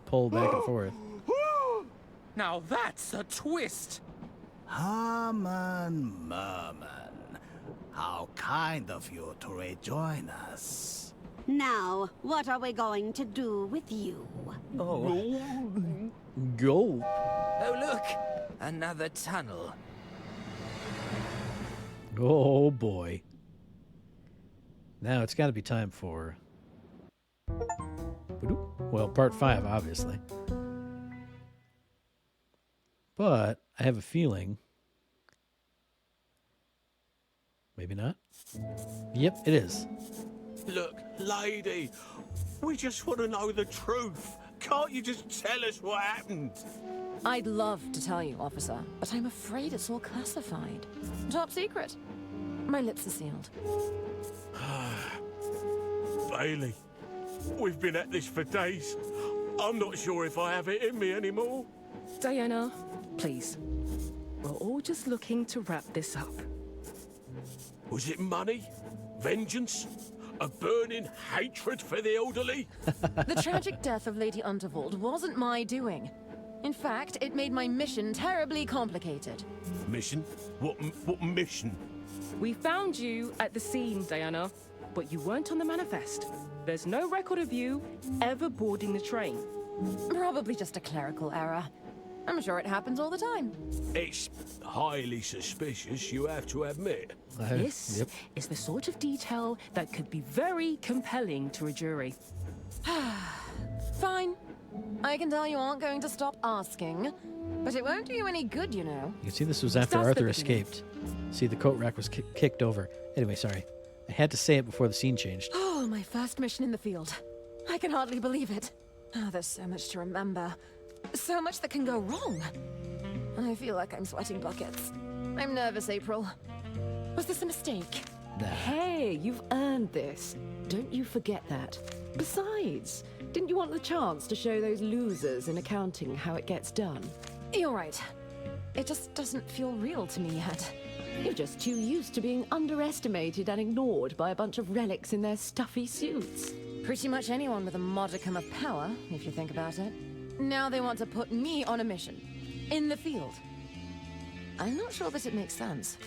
pull back and forth. Now that's a twist. Herman Merman, how kind of you to rejoin us. Now, what are we going to do with you? Go. Oh, look. Another tunnel. Oh boy. Now it's got to be time for... Well, part 5, obviously. But I have a feeling... Maybe not? Yep, it is. Look, lady, we just want to know the truth. Can't you just tell us what happened? I'd love to tell you, officer, but I'm afraid it's all classified. Top secret. My lips are sealed. Bailey, we've been at this for days. I'm not sure if I have it in me anymore. Diana, please. We're all just looking to wrap this up. Was it money? Vengeance? A burning hatred for the elderly? The tragic death of Lady Unterwald wasn't my doing. In fact, it made my mission terribly complicated. Mission? What mission? We found you at the scene, Diana, but you weren't on the manifest. There's no record of you ever boarding the train. Probably just a clerical error. I'm sure it happens all the time. It's highly suspicious, you have to admit. This is the sort of detail that could be very compelling to a jury. Fine. I can tell you aren't going to stop asking, but it won't do you any good, you know. You can see this was after That's the Arthur beginning. escaped. See, the coat rack was kicked over. Anyway, sorry. I had to say it before the scene changed. Oh, my first mission in the field. I can hardly believe it. Oh, there's so much to remember. So much that can go wrong. I feel like I'm sweating buckets. I'm nervous, April. Was this a mistake? Hey, you've earned this. Don't you forget that. Besides, Didn't you want the chance to show those losers in accounting how it gets done? You're right. It just doesn't feel real to me yet. You're just too used to being underestimated and ignored by a bunch of relics in their stuffy suits. Pretty much anyone with a modicum of power, if you think about it. Now they want to put me on a mission. In the field. I'm not sure that it makes sense.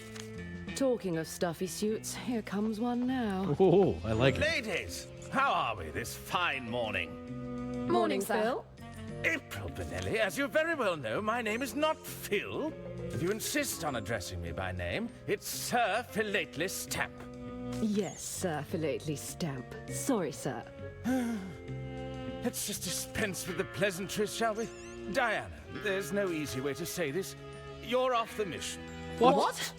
Talking of stuffy suits, here comes one now. Oh, I like it. Ladies, how are we this fine morning? Morning, Phil. April Benelli, as you very well know, my name is not Phil. If you insist on addressing me by name, it's Sir Philately Stamp. Yes, Sir Philately Stamp. Sorry, sir. Let's just dispense with the pleasantries, shall we? Diana, there's no easy way to say this. You're off the mission. What?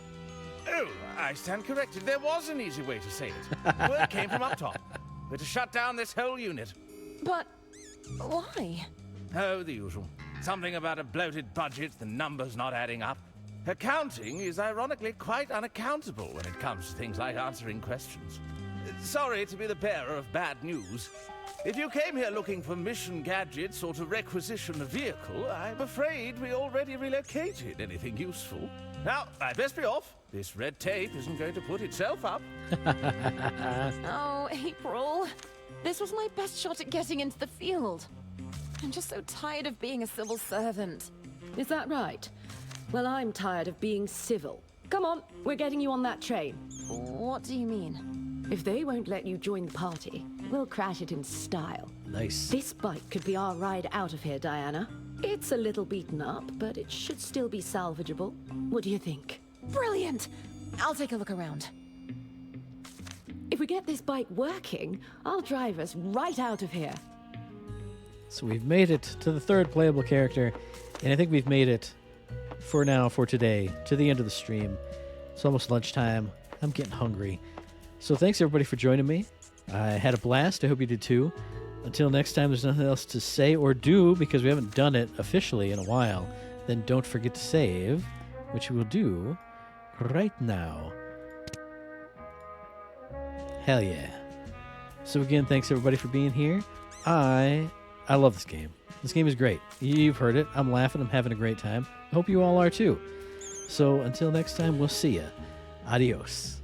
Oh, I stand corrected. There was an easy way to say it. Word came from up top. We're to shut down this whole unit. But why? Oh, the usual. Something about a bloated budget, the numbers not adding up. Accounting is ironically quite unaccountable when it comes to things like answering questions. Sorry to be the bearer of bad news. If you came here looking for mission gadgets or to requisition a vehicle, I'm afraid we already relocated anything useful. Now, I'd best be off. This red tape isn't going to put itself up. Oh, April. This was my best shot at getting into the field. I'm just so tired of being a civil servant. Is that right? Well, I'm tired of being civil. Come on, we're getting you on that train. What do you mean? If they won't let you join the party, we'll crash it in style. Nice. This bike could be our ride out of here, Diana. It's a little beaten up, but it should still be salvageable. What do you think? Brilliant! I'll take a look around. If we get this bike working, I'll drive us right out of here. So we've made it to the third playable character, and I think we've made it, for now, for today, to the end of the stream. It's almost lunchtime. I'm getting hungry. So thanks, everybody, for joining me. I had a blast. I hope you did, too. Until next time, there's nothing else to say or do, because we haven't done it officially in a while. Then don't forget to save, which we will do right now. Hell yeah. So again, thanks, everybody, for being here. I love this game. This game is great. You've heard it. I'm laughing. I'm having a great time. I hope you all are too. So until next time, we'll see ya. Adios.